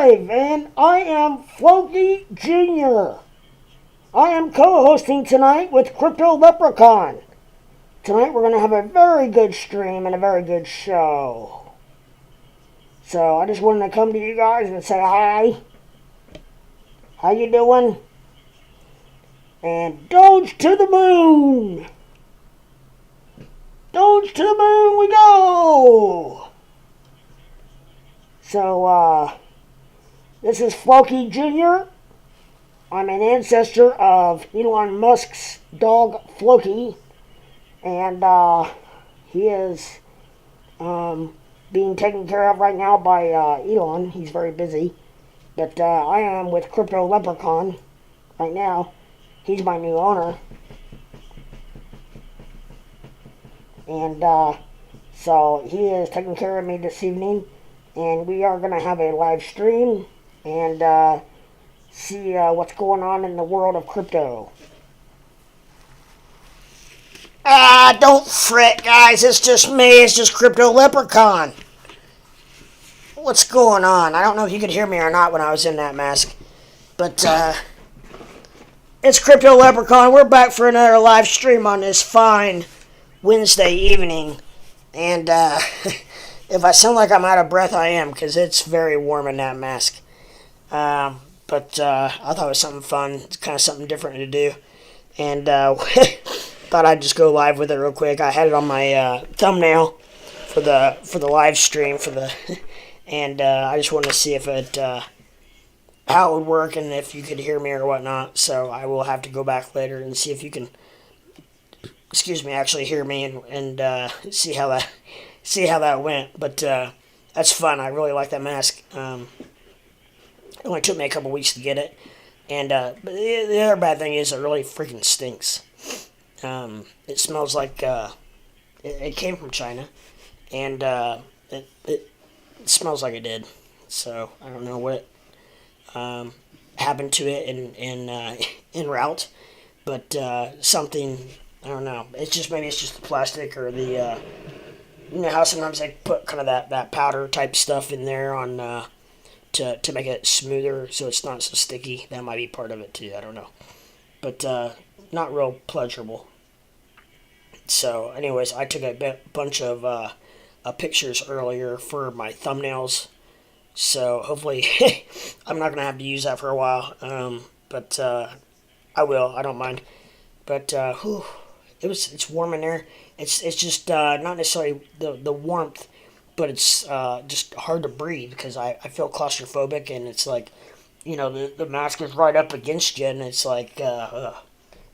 live, and I am Floki Jr. I am co-hosting tonight with Crypto Leprechaun. Tonight we're going to have a very good stream and a very good show. So I just wanted to come to you guys and say hi. How you doing? And Doge to the moon! Doge to the moon we go! So, this is Floki Jr. I'm an ancestor of Elon Musk's dog, Floki. And, he is, being taken care of right now by, Elon. He's very busy. But, I am with Crypto Leprechaun right now. He's my new owner. And, so he is taking care of me this evening. And we are going to have a live stream and see what's going on in the world of crypto. Don't fret, guys. It's just me. It's just Crypto Leprechaun. What's going on? I don't know if you could hear me or not when I was in that mask. But, it's Crypto Leprechaun. We're back for another live stream on this fine Wednesday evening. And, if I sound like I'm out of breath, I am, because it's very warm in that mask. But I thought it was something fun. It's kind of something different to do. And thought I'd just go live with it real quick. I had it on my thumbnail for the live stream and I just wanted to see if it how it would work and if you could hear me or whatnot. So I will have to go back later and see if you can, actually hear me and see how that went. But that's fun. I really like that mask. It only took me a couple weeks to get it. And but the other bad thing is it really freaking stinks. It smells like it came from China, and it smells like it did. So I don't know what happened to it en route, but something, I don't know. Maybe it's just the plastic or the you know how sometimes they put kind of that powder type stuff in there on to make it smoother so it's not so sticky. That might be part of it too. I don't know, but not real pleasurable. So, anyways, I took a bunch of pictures earlier for my thumbnails. So hopefully, I'm not gonna have to use that for a while. But I will. I don't mind. But it's warm in there. It's just not necessarily the warmth, but it's just hard to breathe because I feel claustrophobic, and it's like, you know, the mask is right up against you, and it's like and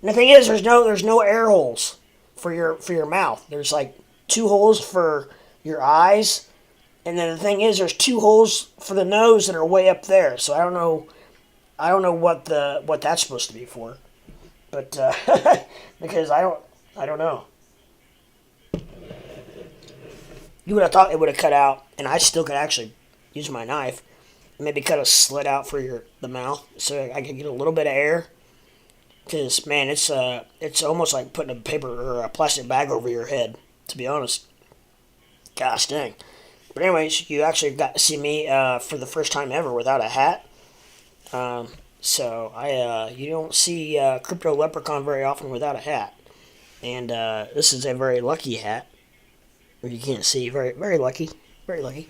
the thing is, there's no air holes for your mouth. There's like 2 holes for your eyes, and then the thing is, there's 2 holes for the nose that are way up there. So I don't know what that's supposed to be for, but because I don't know. You would have thought it would have cut out, and I still could actually use my knife, maybe cut a slit out for the mouth, so I could get a little bit of air. Because, man, it's almost like putting a paper or a plastic bag over your head, to be honest. Gosh dang. But anyways, you actually got to see me for the first time ever without a hat. So you don't see Crypto Leprechaun very often without a hat. And this is a very lucky hat. You can't see, very, very lucky. Very lucky.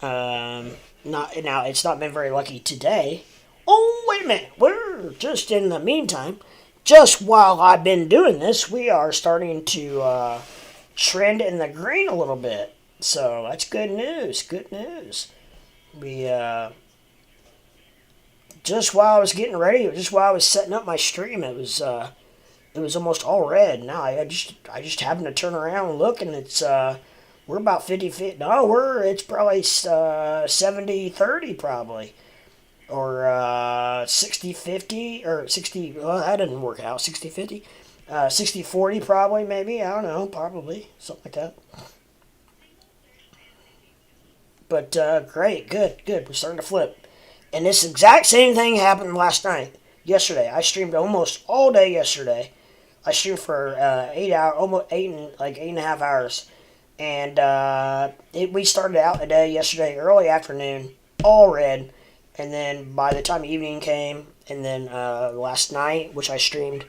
It's not been very lucky today. Oh, wait a minute. We're just in the meantime. Just while I've been doing this, we are starting to trend in the green a little bit. So that's good news. Good news. We just while I was getting ready, just while I was setting up my stream, it was almost all red. Now I just happened to turn around and look, and it's we're about 50-50. No, it's probably 70-30 probably. Or 60-50, or 60, well, that didn't work out, 60-50, 60-40 probably, maybe, I don't know, probably, something like that. But, great, good, we're starting to flip. And this exact same thing happened yesterday. I streamed almost all day yesterday. I streamed for 8 hours, almost 8.5 hours. And we started out the day yesterday, early afternoon, all red. and then by the time evening came, and then last night, which I streamed,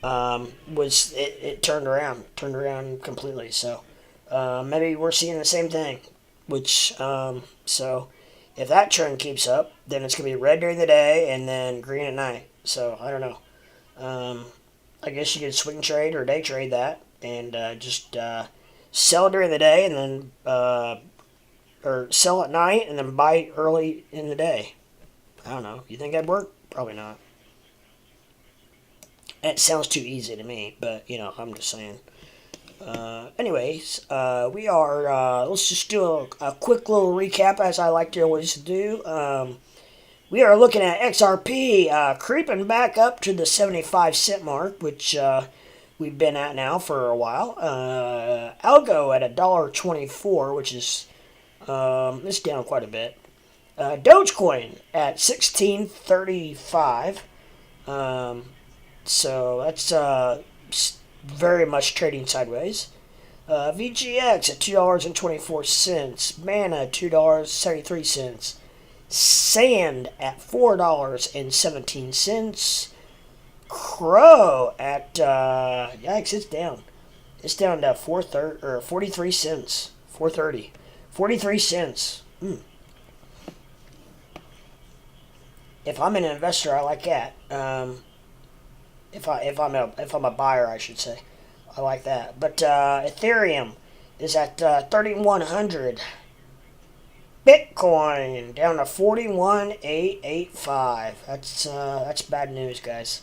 it turned around completely. So maybe we're seeing the same thing, which so if that trend keeps up, then it's gonna be red during the day and then green at night. So I don't know. I guess you could swing trade or day trade that and just sell during the day and then or sell at night and then buy early in the day. I don't know. You think that'd work? Probably not. It sounds too easy to me, but I'm just saying. Anyways, we are. Let's just do a quick little recap, as I like to always do. We are looking at XRP creeping back up to the 75-cent mark, which we've been at now for a while. ALGO at $1.24, which is it's down quite a bit. Dogecoin at 16.35. So that's very much trading sideways. VGX at $2.24. Mana $2.73. Sand at $4.17. Crow at yikes, it's down. It's down to 43 cents. 4.30. 43 cents. If I'm an investor, I like that. If I'm a buyer, I should say, I like that. But Ethereum is at 3,100. Bitcoin down to 41,885. That's bad news, guys.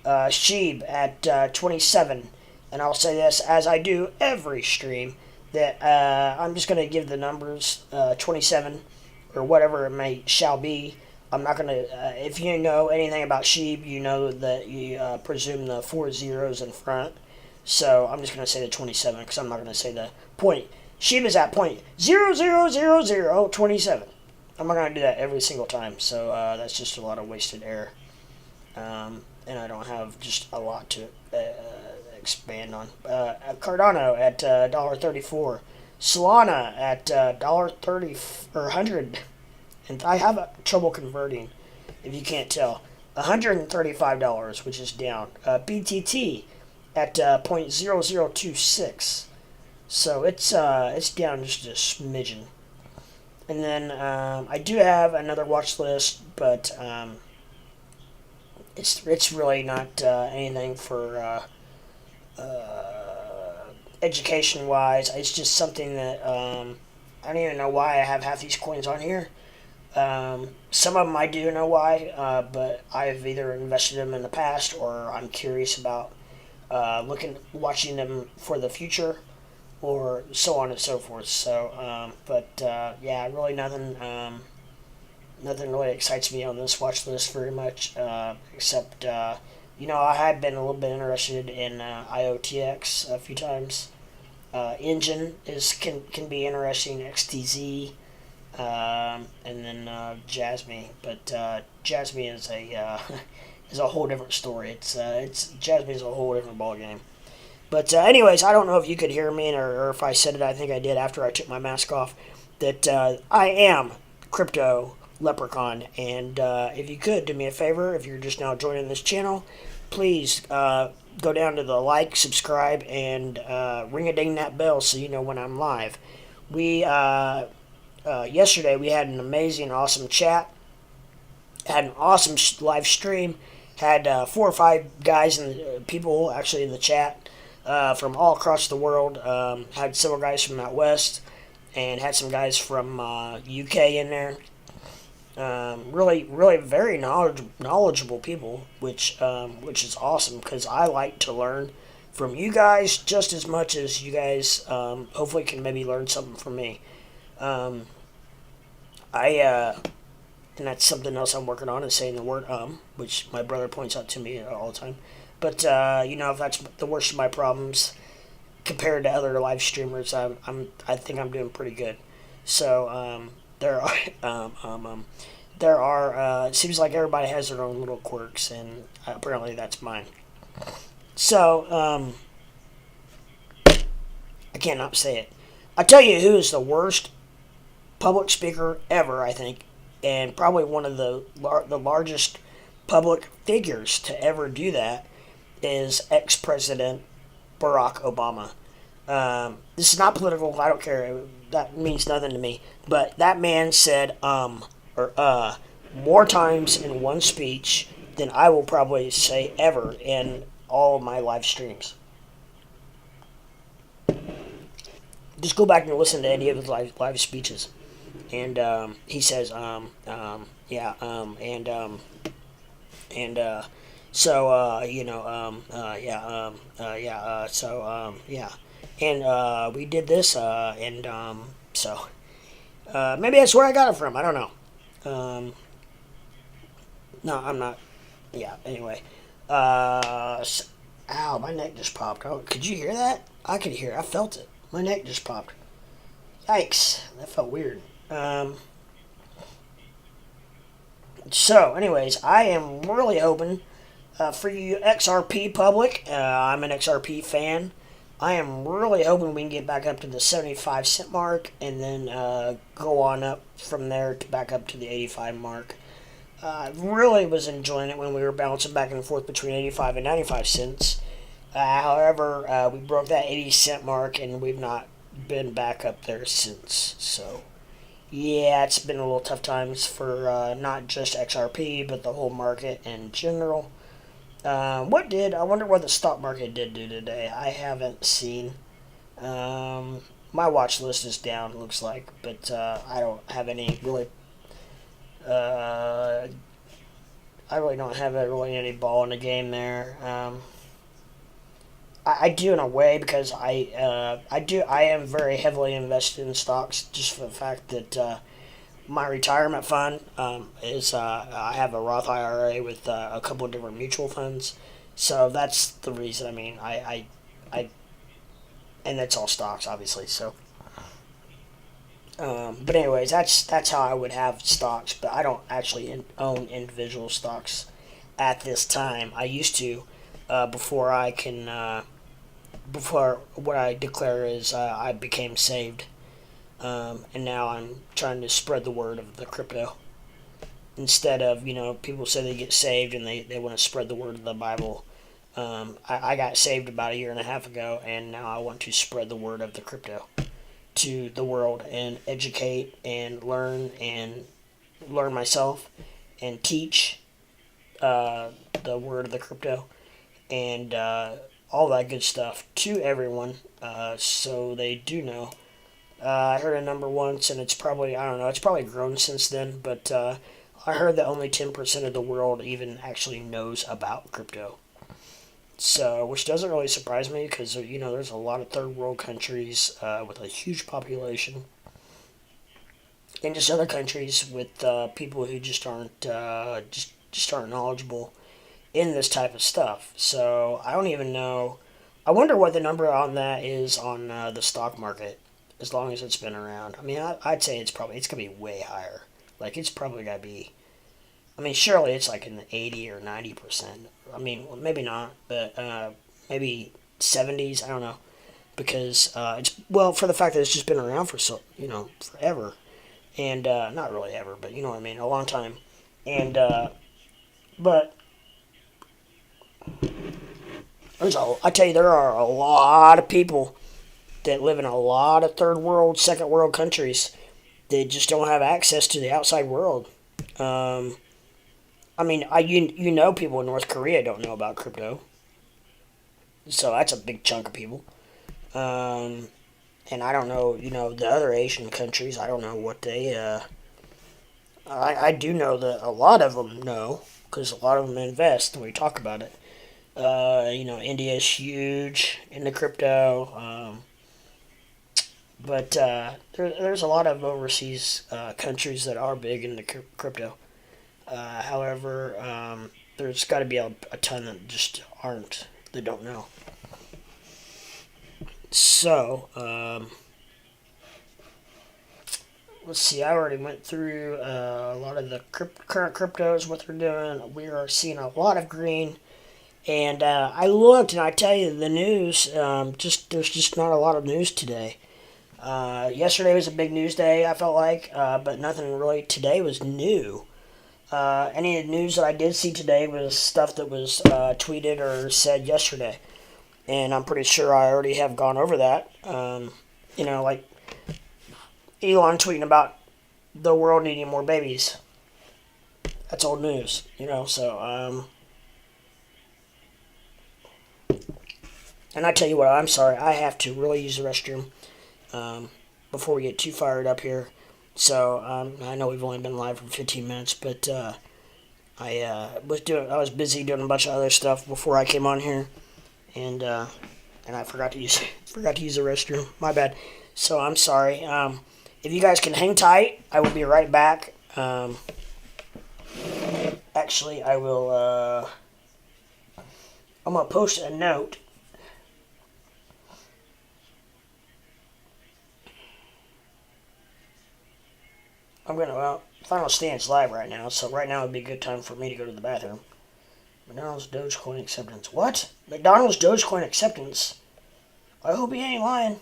SHIB at 27. And I'll say this, as I do every stream, that I'm just going to give the numbers 27 or whatever it shall be. I'm not going to, if you know anything about SHIB, you know that you presume the 4 zeros in front. So I'm just going to say the 27 because I'm not going to say the point. SHIB is at .0000027. I'm not going to do that every single time. So that's just a lot of wasted air. And I don't have just a lot to expand on. Cardano at $1.34. Solana at $1.30 or 100. And I have trouble converting, if you can't tell. $135, which is down. BTT at .0026. So it's down just a smidgen. And then I do have another watch list, but it's really not anything for education wise. It's just something that I don't even know why I have half these coins on here. Some of them I do know why, but I've either invested them in the past or I'm curious about watching them for the future, or so on and so forth. So, yeah, really nothing really excites me on this watch list very much, except I have been a little bit interested in IOTX a few times. Engine can be interesting. XTZ. And then Jasmine, but Jasmine is a is a whole different story. It's Jasmine is a whole different ballgame. But anyways, I don't know if you could hear me or if I said it. I think I did after I took my mask off. That I am Crypto Leprechaun, and if you could do me a favor, if you're just now joining this channel, please go down to the like, subscribe, and ring-a-ding that bell so you know when I'm live. We yesterday we had an amazing, awesome chat. Had an awesome live stream. Had 4 or 5 guys and people actually in the chat from all across the world. Had several guys from out west, and had some guys from UK in there. Really very knowledgeable people, which is awesome because I like to learn from you guys just as much as you guys hopefully can maybe learn something from me. And that's something else I'm working on, is saying the word which my brother points out to me all the time. But if that's the worst of my problems compared to other live streamers, I think I'm doing pretty good. So there are it seems like everybody has their own little quirks, and apparently that's mine. So I cannot say it. I tell you who is the worst public speaker ever, I think, and probably one of the largest public figures to ever do that is ex-President Barack Obama. This is not political. I don't care. That means nothing to me. But that man said or more times in one speech than I will probably say ever in all of my live streams. Just go back and listen to any of his live speeches. And he says, yeah, yeah. And we did this, maybe that's where I got it from. I don't know. No, I'm not. Yeah, anyway. Ow, my neck just popped. Oh, could you hear that? I could hear it. I felt it. My neck just popped. Yikes. That felt weird. So, anyways, I am really hoping for you XRP public. I'm an XRP fan. I am really hoping we can get back up to the 75 cent mark and then go on up from there to back up to the 85 mark. I really was enjoying it when we were bouncing back and forth between 85 and 95 cents. However, we broke that 80 cent mark and we've not been back up there since. So, yeah, it's been a little tough times for not just XRP, but the whole market in general. I wonder what the stock market did do today. I haven't seen. My watch list is down, looks like, but I don't have any really. I really don't have any ball in the game there. I do in a way because I am very heavily invested in stocks just for the fact that my retirement fund is I have a Roth IRA with a couple of different mutual funds, so that's the reason. I mean, I and that's all stocks, obviously. So, but anyways, that's how I would have stocks, but I don't actually own individual stocks at this time. I used to before what I declare is I became saved. And now I'm trying to spread the word of the crypto. Instead of, people say they get saved and they want to spread the word of the Bible. I got saved about a year and a half ago, and now I want to spread the word of the crypto to the world and educate and learn myself and teach the word of the crypto and all that good stuff to everyone so they do know. I heard a number once, and it's probably grown since then, but I heard that only 10% of the world even actually knows about crypto. So, which doesn't really surprise me, because, there's a lot of third world countries with a huge population, and just other countries with people who just aren't knowledgeable in this type of stuff. So, I don't even know. I wonder what the number on that is on the stock market. As long as it's been around. I mean, I'd say it's going to be way higher. Like, it's probably got to be, surely it's like in the 80 or 90%. Well, maybe not, but maybe 70s, I don't know. Because for the fact that it's just been around for forever. And, not really ever, but you know what I mean, a long time. And, but, I tell you, there are a lot of people that live in a lot of third world, second world countries that just don't have access to the outside world. People in North Korea don't know about crypto. So that's a big chunk of people. And I don't know, the other Asian countries, I don't know what they, I do know that a lot of them know, because a lot of them invest, and we talk about it. India is huge in the crypto, but there's a lot of overseas countries that are big into crypto. However, there's got to be a ton that just aren't, that don't know. So, let's see, I already went through a lot of the current cryptos, what they're doing. We are seeing a lot of green. And I looked, and I tell you, the news, there's just not a lot of news today. Yesterday was a big news day, I felt like, but nothing really today was new. Any of the news that I did see today was stuff that was tweeted or said yesterday. And I'm pretty sure I already have gone over that. Like Elon tweeting about the world needing more babies. That's old news, so, and I tell you what, I'm sorry, I have to really use the restroom, before we get too fired up here. So, I know we've only been live for 15 minutes, but, I was busy doing a bunch of other stuff before I came on here, and I forgot to use the restroom. My bad. So I'm sorry. If you guys can hang tight, I will be right back. Actually, I will. I'm gonna post a note. Final Stand's live right now, so right now would be a good time for me to go to the bathroom. McDonald's Dogecoin acceptance. What? McDonald's Dogecoin acceptance? I hope he ain't lying.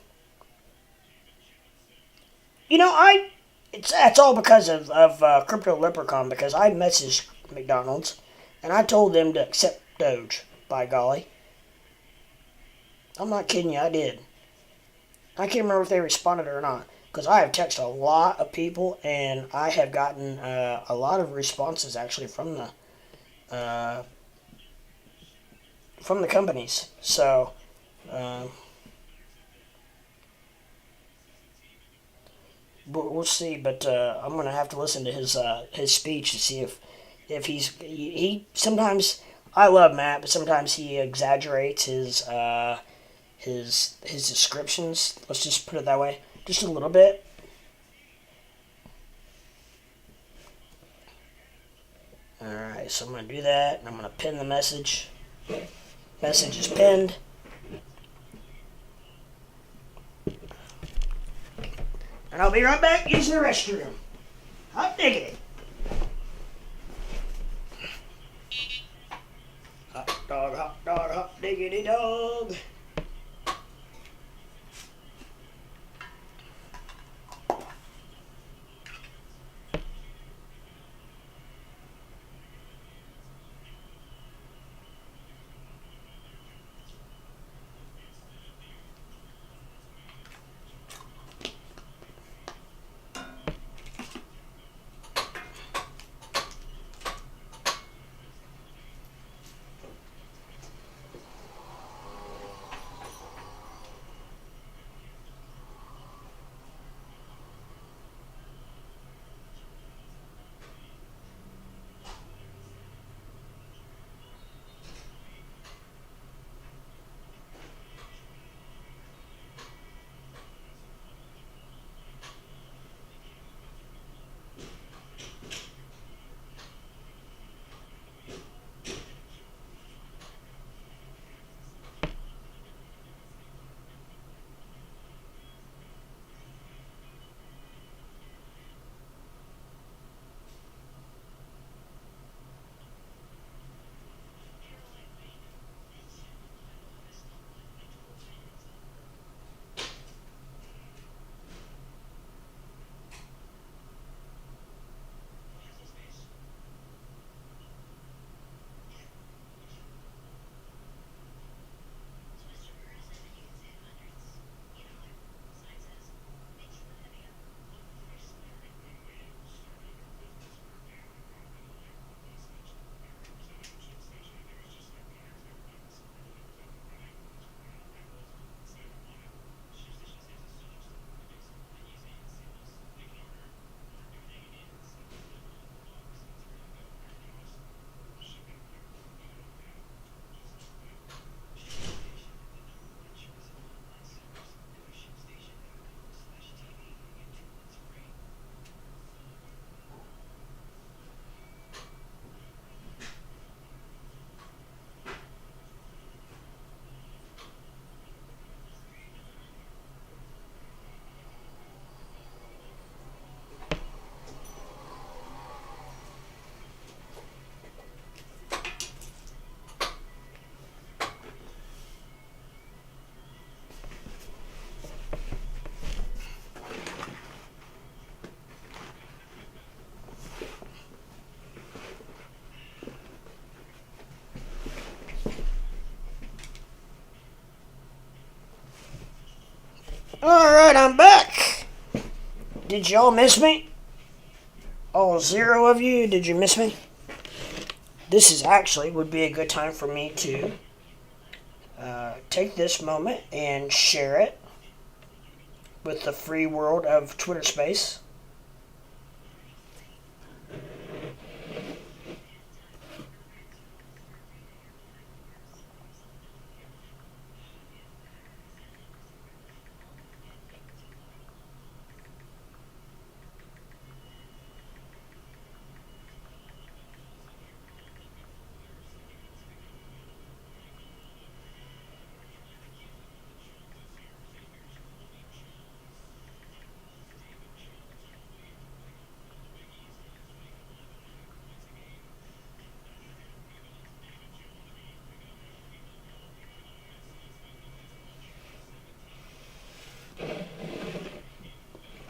It's all because of Crypto Leprechaun, because I messaged McDonald's and I told them to accept Doge, by golly. I'm not kidding you, I did. I can't remember if they responded or not, because I have texted a lot of people and I have gotten a lot of responses actually from the companies. So, we'll see. But I'm gonna have to listen to his speech to see if he sometimes. I love Matt, but sometimes he exaggerates his descriptions. Let's just put it that way, just a little bit. All right, so I'm gonna do that, and I'm gonna pin the message. Message is pinned. And I'll be right back using the restroom. Hot diggity. Hot dog, hot diggity dog. Alright, I'm back. Did y'all miss me? All 0 of you, did you miss me? This is actually would be a good time for me to take this moment and share it with the free world of Twitter space.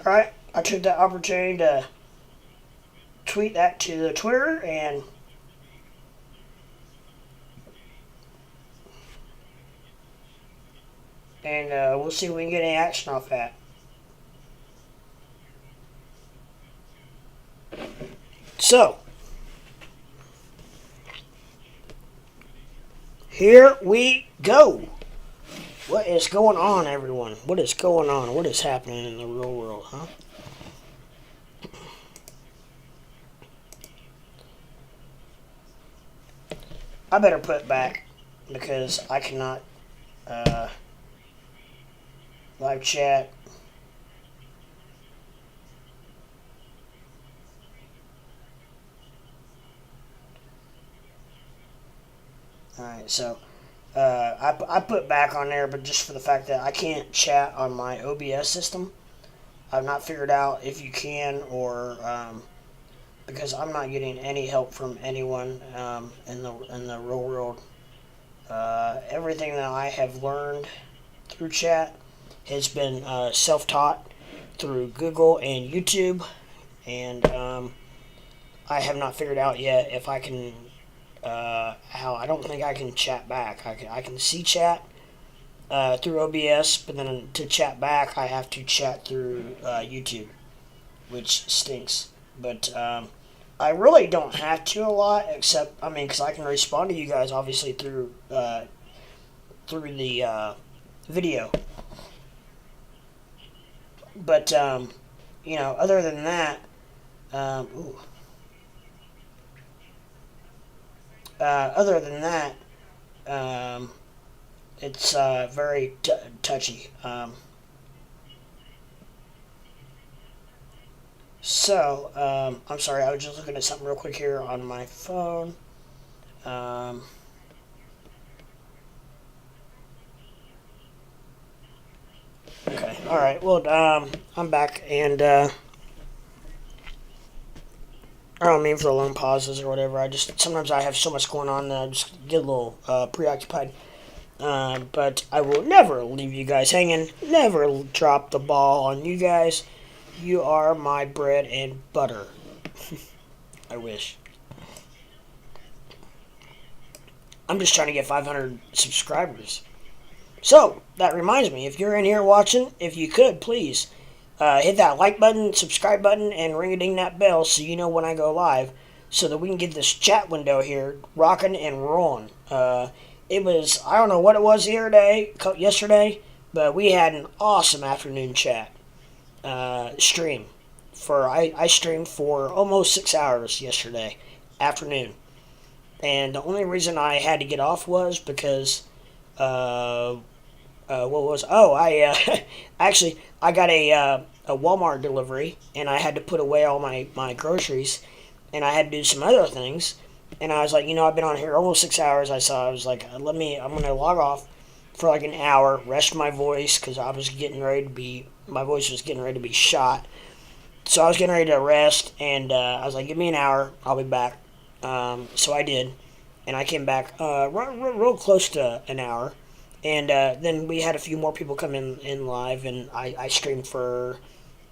Alright, I took that opportunity to tweet that to the Twitter, and we'll see if we can get any action off that. So, here we go. What is going on, everyone? What is going on? What is happening in the real world, huh? I better put it back because I cannot live chat. Alright, so I put back on there, but just for the fact that I can't chat on my OBS system. I've not figured out if you can, or because I'm not getting any help from anyone in the real world. Everything that I have learned through chat has been self-taught through Google and YouTube, and I have not figured out yet if I can. How I don't think I can chat back. I can see chat through OBS, but then to chat back, I have to chat through YouTube, which stinks. But I really don't have to a lot, except because I can respond to you guys obviously through the video. But other than that, it's very touchy. I'm sorry, I was just looking at something real quick here on my phone. Okay, alright, well, I'm back, and I don't mean for the long pauses or whatever. Sometimes I have so much going on that I just get a little preoccupied. But I will never leave you guys hanging. Never drop the ball on you guys. You are my bread and butter. I wish. I'm just trying to get 500 subscribers. So, that reminds me, if you're in here watching, if you could, please hit that like button, subscribe button, and ring-a-ding that bell so you know when I go live, so that we can get this chat window here rocking and rolling. It was, I don't know what it was yesterday, but we had an awesome afternoon chat stream. I streamed for almost 6 hours yesterday afternoon. And the only reason I had to get off was because, I got a Walmart delivery, and I had to put away all my groceries, and I had to do some other things. And I was like, I've been on here almost 6 hours. I was like, I'm going to log off for like an hour, rest my voice, because my voice was getting ready to be shot. So I was getting ready to rest, and I was like, give me an hour, I'll be back. So I did, and I came back real close to an hour. And then we had a few more people come in live, and I streamed for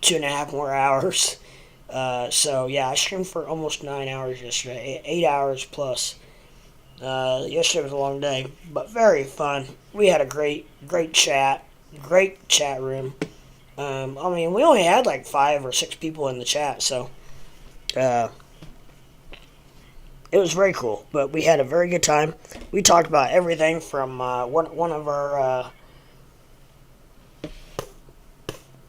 2.5 more hours. So yeah, I streamed for almost 9 hours yesterday, 8 hours plus. Yesterday was a long day, but very fun. We had a great chat. Great chat room. I mean, we only had like 5 or 6 people in the chat, so uh, it was very cool. But we had a very good time. We talked about everything from one of our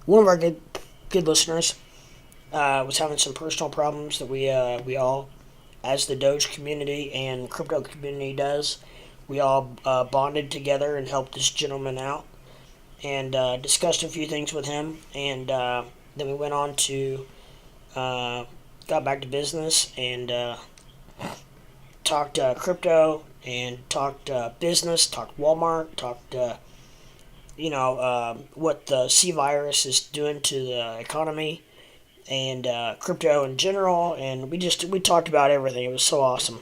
good listeners was having some personal problems that we all, as the Doge community and crypto community does, we all bonded together and helped this gentleman out and discussed a few things with him, and then we went on to got back to business and talked crypto and talked business, talked Walmart, talked what the C virus is doing to the economy and crypto in general, and we talked about everything. It was so awesome.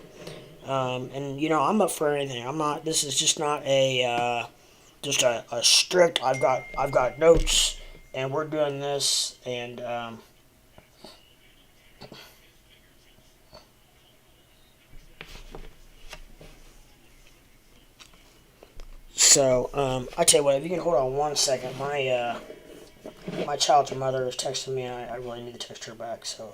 And I'm up for anything. I'm not. This is just not a just a strict. I've got notes, and we're doing this, and so I tell you what. If you can hold on 1 second, my child's mother is texting me, and I really need to text her back. So.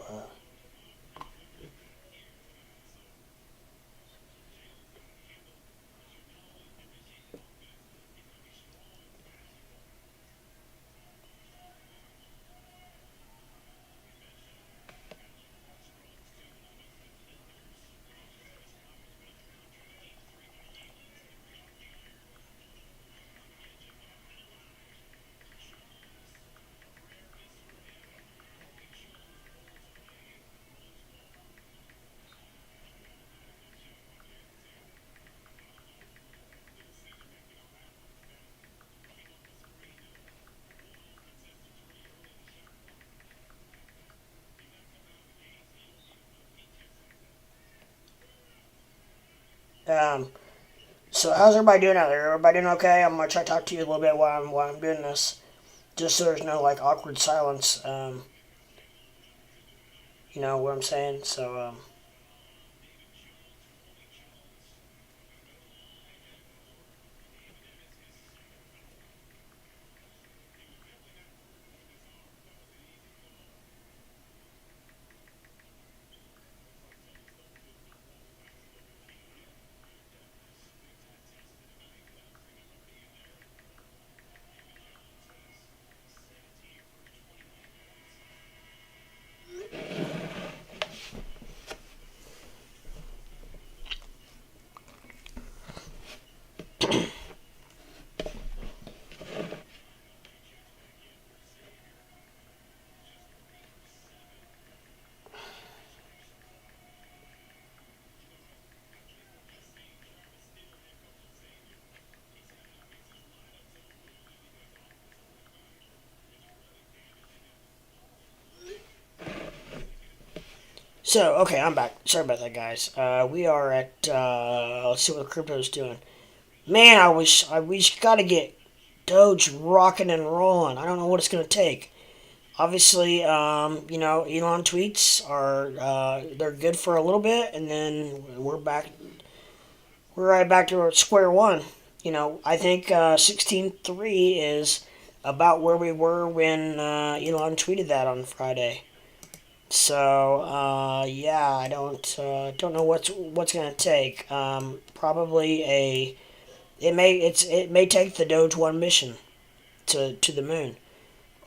Um, so how's everybody doing out there? Everybody doing okay? I'm gonna try to talk to you a little bit while I'm doing this, just so there's no like awkward silence. You know what I'm saying? So okay, I'm back. Sorry about that, guys. We are at let's see what crypto's doing. Man, we got to get Doge rocking and rolling. I don't know what it's gonna take. Obviously, Elon tweets are they're good for a little bit, and then we're right back to square one. I think 16.3 is about where we were when Elon tweeted that on Friday. So yeah, I don't know what's gonna take. Probably it may take the Doge One mission to the moon.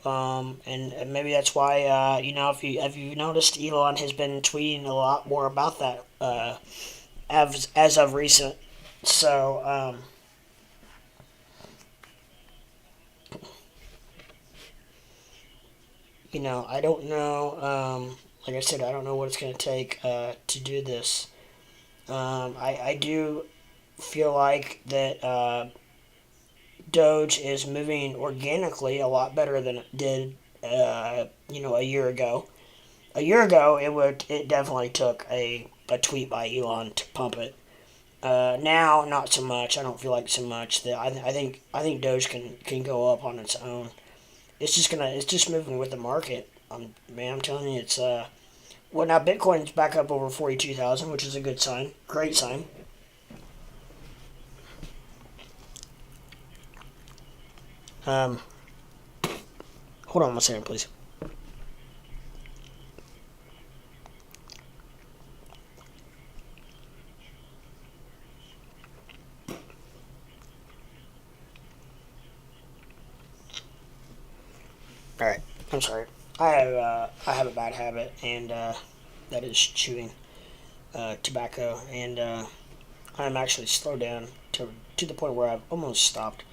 And maybe that's why if you noticed, Elon has been tweeting a lot more about that as of recent. So I don't know. Like I said, I don't know what it's going to take to do this. I do feel like that Doge is moving organically a lot better than it did, a year ago. A year ago, it definitely took a tweet by Elon to pump it. Now, not so much. I don't feel like so much. I think Doge can go up on its own. It's just moving with the market. Man, I'm telling you, it's well, now Bitcoin's back up over 42,000, which is a good sign. Great sign. Um, hold on one second, please. All right, I'm sorry. I have a bad habit, and that is chewing tobacco, and I'm actually slowed down to the point where I've almost stopped.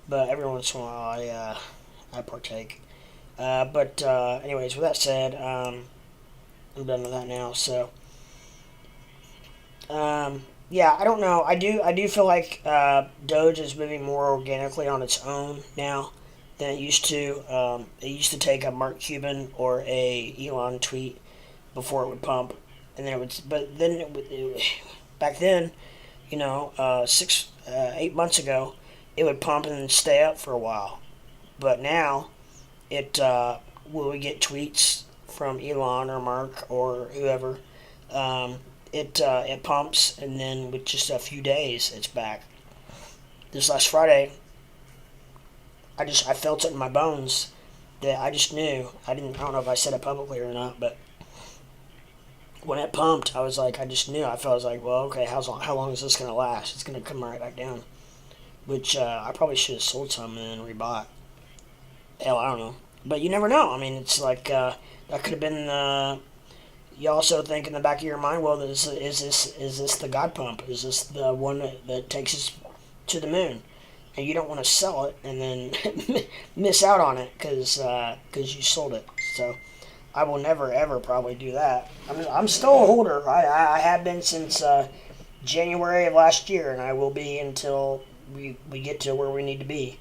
But every once in a while, I partake. Anyways, with that said, I'm done with that now. So, yeah, I don't know. I do feel like Doge is moving more organically on its own now than it used to. It used to take a Mark Cuban or a Elon tweet before it would pump, and then it would. But then back then, 8 months ago, it would pump and then stay up for a while. But now, it will we get tweets from Elon or Mark or whoever. It pumps, and then with just a few days, it's back. This last Friday, I felt it in my bones that I just knew. I don't know if I said it publicly or not, but when it pumped, I was like, I just knew. I was like, well, okay, how long is this gonna last? It's gonna come right back down. Which I probably should have sold some and then rebought. Hell, I don't know. But you never know. I mean, it's like that could have been. You also think in the back of your mind, well, is this the God pump? Is this the one that takes us to the moon? And you don't want to sell it and then miss out on it because you sold it. So I will never ever probably do that. I'm still a holder. I have been since January of last year, and I will be until we get to where we need to be.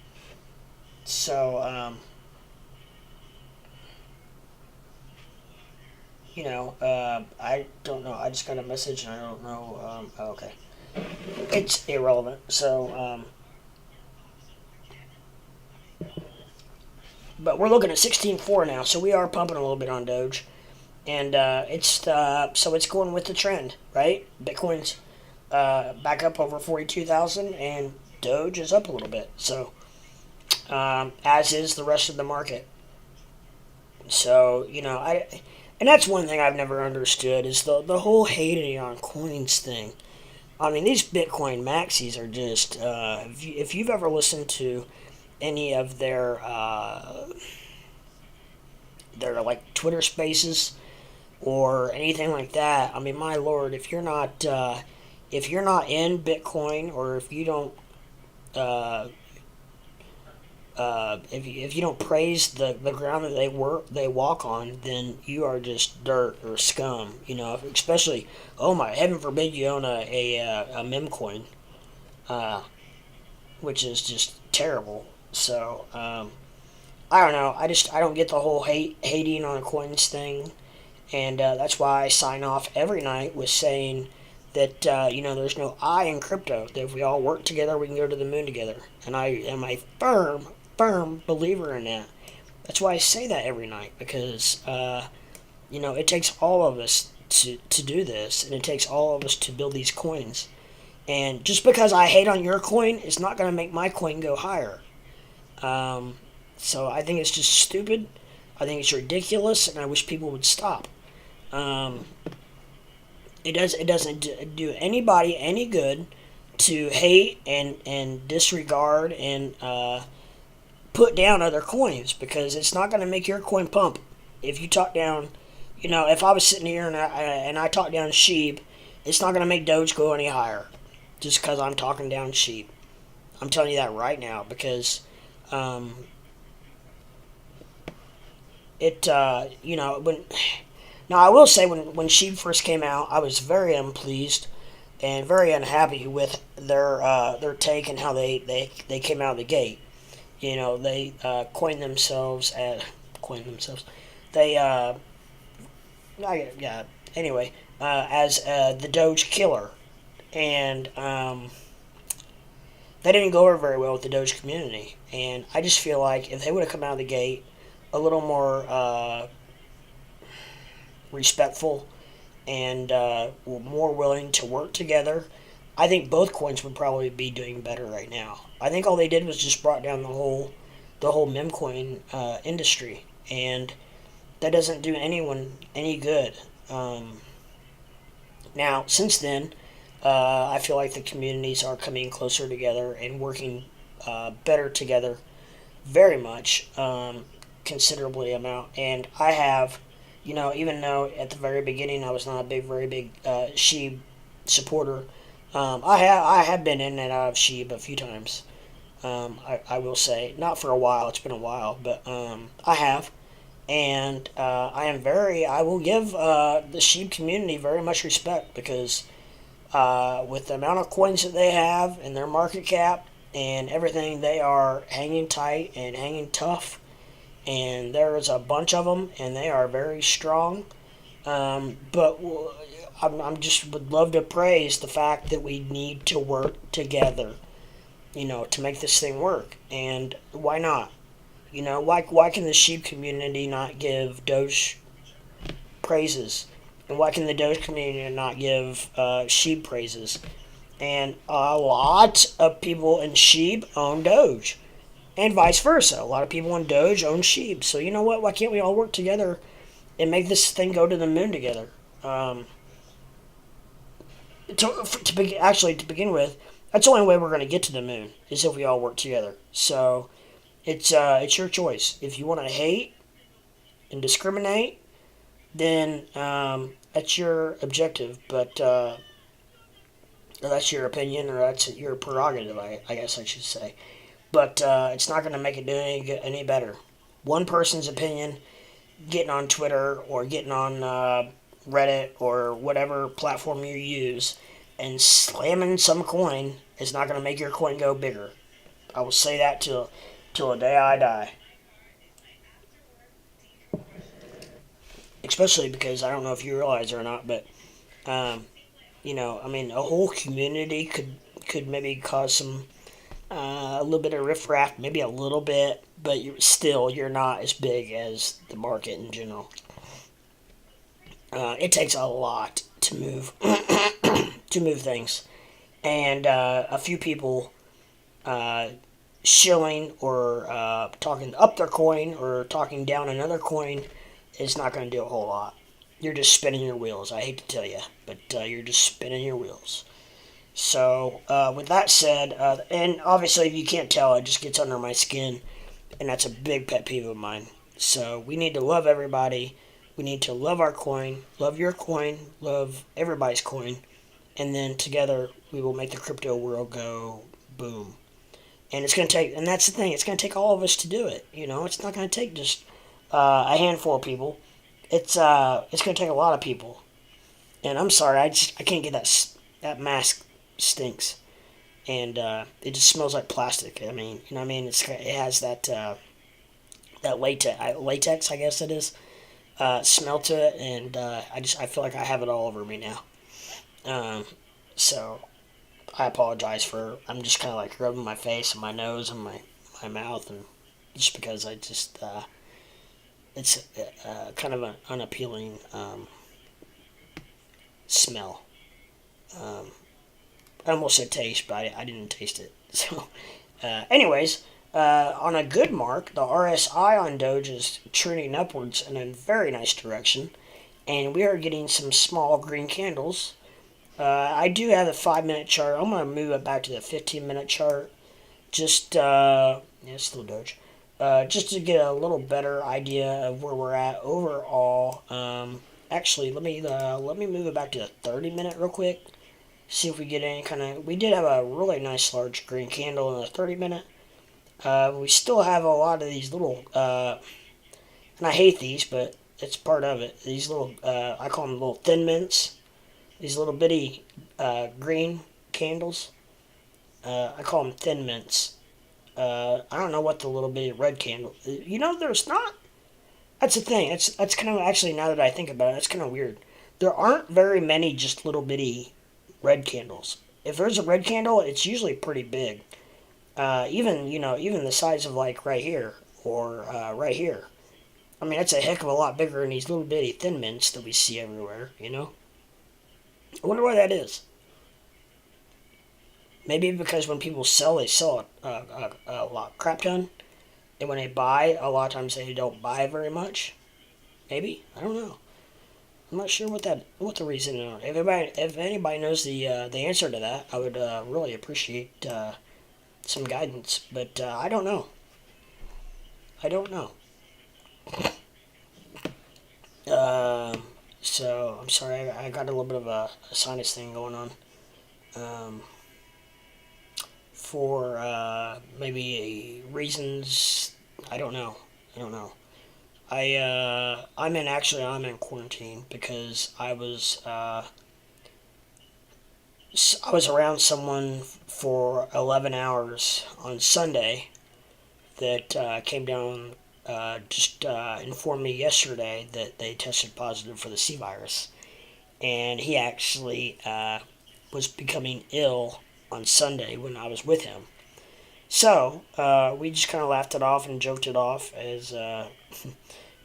So I don't know. I just got a message and I don't know. Okay, it's irrelevant. So but we're looking at 16.4 now, so we are pumping a little bit on Doge, and so it's going with the trend, right? Bitcoin's back up over 42,000, and Doge is up a little bit. So as is the rest of the market. So and that's one thing I've never understood is the whole hating on coins thing. I mean, these Bitcoin maxis are just if you've ever listened to any of their like Twitter Spaces or anything like that. I mean, my lord, if you're not in Bitcoin, or if you don't if you don't praise the ground that they walk on, then you are just dirt or scum. Especially, oh my, heaven forbid you own a meme coin, which is just terrible. So I don't know. I don't get the whole hating on coins thing, and that's why I sign off every night with saying that there's no I in crypto. That if we all work together, we can go to the moon together. And I am a firm believer in that. That's why I say that every night, because it takes all of us to do this, and it takes all of us to build these coins. And just because I hate on your coin, it's not going to make my coin go higher. So I think it's just stupid. I think it's ridiculous, and I wish people would stop. It doesn't do anybody any good to hate and disregard and put down other coins, because it's not going to make your coin pump. If you talk down, if I was sitting here and I talk down SHIB, it's not going to make Doge go any higher, just because I'm talking down SHIB. I'm telling you that right now, because now I will say when SHIB first came out, I was very unpleased and very unhappy with their take and how they came out of the gate. They coined themselves. They anyway, as the Doge killer, and they didn't go over very well with the Doge community. And I just feel like if they would have come out of the gate a little more respectful and were more willing to work together, I think both coins would probably be doing better right now. I think all they did was just brought down the whole the whole meme coin industry, and that doesn't do anyone any good. Um, Now, since then, I feel like the communities are coming closer together and working better together, very much, considerably amount. And I have, even though at the very beginning I was not a very big SHIB supporter, I have been in and out of SHIB a few times. I will say, not for a while. It's been a while, but I have. And I will give the sheep community very much respect, because with the amount of coins that they have and their market cap and everything, they are hanging tight and hanging tough. And there is a bunch of them, and they are very strong. But I'm just would love to praise the fact that we need to work together, to make this thing work. And why not? Why can the sheep community not give Doge praises? And why can the Doge community not give sheep praises? And a lot of people in sheep own Doge, and vice versa. A lot of people in Doge own sheep. So you know what? Why can't we all work together and make this thing go to the moon together? To begin with, that's the only way we're going to get to the moon, is if we all work together. So it's your choice. If you want to hate and discriminate, then that's your objective. But that's your opinion, or that's your prerogative, I guess I should say. But it's not going to make it do any better. One person's opinion, getting on Twitter or getting on Reddit or whatever platform you use, and slamming some coin is not going to make your coin go bigger. I will say that till the day I die. Especially because I don't know if you realize it or not, but a whole community could maybe cause some a little bit of riffraff, maybe a little bit, but you're not as big as the market in general. It takes a lot to move to move things, and a few people shilling or talking up their coin or talking down another coin is not going to do a whole lot. You're just spinning your wheels. I hate to tell you, but you're just spinning your wheels. So, with that said, and obviously if you can't tell, it just gets under my skin, and that's a big pet peeve of mine. So, we need to love everybody. We need to love our coin, love your coin, love everybody's coin, and then together we will make the crypto world go boom. And it's going to take, and that's the thing, it's going to take all of us to do it. It's not going to take just a handful of people. It's going to take a lot of people. And I'm sorry, I can't get that mask stinks, and it just smells like plastic. I mean, it has that latex, I guess it is, smell to it, and I feel like I have it all over me now. So I apologize for, I'm just kind of like rubbing my face and my nose and my mouth, and just because I just it's kind of an unappealing smell. I almost said taste, but I didn't taste it. So, anyways, on a good mark, the RSI on Doge is trending upwards in a very nice direction, and we are getting some small green candles. I do have the 5-minute chart. I'm going to move it back to the 15-minute chart. Just, it's still Doge. Just to get a little better idea of where we're at overall. Actually, let me move it back to the 30-minute real quick. See if we get any kind of... We did have a really nice large green candle in the 30-minute. We still have a lot of these little... and I hate these, but it's part of it. These little... I call them little thin mints. These little bitty green candles. I call them thin mints. I don't know what the little bitty red candle... there's not... That's the thing. That's kind of... Actually, now that I think about it, that's kind of weird. There aren't very many just little bitty red candles. If there's a red candle, it's usually pretty big. Even the size of like right here or right here. I mean, that's a heck of a lot bigger than these little bitty thin mints that we see everywhere. I wonder why that is. Maybe because when people sell, they sell a lot crap ton. And when they buy, a lot of times they don't buy very much. Maybe, I don't know. I'm not sure what the reason is. If anybody knows the answer to that, I would really appreciate some guidance. But I don't know. I don't know. So I'm sorry. I got a little bit of a sinus thing going on. For maybe reasons I don't know. I don't know. I'm in quarantine because I was around someone for 11 hours on Sunday that came down, just informed me yesterday that they tested positive for the C virus, and he actually was becoming ill on Sunday when I was with him. So we just kind of laughed it off and joked it off as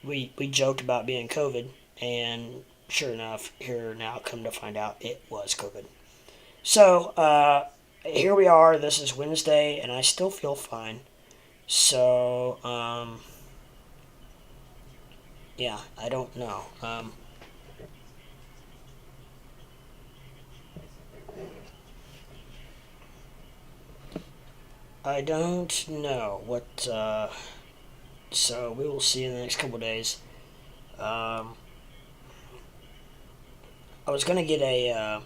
we joked about being COVID, and sure enough, here now come to find out it was COVID. So here we are. This is Wednesday, and I still feel fine. So yeah, I don't know. I don't know what. So we will see in the next couple of days. I was gonna get a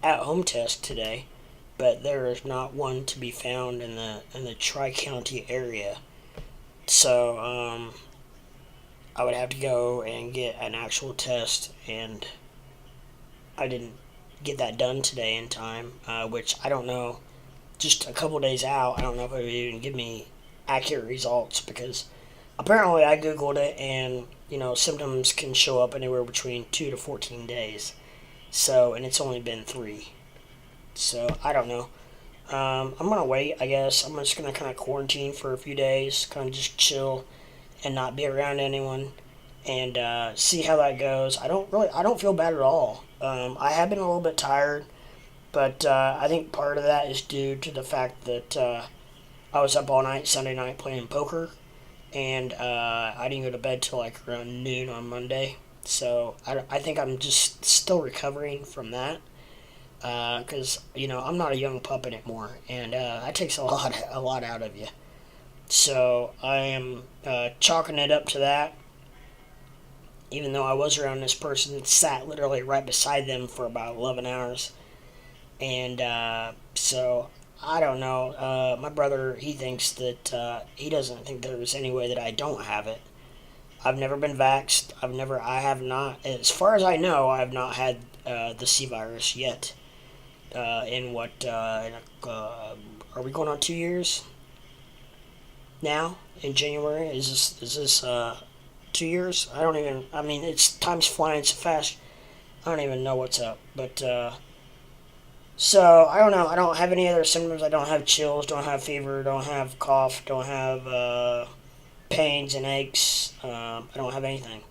at-home test today, but there is not one to be found in the Tri-County area. So I would have to go and get an actual test, and I didn't get that done today in time, which I don't know. Just a couple days out, I don't know if it would even give me accurate results, because apparently I googled it, and symptoms can show up anywhere between 2 to 14 days. So, and it's only been 3. So I don't know. I'm gonna wait. I guess I'm just gonna kind of quarantine for a few days, kind of just chill and not be around anyone, and see how that goes. I don't feel bad at all. I have been a little bit tired, but I think part of that is due to the fact that I was up all night Sunday night playing poker, and I didn't go to bed till like around noon on Monday. So I think I'm just still recovering from that, because I'm not a young pup anymore, and that takes a lot out of you. So I am chalking it up to that. Even though I was around this person that sat literally right beside them for about 11 hours. And so, I don't know. My brother, he thinks that he doesn't think there's any way that I don't have it. I've never been vaxxed. I have not, as far as I know, I have not had the C virus yet. Are we going on 2 years now? In January? Is this 2 years? It's time's flying so fast. I don't even know what's up. But, so, I don't know. I don't have any other symptoms. I don't have chills, don't have fever, don't have cough, don't have pains and aches. I don't have anything.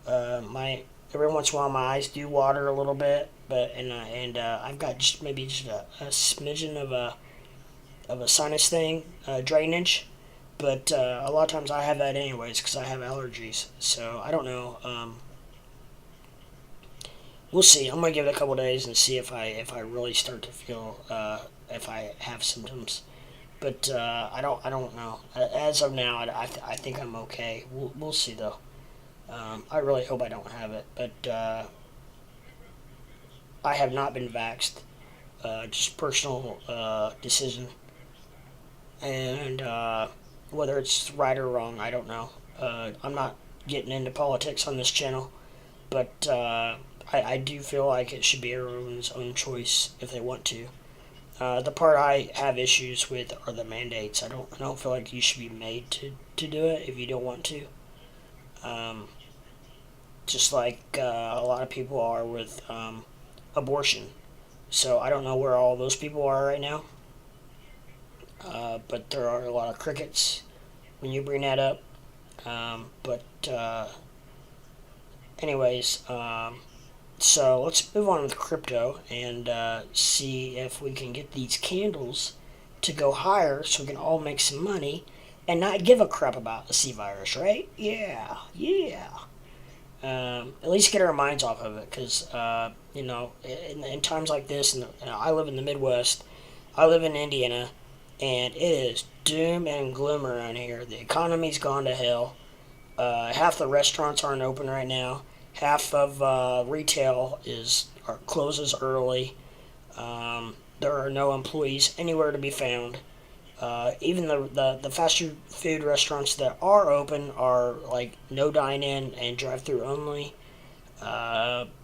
Every once in a while my eyes do water a little bit, but I've got just a smidgen of a sinus thing, drainage. But a lot of times I have that anyways because I have allergies. So I don't know. We'll see. I'm gonna give it a couple days and see if I really start to feel if I have symptoms. But I don't know. As of now, I think I'm okay. We'll see though. I really hope I don't have it. But I have not been vaxxed. Just personal decision. And whether it's right or wrong, I don't know. I'm not getting into politics on this channel, but I do feel like it should be everyone's own choice if they want to. The part I have issues with are the mandates. I don't feel like you should be made to do it if you don't want to. Just like a lot of people are with abortion. So I don't know where all those people are right now. But there are a lot of crickets when you bring that up. Anyways, so let's move on with crypto and see if we can get these candles to go higher so we can all make some money and not give a crap about the C virus, right? Yeah, yeah. At least get our minds off of it, because in times like this, and I live in the Midwest. I live in Indiana, and it is doom and gloom around here. The economy's gone to hell. Half the restaurants aren't open right now. Half of retail closes early. There are no employees anywhere to be found. Even the fast food restaurants that are open are like no dine-in and drive-through only.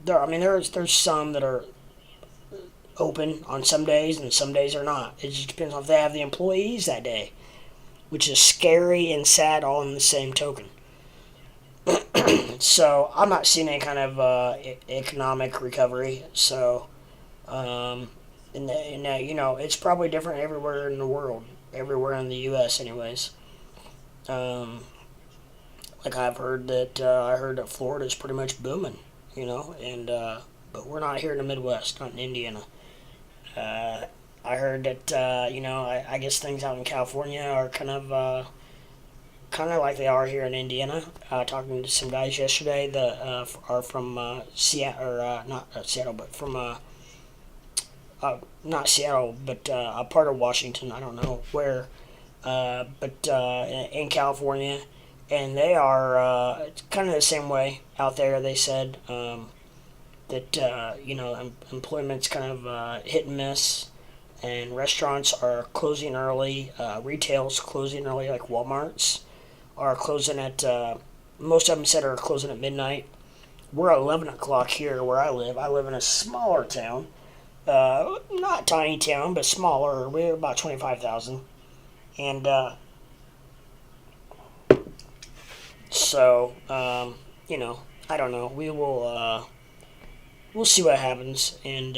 There's some that are open on some days and some days are not. It just depends on if they have the employees that day, which is scary and sad all in the same token. So I'm not seeing any kind of economic recovery. So, it's probably different everywhere in the world, everywhere in the U.S. anyways. Like I heard that Florida's pretty much booming, and but we're not here in the Midwest, not in Indiana. I heard that I guess things out in California are kind of like they are here in Indiana. Talking to some guys yesterday that are from Seattle, or not Seattle, but from not Seattle, but a part of Washington. I don't know where, but in California, and they are kind of the same way out there. They said that employment's kind of hit and miss, and restaurants are closing early. Retail's closing early, like Walmart's are closing at. Most of them said are closing at midnight. We're at 11 o'clock here where I live. I live in a smaller town, not tiny town, but smaller. We're about 25,000, and so I don't know. We'll see what happens and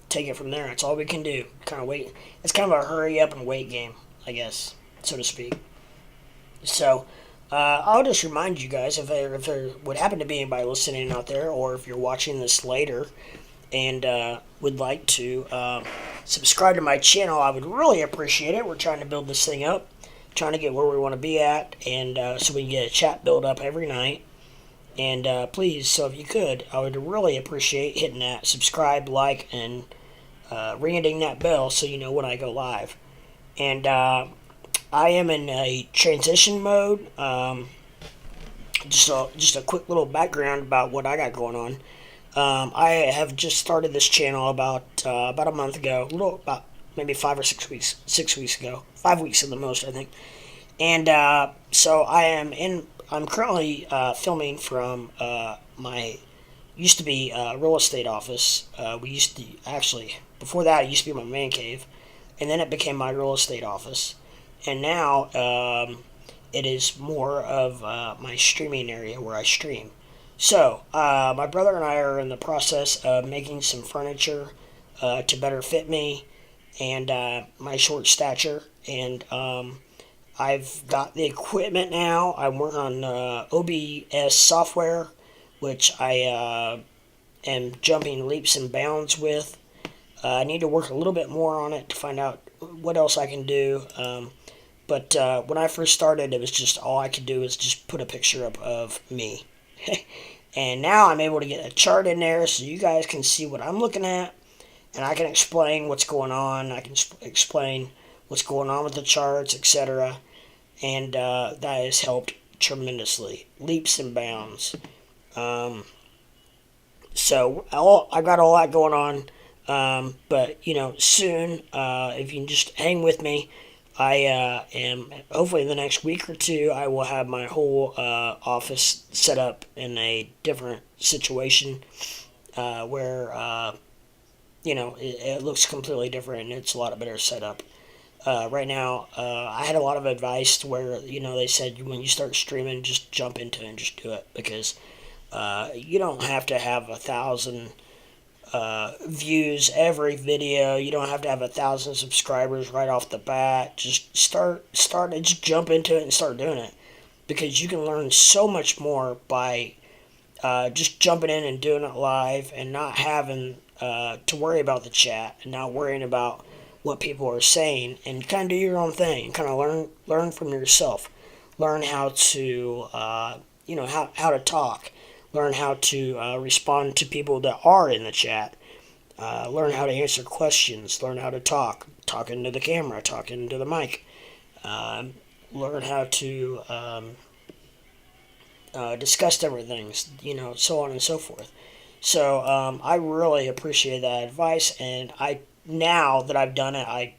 take it from there. That's all we can do. Kind of wait. It's kind of a hurry up and wait game, I guess, so to speak. So I'll just remind you guys, if there would happen to be anybody listening out there, or if you're watching this later and would like to subscribe to my channel, I would really appreciate it. We're trying to build this thing up, trying to get where we want to be at, and so we can get a chat build up every night. And please, so if you could, I would really appreciate hitting that subscribe, like, and ringing that bell so you know when I go live. And I am in a transition mode. Just a quick little background about what I got going on. I have just started this channel about a month ago, about maybe 5 or 6 weeks. 6 weeks ago, 5 weeks at the most, I think. And so I'm currently filming from my used to be real estate office. Before that, it used to be my man cave, and then it became my real estate office. And now it is more of my streaming area where I stream. So my brother and I are in the process of making some furniture to better fit me and my short stature. And I've got the equipment now. I'm working on OBS software, which I am jumping leaps and bounds with. I need to work a little bit more on it to find out what else I can do. But when I first started, it was just all I could do is just put a picture up of me. And now I'm able to get a chart in there so you guys can see what I'm looking at. And I can explain what's going on. I can explain what's going on with the charts, etc. And that has helped tremendously. Leaps and bounds. So I got all that going on. But, soon, if you can just hang with me, I am, hopefully in the next week or two, I will have my whole office set up in a different situation where, it looks completely different and it's a lot better set up. Right now, I had a lot of advice where, they said when you start streaming, just jump into it and just do it, because you don't have to have 1,000 views every video. You don't have to have 1,000 subscribers right off the bat. Just just jump into it and start doing it, because you can learn so much more by just jumping in and doing it live and not having to worry about the chat and not worrying about what people are saying and kind of do your own thing and kind of learn from yourself. Learn how to how to talk. Learn how to respond to people that are in the chat. Learn how to answer questions. Learn how to talk into the camera, talk into the mic. Learn how to discuss different things, so on and so forth. So I really appreciate that advice, and now that I've done it, I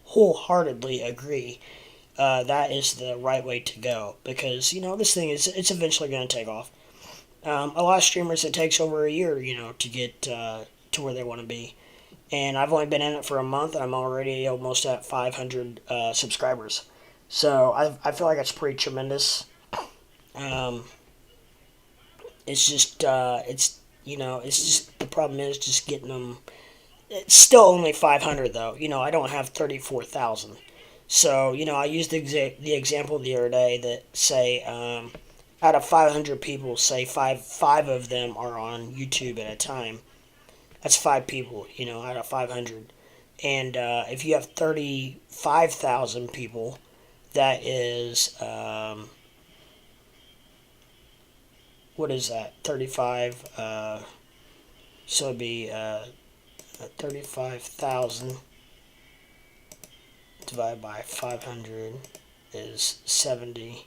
wholeheartedly agree that is the right way to go, because this thing it's eventually going to take off. A lot of streamers, it takes over a year, to get to where they want to be, and I've only been in it for a month, and I'm already almost at 500 subscribers. So I feel like it's pretty tremendous. It's just it's just the problem is just getting them. It's still only 500 though. I don't have 34,000. So I used the example the other day that say out of 500 people, say five of them are on YouTube at a time. That's 5 people, out of 500. And if you have 35,000 people, that is what is that? 35. So it'd be 35,000 divided by 500 is 70.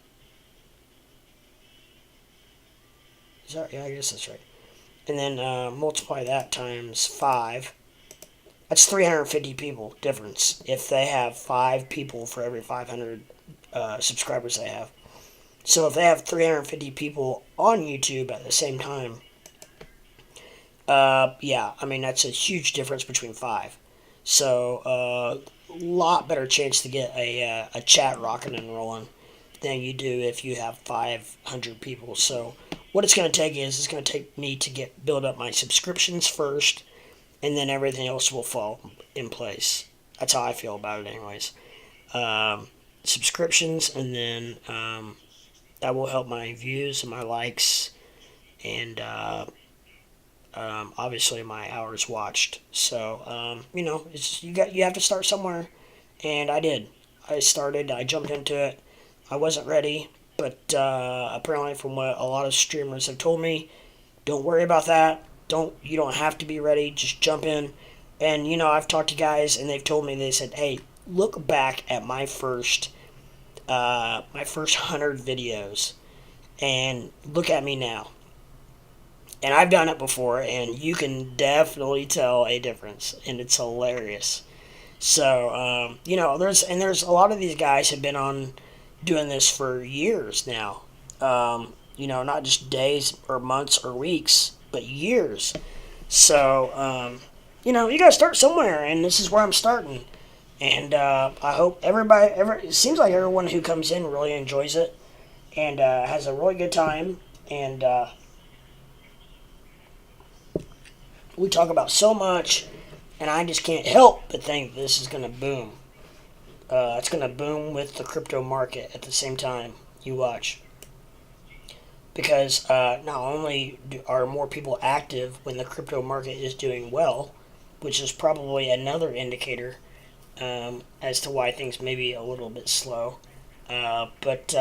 Is that, yeah, I guess that's right. And then multiply that times 5. That's 350 people difference if they have 5 people for every 500 subscribers they have. So if they have 350 people on YouTube at the same time, that's a huge difference between 5. So a lot better chance to get a chat rocking and rolling than you do if you have 500 people. So what it's going to take is it's going to take me to build up my subscriptions first, and then everything else will fall in place. That's how I feel about it anyways. Subscriptions, and then that will help my views and my likes, and obviously my hours watched. So you have to start somewhere, and I did. I jumped into it. I wasn't ready, but apparently from what a lot of streamers have told me, don't worry about that. You don't have to be ready. Just jump in. And I've talked to guys, and they've told me, they said, hey, look back at my first 100 videos and look at me now. And I've done it before, and you can definitely tell a difference, and it's hilarious. So there's a lot of these guys have been on doing this for years now. Not just days or months or weeks, but years. So you gotta start somewhere, and this is where I'm starting. And I hope it seems like everyone who comes in really enjoys it and has a really good time. And we talk about so much, and I just can't help but think this is going to boom. It's going to boom with the crypto market at the same time. You watch. Because not only are more people active when the crypto market is doing well, which is probably another indicator as to why things may be a little bit slow. But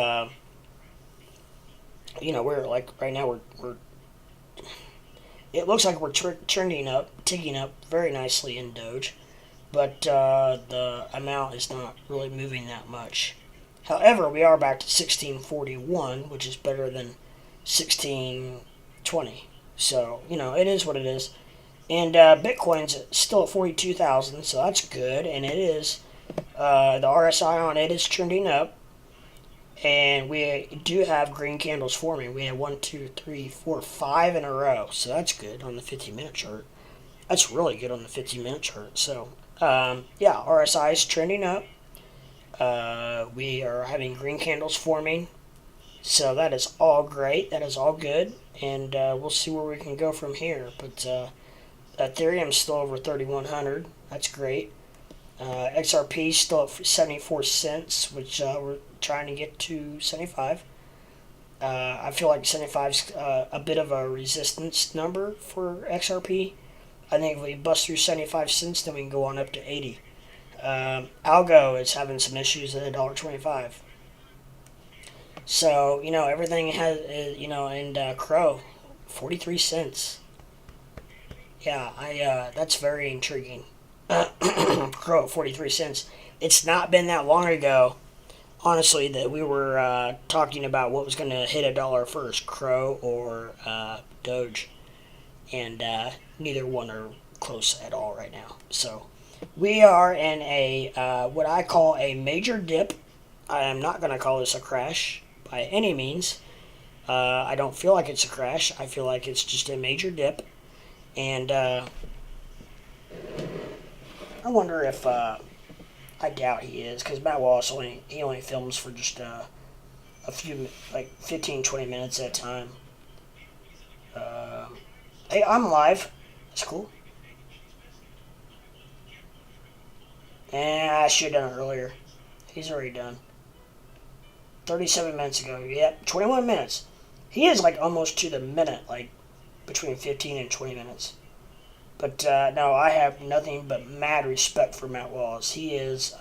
we're like right now we're it looks like we're ticking up very nicely in Doge, but the amount is not really moving that much. However, we are back to 1641, which is better than 1620. So it is what it is. And Bitcoin's still at 42,000, so that's good. And it is the RSI on it is trending up. And we do have green candles forming. We have 1, 2, 3, 4, 5 in a row. So that's good on the 15-minute chart. That's really good on the 15-minute chart. So, RSI is trending up. We are having green candles forming. So that is all great. That is all good. And we'll see where we can go from here. But Ethereum's still over 3,100. That's great. XRP still at 74 cents, which we're trying to get to 75. I feel like 75 is a bit of a resistance number for XRP. I think if we bust through 75 cents, then we can go on up to 80. ALGO is having some issues at $1.25. So, everything has, and Crow, 43 cents. Yeah, that's very intriguing. Crow at 43 cents. It's not been that long ago, honestly, that we were talking about what was going to hit $1 first, Crow or Doge. And neither one are close at all right now. So, we are in a, what I call a major dip. I am not going to call this a crash by any means. I don't feel like it's a crash. I feel like it's just a major dip. And I wonder if, I doubt he is, because Matt Wallace only films for just a few, like 15, 20 minutes at a time. Hey, I'm live. That's cool. And I should have done it earlier. He's already done. 37 minutes ago. Yep, 21 minutes. He is like almost to the minute, like between 15 and 20 minutes. But no, I have nothing but mad respect for Matt Wallace. He is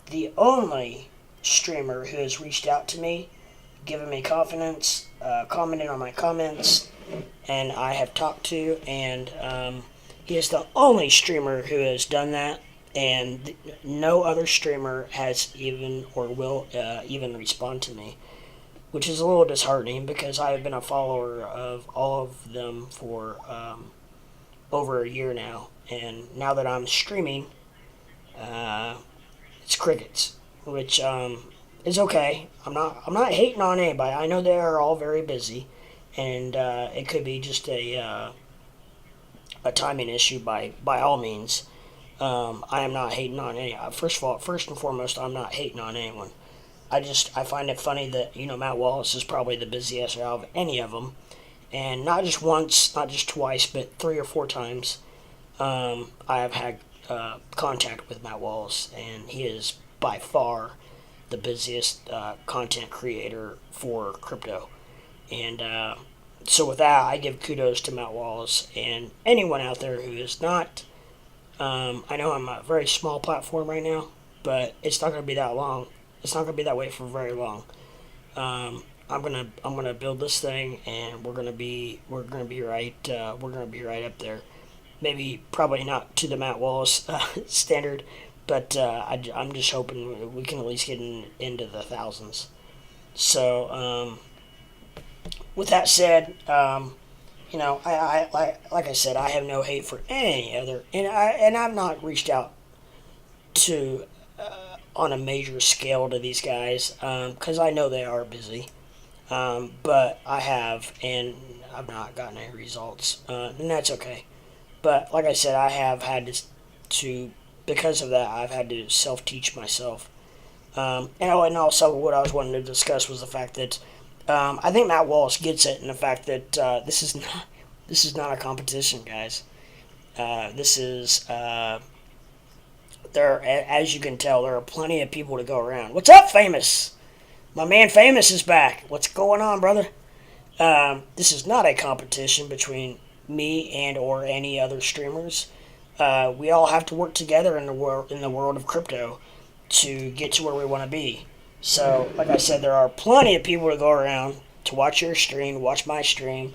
the only streamer who has reached out to me, given me confidence, commented on my comments, and I have talked to, and he is the only streamer who has done that, and no other streamer has even or will even respond to me, which is a little disheartening because I have been a follower of all of them for over a year now, and now that I'm streaming, it's crickets, which is okay. I'm not hating on anybody. I know they are all very busy, and it could be just a timing issue by all means. I am not hating on any. First and foremost, I'm not hating on anyone. I find it funny that Matt Wallace is probably the busiest out of any of them, and not just once, not just twice, but 3 or 4 times. I have had contact with Matt Wallace, and he is by far the busiest content creator for crypto. And so with that, I give kudos to Matt Wallace and anyone out there who is not. I know I'm a very small platform right now, but it's not going to be that long. It's not going to be that way for very long. I'm gonna build this thing, and we're gonna be right up there. Maybe probably not to the Matt Wallace standard, but I'm just hoping we can at least get into the thousands. So with that said, I like I said, I have no hate for any other, and I've not reached out to on a major scale to these guys because I know they are busy. But I have, and I've not gotten any results, and that's okay. But like I said, I have had to because of that, I've had to self-teach myself. And also what I was wanting to discuss was the fact that I think Matt Wallace gets it, and the fact that this is not a competition, guys. This is there, as you can tell, there are plenty of people to go around. What's up, Famous? My man Famous is back. What's going on, brother? This is not a competition between me and or any other streamers. We all have to work together in the world of crypto to get to where we want to be. So, like I said, there are plenty of people to go around to watch your stream, to watch my stream,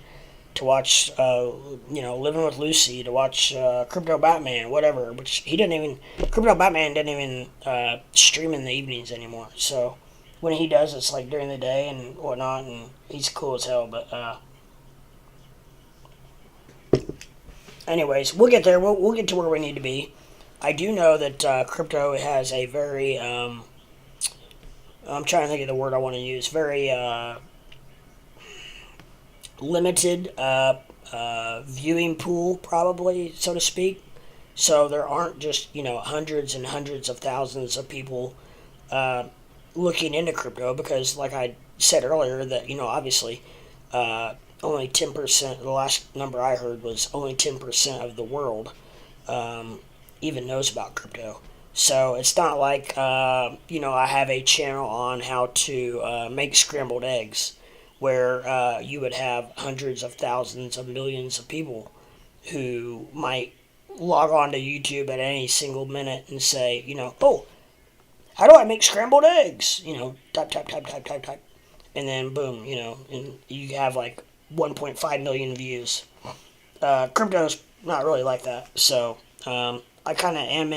to watch, Living with Lucy, to watch Crypto Batman, whatever. Which Crypto Batman didn't even stream in the evenings anymore. So when he does, it's like during the day and whatnot, and he's cool as hell. But anyways, we'll get there. We'll get to where we need to be. I do know that crypto has a very I'm trying to think of the word I want to use. Very limited viewing pool, probably, so to speak. So there aren't just hundreds and hundreds of thousands of people looking into crypto, because like I said earlier, that obviously only 10%, the last number I heard was only 10% of the world even knows about crypto. So it's not like I have a channel on how to make scrambled eggs, where you would have hundreds of thousands of millions of people who might log on to YouTube at any single minute and say, oh, how do I make scrambled eggs? Type, type, type, type, type, type. And then boom, and you have like 1.5 million views. Crypto's not really like that. So I kind of am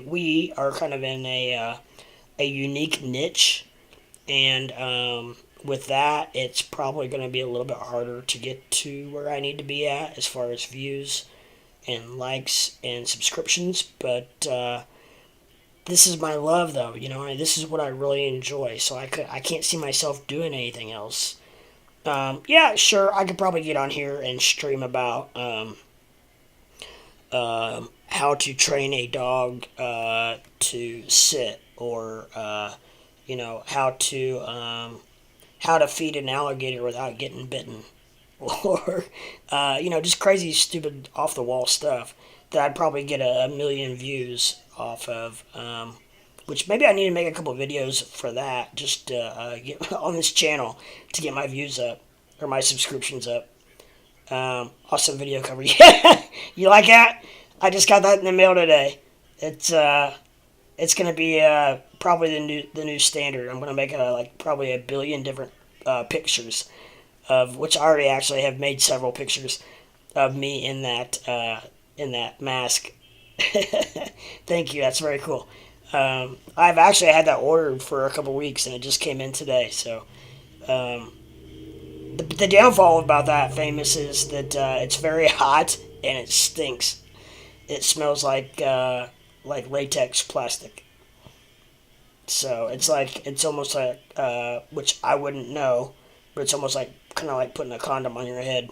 we are kind of in a unique niche. And with that, it's probably going to be a little bit harder to get to where I need to be at as far as views and likes and subscriptions. But this is my love, though. This is what I really enjoy. So I can't see myself doing anything else. Yeah, sure, I could probably get on here and stream about how to train a dog to sit, or how to feed an alligator without getting bitten, or just crazy, stupid, off the wall stuff that I'd probably get a million views off of. Which maybe I need to make a couple videos for that, just to get on this channel to get my views up or my subscriptions up. Awesome video cover. Yeah, you like that? I just got that in the mail today. It's gonna be probably the new standard. I'm gonna make probably a billion different pictures, of which I already actually have made several pictures of me in that mask. Thank you. That's very cool. I've actually had that ordered for a couple weeks, and it just came in today. So the downfall about that famous is that it's very hot and it stinks. It smells like latex plastic. So it's almost like which I wouldn't know, but it's almost like kind of like putting a condom on your head,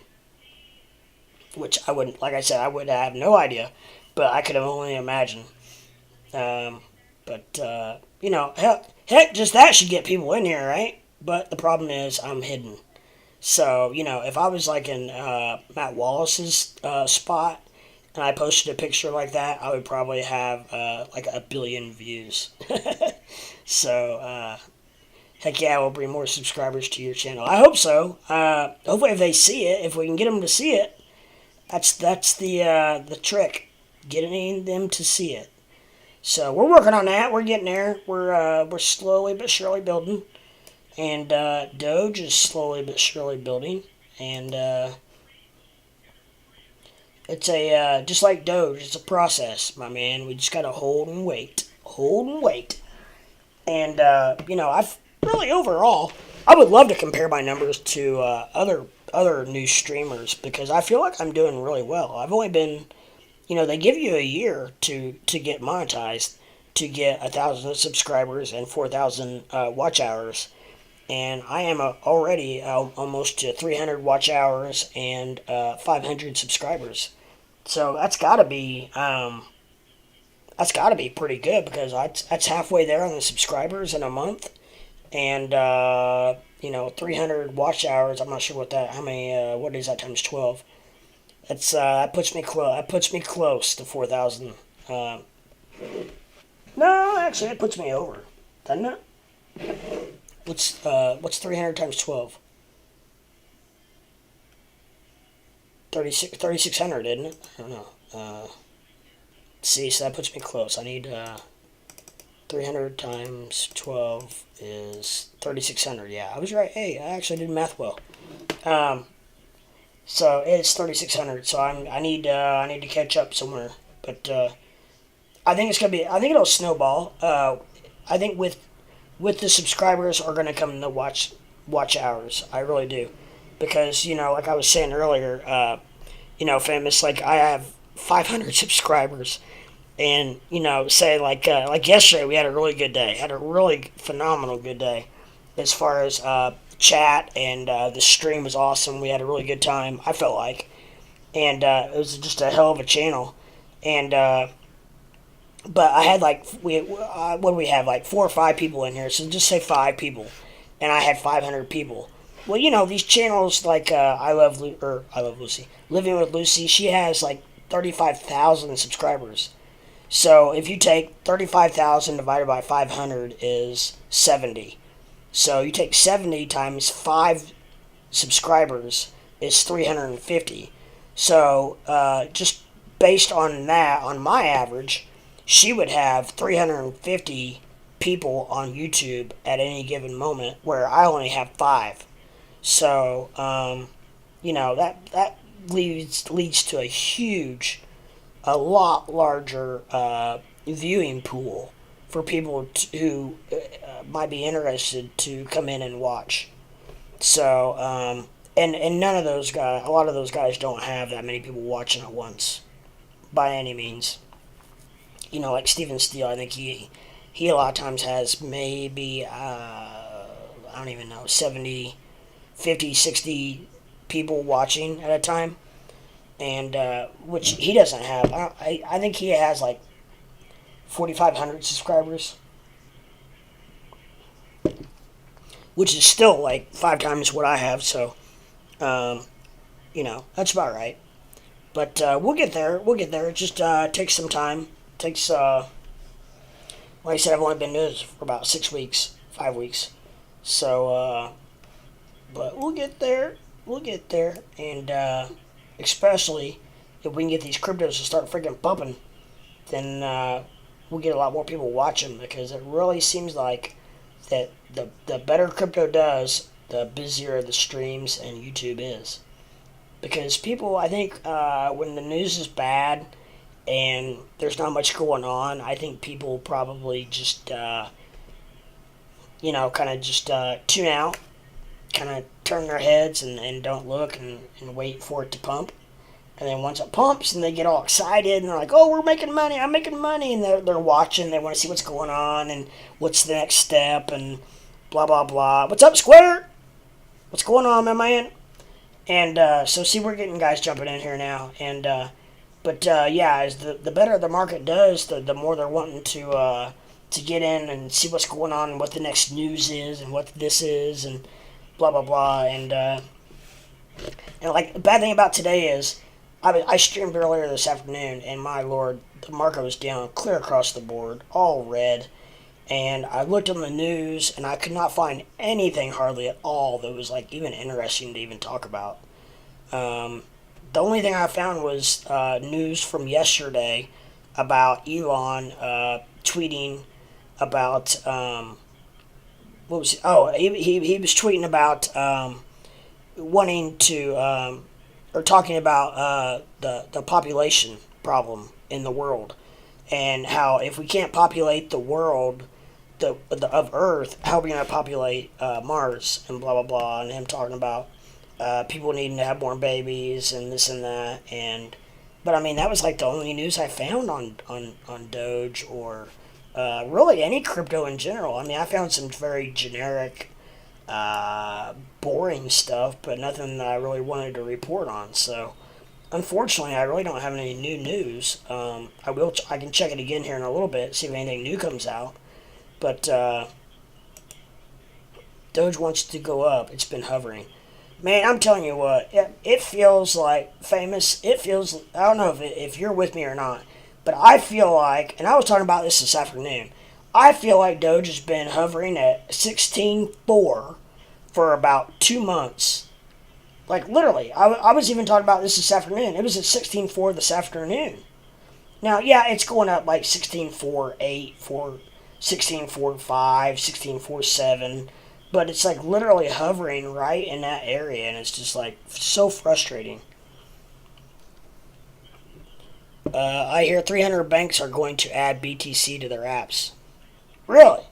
which I wouldn't. Like I said, I would have no idea, but I could only imagine. But heck, just that should get people in here, right? But the problem is I'm hidden. So, if I was like in Matt Wallace's spot and I posted a picture like that, I would probably have like a billion views. So, heck yeah, we'll bring more subscribers to your channel. I hope so. Hopefully if they see it, if we can get them to see it, that's the trick, getting them to see it. So we're working on that. We're getting there. We're slowly but surely building, and Doge is slowly but surely building. And it's just like Doge. It's a process, my man. We just gotta hold and wait, And I've really overall, I would love to compare my numbers to other new streamers, because I feel like I'm doing really well. I've only been. They give you a year to get monetized, to get 1,000 subscribers and 4,000 watch hours. And I am already almost to 300 watch hours and 500 subscribers. So that's got to be pretty good, because that's halfway there on the subscribers in a month. And 300 watch hours. I'm not sure what is that times 12. That puts me close to 4,000. No, actually, it puts me over, doesn't it? What's 300 times 12? 3,600, isn't it? I don't know. See, so that puts me close. I need 300 times 12 is 3,600. Yeah, I was right. Hey, I actually did math well. So it's 3,600. So I need to catch up somewhere. But I think it'll snowball. I think with the subscribers are gonna come the watch hours. I really do, because like I was saying earlier, famous, like I have 500 subscribers, and say like yesterday we had a really good day. Had a really phenomenal good day, as far as chat, and the stream was awesome. We had a really good time, I felt like, and it was just a hell of a channel. And but I had what do we have, like 4 or 5 people in here, so just say 5 people, and I had 500 people. Well, these channels like I Love Lucy, Living with Lucy, she has like 35,000 subscribers. So if you take 35,000 divided by 500 is 70. So you take 70 times 5 subscribers is 350. So just based on that, on my average, she would have 350 people on YouTube at any given moment, where I only have 5. So, that leads to a lot larger viewing pool for people who might be interested to come in and watch. So, and none of those guys, a lot of those guys don't have that many people watching at once, by any means. Like Steven Steele, I think he a lot of times has maybe, I don't even know, 70, 50, 60 people watching at a time. And, which he doesn't have. I think he has like 4,500 subscribers, which is still like 5 times what I have, so, that's about right. But we'll get there. It just takes some time. Like I said, I've only been doing this for about 6 weeks, 5 weeks. So, but we'll get there. And especially if we can get these cryptos to start freaking pumping, then we'll get a lot more people watching, because it really seems like that the better crypto does, the busier the streams and YouTube is. Because people, I think, when the news is bad and there's not much going on, I think people probably just, kind of just tune out, kind of turn their heads and don't look and wait for it to pump. And then once it pumps, and they get all excited, and they're like, oh, we're making money, I'm making money, and they're watching, they want to see what's going on, and what's the next step, and blah, blah, blah. What's up, Square? What's going on, my man? And so, see, we're getting guys jumping in here now, and as the better the market does, the more they're wanting to get in and see what's going on, and what the next news is, and what this is, and blah, blah, blah. And like, the bad thing about today is, I streamed earlier this afternoon, and my lord, the market was down clear across the board, all red. And I looked on the news, and I could not find anything hardly at all that was like even interesting to even talk about. The only thing I found was news from yesterday about Elon tweeting about what was it? Oh, he was tweeting about wanting to or talking about the population problem in the world, and how if we can't populate the world of Earth, how are we going to populate Mars, and blah blah blah, and him talking about people needing to have more babies and this and that. But I mean, that was like the only news I found on Doge, or really any crypto in general. I mean, I found some very generic, boring stuff, but nothing that I really wanted to report on. So, unfortunately, I really don't have any new news. I can check it again here in a little bit, see if anything new comes out. But Doge wants to go up. It's been hovering. Man, I'm telling you what, it feels like famous. It feels, I don't know if you're with me or not, but I feel like, and I was talking about this afternoon, I feel like Doge has been hovering at 16.4 for about 2 months. Like, literally, I was even talking about this afternoon. It was at 16.4 this afternoon. Now, yeah, it's going up like 16.48, 16.45, 16.47, but it's like literally hovering right in that area, and it's just like so frustrating. I hear 300 banks are going to add BTC to their apps. Really?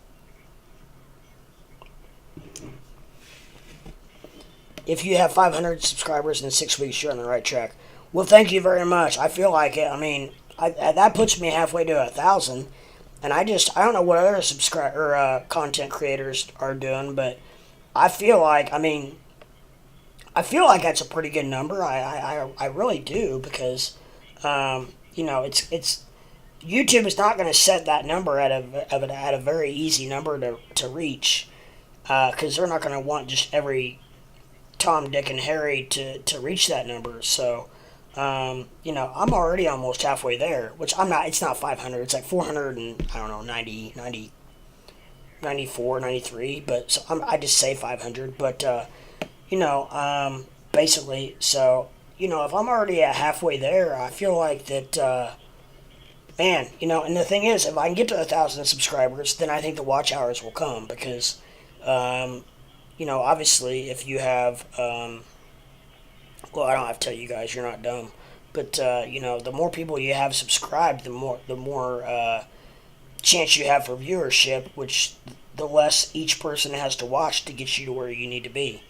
If you have 500 subscribers in 6 weeks, you're on the right track. Well, thank you very much. I feel like it. I mean, that puts me halfway to 1,000. And I don't know what other content creators are doing, but I feel like that's a pretty good number. I really do, because it's YouTube is not going to set that number at a very easy number to reach, because they're not going to want just every Tom, Dick, and Harry to reach that number. So, I'm already almost halfway there, which I'm not. It's not 500. It's like 400 and, I don't know, 90, 94, 93. But so I just say 500. But, basically, so if I'm already at halfway there, I feel like that, man, and the thing is, if I can get to 1,000 subscribers, then I think the watch hours will come because, um, obviously, if you have, well, I don't have to tell you guys, you're not dumb, but the more people you have subscribed, the more chance you have for viewership, which the less each person has to watch to get you to where you need to be.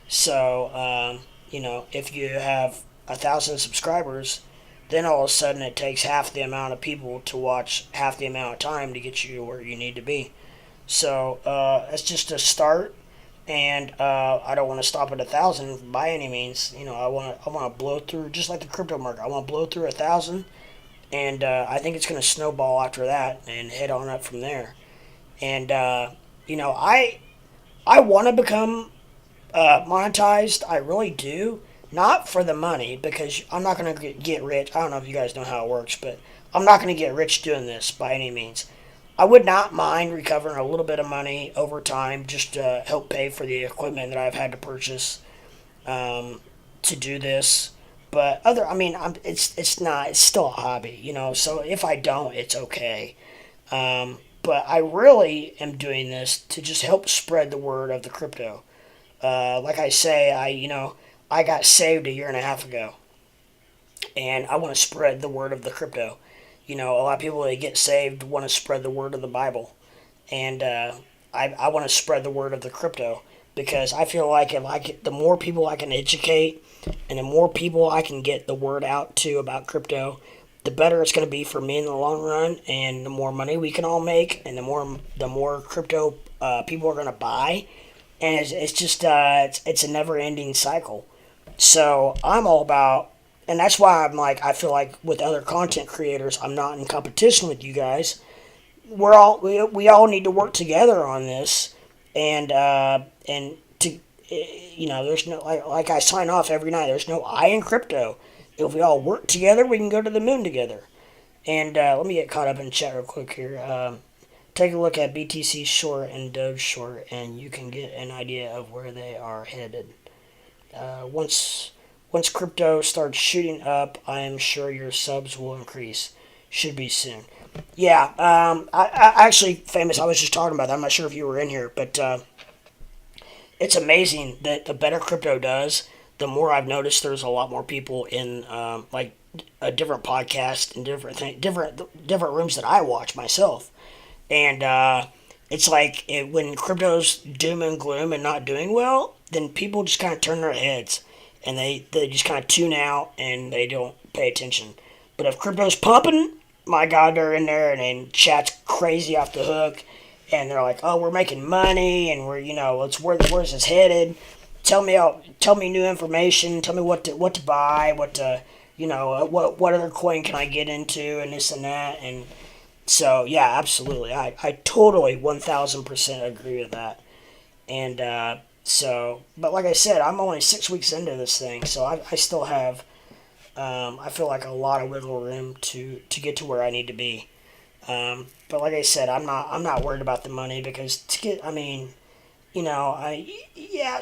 So, if you have 1,000 subscribers, then all of a sudden it takes half the amount of people to watch half the amount of time to get you to where you need to be. So, it's just a start, and I don't want to stop at 1,000 by any means. I want to blow through just like the crypto market. I want to blow through 1,000, and I think it's going to snowball after that and head on up from there. And I want to become monetized. I really do. Not for the money, because I'm not going to get rich. I don't know if you guys know how it works, but I'm not going to get rich doing this by any means. I would not mind recovering a little bit of money over time just to help pay for the equipment that I've had to purchase to do this. But it's still a hobby. So if I don't, it's okay. But I really am doing this to just help spread the word of the crypto. Like I say, I got saved a year and a half ago, and I want to spread the word of the crypto. A lot of people that get saved want to spread the word of the Bible, and I want to spread the word of the crypto because I feel like the more people I can educate, and the more people I can get the word out to about crypto, the better it's going to be for me in the long run, and the more money we can all make, and the more crypto people are going to buy, and it's just it's a never ending cycle. So I'm all about, and that's why I feel like with other content creators, I'm not in competition with you guys. We all need to work together on this, and to there's no like I sign off every night. There's no I in crypto. If we all work together, we can go to the moon together. And let me get caught up in chat real quick here. Take a look at BTC short and Doge short, and you can get an idea of where they are headed. Once crypto starts shooting up, I am sure your subs will increase. Should be soon. Yeah. I actually, famous. I was just talking about that. I'm not sure if you were in here, but it's amazing that the better crypto does, the more I've noticed there's a lot more people in a different podcast and different rooms that I watch myself, and it's like when crypto's doom and gloom and not doing well, then people just kind of turn their heads and they just kind of tune out and they don't pay attention. But if crypto's pumping, my God, they're in there and chat's crazy off the hook, and they're like, "Oh, we're making money, and where's this headed? Tell me new information. Tell me what to buy, what other coin can I get into, and this and that." And so, yeah, absolutely, I totally 1,000% agree with that. And but like I said, I'm only 6 weeks into this thing, so I still have, I feel like a lot of wiggle room to get to where I need to be. But like I said, I'm not worried about the money because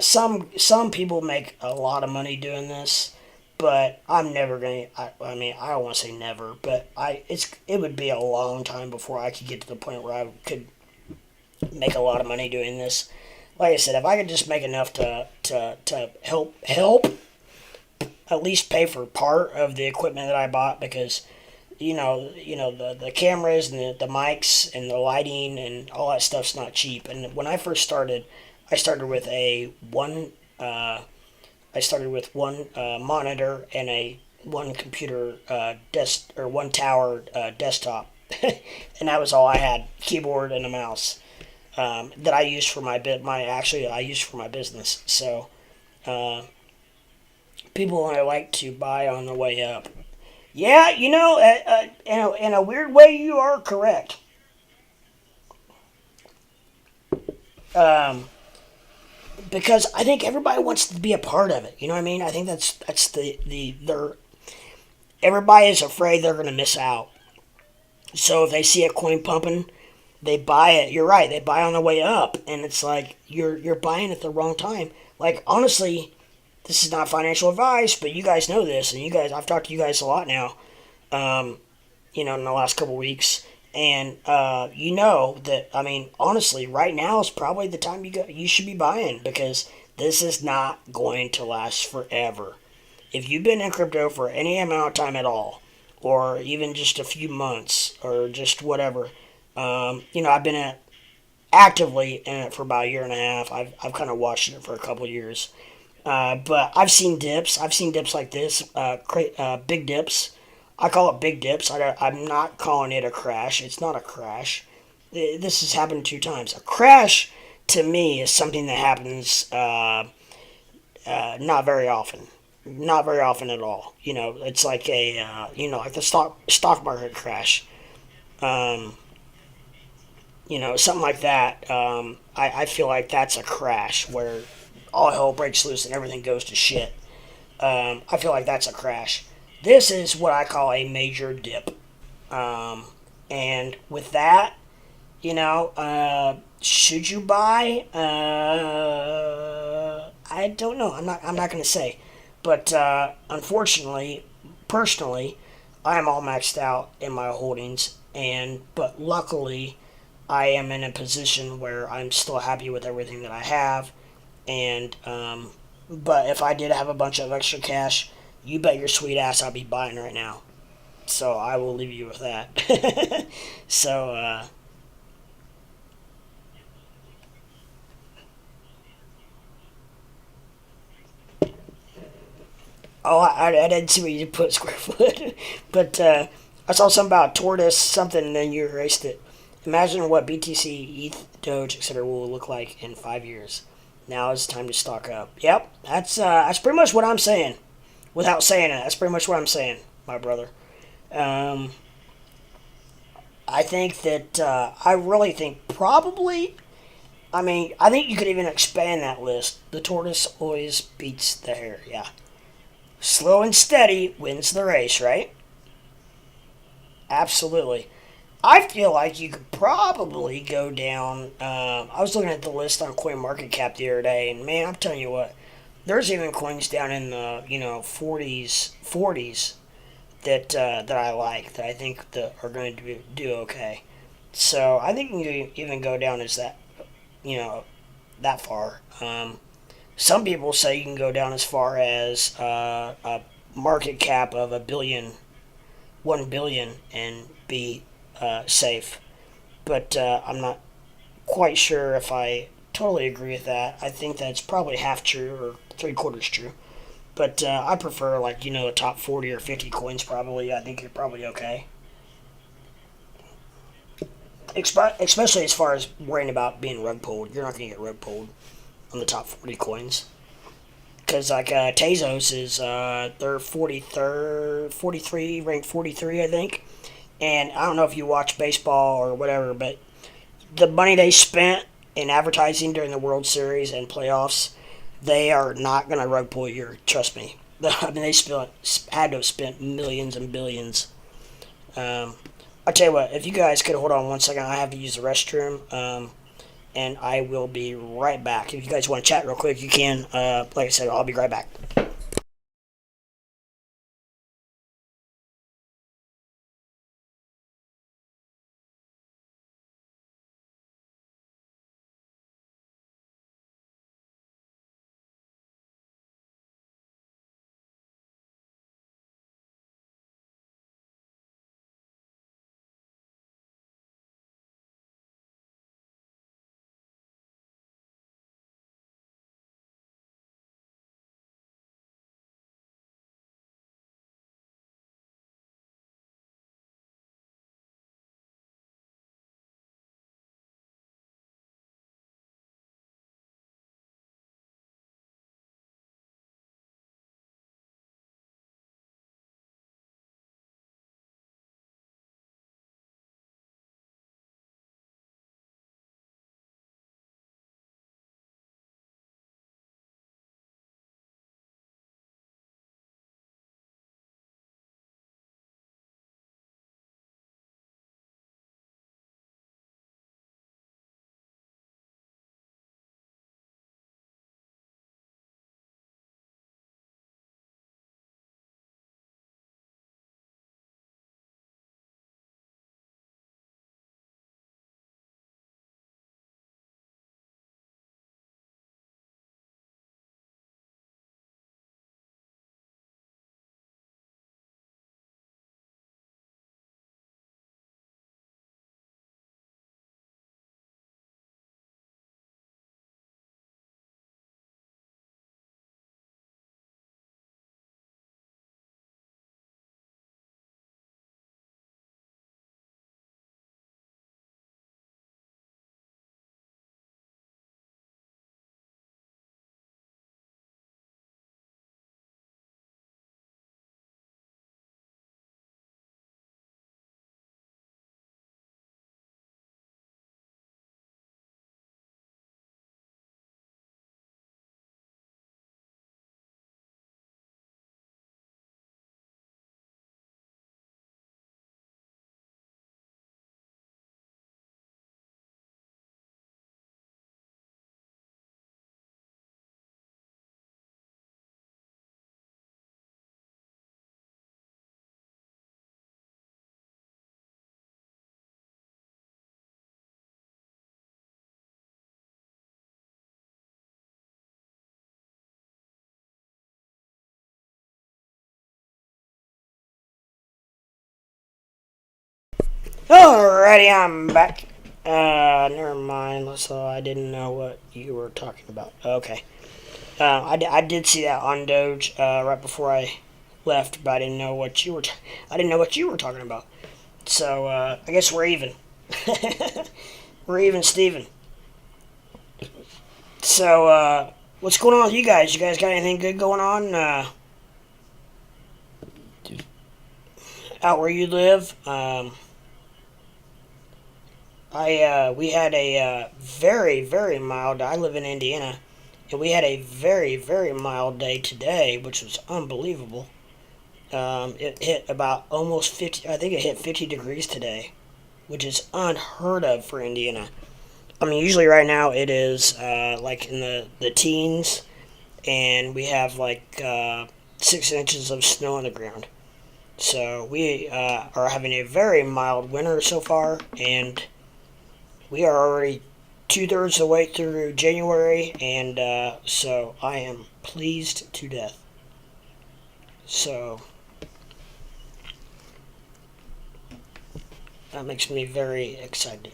some people make a lot of money doing this, but I'm never gonna. I don't want to say never, but it would be a long time before I could get to the point where I could make a lot of money doing this. Like I said, if I could just make enough to help at least pay for part of the equipment that I bought, because the cameras and the mics and the lighting and all that stuff's not cheap. And when I first started, I started with one monitor and one computer one tower desktop, and that was all I had: keyboard and a mouse that I used for I used for my business. So people like to buy on the way up. Yeah, in a weird way, you are correct. Because I think everybody wants to be a part of it. You know what I mean? I think that's everybody is afraid they're going to miss out. So if they see a coin pumping, they buy it. You're right. They buy on the way up, and it's like you're buying at the wrong time. Like, honestly, this is not financial advice, but you guys know this, and I've talked to you guys a lot now, in the last couple weeks, and you know that, I mean, honestly, right now is probably the time you should be buying, because this is not going to last forever. If you've been in crypto for any amount of time at all, or even just a few months, or just whatever, I've been actively in it for about a year and a half. I've kind of watched it for a couple of years. But I've seen dips. I've seen dips like this, big dips. I call it big dips. I'm not calling it a crash. It's not a crash. This has happened 2 times. A crash, to me, is something that happens not very often. Not very often at all. It's like like the stock market crash. Um, Something like that. I feel like that's a crash where all hell breaks loose and everything goes to shit. I feel like that's a crash. This is what I call a major dip. Um, and with that, should you buy? I don't know. I'm not going to say. But unfortunately, personally, I'm all maxed out in my holdings. But luckily, I am in a position where I'm still happy with everything that I have. And but if I did have a bunch of extra cash, you bet your sweet ass I'll be buying right now. So I will leave you with that. so oh, I didn't see what you put square foot, but I saw something about tortoise something, and then you erased it. Imagine what BTC, ETH, Doge, etc. will look like in 5 years. Now it's time to stock up. Yep, that's pretty much what I'm saying. Without saying it, that's pretty much what I'm saying, my brother. Um, I think that I really think probably. I mean, I think you could even expand that list. The tortoise always beats the hare. Yeah, slow and steady wins the race, right? Absolutely. I feel like you could probably go down. I was looking at the list on CoinMarketCap the other day, and man, I'm telling you what, there's even coins down in the 40s that I like, that I think that are going to do okay. So I think you can even go down as you know that far. Some people say you can go down as far as a market cap of 1 billion, and be safe. But I'm not quite sure if I totally agree with that. I think that's probably half true or 3/4 true. But I prefer, like, the top 40 or 50 coins probably. I think you're probably okay. Especially as far as worrying about being rug pulled. You're not going to get rug pulled on the top 40 coins. Because, like, Tezos is, they're 43rd, 43, ranked 43, I think. And I don't know if you watch baseball or whatever, but the money they spent in advertising during the World Series and playoffs, they are not going to rug pull you. Trust me. I mean, had to have spent millions and billions. Um, I'll tell you what. If you guys could hold on 1 second, I have to use the restroom. And I will be right back. If you guys want to chat real quick, you can. Like I said, I'll be right back. Alrighty, I'm back. Never mind. So I didn't know what you were talking about. Okay. I did see that on Doge right before I left, but I didn't know what you were. I didn't know what you were talking about. So I guess we're even. We're even, Steven. So what's going on with you guys? You guys got anything good going on out where you live? We had a very mild. I live in Indiana, and we had a very mild day today, which was unbelievable. It hit about almost 50. I think it hit 50 degrees today, which is unheard of for Indiana. I mean, usually right now it is like in the teens, and we have like 6 inches of snow on the ground. So we are having a very mild winter so far, and we are already 2/3 of the way through January, and so I am pleased to death. So that makes me very excited.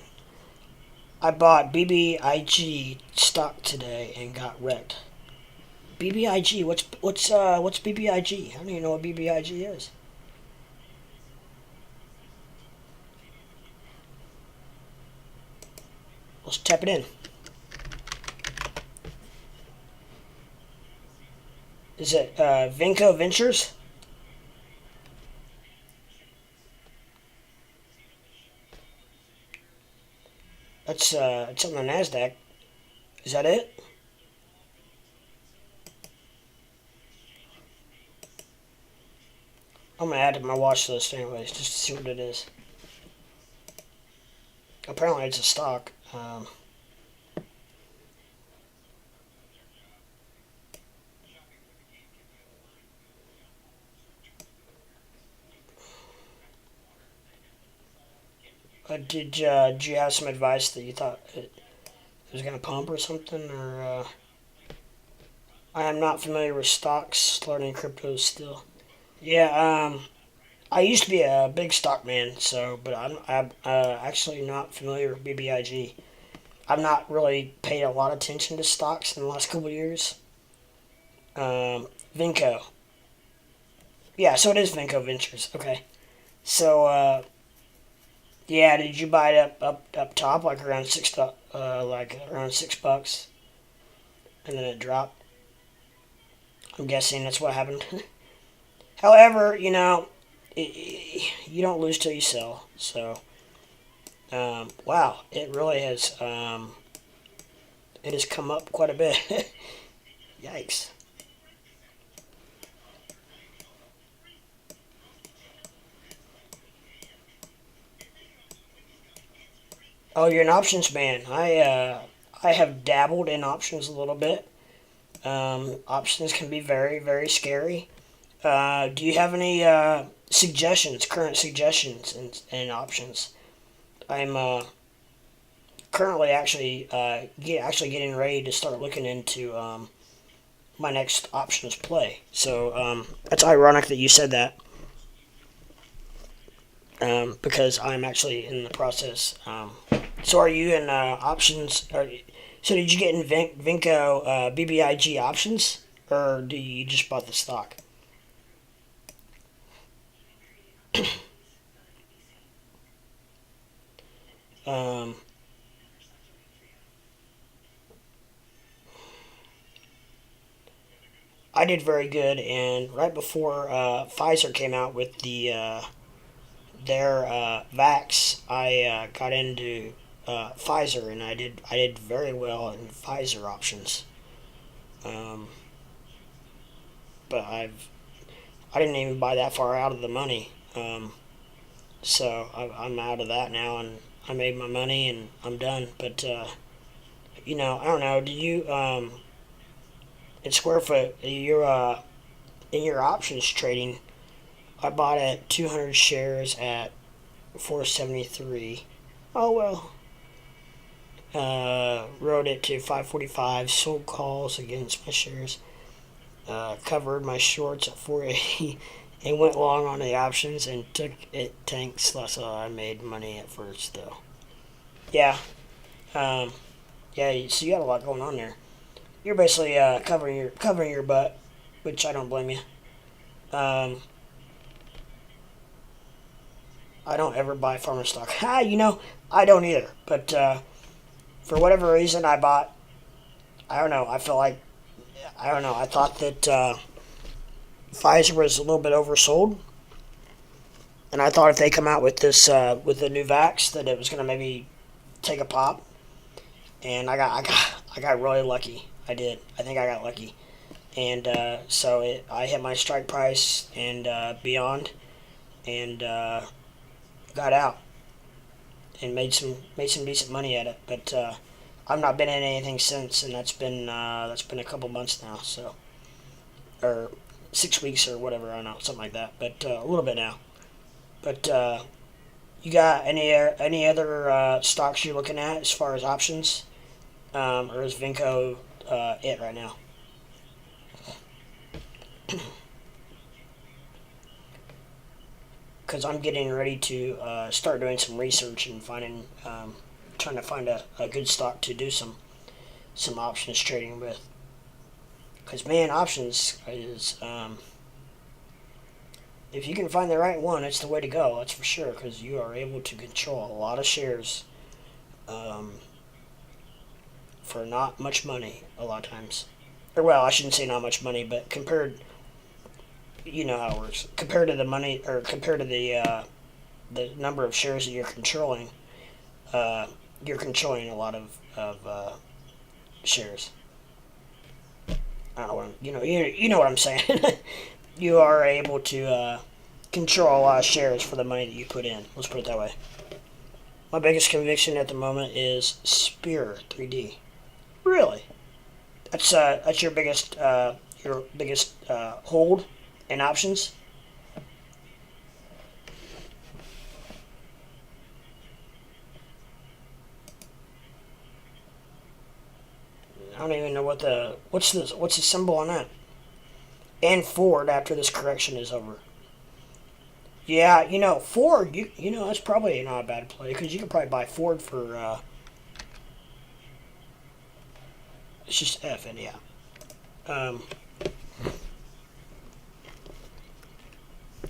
I bought BBIG stock today and got wrecked. BBIG, what's BBIG? I don't even know what BBIG is. Let's tap it in. Is it Vinco Ventures? It's on the NASDAQ. Is that it? I'm gonna add it to my watch list anyways, just to see what it is. Apparently it's a stock. Did you have some advice that you thought it was gonna pump or something, or? I am not familiar with stocks, learning cryptos still. Yeah, I used to be a big stock man, so but I'm actually not familiar with BBIG. I've not really paid a lot of attention to stocks in the last couple of years. Vinco. Yeah, so it is Vinco Ventures. Okay. So yeah, did you buy it up top like around like around $6, and then it dropped? I'm guessing that's what happened. However, you don't lose till you sell. So, wow, it really has. It has come up quite a bit. Yikes. Oh, you're an options man. I have dabbled in options a little bit. Options can be very scary. Do you have any current suggestions and options? I'm currently actually getting ready to start looking into my next options play. So that's ironic that you said that, because I'm actually in the process. So are you in options? So did you get in Vinco BBIG options, or do you just bought the stock? Um, I did very good, and right before Pfizer came out with their vax, I got into Pfizer, and I did very well in Pfizer options. Um, but I didn't even buy that far out of the money. So I'm out of that now, and I made my money, and I'm done. But I don't know. Do you in square foot? You're in your options trading. I bought at 200 shares at 473. Oh well. Rode it to 545. Sold calls against my shares. Covered my shorts at 480 and went long on the options and took it tanked. So I made money at first though. Yeah, um, yeah. So you got a lot going on there. You're basically covering your butt, which I don't blame you. Um, I don't ever buy farmer stock. I don't either. But for whatever reason, I bought. I don't know. I feel like I don't know. I thought that Pfizer was a little bit oversold, and I thought if they come out with this with the new vax, that it was going to maybe take a pop. And I got really lucky. I did. I think I got lucky, and I hit my strike price and beyond, and got out and made some decent money at it. But I've not been in anything since, and that's been a couple months now. So or 6 weeks or whatever. I don't know, something like that. But a little bit now. But you got any other stocks you're looking at as far as options, or is Vinco it right now? Because I'm getting ready to start doing some research and trying to find a good stock to do some options trading with. Because man, options is if you can find the right one, it's the way to go. That's for sure. Because you are able to control a lot of shares for not much money a lot of times. Or well, I shouldn't say not much money, but compared, you know how it works. Compared to the money, or compared to the number of shares that you're controlling a lot of shares. I don't know what you know what I'm saying. You are able to control a lot of shares for the money that you put in. Let's put it that way. My biggest conviction at the moment is Spear 3D. Really? That's your biggest hold in options? I don't even know what's the symbol on that. And Ford after this correction is over. Yeah, Ford. That's probably not a bad play because you could probably buy Ford for. It's just F and yeah.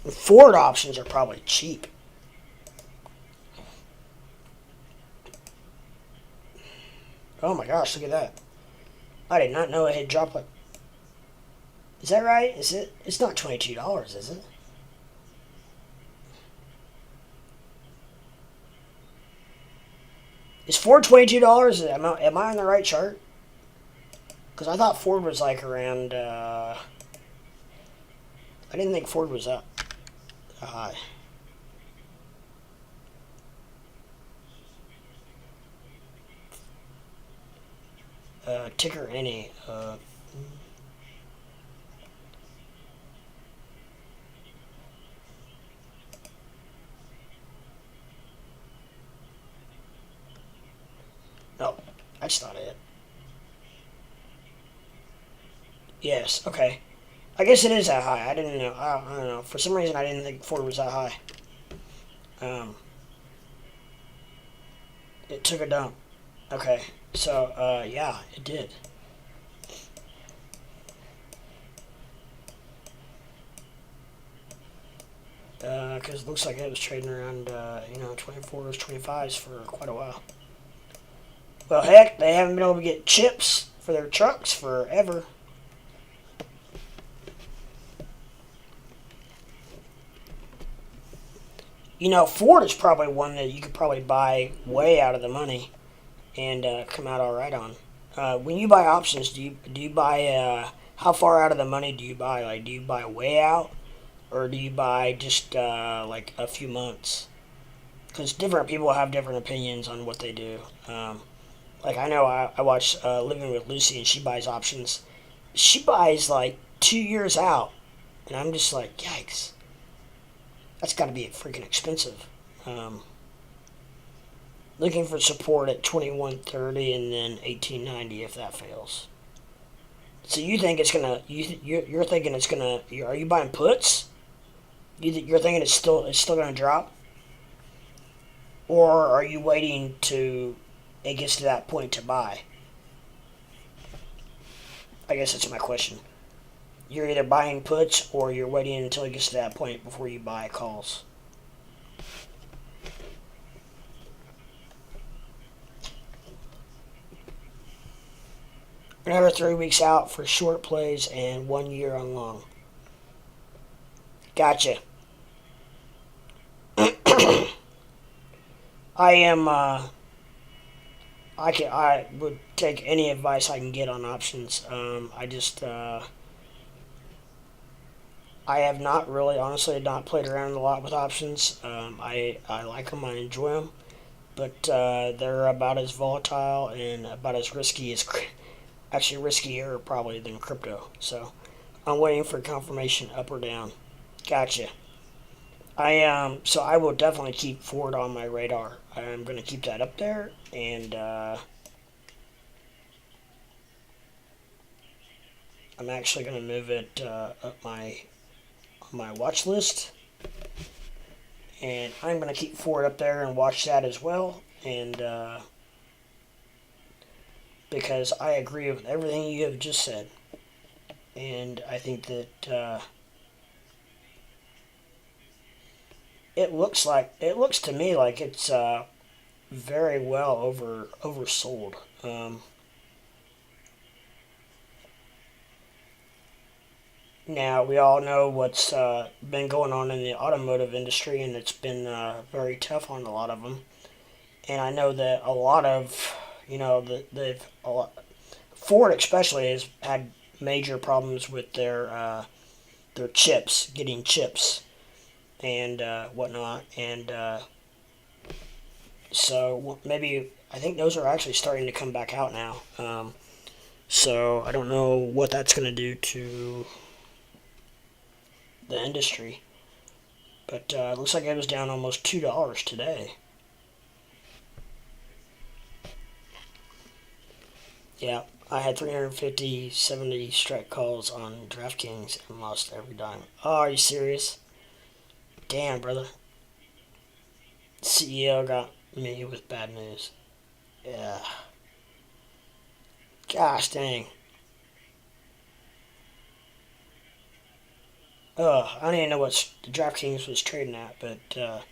Ford options are probably cheap. Oh my gosh, look at that. I did not know it had dropped like. Is that right? Is it? It's not $22, is it? Is Ford $22? Am I on the right chart? Because I thought Ford was like around. I didn't think Ford was up high. Ticker any. No, that's not it. Yes, okay. I guess it is that high. I didn't know. I don't know. For some reason, I didn't think Ford was that high. Um, it took a dump. Okay, so yeah, it did. Because it looks like it was trading around 24s, 25s for quite a while. Well, heck, they haven't been able to get chips for their trucks forever. Ford is probably one that you could probably buy way out of the money and come out all right on. When you buy options, do you buy how far out of the money do you buy? Like, do you buy way out, or do you buy just like a few months? Because different people have different opinions on what they do. Like I know I watch Living with Lucy, and she buys options. She buys like 2 years out, and I'm just like, yikes. That's got to be freaking expensive. Looking for support at 2130 and then 1890 if that fails. So you think it's gonna? You're thinking it's gonna? Are you buying puts? You're thinking it's still going to drop, or are you waiting to it gets to that point to buy? I guess that's my question. You're either buying puts or you're waiting until it gets to that point before you buy calls. Another 3 weeks out for short plays and 1 year on long. Gotcha. I am. I would take any advice I can get on options. I have not really, honestly, not played around a lot with options. I like them. I enjoy them, but they're about as volatile and about as risky as, actually riskier probably than crypto. So I'm waiting for confirmation up or down. Gotcha. So I will definitely keep Ford on my radar. I'm gonna keep that up there, and I'm actually gonna move it up my on my watch list, and I'm gonna keep Ford up there and watch that as well, and because I agree with everything you have just said, and I think that it looks to me like it's very well oversold. Now we all know what's been going on in the automotive industry, and it's been very tough on a lot of them. And I know that a lot of they've a lot, Ford especially has had major problems with their chips, getting chips and whatnot, and so maybe I think those are actually starting to come back out now. So I don't know what that's going to do to the industry, but it looks like it was down almost $2 today. Yeah, I had 370 strike calls on DraftKings and lost every dime. Oh, are you serious? Damn, brother. CEO got me with bad news. Yeah. Gosh dang. I don't even know what DraftKings was trading at, but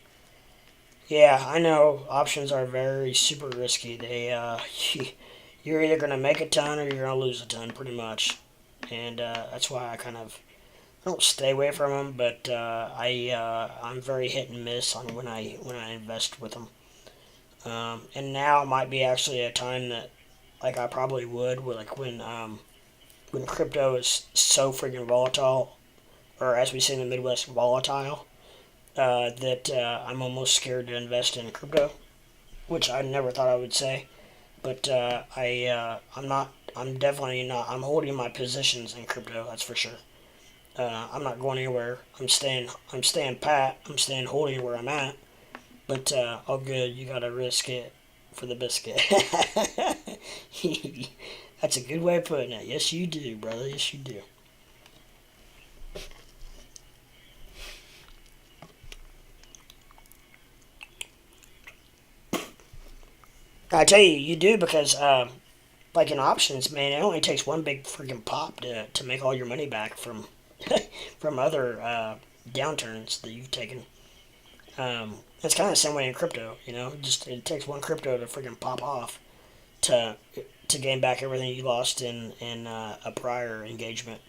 yeah, I know options are very super risky. You're either gonna make a ton or you're gonna lose a ton, pretty much, and that's why I don't stay away from them, but I'm very hit and miss on when I invest with them. And now might be actually a time that like I probably would, like when crypto is so freaking volatile, or as we say in the Midwest, volatile, that I'm almost scared to invest in crypto, which I never thought I would say. But I'm not. I'm definitely not. I'm holding my positions in crypto. That's for sure. I'm not going anywhere. I'm staying. I'm staying pat. I'm staying holding where I'm at. But all good. You gotta risk it for the biscuit. That's a good way of putting it. Yes, you do, brother. Yes, you do. I tell you, you do because, like in options, man, it only takes one big freaking pop to make all your money back from from other downturns that you've taken. It's kind of the same way in crypto, Just it takes one crypto to freaking pop off to to gain back everything you lost in a prior engagement.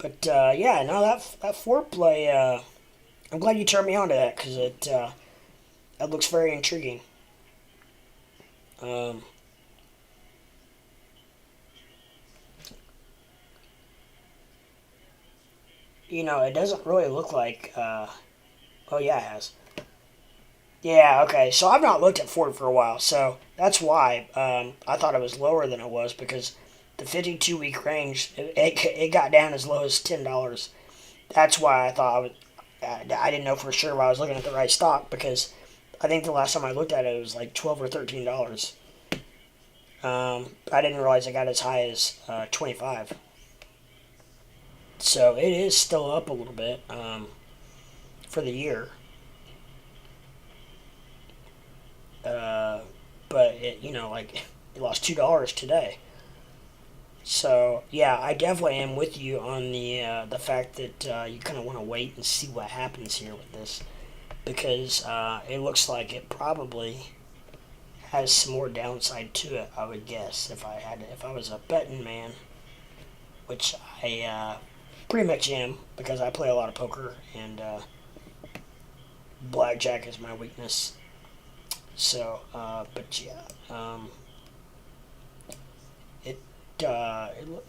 But yeah, no, that foreplay. I'm glad you turned me on to that because it looks very intriguing. Um, it doesn't really look like. Oh yeah, it has. Yeah, okay. So I've not looked at Ford for a while, so that's why I thought it was lower than it was because the 52-week range, it got down as low as $10. That's why I thought I didn't know for sure if I was looking at the right stock, because I think the last time I looked at it, it was like $12 or $13. I didn't realize it got as high as 25. So it is still up a little bit for the year. But it, like, it lost $2 today. So yeah, I definitely am with you on the fact that you kind of want to wait and see what happens here with this, because it looks like it probably has some more downside to it. I would guess if I was a betting man, which I pretty much am, because I play a lot of poker and blackjack is my weakness. So, but yeah,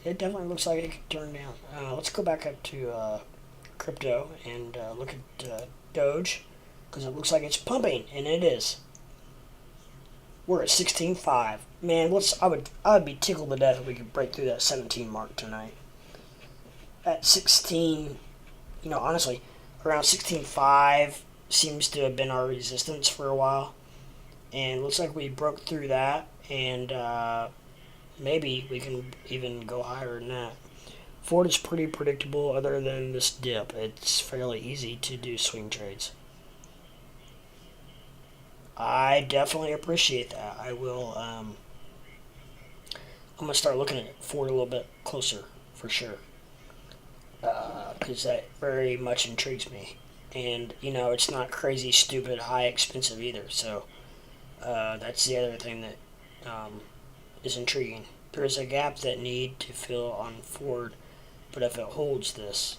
it definitely looks like it could turn down. Let's go back up to crypto and look at Doge, because it looks like it's pumping, and it is. We're at 16.5. Man, I would be tickled to death if we could break through that 17 mark tonight. At 16, honestly, around 16.5 seems to have been our resistance for a while, and looks like we broke through that, and maybe we can even go higher than that. Ford is pretty predictable other than this dip. It's fairly easy to do swing trades. I definitely appreciate that. I will, I'm going to start looking at Ford a little bit closer, for sure. Because that very much intrigues me. And, it's not crazy, stupid, high, expensive either. So, that's the other thing that is intriguing. There is a gap that need to fill on Ford, but if it holds this,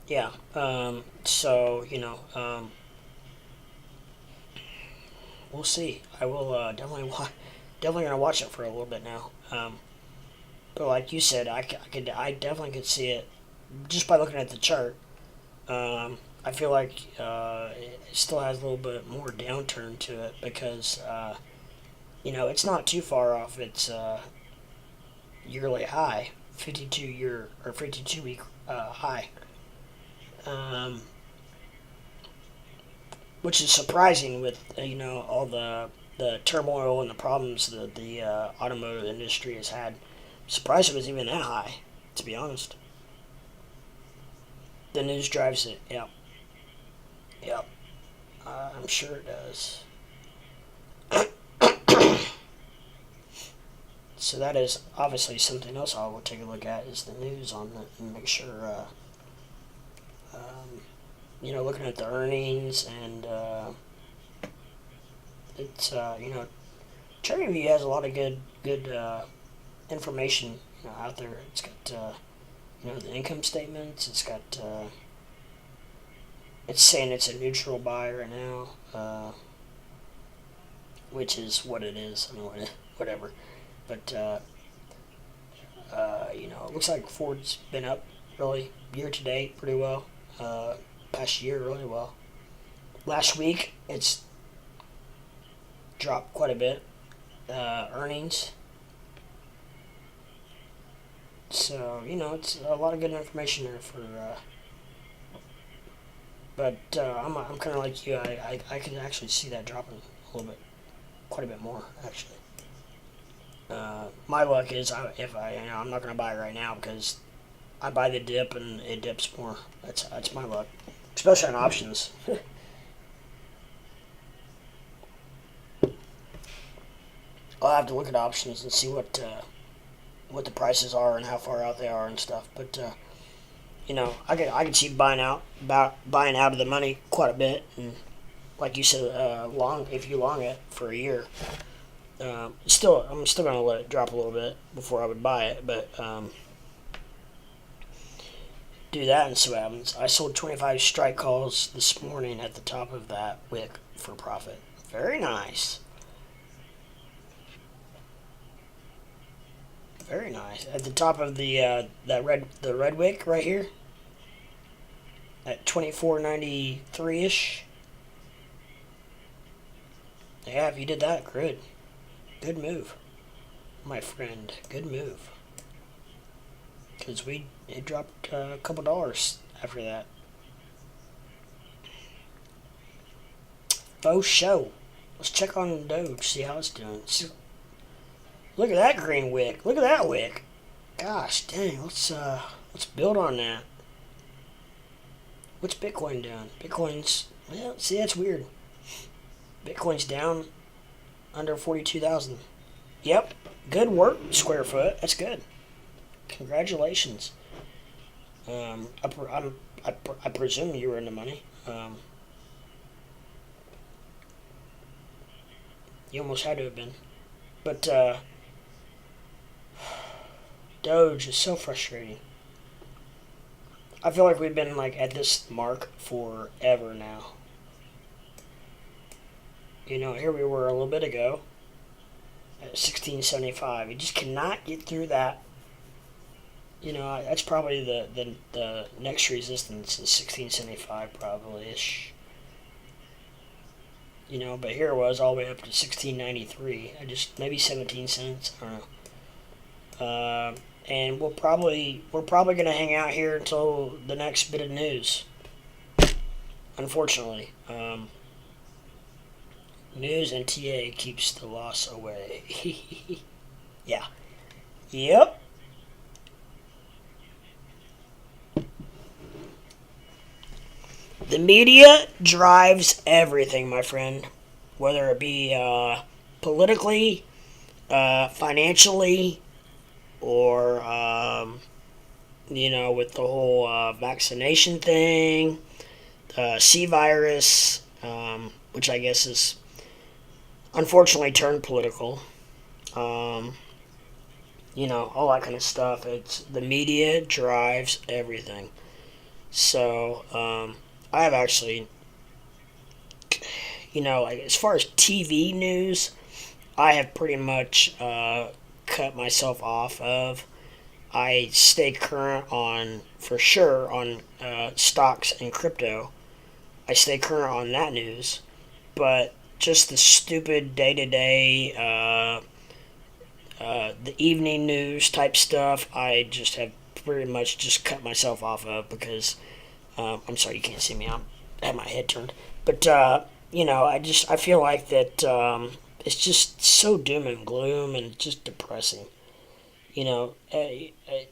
yeah. So we'll see. I will definitely gonna watch it for a little bit now. But like you said, I definitely could see it just by looking at the chart. I feel like it still has a little bit more downturn to it, because it's not too far off its yearly high, 52 week high, which is surprising with all the turmoil and the problems that the automotive industry has had. I'm surprised it was even that high, to be honest. The news drives it. Yep. I'm sure it does. So that is obviously something else I will take a look at, is the news on it, and make sure, looking at the earnings, and it's, TradingView has a lot of good information, out there. It's got, the income statements. It's got, it's saying it's a neutral buy right now, which is what it is. I mean, whatever. But, it looks like Ford's been up really year to date pretty well. Past year really well. Last week it's dropped quite a bit. Earnings. So, it's a lot of good information there for, but I'm kind of like you. I can actually see that dropping a little bit, quite a bit more, actually. My luck is, I'm not going to buy it right now, because I buy the dip and it dips more. That's my luck, especially on options. I'll have to look at options and see what the prices are and how far out they are and stuff. But I could see buying out of the money quite a bit, and like you said, if you long it for a year. I'm still gonna let it drop a little bit before I would buy it, but do that and see what happens. I sold 25 strike calls this morning at the top of that wick for profit. Very nice. Very nice. At the top of the red wick right here, at 24.93 ish. Yeah, if you did that, good. Good move, my friend. Good move. Because it dropped a couple dollars after that. Faux show. Let's check on Doge, see how it's doing. Look at that green wick. Look at that wick. Gosh, dang. Let's build on that. What's Bitcoin doing? Bitcoin's, well, see, that's weird. Bitcoin's down under 42,000. Yep. Good work, square foot. That's good. Congratulations. I presume you were in the money. You almost had to have been. But, Doge is so frustrating. I feel like we've been like at this mark forever now. You know, here we were a little bit ago at 1675. You just cannot get through that. You know, that's probably the next resistance is 1675 probably-ish. You know, but here it was all the way up to 1693. Maybe 17 cents. I don't know. And we're probably gonna hang out here until the next bit of news. Unfortunately, news and TA keeps the loss away. Yeah. Yep. The media drives everything, my friend. Whether it be politically, financially, or, you know, with the whole vaccination thing, C virus, which I guess is unfortunately turned political. You know, all that kind of stuff. It's the media drives everything. So, I have actually, you know, like as far as TV news, I have pretty much cut myself off of. I stay current on, for sure, on stocks and crypto. I stay current on that news, but just the stupid day-to-day, the evening news type stuff, I just have pretty much just cut myself off of because, I'm sorry you can't see me, I have my head turned, but, you know, I feel like that, it's just so doom and gloom and just depressing. You know,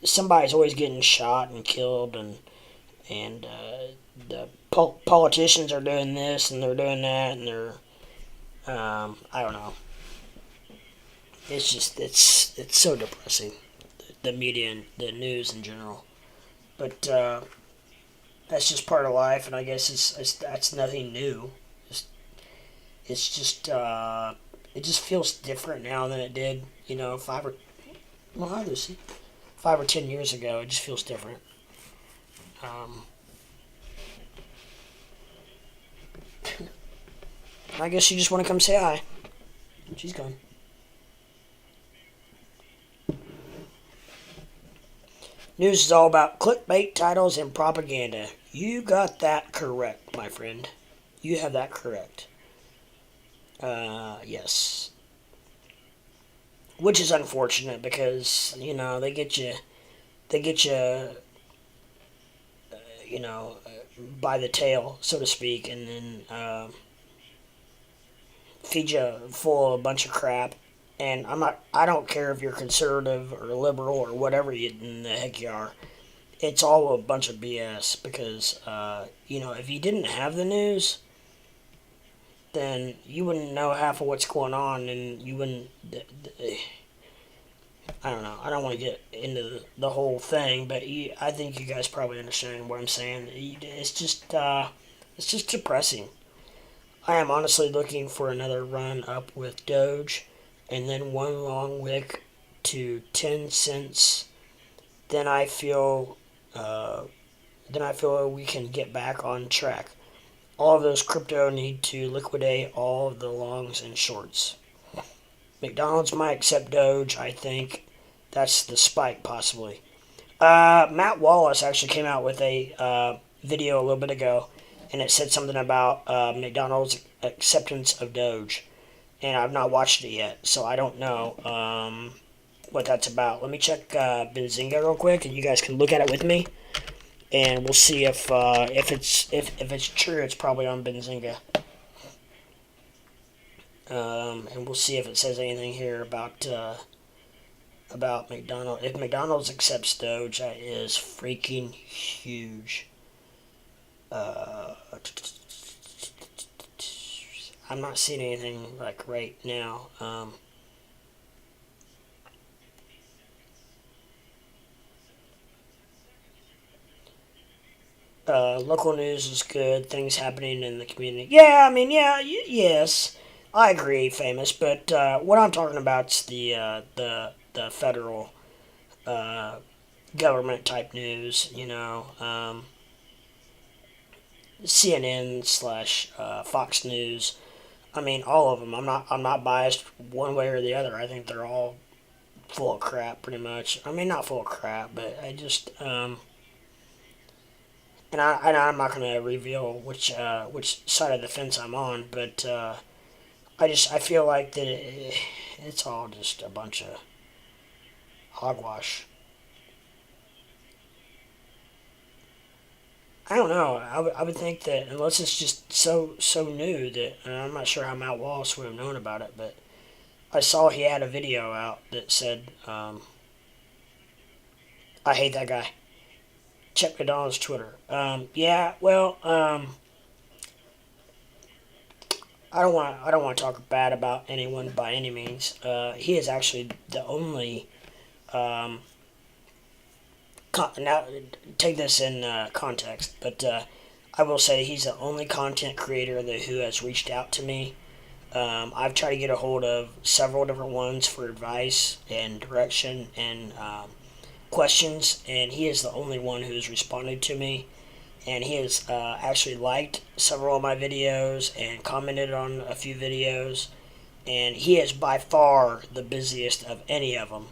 somebody's always getting shot and killed, and the politicians are doing this and they're doing that, and they're, I don't know. It's just it's so depressing, the media and the news in general. But that's just part of life, and I guess that's nothing new. It's just it just feels different now than it did, you know, 5 or 10 years ago. It just feels different. I guess you just want to come say hi. She's gone. News is all about clickbait titles and propaganda. You got that correct, my friend. You have that correct. Yes. Which is unfortunate because, you know, they get you, you know, by the tail, so to speak, and then feed you full of a bunch of crap. And I don't care if you're conservative or liberal or whatever in the heck you are. It's all a bunch of BS because, you know, if you didn't have the news, then you wouldn't know half of what's going on, and you wouldn't, I don't know, I don't want to get into the whole thing, but I think you guys probably understand what I'm saying. It's just depressing. I am honestly looking for another run up with Doge, and then one long wick to 10 cents. Then I feel we can get back on track. All of those crypto need to liquidate all of the longs and shorts. McDonald's might accept Doge, I think. That's the spike, possibly. Matt Wallace actually came out with a video a little bit ago, and it said something about McDonald's acceptance of Doge. and I've not watched it yet, so I don't know what that's about. Let me check Benzinga real quick, and you guys can look at it with me, and we'll see if it's true. It's probably on Benzinga, and we'll see if it says anything here about McDonald's. If McDonald's accepts Doge, that is freaking huge. I'm not seeing anything like right now. Local news is good. Things happening in the community. Yeah, I mean, yeah, yes, I agree, famous. But what I'm talking about is the federal government type news. CNN slash Fox News. I mean, all of them. I'm not biased one way or the other. I think they're all full of crap, pretty much. I mean, not full of crap, but I just and I'm not gonna reveal which side of the fence I'm on, but I feel like that it's all just a bunch of hogwash. I don't know. I would think that unless it's just so new that and I'm not sure how Matt Wallace would have known about it, but I saw he had a video out that said, "I hate that guy." Check McDonald's Twitter. Yeah, well, I don't want to talk bad about anyone by any means. He is actually the only. Now, take this in context, but I will say he's the only content creator who has reached out to me. I've tried to get a hold of several different ones for advice and direction and questions, and he is the only one who has responded to me. And he has actually liked several of my videos and commented on a few videos. And he is by far the busiest of any of them.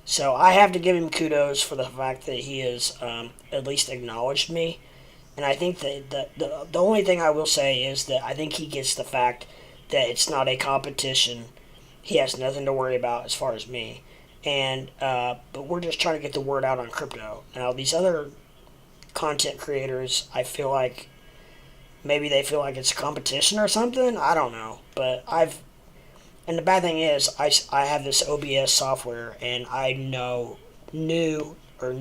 So I have to give him kudos for the fact that he has at least acknowledged me. And I think that the only thing I will say is that I think he gets the fact that it's not a competition. He has nothing to worry about as far as me. And but we're just trying to get the word out on crypto. Now these other content creators, I feel like maybe they feel like it's a competition or something. I don't know. But and the bad thing is, I have this OBS software, and I know more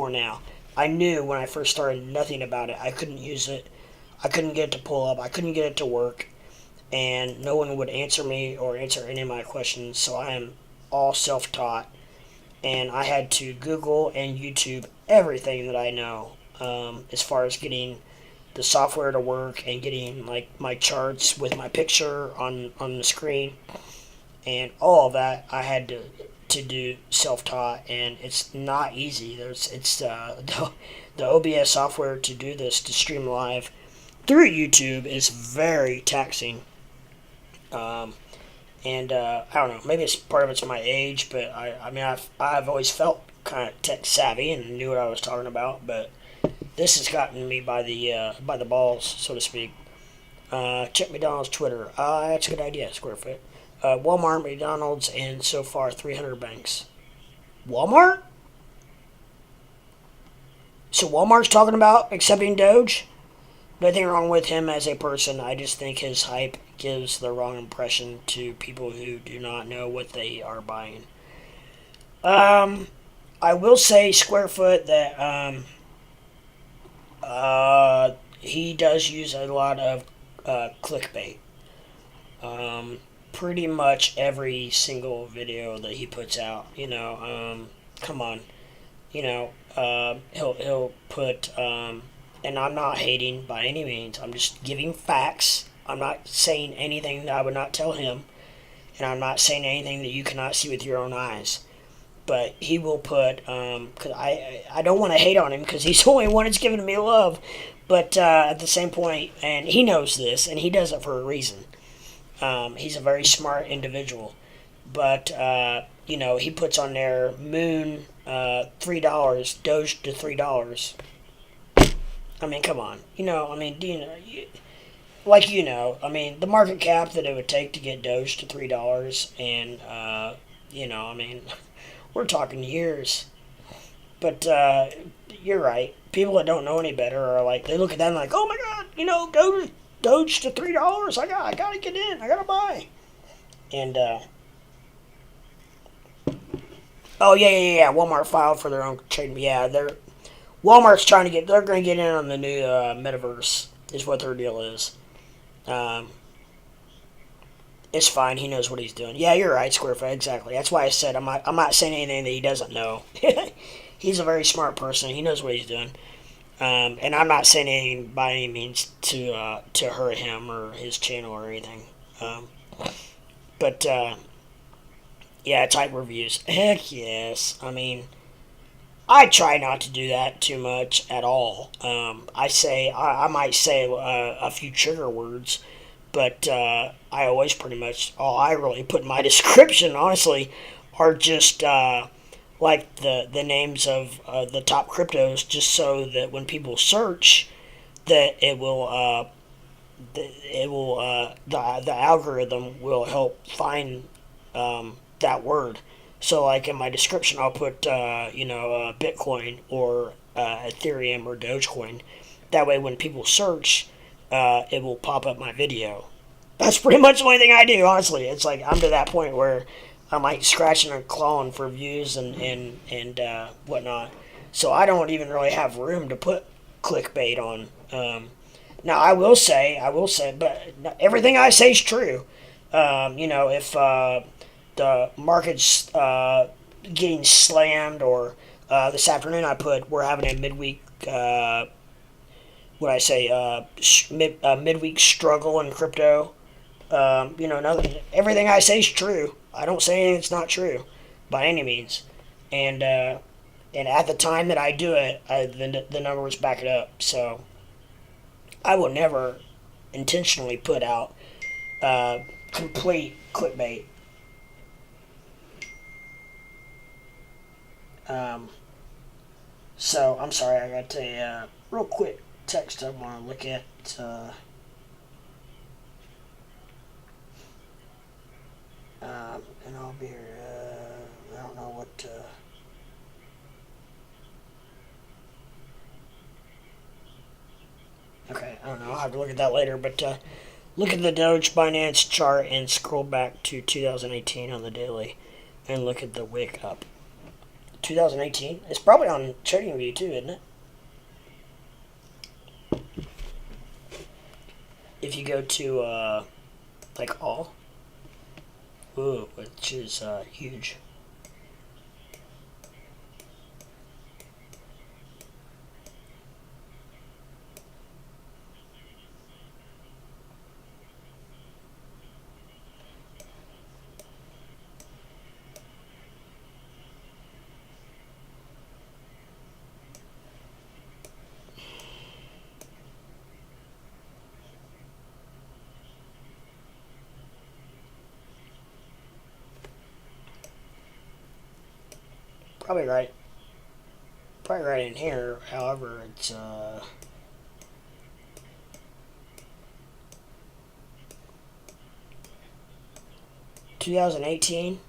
now. I knew when I first started nothing about it. I couldn't use it. I couldn't get it to pull up. I couldn't get it to work. And no one would answer me or answer any of my questions. So I am all self-taught. And I had to Google and YouTube everything that I know as far as getting the software to work and getting like my charts with my picture on the screen and all of that. I had to do self-taught, and it's not easy. It's the OBS software to do this, to stream live through YouTube, is very taxing. And I don't know, maybe it's part of it's my age, but I mean I've always felt kind of tech savvy and knew what I was talking about, but this has gotten me by the balls, so to speak. Check McDonald's Twitter. That's a good idea, Square Foot. Walmart, McDonald's, and so far 300 banks. Walmart? So Walmart's talking about accepting Doge? Nothing wrong with him as a person. I just think his hype gives the wrong impression to people who do not know what they are buying. I will say, Squarefoot, that he does use a lot of clickbait. Pretty much every single video that he puts out, come on, he'll put, and I'm not hating by any means. I'm just giving facts. I'm not saying anything that I would not tell him, and I'm not saying anything that you cannot see with your own eyes. But he will put, cause I don't want to hate on him because he's the only one that's giving me love. But at the same point, and he knows this, and he does it for a reason. He's a very smart individual. But, he puts on there, Moon, $3, Doge to $3. I mean, come on. like I mean, the market cap that it would take to get Doge to $3, and I mean, we're talking years. But you're right. People that don't know any better are like, they look at that and like, oh my god, Doge to $3. I gotta get in. I gotta buy. And oh yeah. Walmart filed for their own trade. Yeah, Walmart's trying to get. They're going to get in on the new metaverse. Is what their deal is. Um, it's fine. He knows what he's doing. Yeah, you're right, Squarefoot. Exactly. That's why I said I'm not saying anything that he doesn't know. He's a very smart person. He knows what he's doing. And I'm not saying anything by any means to hurt him or his channel or anything. But yeah, type reviews. Heck yes. I mean, I try not to do that too much at all. I might say a few trigger words, but I always pretty much all I really put in my description, honestly, are just like the names of the top cryptos, just so that when people search, that the algorithm will help find that word. So, like in my description, I'll put Bitcoin or Ethereum or Dogecoin. That way, when people search, it will pop up my video. That's pretty much the only thing I do. Honestly, it's like I'm to that point where I'm like scratching and clawing for views and whatnot. So I don't even really have room to put clickbait on. Now I will say, but everything I say is true. If the market's getting slammed, or this afternoon I put we're having a midweek. What I say, midweek struggle in crypto. Everything I say is true. I don't say anything that's not true, by any means. And at the time that I do it, the numbers back it up. So I will never intentionally put out complete clickbait. Um, so I'm sorry, I got a real quick text I want to look at. And I'll be here. I don't know what. Okay, I don't know. I'll have to look at that later. But look at the Doge Binance chart and scroll back to 2018 on the daily, and look at the wick up. 2018. It's probably on TradingView too, isn't it? If you go to like all, ooh, which is huge. Probably right. Probably right in here. However, it's 2018.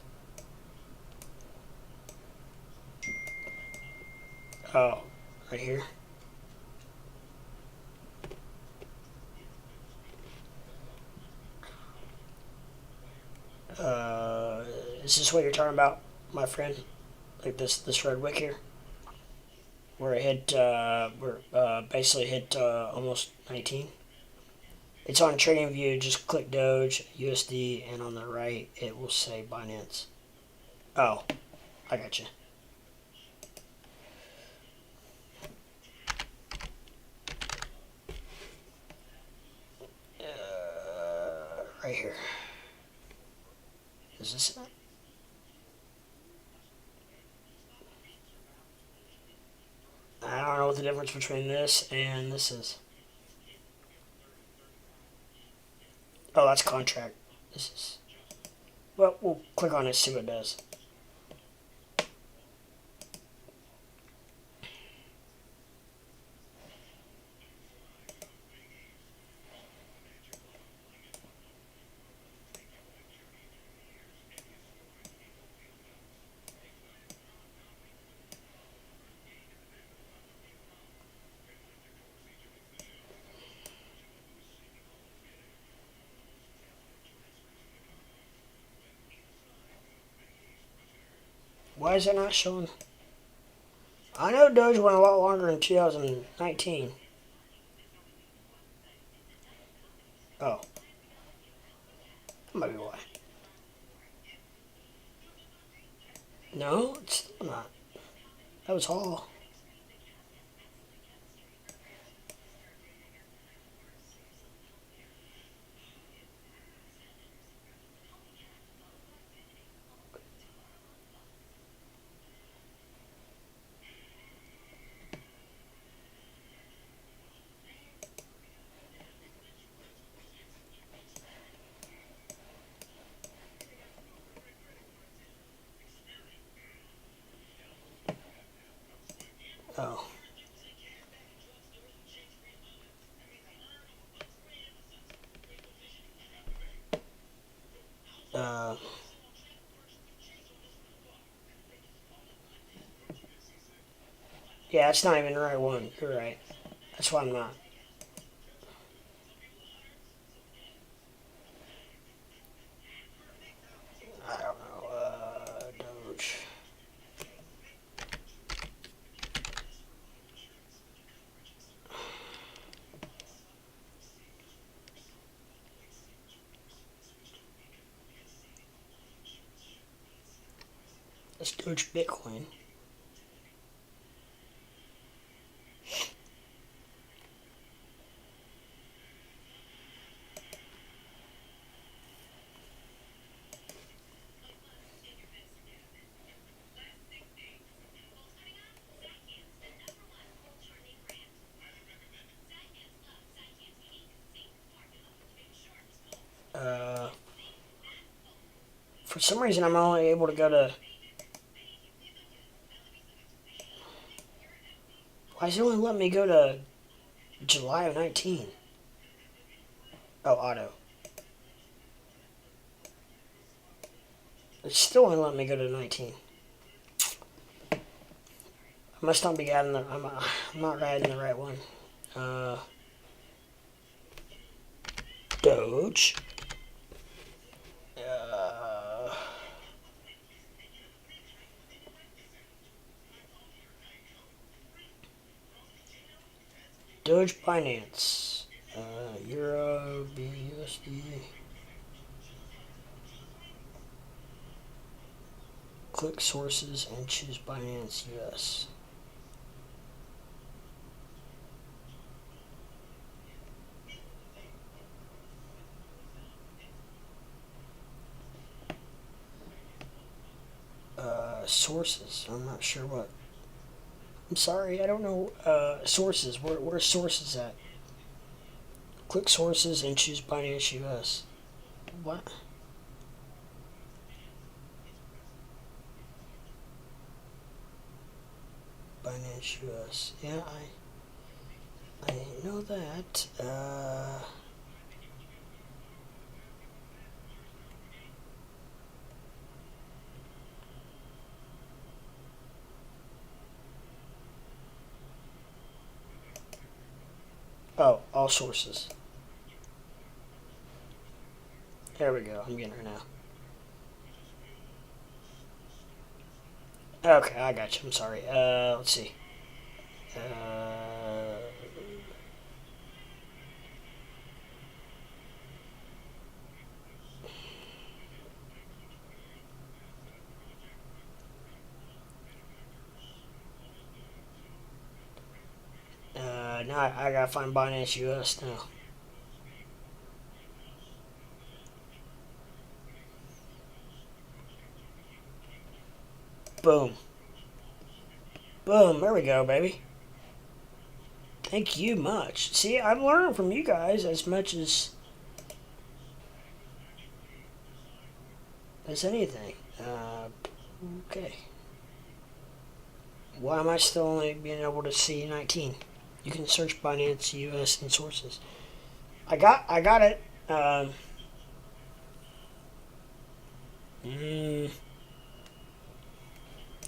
Oh, right here. Is this what you're talking about, my friend? Like this red wick here, where it hit, basically hit almost 19. It's on TradingView. Just click Doge USD, and on the right it will say Binance. Oh, I got you. Right here. Is this it? I don't know what the difference between this and this is. Oh, that's contract. This is. Well, we'll click on it, see what it does. Why is it not showing? I know Doge went a lot longer in 2019. Oh. That might be why. No, it's still not. That was all. Oh. Uh. Yeah, it's not even the right one. You're right. That's why I'm not. I don't know. Doge. Let's Doge Bitcoin. For some reason, I'm only able to go to. Why is it only letting me go to July of 19? Oh, auto. It's still only letting me go to 19. I must not be adding the. I'm not adding the right one. Doge. Doge Binance. Euro, BUSD. Click sources and choose Binance US. Sources. I'm not sure what. I'm sorry, I don't know. Sources. Where's sources at? Click sources and choose Binance US. What? Binance US. Yeah, I know that. Oh, all sources. There we go. I'm getting her now. Okay, I got you. I'm sorry. Let's see. Now I gotta find Binance US now. Boom. Boom. There we go, baby. Thank you much. See, I'm learning from you guys as much as anything. Okay. Why am I still only being able to see 19? You can search Binance US and sources. I got it.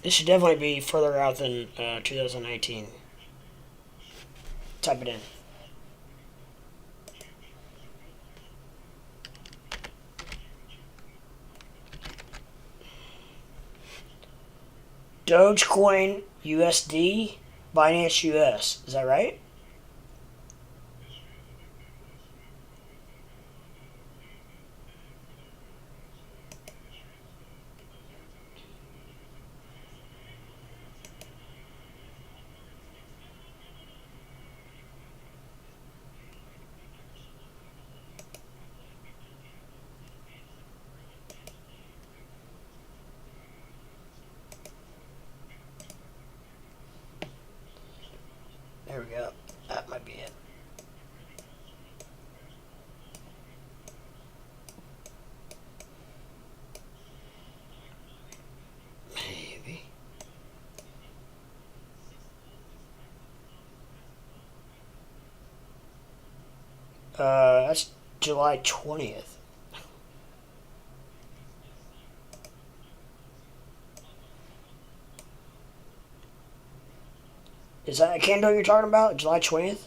This should definitely be further out than 2019. Type it in. Dogecoin USD, Binance US. Is that right? There we go. That might be it. Maybe. That's July 20th. Is that a candle you're talking about? July 20th?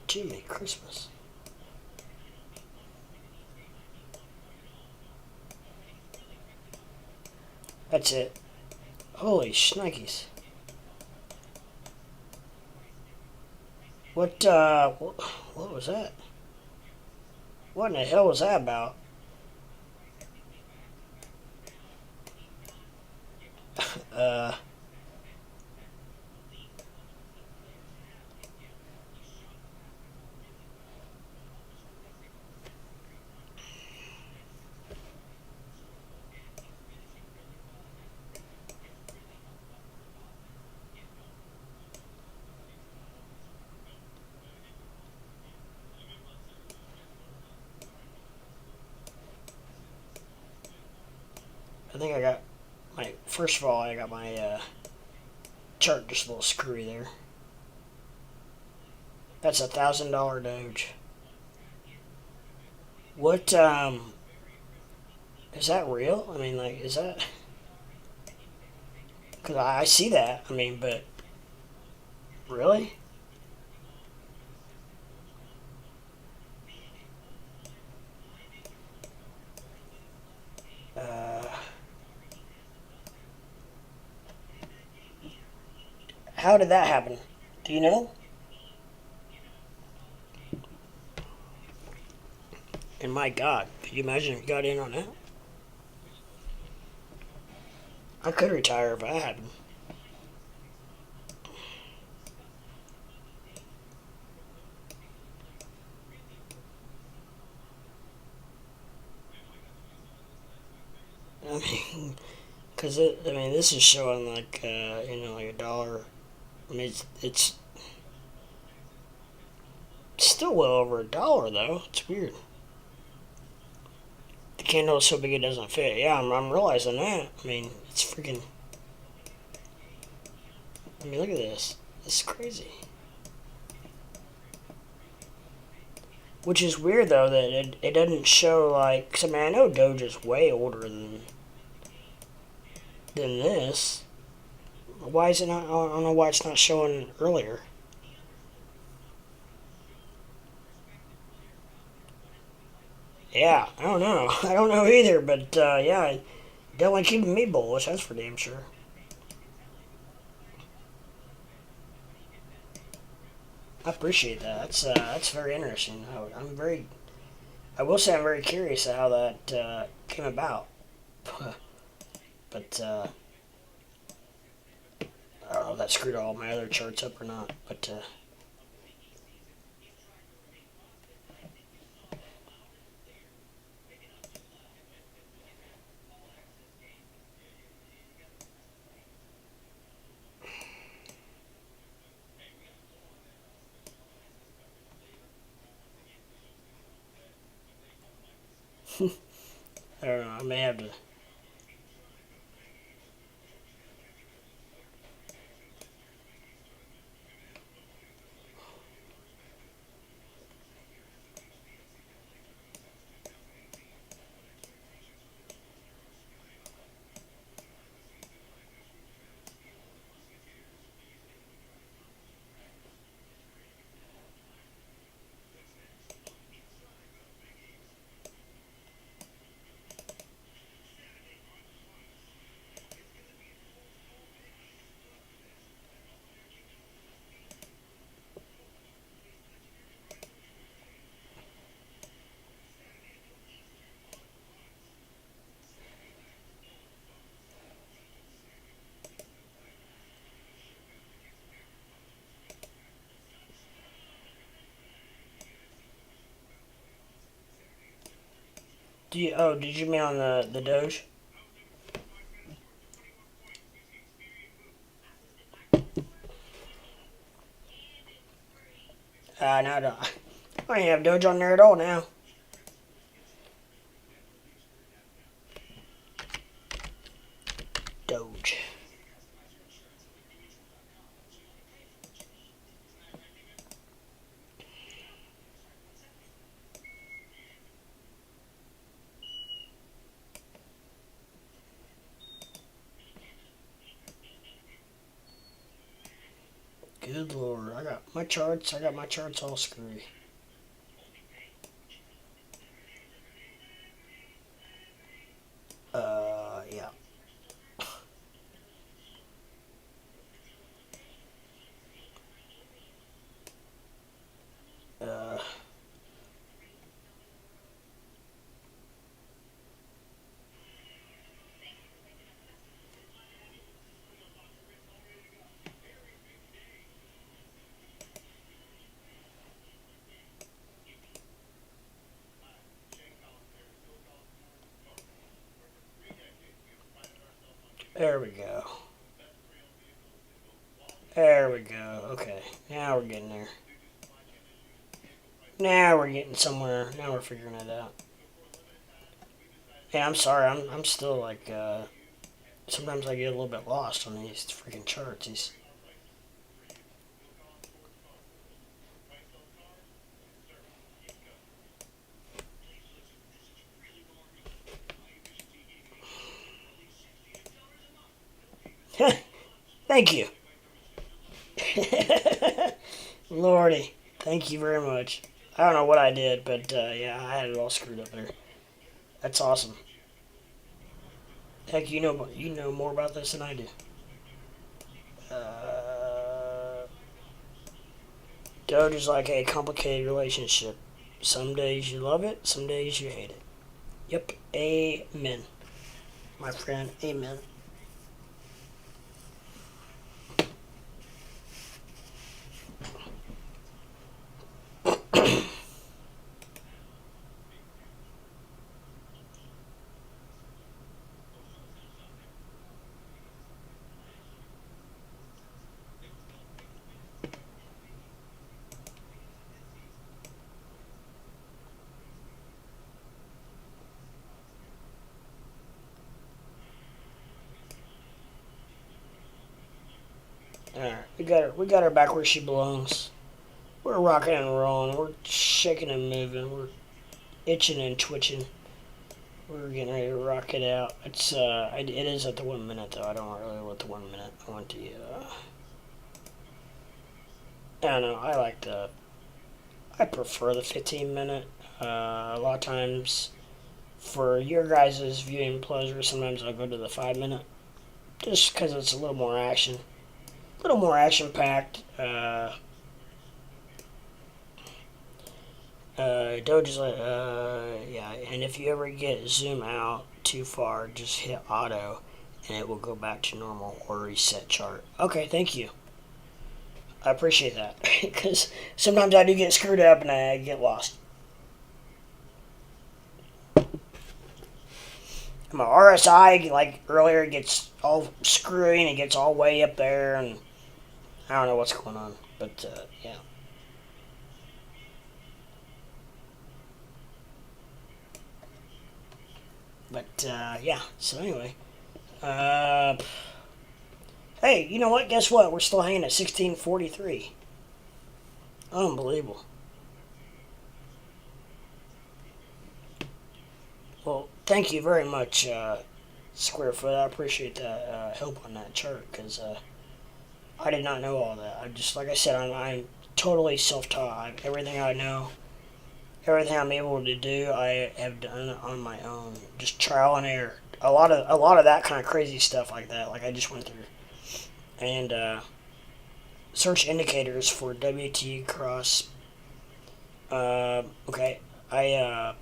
Jimmy Christmas. That's it. Holy shnikes. What was that? What in the hell was that about? uh, I think I got first of all, I got my chart just a little screwy there. That's $1,000 Doge. What, is that real? I mean, like, is that, because I see that, I mean, but, really? Uh, how did that happen? Do you know? And my God, could you imagine if you got in on that? I could retire if I had. I mean, because I mean, this is showing like, like a dollar. I mean, it's still well over $1 though. It's weird. The candle is so big it doesn't fit. Yeah, I'm realizing that. I mean, it's freaking. I mean, look at this. This is crazy. Which is weird though that it doesn't show like. Cause I mean, I know Doge is way older than this. Why is it not? I don't know why it's not showing earlier. Yeah, I don't know. I don't know either, but yeah, definitely keeping me bullish. That's for damn sure. I appreciate that. That's very interesting. I will say I'm very curious how that came about. But I don't know if that screwed all my other charts up or not. But I don't know. I may have to. Did you mean on the Doge? No, I don't. I don't even have Doge on there at all now. Doge. Good lord, I got my charts all screwy. Yeah. Uh, there we go. There we go. Okay, now we're getting there. Now we're getting somewhere. Now we're figuring it out. Yeah, I'm sorry. I'm still like. Sometimes I get a little bit lost on these freaking charts. These. Thank you. Lordy, thank you very much. I don't know what I did, but yeah, I had it all screwed up there. That's awesome. Heck, you know more about this than I do. Doge is like a complicated relationship. Some days you love it, some days you hate it. Yep, amen, my friend, amen. Alright, we got her back where she belongs. We're rocking and rolling. We're shaking and moving. We're itching and twitching. We're getting ready to rock it out. It is at the 1 minute though. I don't really want the 1 minute. I want the I don't know. I prefer the 15 minute. A lot of times, for your guys' viewing pleasure, sometimes I'll go to the 5 minute, just because it's a little more action, packed. Doge is like, yeah, and if you ever get zoom out too far, just hit auto, and it will go back to normal or reset chart. Okay, thank you. I appreciate that, because sometimes I do get screwed up and I get lost. My RSI, like earlier, gets all screwy and it gets all way up there, and I don't know what's going on, but yeah. But yeah, so anyway. Hey, you know what? Guess what? We're still hanging at 1643. Unbelievable. Well, thank you very much, Squarefoot. I appreciate that help on that chart, because I did not know all that. Like I said, I'm totally self-taught. Everything I know, everything I'm able to do, I have done on my own. Just trial and error. A lot of that kind of crazy stuff like that, like I just went through. And search indicators for WT cross. Okay, I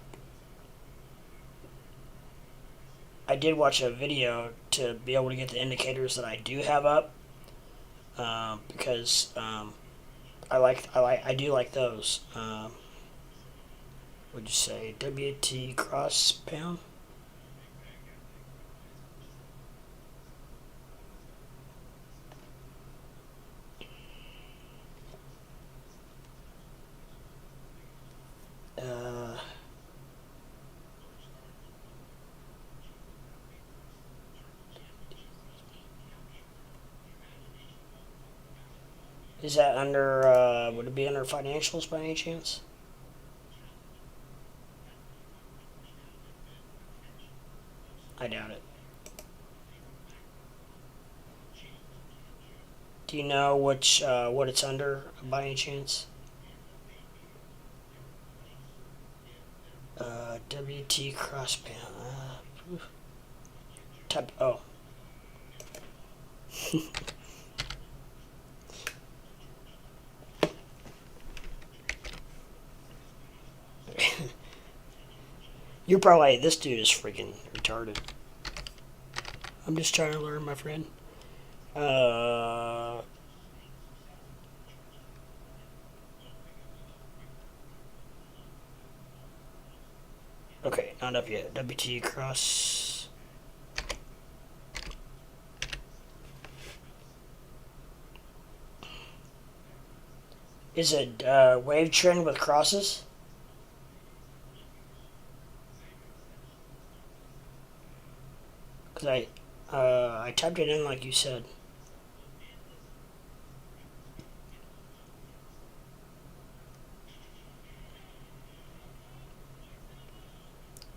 did watch a video to be able to get the indicators that I do have up, because I do like those. Would you say WT cross pound? Is that under, would it be under financials by any chance? I doubt it. Do you know which, what it's under by any chance? WT cross pound. Type, oh. You're probably, this dude is freaking retarded. I'm just trying to learn, my friend. Okay, not up yet. WT cross. Is it wave trend with crosses? Because I typed it in like you said.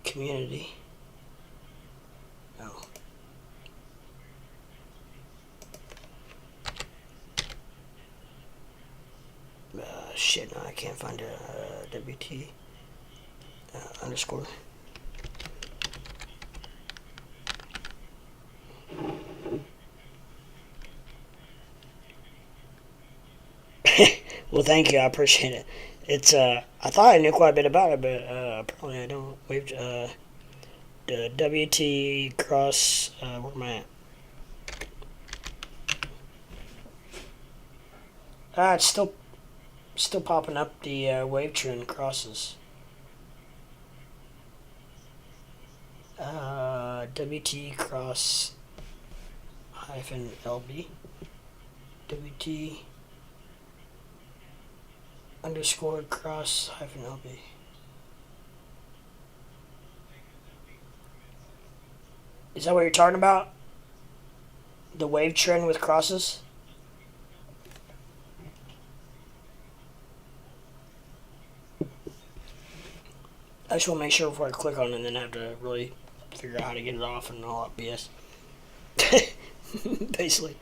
Community. Oh. Shit, no, I can't find a WT underscore. Well, thank you. I appreciate it. It's I thought I knew quite a bit about it, but apparently I don't. We've the WT cross. Where am I at? It's still popping up the wave trend crosses. WT cross hyphen LB. WT underscore cross hyphen LB. Is that what you're talking about? The wave trend with crosses? I just want to make sure before I click on it and then have to really figure out how to get it off and all that BS. Basically.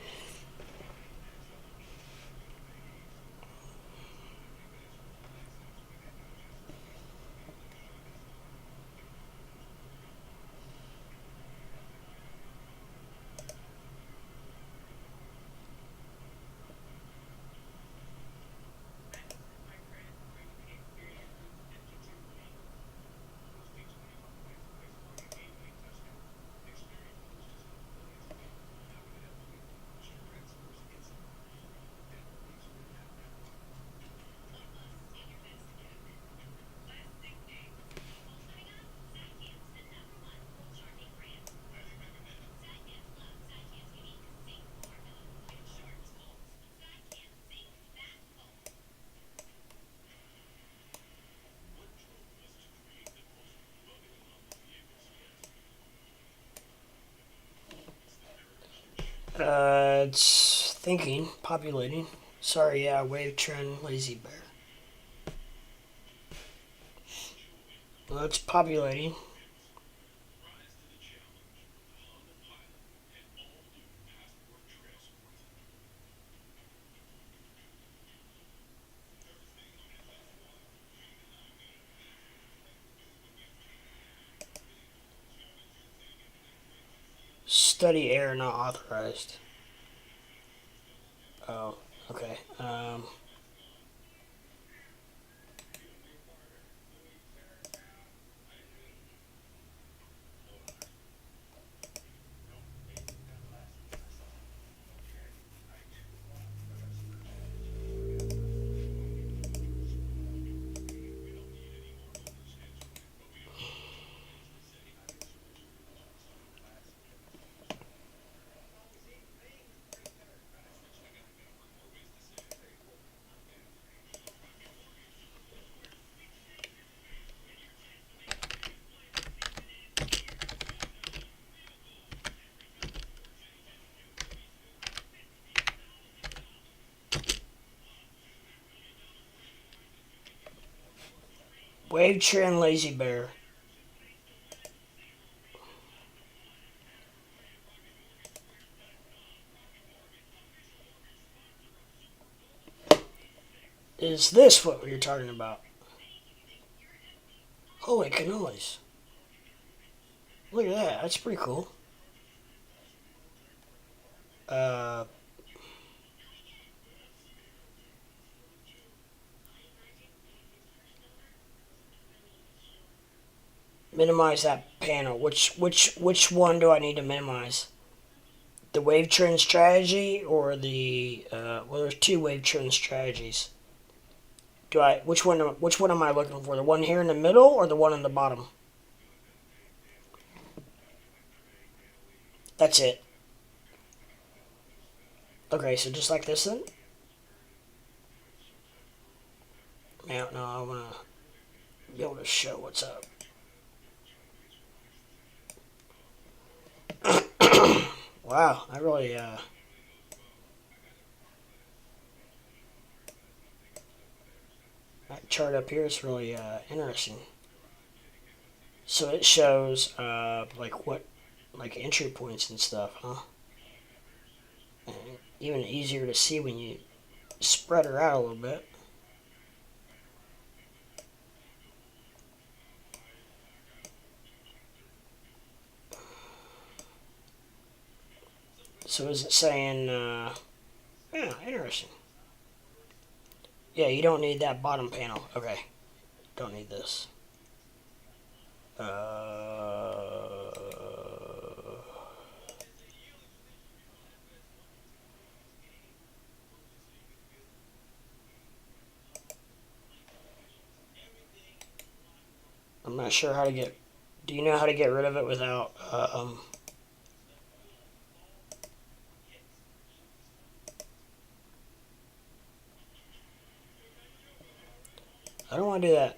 It's thinking, populating. Sorry, yeah, wave trend, lazy bear. Well, it's populating. Study error not authorized. Oh, okay. Wave trend lazy bear. Is this what you're talking about? Holy cannolis. Look at that. That's pretty cool. Minimize that panel. Which one do I need to minimize? The wave trend strategy or the well, there's two wave trend strategies. Which one am I looking for? The one here in the middle or the one in the bottom? That's it. Okay, so just like this then? No, I want to be able to show what's up. Wow, I really, that chart up here is really interesting. So it shows like entry points and stuff, huh? And even easier to see when you spread her out a little bit. So is it saying, yeah, interesting. Yeah, you don't need that bottom panel. Okay, don't need this. I'm not sure how to get... Do you know how to get rid of it without... I don't want to do that.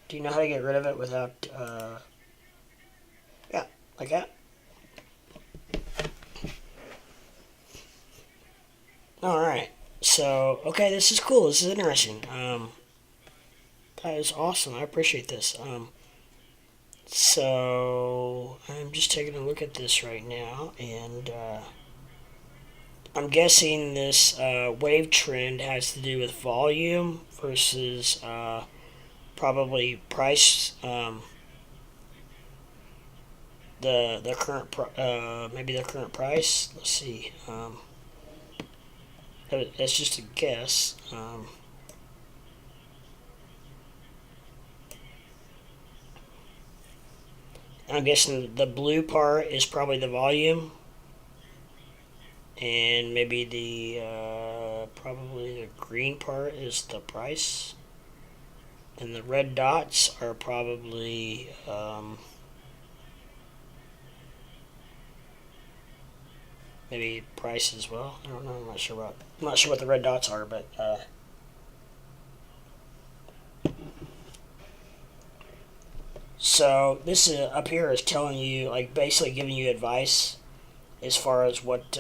Do you know how to get rid of it without... yeah, like that. Alright. So, okay, this is cool. This is interesting. That is awesome. I appreciate this. So, I'm just taking a look at this right now, and I'm guessing this wave trend has to do with volume versus probably price. The current maybe the current price. Let's see. That's just a guess. I'm guessing the blue part is probably the volume, and maybe the probably the green part is the price, and the red dots are probably maybe price as well. I don't know. I'm not sure what the red dots are, but so this is, up here is telling you, like, basically giving you advice as far as what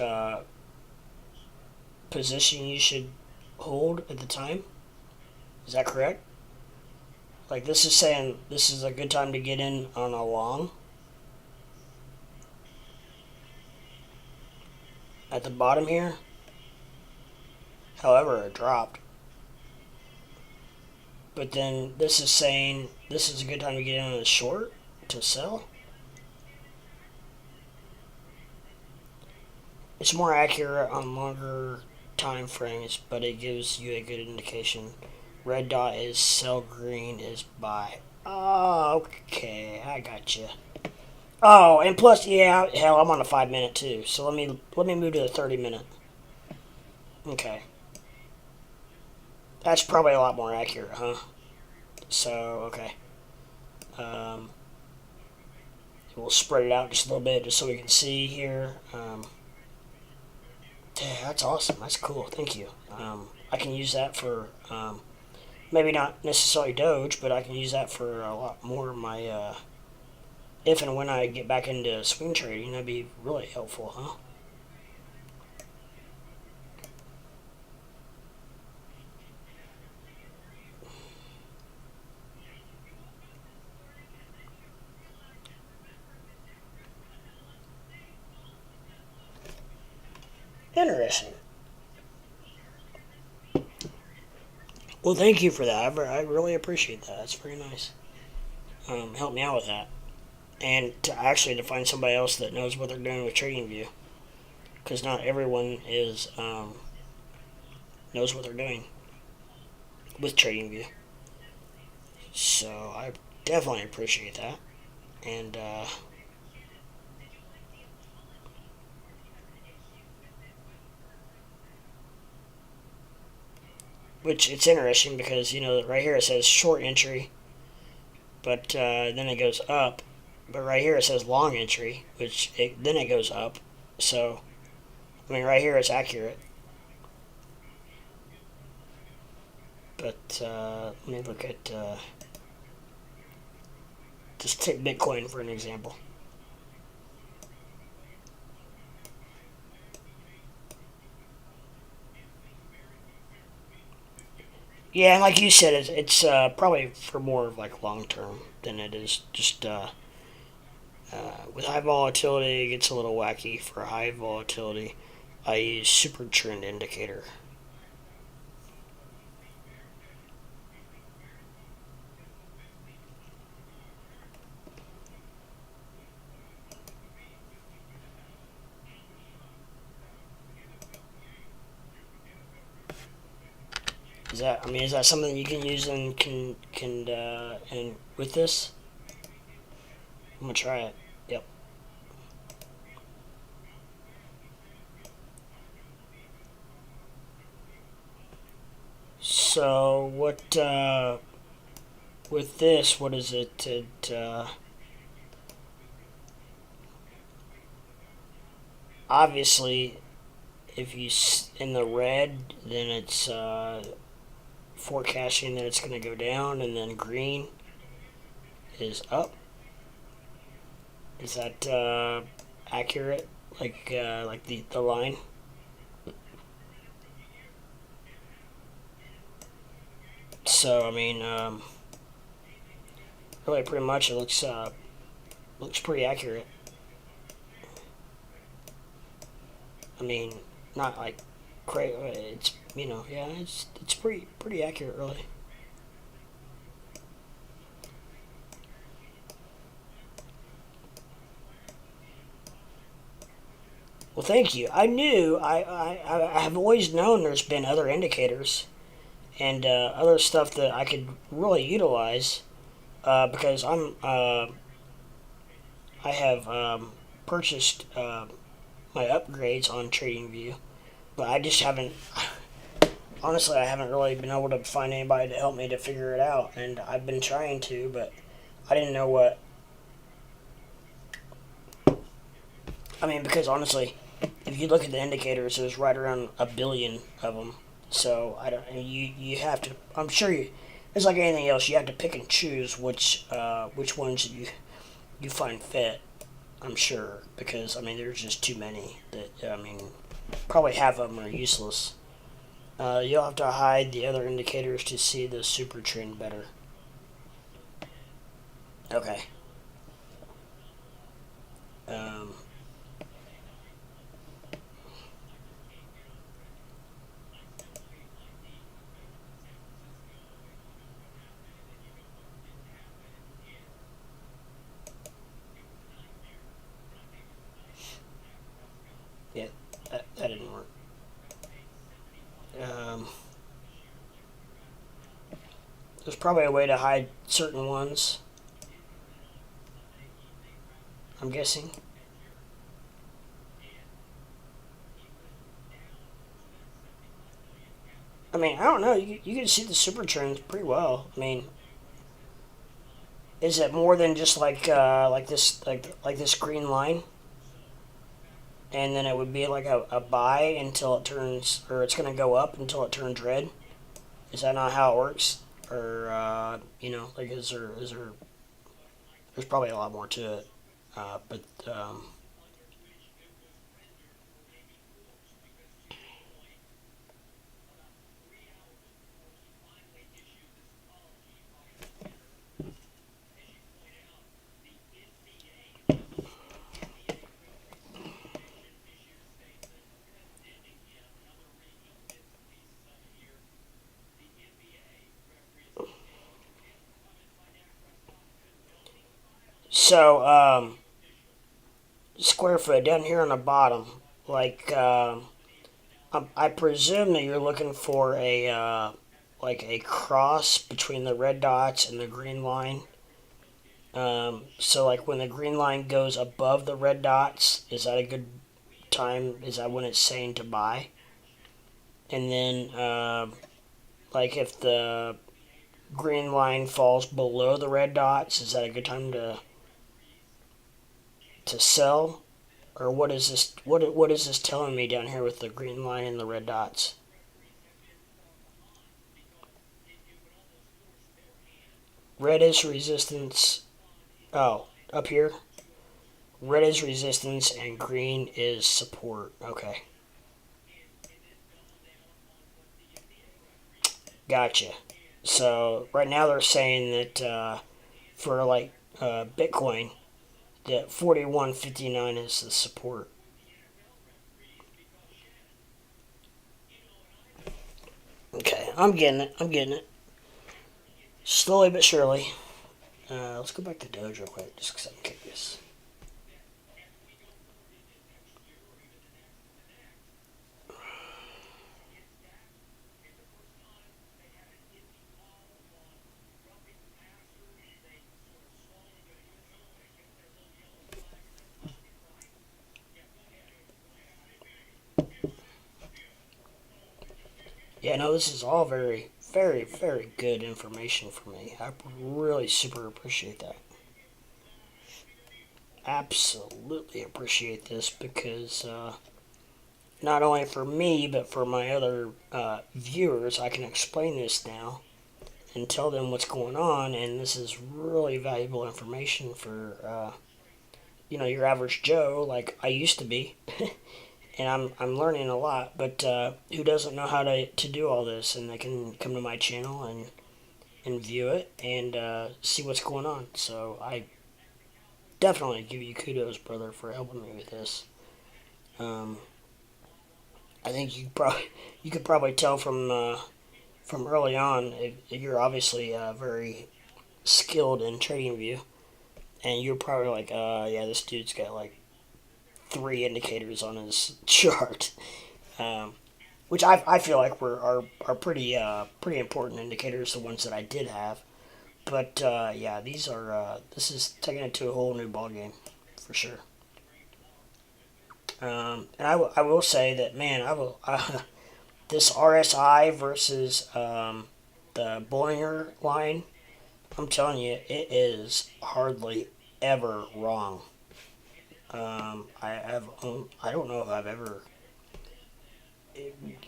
position you should hold at the time. Is that correct? Like, this is saying this is a good time to get in on a long. At the bottom here. However, it dropped. But then this is saying this is a good time to get in on a short to sell. It's more accurate on longer time frames, but it gives you a good indication. Red dot is sell, green is buy. Oh, okay, I got you. Oh, and plus, yeah, hell, I'm on a 5-minute too. So let me move to the 30-minute. Okay. That's probably a lot more accurate, huh? So, okay. We'll spread it out just a little bit just so we can see here. Yeah, that's awesome. That's cool. Thank you. I can use that for, maybe not necessarily Doge, but I can use that for a lot more of my, if and when I get back into swing trading. That'd be really helpful, huh? Interesting. Well, thank you for that. I really appreciate that. That's very nice. Help me out with that. And to find somebody else that knows what they're doing with TradingView. Because not everyone knows what they're doing with TradingView. So I definitely appreciate that. And which it's interesting because right here it says short entry, but then it goes up. But right here it says long entry, then it goes up. So I mean, right here it's accurate. But let me look at just take Bitcoin for an example. Yeah, and like you said, it's probably for more of like long term than it is just with high volatility. It gets a little wacky. For high volatility, I use super trend indicator. Is that something you can use and and with this? I'm gonna try it. Yep. So what with this? What is it? Obviously, if you in the red, then it's forecasting that it's going to go down, and then green is up. Is that accurate? Like the line? So I mean, really, pretty much it looks pretty accurate. I mean, not like crazy. It's yeah, it's pretty accurate, really. Well, thank you. I have always known there's been other indicators and other stuff that I could really utilize because I have purchased my upgrades on TradingView, but I just haven't. Honestly, I haven't really been able to find anybody to help me to figure it out, and I've been trying to, but I didn't know what. I mean, because honestly, if you look at the indicators, there's right around a billion of them. So I don't. You have to. I'm sure you. It's like anything else. You have to pick and choose which ones you find fit. I'm sure because I mean there's just too many that I mean probably half of them are useless. You'll have to hide the other indicators to see the super trend better. Okay. Um, yeah, that didn't work. Um, there's probably a way to hide certain ones. I'm guessing. I mean, I don't know. You can see the super trends pretty well. I mean, is it more than just like this green line? And then it would be like a buy until it turns, or it's gonna go up until it turns red. Is that not how it works? Or like is there? There's probably a lot more to it. But So, square foot down here on the bottom, like, I presume that you're looking for a, like a cross between the red dots and the green line. So like when the green line goes above the red dots, is that a good time? Is that when it's saying to buy? And then, like if the green line falls below the red dots, is that a good time to sell? Or what is this? What is this telling me down here with the green line and the red dots? Red is resistance. Oh, up here. Red is resistance and green is support. Okay, gotcha. So right now they're saying that for like Bitcoin, that 41.59 is the support. Okay, I'm getting it. I'm getting it. Slowly but surely. Let's go back to Doge real quick, just because I'm curious. Yeah, no, this is all very, very, very good information for me. I really super appreciate that. Absolutely appreciate this because not only for me, but for my other viewers, I can explain this now and tell them what's going on. And this is really valuable information for your average Joe, like I used to be. And I'm learning a lot, but who doesn't know how to do all this? And they can come to my channel and view it and see what's going on. So I definitely give you kudos, brother, for helping me with this. Um, I think you could probably tell from early on you're obviously very skilled in trading view, and you're probably like, yeah, this dude's got like three indicators on his chart, um, which I feel like are pretty important indicators, the ones that I did have. But yeah, these are this is taking it to a whole new ballgame for sure. And I will say that, man, I will this RSI versus the Bollinger line. I'm telling you, it is hardly ever wrong. I don't know if I've ever.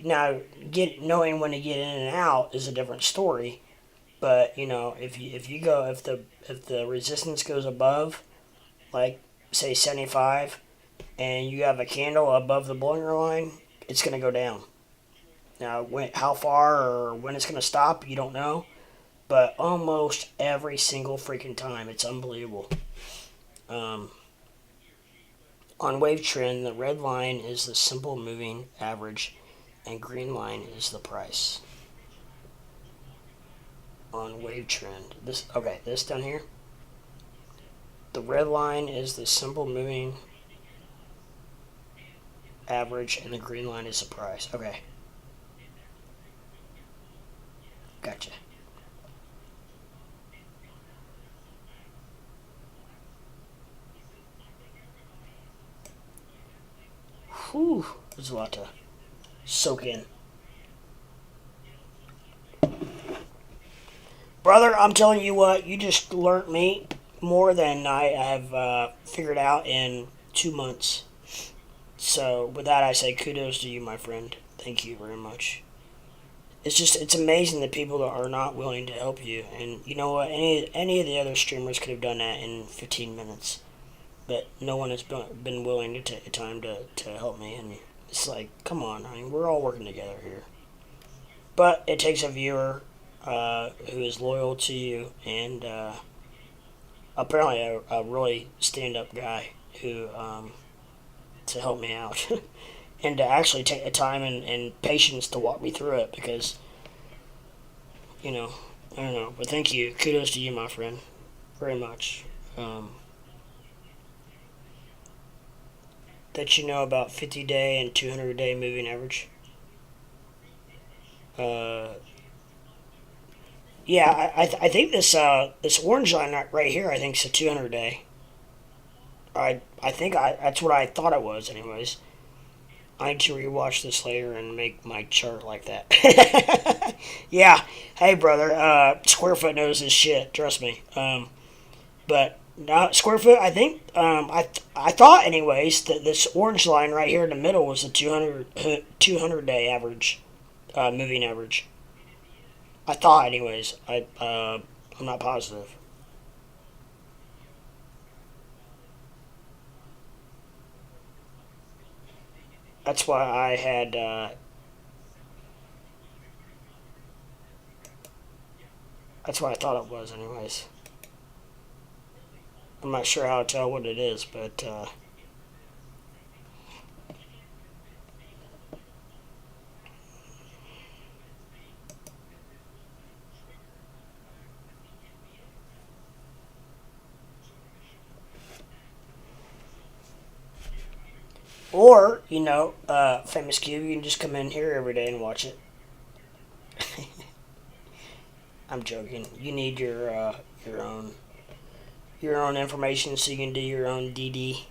Now, knowing when to get in and out is a different story. But if you go, if the resistance goes above, like say 75, and you have a candle above the Bollinger line, it's gonna go down. Now, how far or when it's gonna stop, you don't know. But almost every single freaking time, it's unbelievable. Um, on wave trend, the red line is the simple moving average, and green line is the price. On wave trend, this down here, the red line is the simple moving average, and the green line is the price. Okay, gotcha. Whew, there's a lot to soak in. Brother, I'm telling you what, you just learnt me more than I have figured out in 2 months. So, with that, I say kudos to you, my friend. Thank you very much. It's amazing that people are not willing to help you. And you know what? Any of the other streamers could have done that in 15 minutes. But no one has been willing to take the time to help me. And it's like, come on. I mean, we're all working together here. But it takes a viewer who is loyal to you and apparently a really stand-up guy who to help me out and to actually take the time and patience to walk me through it because you know I don't know, but thank you, kudos to you, my friend, very much. that you know about 50-day and 200-day moving average? Yeah, I think this orange line right here, I think, is a 200-day. I think that's what I thought it was, anyways. I need to rewatch this later and make my chart like that. Yeah, hey brother, Squarefoot knows his shit. Trust me. But now Squarefoot, I think I thought anyways that this orange line right here in the middle was a 200-day average, moving average. I thought anyways. I'm not positive. That's why I had. That's what I thought it was, anyways. I'm not sure how to tell what it is, but or Famous Cube, you can just come in here every day and watch it. I'm joking. You need your own information so you can do your own DD.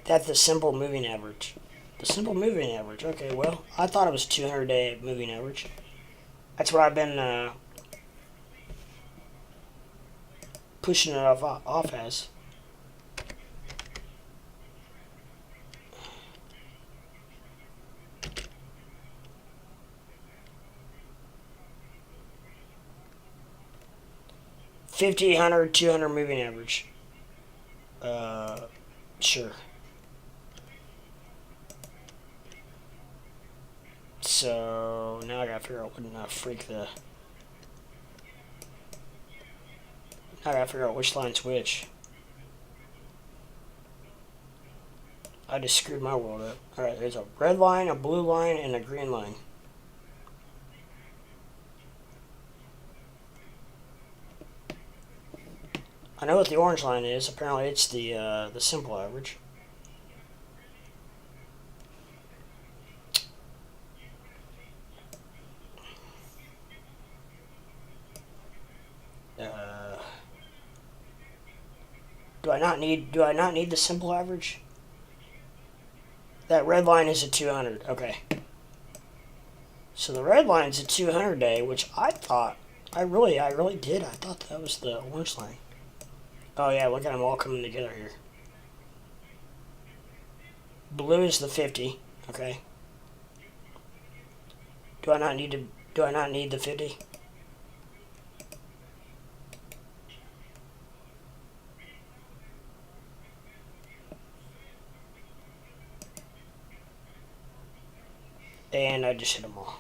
That's the simple moving average. The simple moving average. Okay, well, I thought it was 200-day moving average. That's what I've been pushing it off as. $50, $100, $200 moving average. Sure. So now I gotta figure out what Now I gotta figure out which line's which. I just screwed my world up. Alright, there's a red line, a blue line, and a green line. I know what the orange line is. Apparently it's the simple average. Do I not need the simple average? That red line is a 200. Okay. So the red line is a 200 day, which I thought I really did. I thought that was the orange line. Oh yeah, look at them all coming together here. Blue is the 50. Okay. Do I not need the 50? And I just hit them all.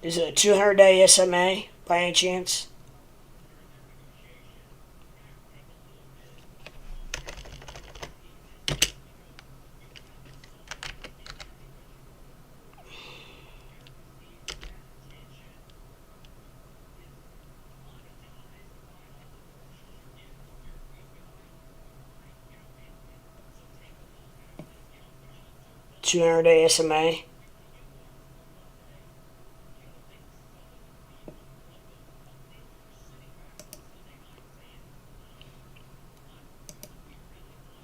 Is it a 200-day SMA by any chance? $200-day SMA.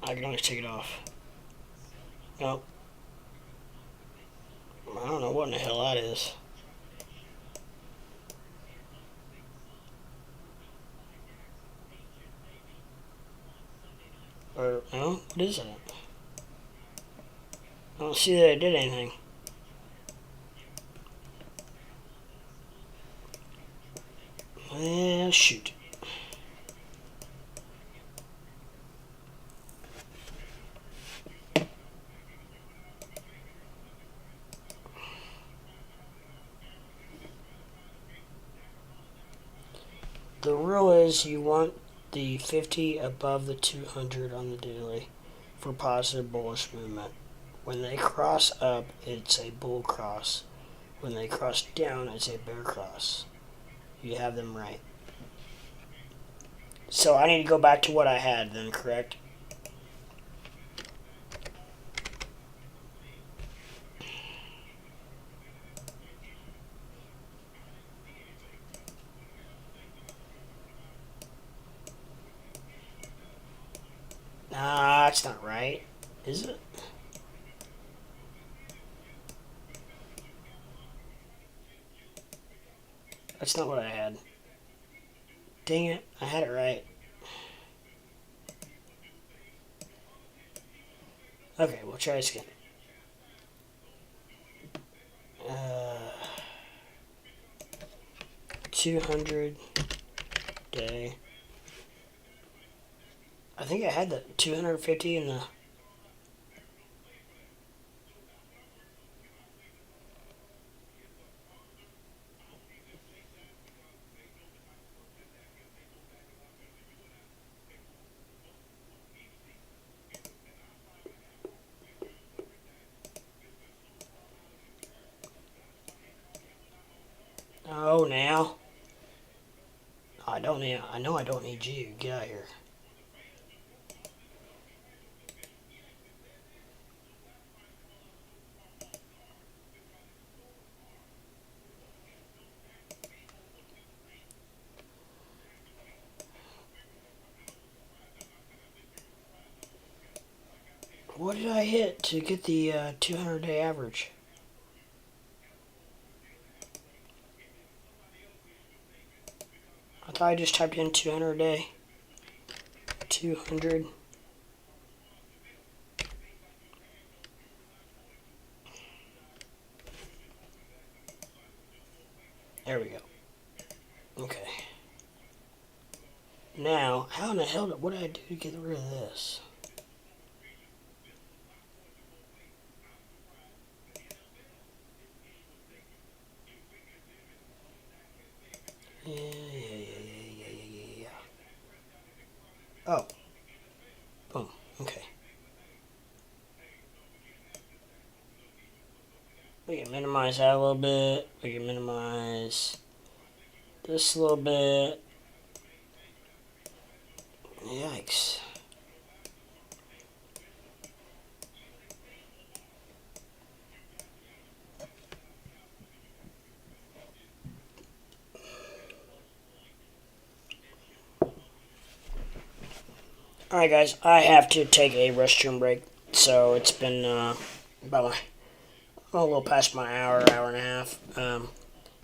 I can always take it off. Nope. I don't know what in the hell that is. Or, no? What is that? don't see that it did anything. Well, shoot. The rule is you want the 50 above the 200 on the daily for positive bullish movement. When they cross up, it's a bull cross. When they cross down, it's a bear cross. You have them right. So I need to go back to what I had then, correct? Nah, that's not right. Is it? That's not what I had. Dang it, I had it right. Okay, we'll try this again. 200 day. I think I had the 250 in the... Oh, now. I don't need... I know I don't need you. Get out of here. What did I hit to get the 200-day average? I thought I just typed in 200 a day. 200. There we go. Okay. Now, how in the hell what did I do to get rid of this? Yeah. Oh. Boom. Okay. We can minimize that a little bit. We can minimize this a little bit. Yikes. Alright guys, I have to take a restroom break. So it's been about a little past my hour and a half.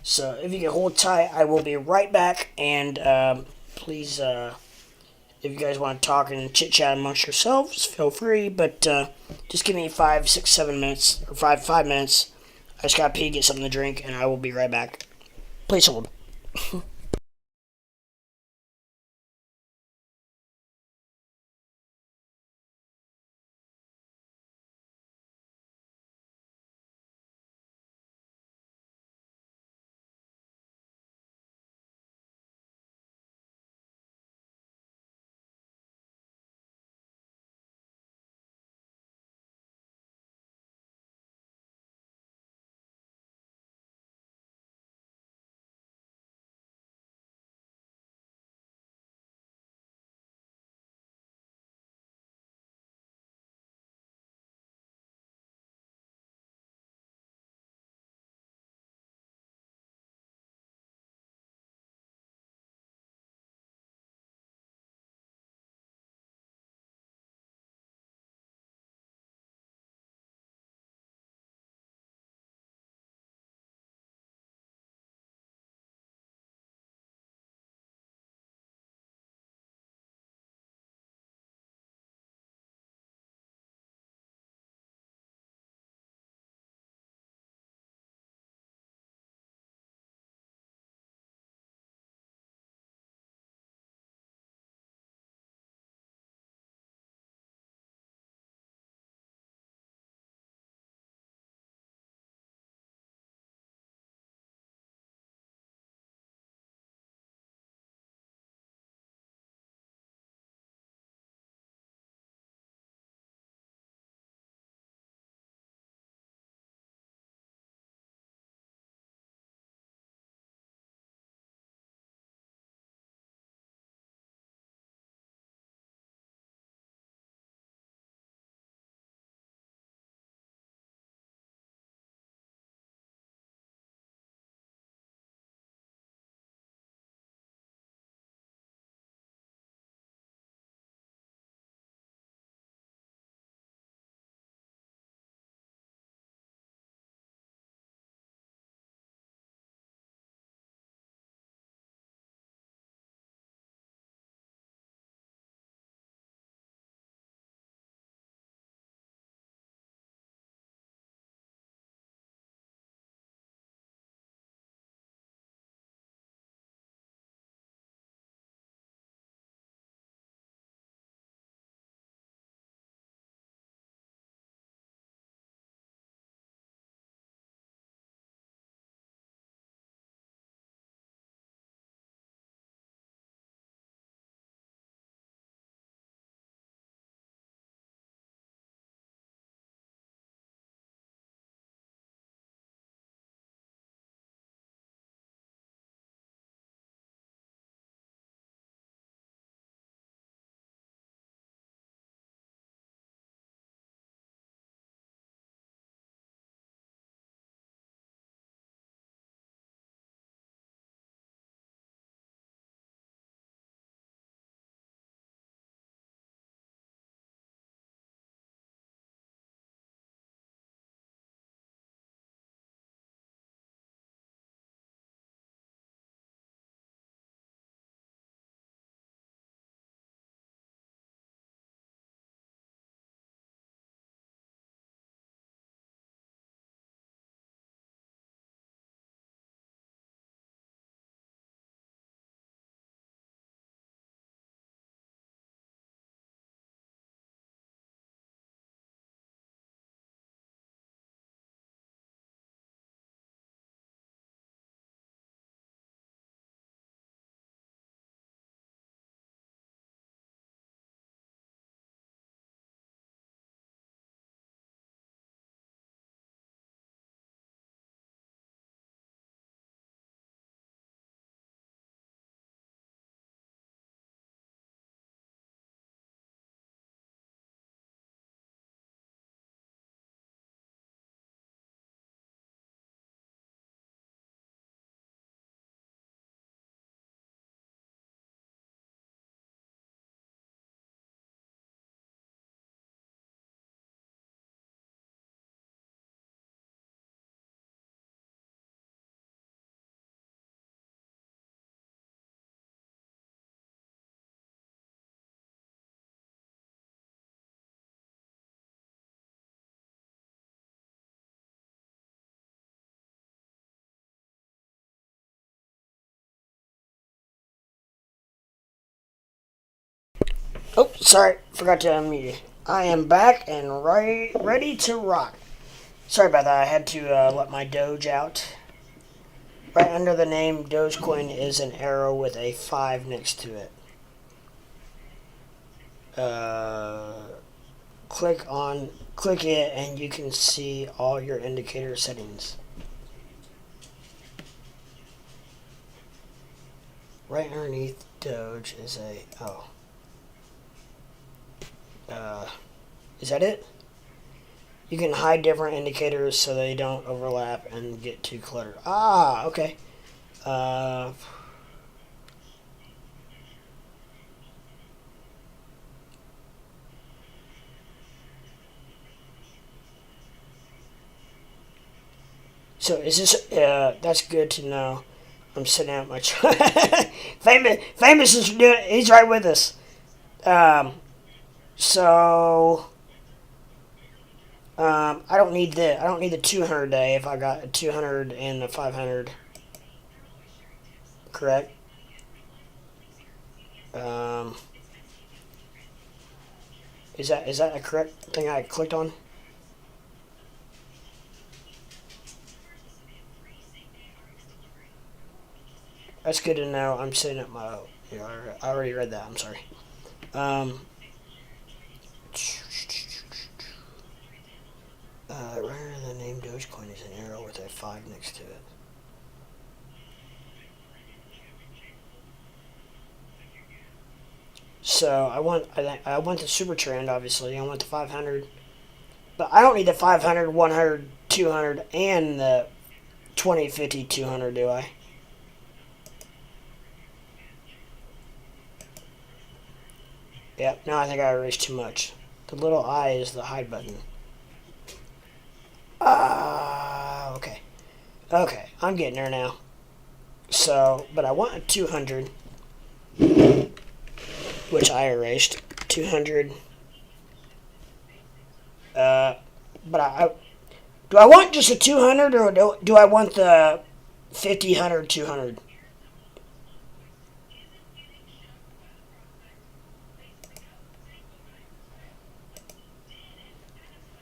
So if you can hold tight, I will be right back. And please, if you guys want to talk and chit chat amongst yourselves, feel free. But just give me 5, 6, 7 minutes, or 5 minutes. I just gotta pee, get something to drink, and I will be right back. Please hold. Oh, sorry, forgot to unmute you. I am back and ready to rock. Sorry about that. I had to let my Doge out. Right under the name Dogecoin is an arrow with a 5 next to it. Click it, and you can see all your indicator settings. Right underneath Doge is a is that it? You can hide different indicators so they don't overlap and get too cluttered. Ah, okay. So is this? That's good to know. I'm sitting out my famous is doing. He's right with us. So I don't need the 200 day if I got a 200 and a 500. Correct. Is that a correct thing I clicked on? That's good to know. I'm sitting at my. I already read that. I'm sorry. Right under the name Dogecoin is an arrow with a 5 next to it. So I want the super trend, obviously. I want the 500, but I don't need the 500, 100, 200, and the 20, 50, 200, do I? Yep. Now I think I erased too much. The little I is the hide button. Okay. Okay, I'm getting there now. So, but I want a 200, which I erased. 200. But do I want just a 200 or do I want the 50, 100, 200?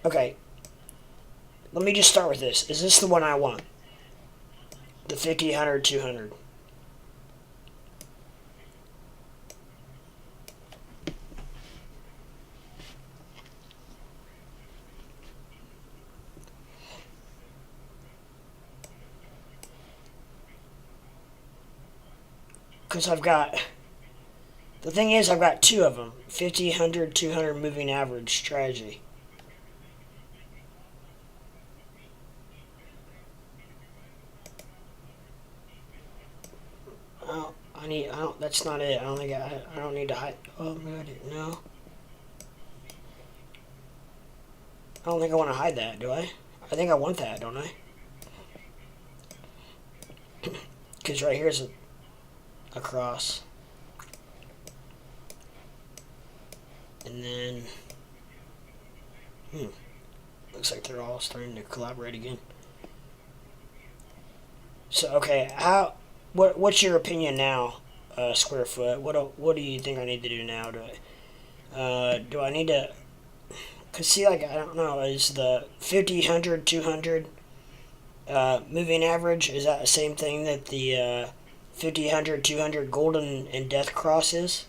Okay. Let me just start with this. Is this the one I want? The 50, 100, 200. Because the thing is, I've got two of them. 50, 100, 200 moving average strategy. That's not it. I don't need to hide. Oh, maybe I didn't know. I don't think I want to hide that, do I? I think I want that, don't I? Because right here's a cross. And then, looks like they're all starting to collaborate again. So, okay, what's your opinion now, Square Foot? What do you think I need to do now? Do I need to? Cause see, like, I don't know, is the 50, 100, 200 moving average, is that the same thing that the 50, 100, 200 golden and death cross is?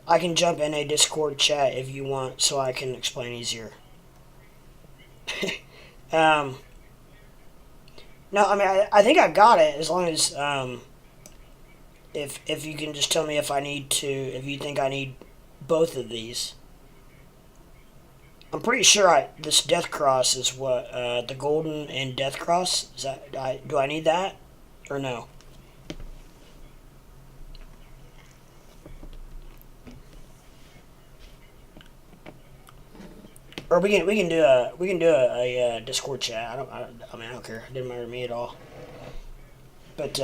I can jump in a Discord chat if you want, so I can explain easier. No, I mean, I think I got it, as long as, if you can just tell me if you think I need both of these. I'm pretty sure this death cross is what, the golden and death cross, is that, do I need that, or no? Or we can do a Discord chat. I don't care. It didn't matter to me at all. But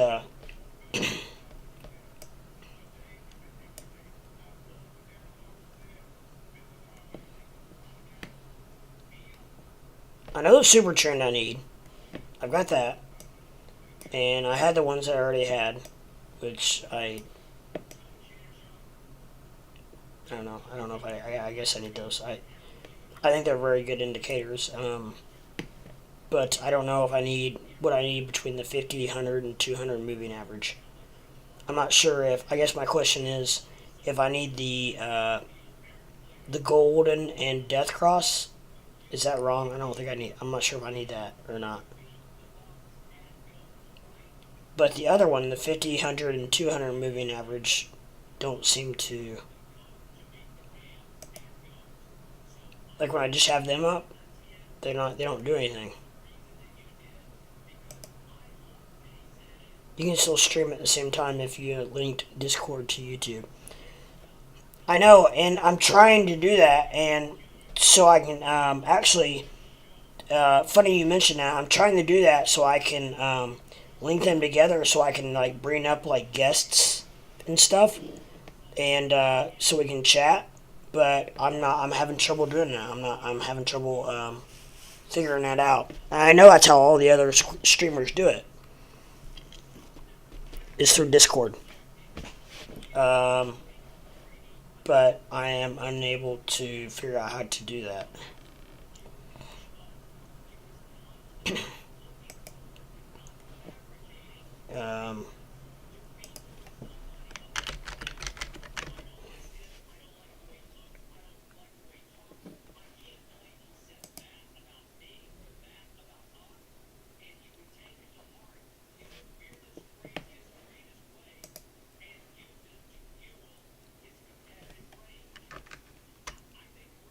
I know the super trend I need. I've got that, and I had the ones that I already had, which I I don't know. I don't know if I guess I need those. I think they're very good indicators. But I don't know if I need what I need between the 50, 100, and 200 moving average. I'm not sure if. I guess my question is if I need the golden and death cross. Is that wrong? I don't think I need. I'm not sure if I need that or not. But the other one, the 50, 100, and 200 moving average, don't seem to. Like when I just have them up, they're not. They don't do anything. You can still stream at the same time if you linked Discord to YouTube. I know, and I'm trying to do that, and so I can actually. Funny you mentioned that. I'm trying to do that so I can link them together, so I can like bring up like guests and stuff, and so we can chat. But I'm not. I'm having trouble doing that. I'm having trouble figuring that out. And I know that's how all the other streamers do it. Is through Discord. But I am unable to figure out how to do that.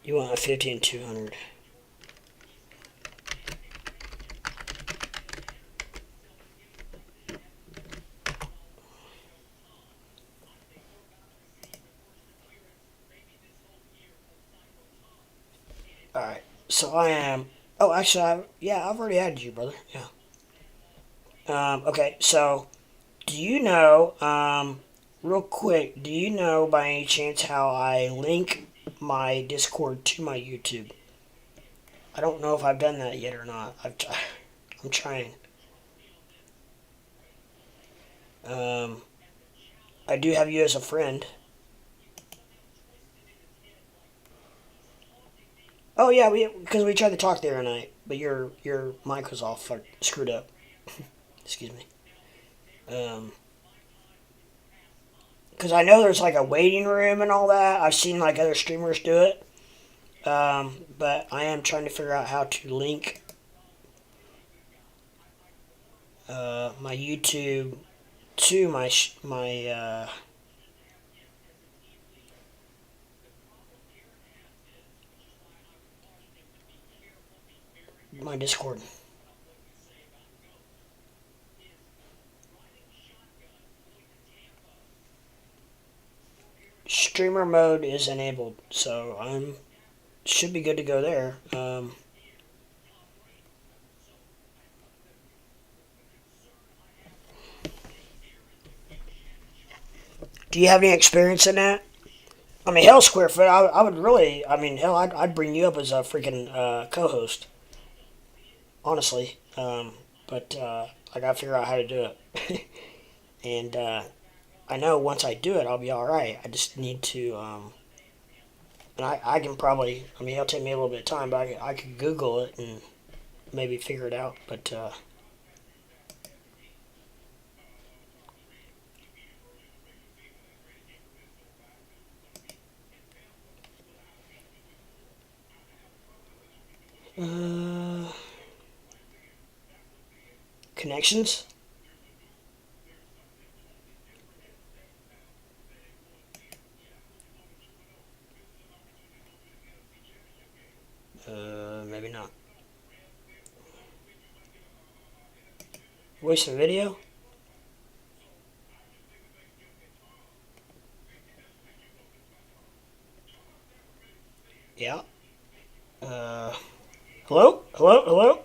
You want a 50 and 200. Alright, so I am. Oh, actually, I've already added you, brother. Yeah. Okay, so do you know, real quick, do you know by any chance how I link my Discord to my YouTube? I don't know if I've done that yet or not. I'm trying. I do have you as a friend. Oh yeah, because we tried to talk the other night, but your mic was all screwed up. Excuse me. Because I know there's like a waiting room and all that. I've seen like other streamers do it. But I am trying to figure out how to link my YouTube to my Discord. Streamer mode is enabled, so I'm should be good to go there. Do you have any experience in that? I mean, hell, Squarefoot, I would really, I mean, hell, I'd bring you up as a freaking co-host, honestly. But I gotta figure out how to do it. And I know once I do it, I'll be alright. I just need to, and I can probably, I mean, it'll take me a little bit of time, but I could Google it and maybe figure it out. But, connections? Maybe not. Voice and video? Yeah. Hello? Hello? Hello?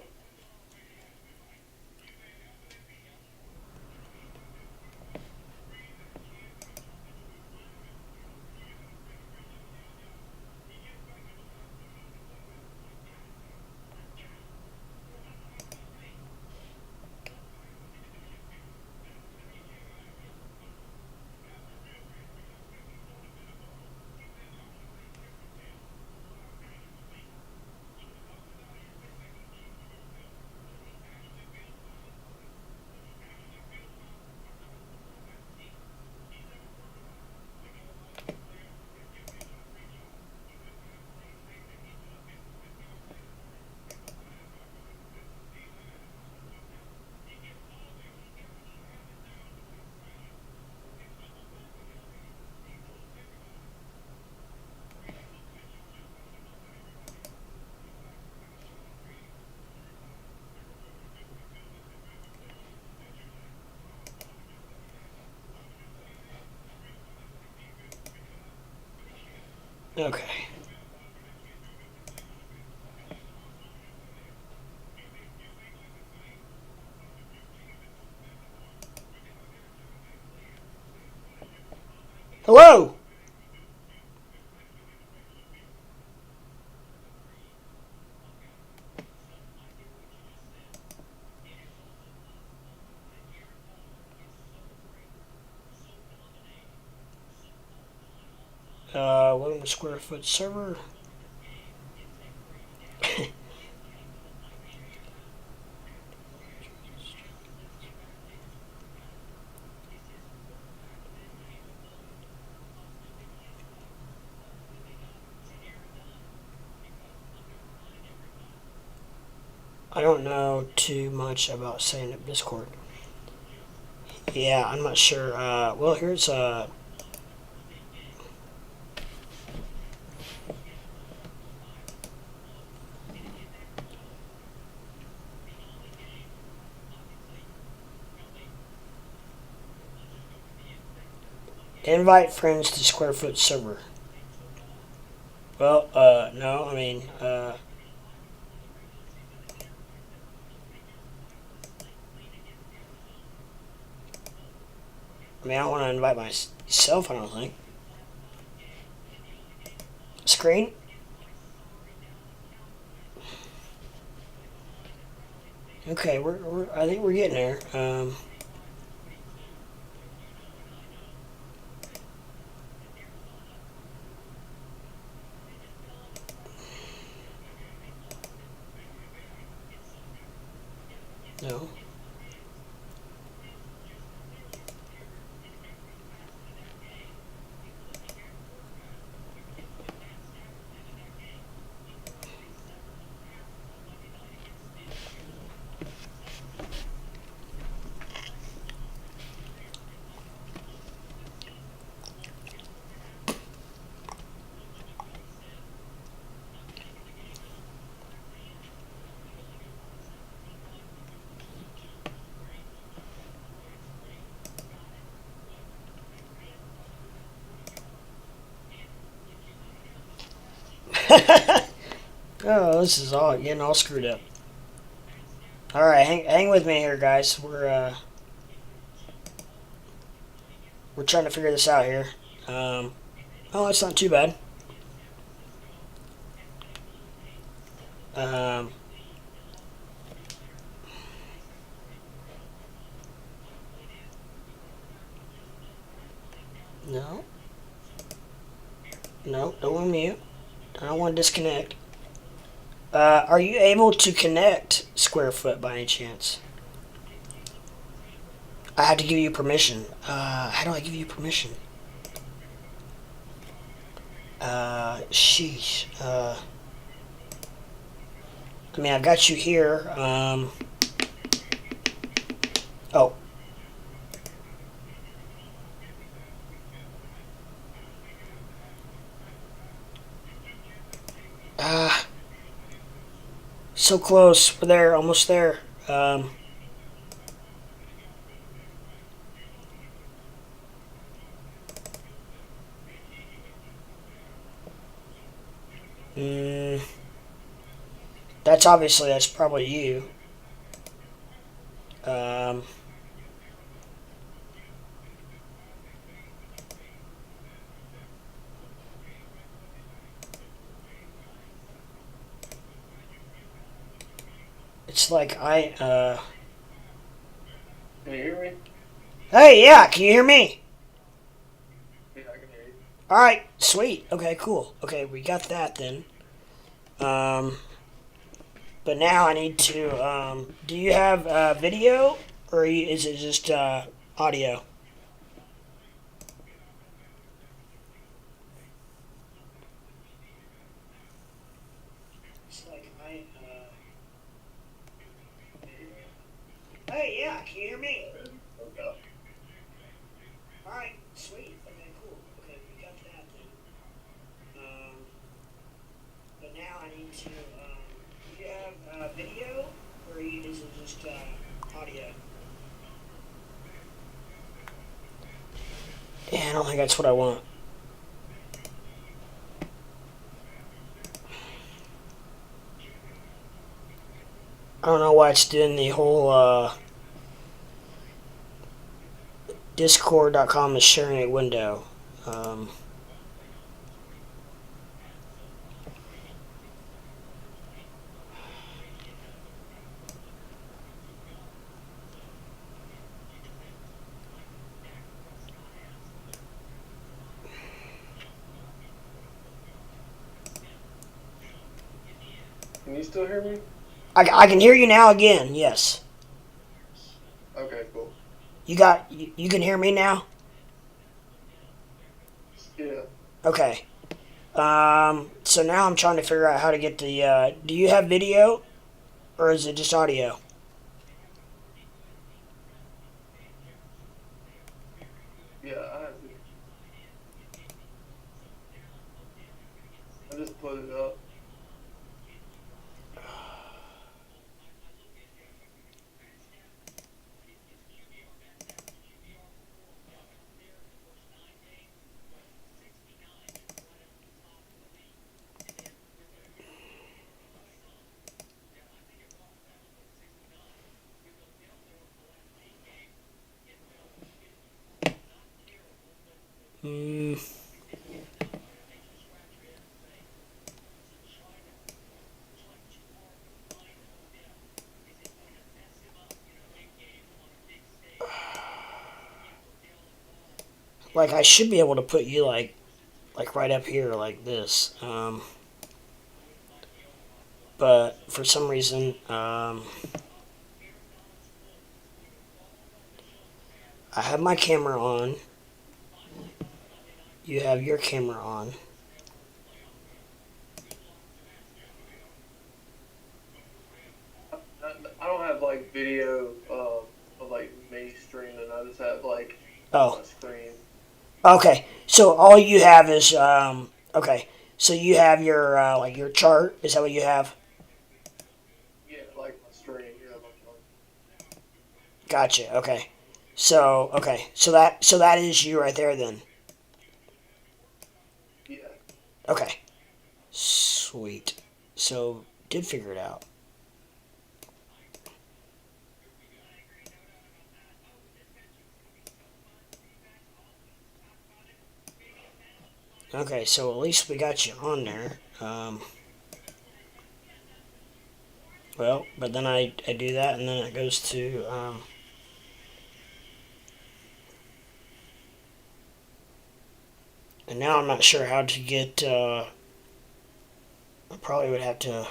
Okay. Hello! Welcome to Square Foot server. I don't know too much about setting up Discord. Yeah, I'm not sure. Well, here's invite friends to Square Foot server. Well, no, I mean, I don't want to invite myself, I don't think. Screen? Okay, I think we're getting there. No. Oh, this is all getting all screwed up. All right, hang with me here, guys. We're trying to figure this out here. Oh, it's not too bad. No. No, don't unmute. I don't want to disconnect. Are you able to connect Squarefoot by any chance? I have to give you permission. How do I give you permission? Sheesh. I mean, I've got you here. Oh. So close. We're there. Almost there. That's probably you. It's like Can you hear me? Hey, yeah, can you hear me? Yeah, I can hear you. Alright, sweet. Okay, cool. Okay, we got that then. But now I need to, do you have video? Or is it just audio? It's like Hey, yeah, can you hear me? Okay. Alright, sweet. Okay, cool. Okay, we got that then. But now I need to, do you have video? Or is it just audio? Yeah, I don't think that's what I want. I don't know why it's doing the whole Discord.com is sharing a window. Can you still hear me? I can hear you now again. Yes. Okay, cool. You can hear me now. Yeah. Okay. So now I'm trying to figure out how to get the. Do you have video, or is it just audio? Yeah, I have to. I just put it up. Mm, like I should be able to put you like right up here like this. But for some reason, I have my camera on. You have your camera on. I don't have like video of like me streaming. I just have like Oh, my screen. okay. So all you have is okay. So you have your like your chart. Is that what you have? Yeah, like my stream. Yeah, my Gotcha. Okay. So okay. So that is you right there then. yeah. Okay. Sweet. So did figure it out. Okay, so at least we got you on there. Well, but then I do that and then it goes to and now I'm not sure how to get I probably would have to.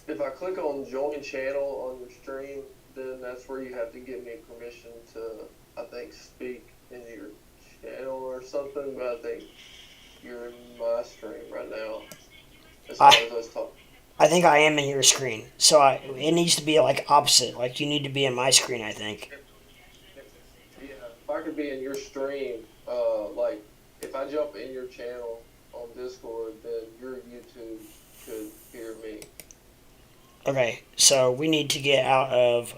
If I click on join channel on your stream, then that's where you have to give me permission to, I think, speak in your channel or something. But I think you're in my stream right now, as far I as us talking. I think I am in your screen. So it needs to be like opposite. Like you need to be in my screen, I think. Yeah, if I could be in your stream, like if I jump in your channel on Discord, then your YouTube could hear me. Okay, so we need to get out of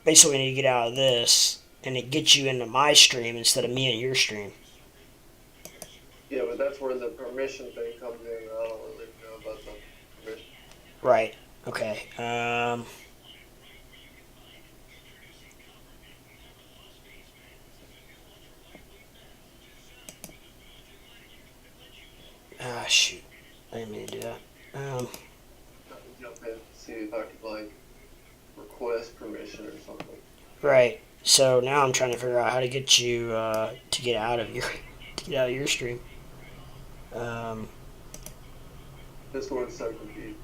basically we need to get out of this and it gets you into my stream instead of me in your stream. Yeah, but that's where the permission thing comes in. I don't really know about the permission. Right. Okay. Shoot. I didn't mean to do that. I can jump in and see if I could like request permission or something. Right. So now I'm trying to figure out how to get you to get out of your to get out of your stream. Um, Discord's so confused.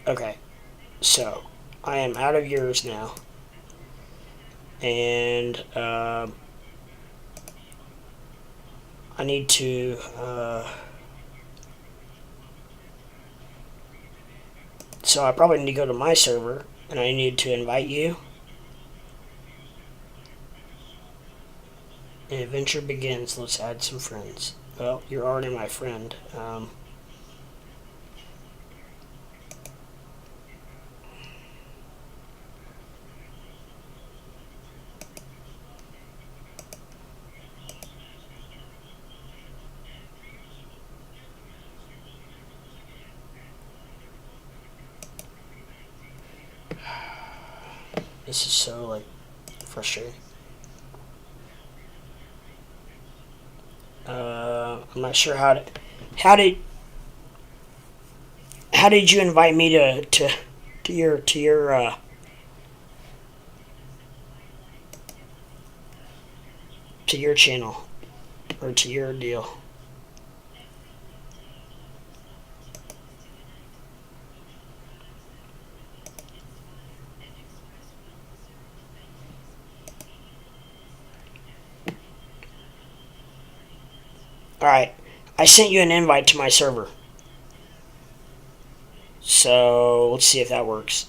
okay. So I am out of yours now, and I need to. So I probably need to go to my server, and I need to invite you. And adventure begins. Let's add some friends. Well, you're already my friend. This is so like frustrating. I'm not sure how did you invite me to your to your channel or to your deal? All right, I sent you an invite to my server. So let's see if that works.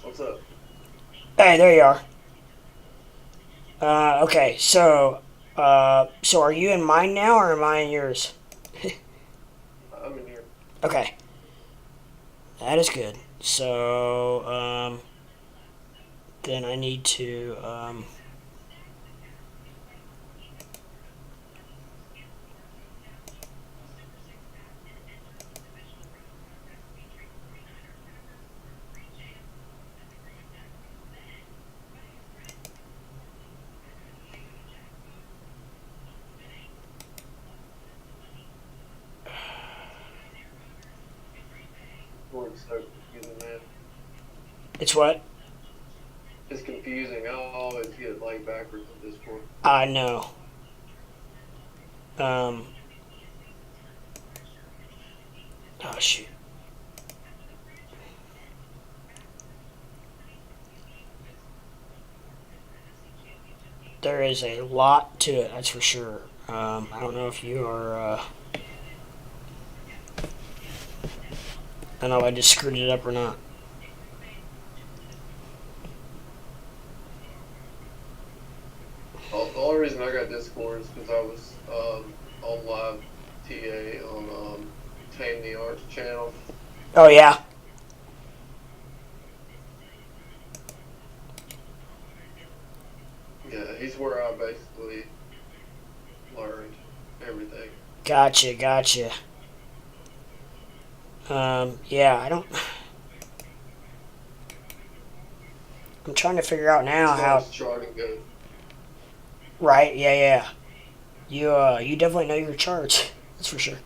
What's up? Hey, there you are. Okay, so are you in mine now or am I in yours? I'm in here. Okay, that is good. So, then I need to, It's so confusing, man. it's what? It's confusing. I always get like backwards in Discord. I know. Oh, shoot. There is a lot to it, that's for sure. I don't know if you are, I don't know if I just screwed it up or not. The only reason I got Discord is because I was on live TA on Tame the Arts channel. Oh, yeah? Yeah, he's where I basically learned everything. Gotcha. Yeah, I don't... I'm trying to figure out now how... Charting goes. Right, yeah. You definitely know your charts. That's for sure.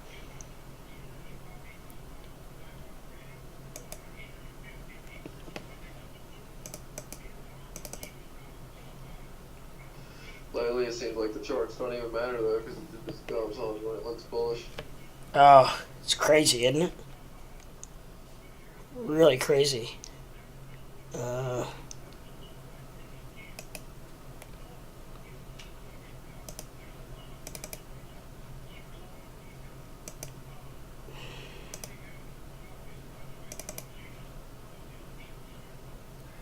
Lately, it seems like the charts don't even matter though, because it just goes on when it looks bullish. Oh, it's crazy, isn't it? Really crazy.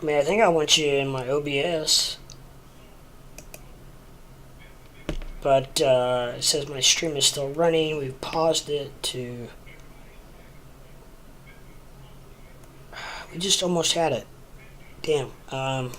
I mean, I think I want you in my OBS. But it says my stream is still running. We've paused it to... We just almost had it. Damn. No.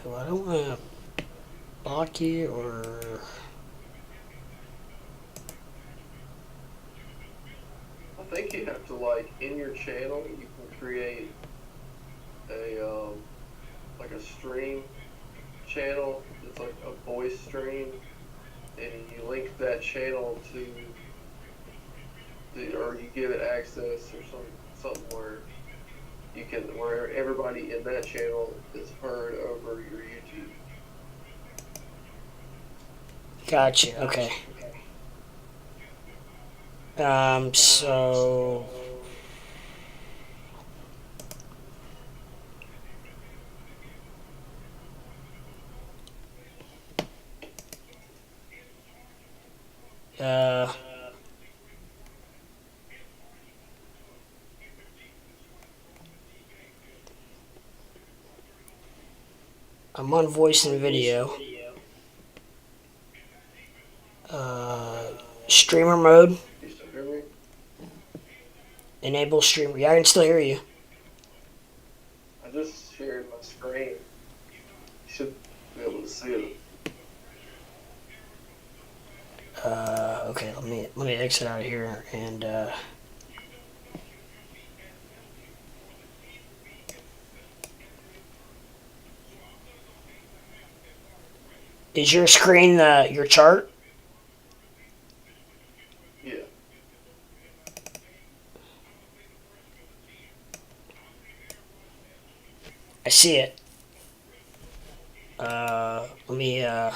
Well, I don't want to block you or? I think you have to, like, in your channel, you can create a like a stream channel. It's like a voice stream, and you link that channel to or you give it access or something where where everybody in that channel is heard over your YouTube. Gotcha. Okay. So. I'm on voice and video. Streamer mode. You still hear me? Enable streamer. Yeah, I can still hear you. I just shared my screen. You should be able to see it. Okay, let me exit out of here and is your screen your chart? Yeah. I see it. Let me I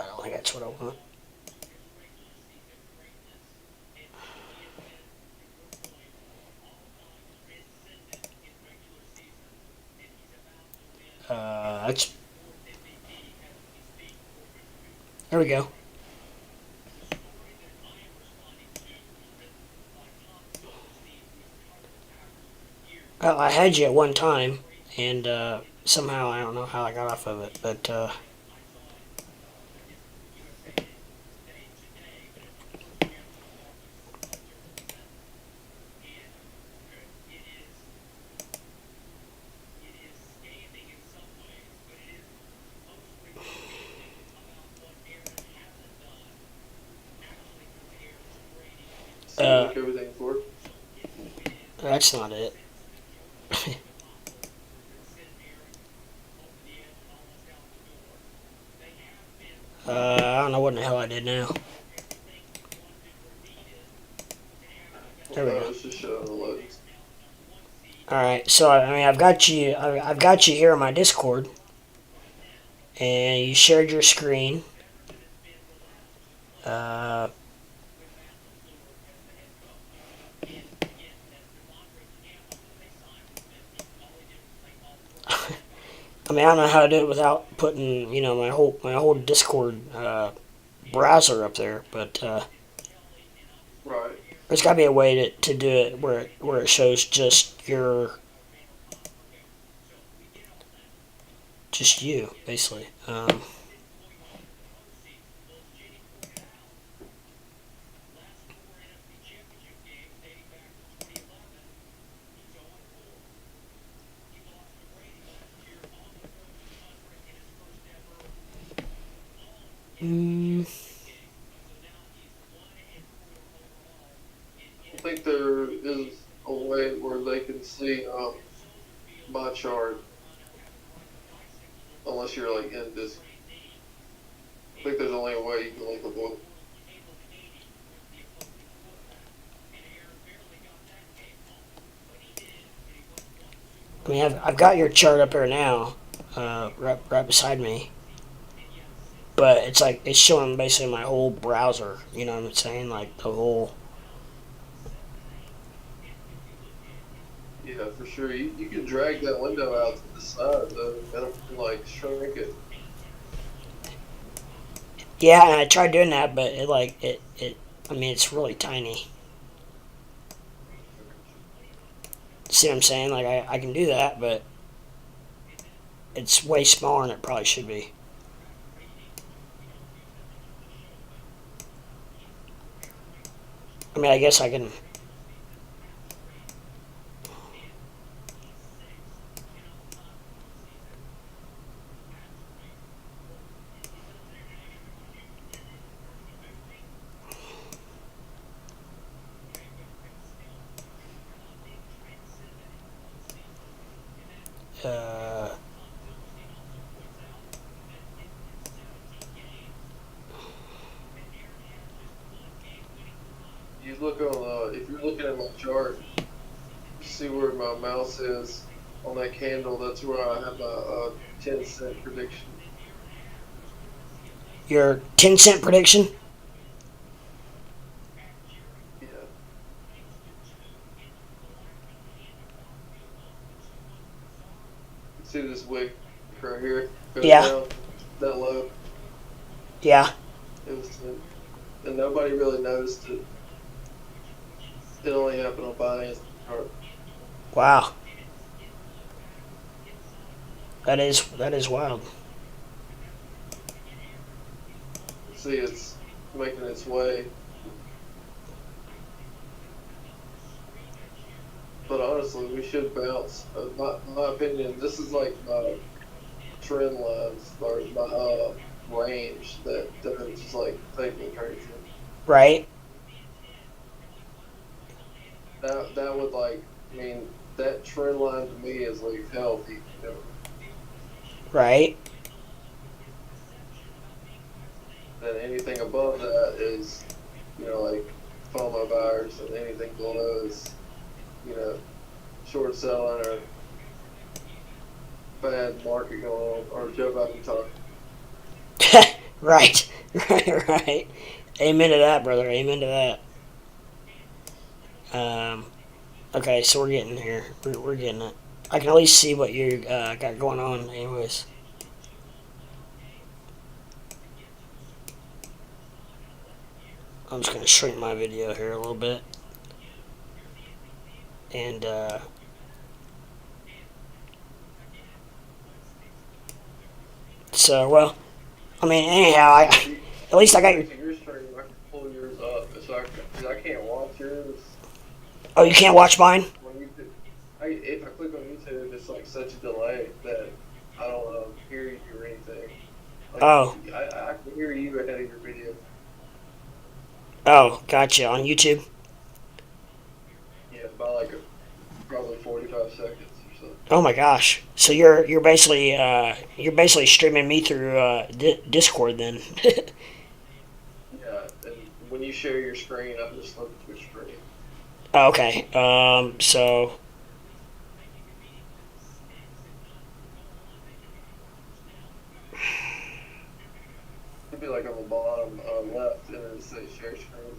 don't think that's what I want. That's there we go. Well, I had you at one time, and somehow I don't know how I got off of it, but Like everything's working. that's not it. I don't know what in the hell I did now. There we go. It's just showing the loads. All right, so I mean, I've got you. I've got you here on my Discord, and you shared your screen. I mean, I don't know how to do it without putting, my whole Discord browser up there, but Right. there's got to be a way to do it where it shows just you, basically. I think there is a way where they can see my chart, unless you're like in this. I think there's only a way you can link the book. I mean, I've got your chart up here now, right beside me. But it's like it's showing basically my whole browser. You know what I'm saying? Like the whole. Yeah, for sure. You can drag that window out to the side though, and like shrink it. Yeah, and I tried doing that, but it. I mean, it's really tiny. See what I'm saying? Like, I can do that, but it's way smaller than it probably should be. I mean, I guess I can. Uh, You look on, if you're looking at my chart, see where my mouse is on that candle. That's where I have a 10-cent prediction. your 10-cent prediction? Yeah. See this wick right here? Goes Yeah. down that low. Yeah. It was, and nobody really noticed it. It only happened on Binance chart. Wow. That is wild. See, it's making its way. But honestly, we should bounce. My opinion, this is like my trend lines or my range that is just like taking crazy. Right? That would like, I mean, that trend line to me is like healthy. You know? Right? And anything above that is, you know, like FOMO buyers, and anything below is, you know, short selling or bad market going on, or Joe Biden talk. Right. Right. Amen to that, brother. Amen to that. Okay, so we're getting here. We're getting it. I can at least see what you got going on, anyways. I'm just gonna shrink my video here a little bit, and so well, I mean, anyhow, at least I got your. Your stream, I can pull yours up, so I can't watch yours. Oh, you can't watch mine? When YouTube, if I click on YouTube, it's like such a delay that I don't hear you or anything. Like, Oh. I can hear you ahead of your video. Oh, gotcha. On YouTube. Yeah, by like probably 45 seconds or so. Oh my gosh. So you're basically streaming me through Discord then. Yeah, and when you share your screen, I just look at your screen. Oh, okay. So. It'd be like on the bottom left, and it says share screen.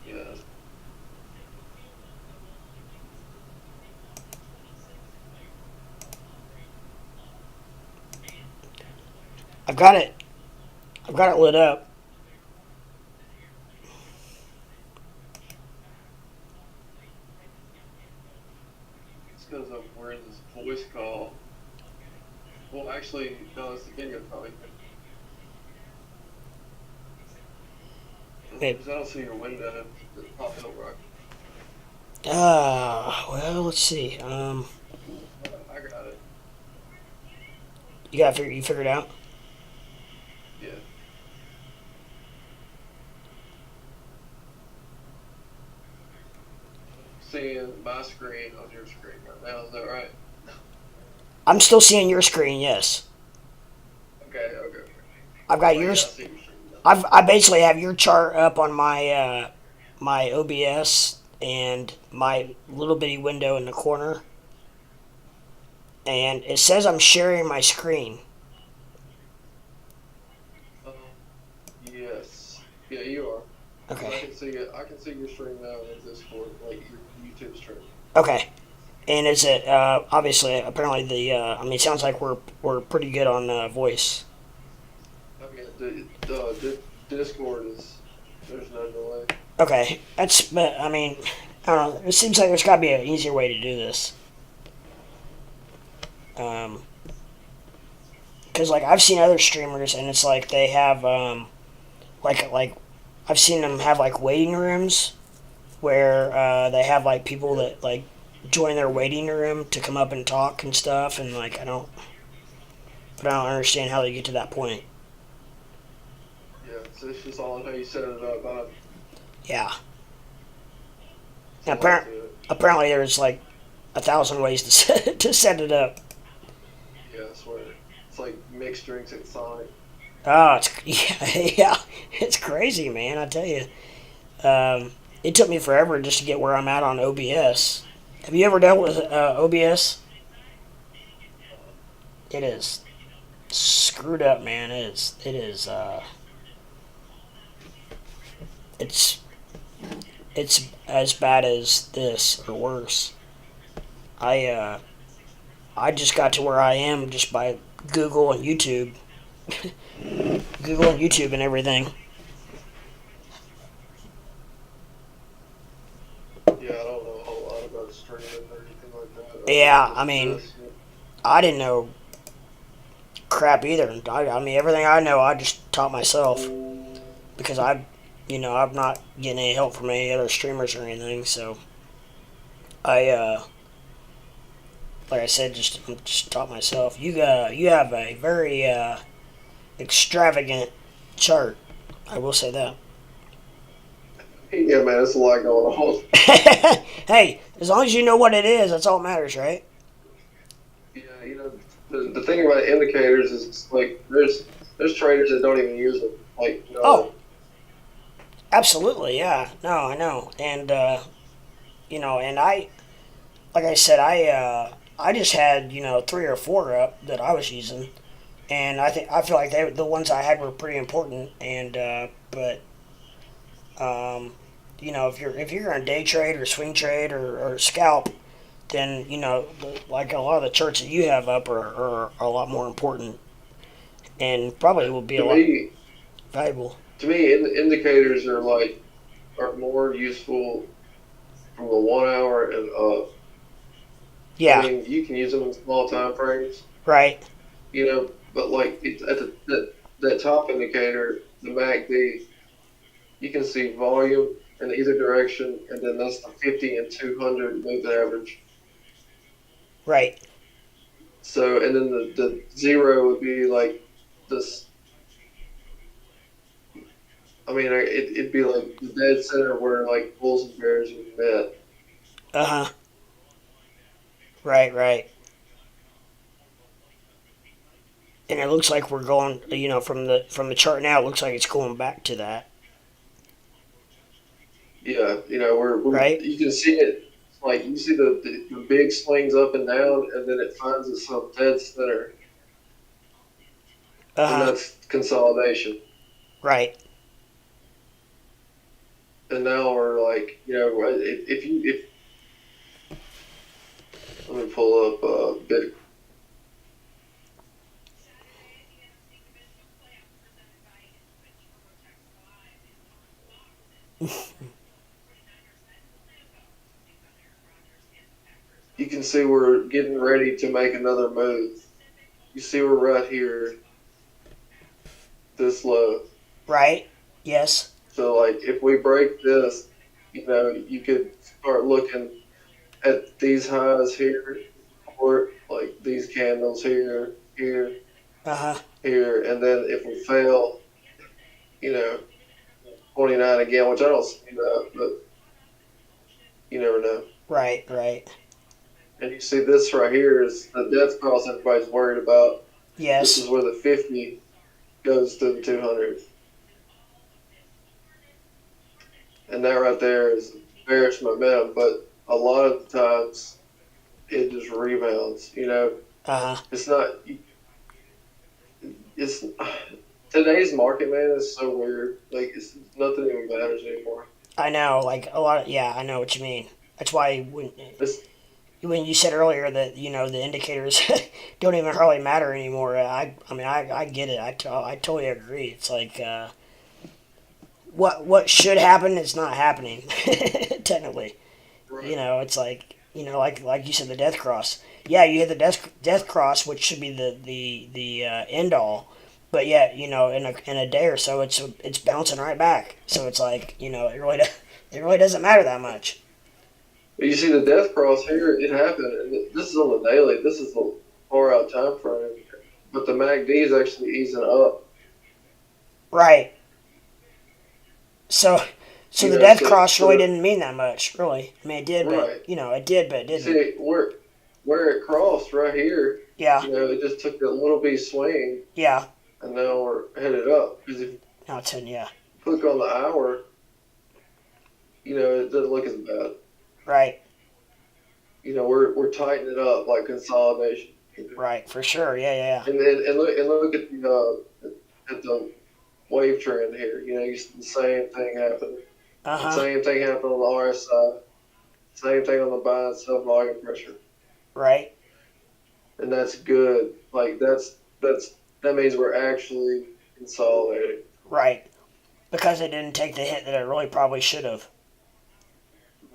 Yeah. I've got it. I've got it lit up. It's because we're in this voice call. Well, actually, no, it's the video call. Wait. Because I don't see your window that popped up right. Well, let's see. I got it. You figured it out? Yeah. Seeing my screen on your screen right now, is that right? I'm still seeing your screen. Yes. Okay. I've got Yeah, I yours. see your screen now. I basically have your chart up on my my OBS and my little bitty window in the corner, and it says I'm sharing my screen. Yes. Yeah, you are. Okay. I can see it. I can see your stream now in Discord, like your YouTube stream. Okay. And is it obviously apparently the I mean it sounds like we're pretty good on voice. I mean, Discord is there's no delay. Okay, but I mean, I don't know. It seems like there's got to be an easier way to do this. Because like I've seen other streamers, and it's like they have like I've seen them have like waiting rooms where they have like people that like join their waiting room to come up and talk and stuff, and like but I don't understand how they get to that point. Yeah, so it's just all how you set it up. Yeah. It's a And lot to it. apparently there's like 1,000 ways to set it up. Yeah, I swear. It's like mixed drinks at Sonic. Oh, it's yeah, it's crazy, man. I tell you, it took me forever just to get where I'm at on OBS. Have you ever dealt with OBS? It is screwed up, man. It is. It is. It's it's as bad as this or worse. I I just got to where I am just by Google and YouTube, Google and YouTube and everything. Yeah, I don't know a whole lot about streaming or anything like that. Yeah, Just I mean, this. I didn't know crap either. I mean, everything I know, I just taught myself because I'm not getting any help from any other streamers or anything. So I, like I said, just taught myself. You have a very extravagant chart. I will say that. Yeah, man, it's a lot going on. Hey, as long as you know what it is, that's all that matters, right? Yeah, the thing about indicators is it's like there's traders that don't even use them. Like, Oh, absolutely, yeah. No, I know, and and like I said, I just had 3 or 4 up that I was using, and I feel like the ones I had were pretty important, and but if you're gonna day trade or swing trade or scalp, then like a lot of the charts that you have up are a lot more important, and probably will be to a lot me, valuable. indicators are more useful from the 1 hour and up. I Yeah, mean, you can use them in small time frames, right. but like at that top indicator, the MACD, you can see volume in either direction, and then that's the 50 and 200 moving average. Right. So, and then the zero would be like this. I mean, it'd be like the dead center where like bulls and bears would met. Uh huh. Right. Right. And it looks like we're going. From the chart now, it looks like it's going back to that. Yeah, we're Right. you can see it. Like you see the big swings up and down, and then it finds itself dead center, Uh and huh. that's consolidation. Right. And now we're like, if let me pull up bit. You can see we're getting ready to make another move. You see we're right here, this low. Right. Yes. So like if we break this, you could start looking at these highs here, or like these candles here, here, Uh huh. here, and then if we fail, you know, 29 again, which I don't see that, but you never know. Right. Right. And you see this right here is the death cross everybody's worried about. This is Yes. where the 50 goes to the 200. And that right there is bearish momentum, but a lot of the times it just rebounds. Uh huh. It's not. It's today's market, man, is so weird. Like nothing even matters anymore. I know. Like a lot. Yeah, I know what you mean. That's why It's when you said earlier that the indicators don't even hardly matter anymore. I mean I get it. I totally agree. It's like what should happen is not happening, technically. Right. It's like like you said, the death cross. Yeah, you hit the death cross, which should be the end all, but yet in a day or so, it's bouncing right back. So it's like it really doesn't matter that much. But you see the death cross here, it happened. And this is on the daily. This is the far out time frame. But the MACD is actually easing up. Right. So the death cross really didn't mean that much, really. I mean, it did, right. but it did, but it didn't. See where it crossed right here. Yeah. It just took a little bit swing. Yeah. And now we're headed up. Because if Now it's in, yeah. you click on the hour, it doesn't look as bad. Right. We're tightening up like consolidation. Right, for sure. Yeah. And look at the wave trend here. You see the same thing happening. Uh-huh. Same thing happened on the RSI. Same thing on the buy and sell volume pressure. Right. And that's good. Like that means we're actually consolidating. Right. Because it didn't take the hit that it really probably should have.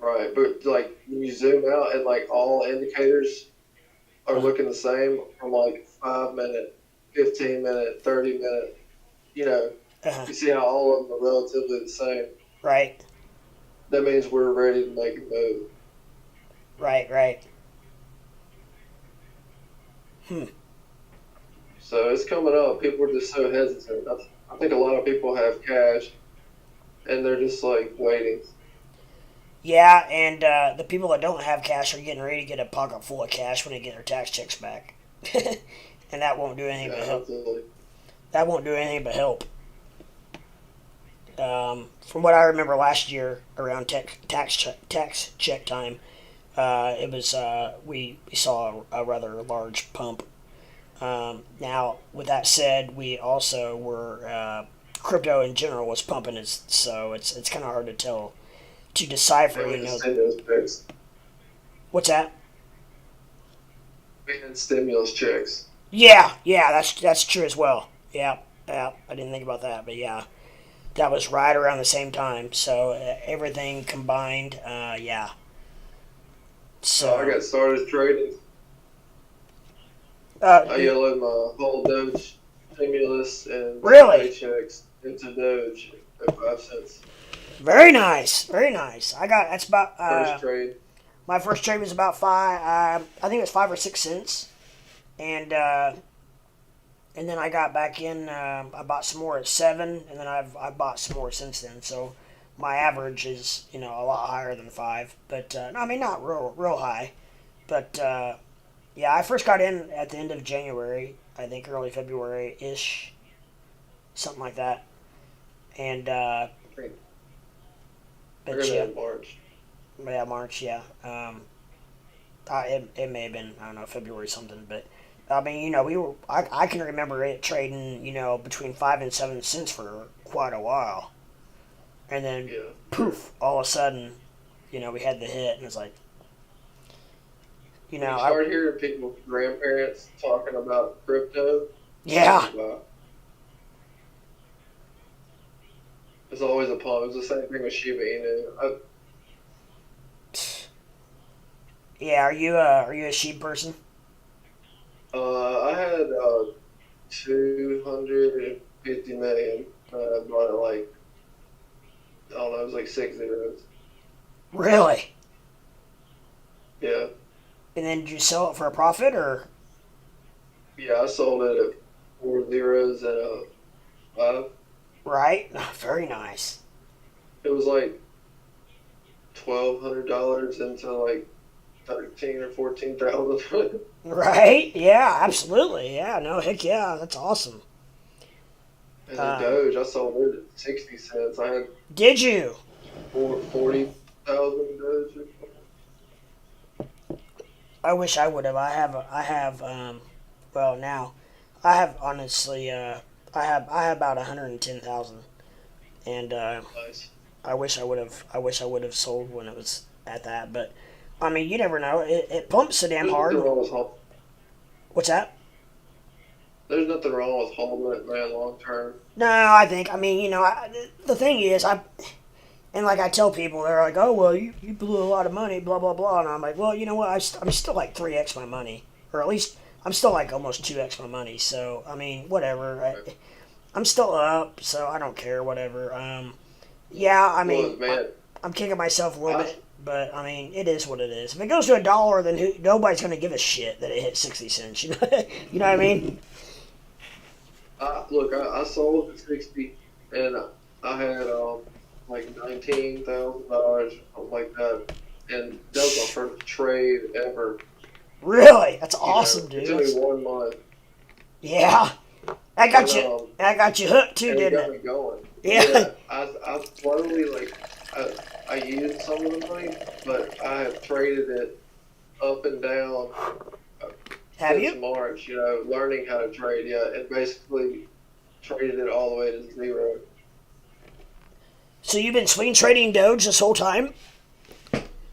Right, but like when you zoom out and like all indicators are looking the same from like 5 minute, 15 minute, 30 minute, Uh-huh. you see how all of them are relatively the same. Right. That means we're ready to make a move. Right. So it's coming up. People are just so hesitant. I think a lot of people have cash and they're just like waiting. Yeah, and the people that don't have cash are getting ready to get a pocket full of cash when they get their tax checks back. And that won't do anything but help. Absolutely. That won't do anything but help. From what I remember last year around tax check time, it was we saw a rather large pump. Now, with that said, we also were crypto in general was pumping, so it's kind of hard to tell, to decipher. Stimulus checks. What's that? We had stimulus checks. Yeah, that's true as well. Yeah, I didn't think about that, but yeah, that was right around the same time. So everything combined, yeah. So I got started trading. Uh, I yellowed my whole Doge stimulus and Really? paychecks into Doge at 5 cents. Very nice. That's about First trade. my first trade was about I think it was 5 or 6 cents, and then I got back in. I bought some more at 7, and then I bought some more since then. So my average is a lot higher than 5, but I mean not real high, but yeah, I first got in at the end of January, I think early February ish, something like that, and but yeah, March. Yeah, March, yeah. It may have been, I don't know, February something, but I mean, I can remember it trading, between 5 and 7 cents for quite a while, and then poof, all of a sudden, we had the hit, and it's like, You start hearing people's grandparents talking about crypto. Yeah. It's always a pump. It's the same thing with Shiba Inu. Yeah, are you a SHIB person? I had 250 million. I bought it like, I don't know, it was like 6 zeros. Really? Yeah. And then did you sell it for a profit, or? Yeah, I sold it at 4 zeros and a 5. Right? Very nice. It was like $1,200 into like 13 or 14,000. Right? Yeah, absolutely. Yeah, no, heck yeah, that's awesome. And the Doge, I sold it at 60 cents. I had. Did you? 40,000 Doge. I wish I would have. I have, well, now, I have, honestly, I have about 110,000, and, Nice. I wish I would have sold when it was at that, but, I mean, you never know. It pumps so damn hard. What's that? There's nothing wrong with holding it, man, long term. No, I think, the thing is, and like I tell people, they're like, oh, well, you blew a lot of money, blah, blah, blah. And I'm like, well, you know what? I'm still like 3x my money. Or at least I'm still like almost 2x my money. So, whatever. I'm still up, so I don't care, whatever. Yeah, Look, man, I'm kicking myself a little I, bit, but it is what it is. If it goes to a dollar, then nobody's going to give a shit that it hit 60 cents. You know what I mean? I sold at 60, and I had like $19,000, something like that, and that was my first trade ever. Really? That's You know, awesome, it dude. took me 1 month, Yeah. and That got you hooked too, and it didn't got me it? going. Yeah. Yeah, I slowly I used some of the money, but I have traded it up and down Have since you? March. You know, learning how to trade, yeah, and basically traded it all the way to zero. So you've been swing trading Doge this whole time?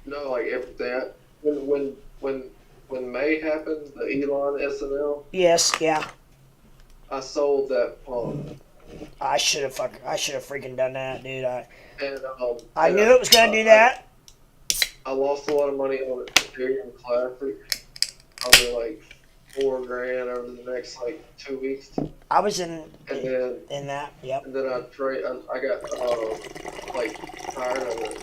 No, like everything. When May happened, the Elon SNL, Yes, yeah. I sold that pump, I should have freaking done that, dude. and I knew it was gonna do that. I lost a lot of money on Ethereum Classic. Probably like 4 grand over the next like 2 weeks, I was and then in that. Yep. I got like tired of it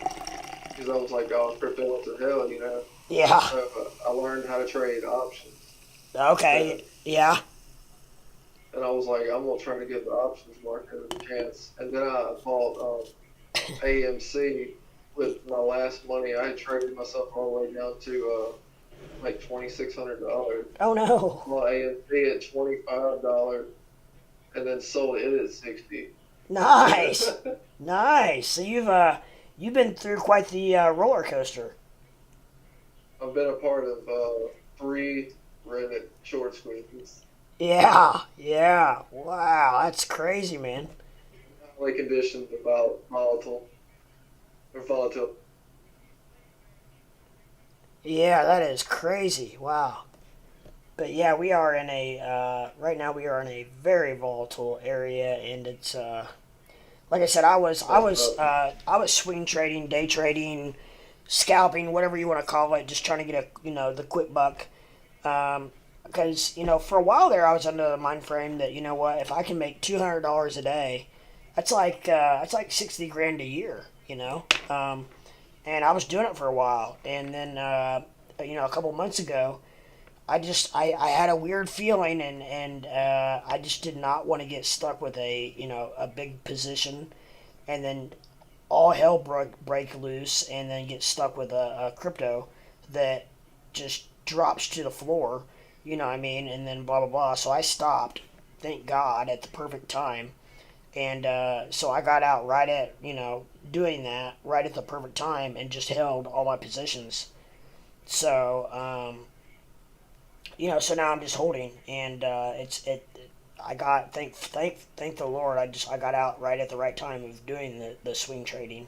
because I was like, oh, crypto went to hell, you know. Yeah. So I learned how to trade options, Okay. Yeah. and I was like, I'm gonna try to give the options market a chance. And then I bought AMC with my last money. I had traded myself all the way down to like $2,600. Oh no. Bought AMC at $25, and then sold it at 60. Nice. Nice. So you've been through quite the roller coaster. I've been a part of 3 Reddit short squeezes. Yeah. Yeah. Wow. That's crazy, man. Highly conditions about volatile. Yeah, that is crazy. Wow. But yeah, we are in a right now. We are in a very volatile area, and it's like I said, I was swing trading, day trading, scalping, whatever you want to call it, just trying to get the quick buck. Because for a while there, I was under the mind frame that what, if I can make $200 a day, that's like 60 grand a year. And I was doing it for a while, and then a couple months ago, I had a weird feeling, and I just did not want to get stuck with a big position, and then all hell break loose, and then get stuck with a crypto that just drops to the floor, and then blah blah blah. So I stopped, thank God, at the perfect time, and so I got out right at doing that right at the perfect time, and just held all my positions. So so now I'm just holding, and I got thank the Lord. I got out right at the right time of doing the swing trading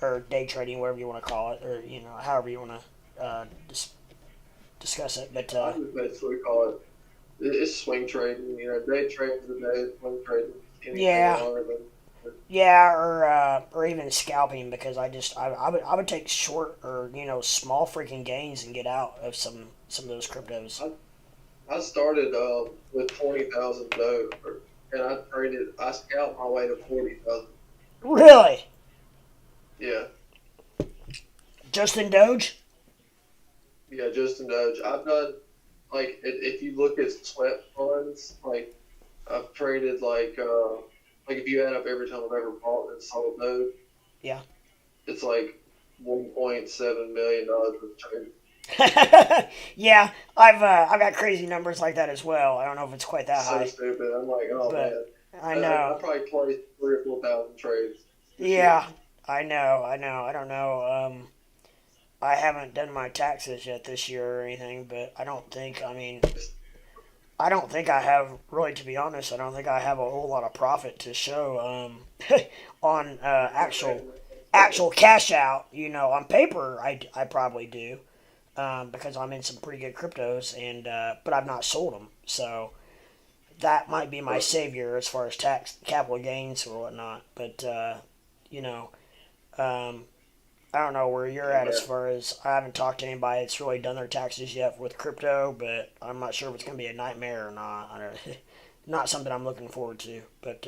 or day trading, whatever you want to call it, or however you want to discuss it. But I would basically call it's swing trading. You know, day trading the day, swing trading anything yeah, longer than. yeah, or even scalping, because I would take short or small freaking gains and get out of some of those cryptos. I started with 20,000 Doge, and I scalped my way to 40,000. Really, Yeah, just in Doge? yeah, just in Doge. I've done like if you look at sweat funds, like I've traded like if you add up every time I've ever bought and sold Doge, Yeah. it's like $1.7 million worth of trading. Yeah, I've got crazy numbers like that as well. I don't know if it's quite that So high, stupid. I'm like, oh but man, I I know. probably placed 3 or 4 thousand trades this year. Yeah, I know. I don't know. I haven't done my taxes yet this year or anything, but I don't think. I don't think I have really. To be honest, I don't think I have a whole lot of profit to show on actual cash out. On paper, I probably do. Because I'm in some pretty good cryptos, and but I've not sold them. So that might be my savior as far as tax capital gains or whatnot. But you know, um, I don't know where you're Yeah, at as man. far as I haven't talked to anybody that's really done their taxes yet with crypto, but I'm not sure if it's going to be a nightmare or not. I don't, not something I'm looking forward to. But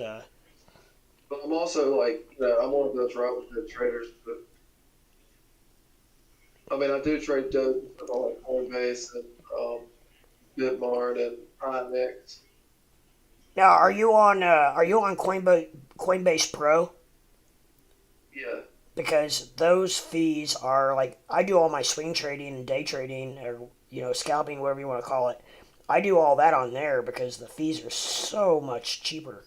But I'm also like, I'm one of those Robinhood traders. But I mean, I do trade Doge on like Coinbase and Bitmart and INX. now, are you on Coinbase Pro? Yeah, Because those fees are like I do all my swing trading and day trading or scalping, whatever you want to call it. I do all that on there because the fees are so much cheaper.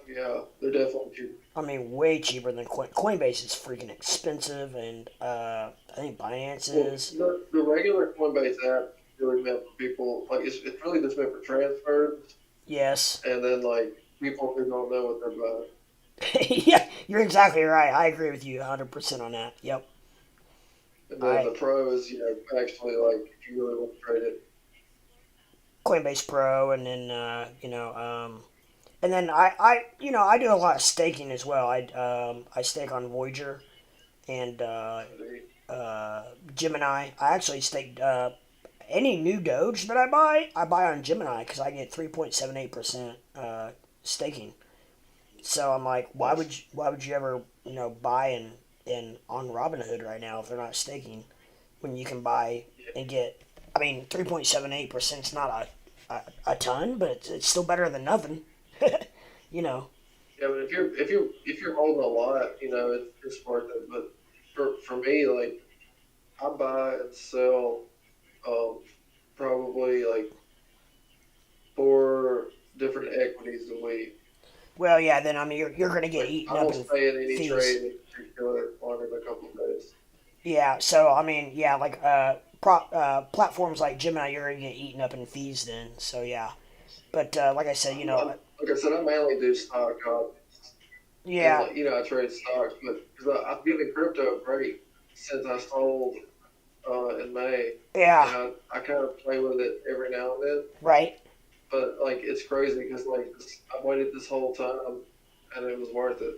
yeah, they're definitely cheap. I mean, way cheaper than Coinbase is freaking expensive, and I think Binance Well, is. the regular Coinbase app is really meant for people like it's really just meant for transfers Yes. and then like people who don't know what they're buying. Yeah, you're exactly right. I agree with you 100% on that. Yep. And then I the pro is actually like if you really want to trade it. Coinbase Pro, and then and then I do a lot of staking as well. I stake on Voyager and Gemini. I actually stake any new Doge that I buy on Gemini because I get 3.78% staking. So I'm like, Nice. why would you ever buy in on Robinhood right now if they're not staking when you can buy Yeah, and get? I mean, 3.78% is not a ton, but it's still better than nothing. you know. yeah, but if you're holding a lot, it's worth it. But for me, like I buy and sell um, probably like 4 different equities a week. Well, yeah. Then I mean, you're gonna get Like eaten I up don't in stay in any fees. trade in particular longer than a couple of days. Yeah. So I mean, yeah, like platforms like Gemini, you're gonna get eaten up in fees then. So yeah. But like I said, Like I said, I mainly do stock and yeah, like I trade stocks, but because I've given crypto a break since I sold in May, yeah, and I kind of play with it every now and then. right. But like it's crazy because like I waited this whole time and it was worth it.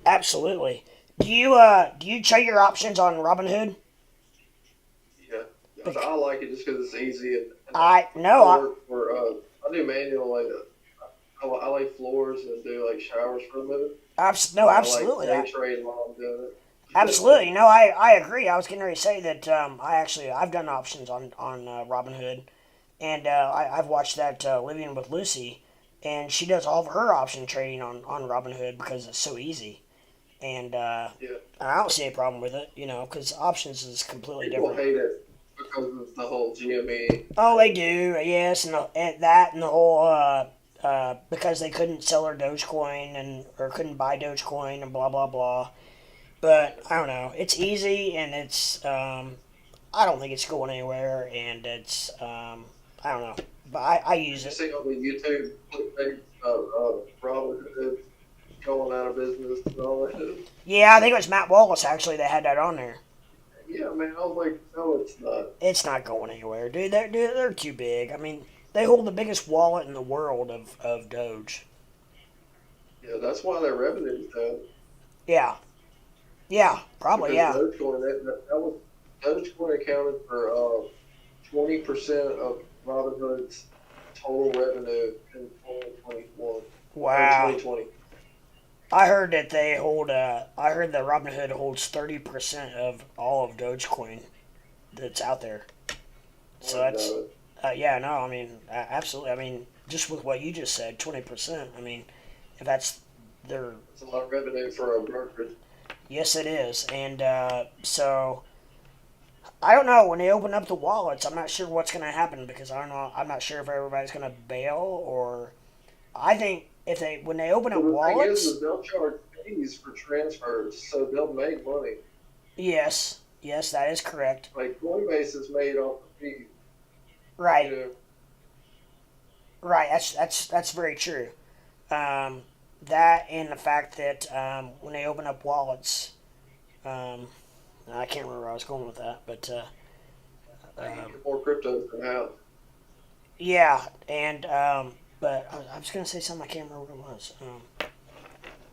Absolutely. Do you check your options on Robinhood? Yeah, Bec- I like it just because it's easy and I no, I work for I do manual like I lay floors and do like showers for a living, no, and I like absolutely. day trade while I'm doing it. Absolutely. No, I agree. I was getting ready to say that I've done options on Robinhood, and I've watched that Living with Lucy, and she does all of her option trading on Robinhood because it's so easy, and Yeah, I don't see a problem with it, because options is completely people different. hate it because of the whole GME. Oh, they do, yes, and that and the whole because they couldn't sell their Dogecoin and or couldn't buy Dogecoin and blah blah blah. But I don't know. It's easy and it's I don't think it's going anywhere and it's I don't know. But I Did use you it. see on the YouTube clickbait Robinhood going out of business and all that? Yeah, I think it was Matt Wallace actually that had that on there. Yeah, man, I was like, no, it's not. It's not going anywhere, dude. They're too big. I mean, they hold the biggest wallet in the world of Doge. Yeah, that's why their revenue's down Yeah, yeah, probably because yeah. Dogecoin that was Dogecoin accounted for 20% of Robinhood's total revenue in 2021 or Wow. 2020. I heard that they hold. I heard that Robinhood holds 30% of all of Dogecoin that's out there. I So wouldn't that's, know it. yeah, no, I mean, absolutely. I mean, just with what you just said, 20%. I mean, if that's their, It's a lot of revenue for a brokerage. yes, it is. And so I don't know when they open up the wallets. I'm not sure what's going to happen because I don't know. I'm not sure if everybody's going to bail or I think if they when they open up Well, the thing is wallets, they'll charge fees for transfers, so they'll make money. yes, yes, that is correct. Like Coinbase is made off of fees. You Right, know, right. That's very true. Um, that and the fact that when they open up wallets, um, I can't remember where I was going with that, but they can um, get more cryptos than out. Yeah, and but I was gonna say something. I can't remember what it was.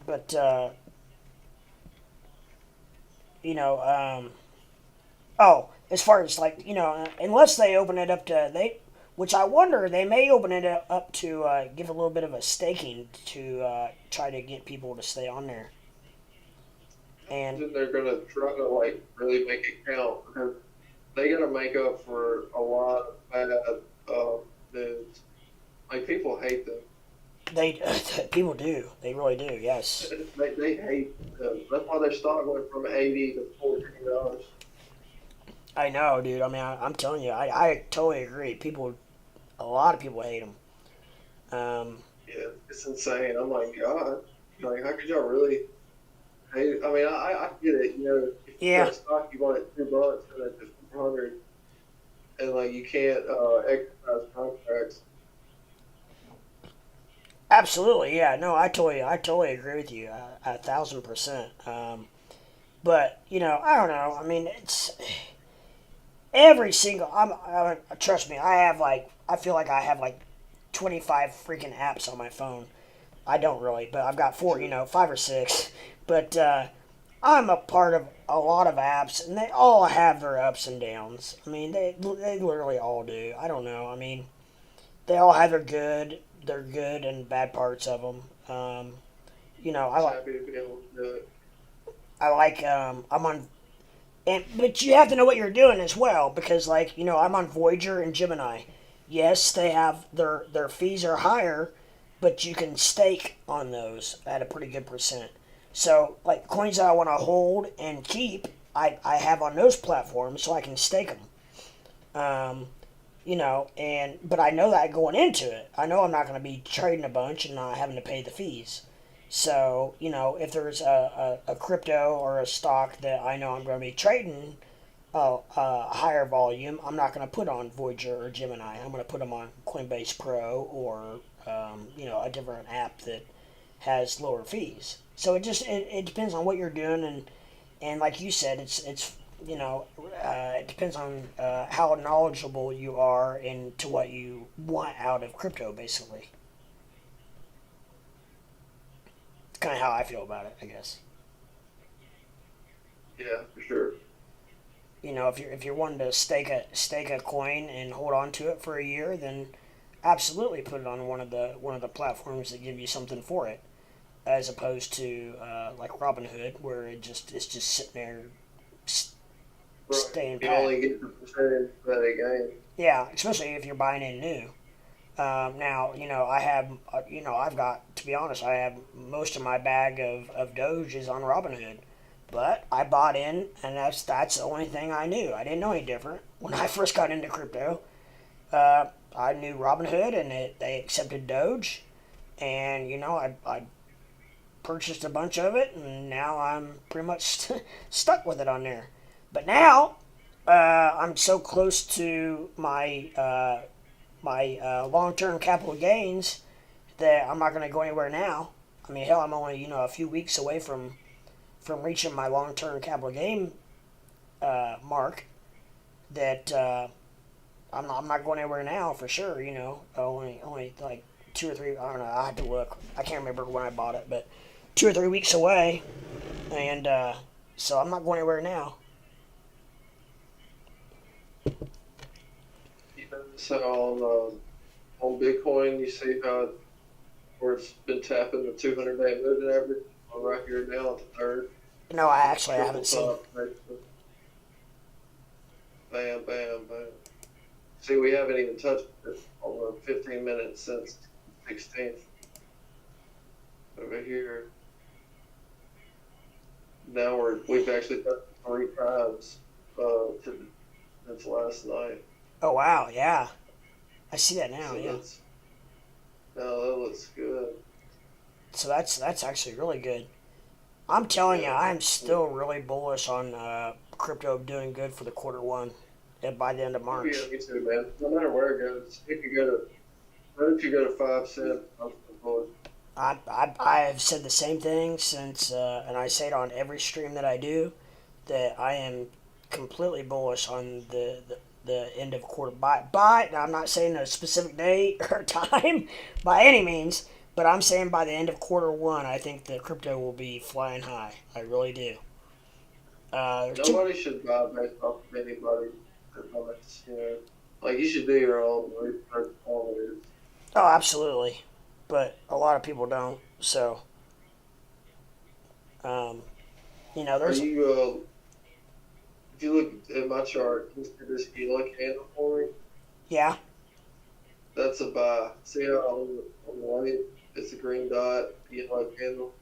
But you know, oh, as far as like unless they open it up to which I wonder they may open it up to give a little bit of a staking to try to get people to stay on there. And Then they're gonna try to like really make it count because they gotta make up for a lot of bad news. Like people hate them. they people do, they really do. Yes, They hate them. That's why their stock went from 80 to $14. I know, dude. I mean, I'm telling you, I totally agree. People, a lot of people hate them. Yeah, it's insane. I'm like, God, like how could y'all really hate it? I mean, I get it. You know, if you got Yeah, a stock you bought at $2 and it's 400, and like you can't exercise contracts. absolutely. Yeah, no, I totally agree with you, 1,000%. But I don't know. I mean, it's every single. Trust me. I feel like I have like 25 freaking apps on my phone. I don't really, but I've got four. Five or six. But I'm a part of a lot of apps, and they all have their ups and downs. I mean, they literally all do. I don't know. I mean, they all have their good and bad parts of them. I Just like happy to be able to do it. I'm on. But you have to know what you're doing as well because I'm on Voyager and Gemini. Yes, they have their fees are higher, but you can stake on those at a pretty good percent. So like coins that I want to hold and keep, I have on those platforms so I can stake them. And but I know that going into it, I know I'm not going to be trading a bunch and not having to pay the fees. So, if there's a crypto or a stock that I know I'm going to be trading a higher volume, I'm not going to put on Voyager or Gemini. I'm going to put them on Coinbase Pro or, a different app that has lower fees. So it depends on what you're doing. And like you said, it depends on how knowledgeable you are and to what you want out of crypto, basically. It's kind of how I feel about it, I guess. Yeah, for sure. If you're wanting to stake a coin and hold on to it for a year, then absolutely put it on one of the platforms that give you something for it, as opposed to like Robinhood, where it's just sitting there Right. staying You pat. only get the percentage that they gain. Yeah, especially if you're buying in new. Now, I've got, to be honest, I have most of my bag of Doge is on Robinhood. But I bought in, and that's the only thing I knew. I didn't know any different. When I first got into crypto, I knew Robinhood, and they accepted Doge. And, I purchased a bunch of it, and now I'm pretty much stuck with it on there. But now, I'm so close to my long-term capital gains that I'm not going to go anywhere now. I mean, hell, I'm only a few weeks away from reaching my long-term capital gain mark. That I'm not going anywhere now for sure. Only like 2 or 3. I don't know. I had to look. I can't remember when I bought it, but 2 or 3 weeks away, and so I'm not going anywhere now. So on Bitcoin, you see how where it's been tapping the 200-day moving average. I'm right here now at the third. No, I Triple haven't seen. top. Bam, bam, bam. See, we haven't even touched it on the 15 minutes since 16th. Over here. Now we've actually done it 3 times since last night. Oh wow, yeah, I see that now. So Yeah, that looks good. so that's actually really good. I'm telling you, Yeah. I'm still really bullish on crypto doing good for the quarter one, by the end of Yeah, March. me too, man. No matter where it goes, it could go to. What if you go to 5 cents? I'm supposed. I have said the same thing since, and I say it on every stream that I do, that I am completely bullish on the end of quarter. By now, I'm not saying a specific day or time by any means, but I'm saying by the end of quarter one, I think the crypto will be flying high. I really do. Nobody should buy based off of anybody advice, you know. Like you should do your own research always. Oh, absolutely, but a lot of people don't. So, um, Are there's you if you look at my chart, just at this yellow candle for me, yeah, that's a buy. See how on the right it's a green dot, yellow candle.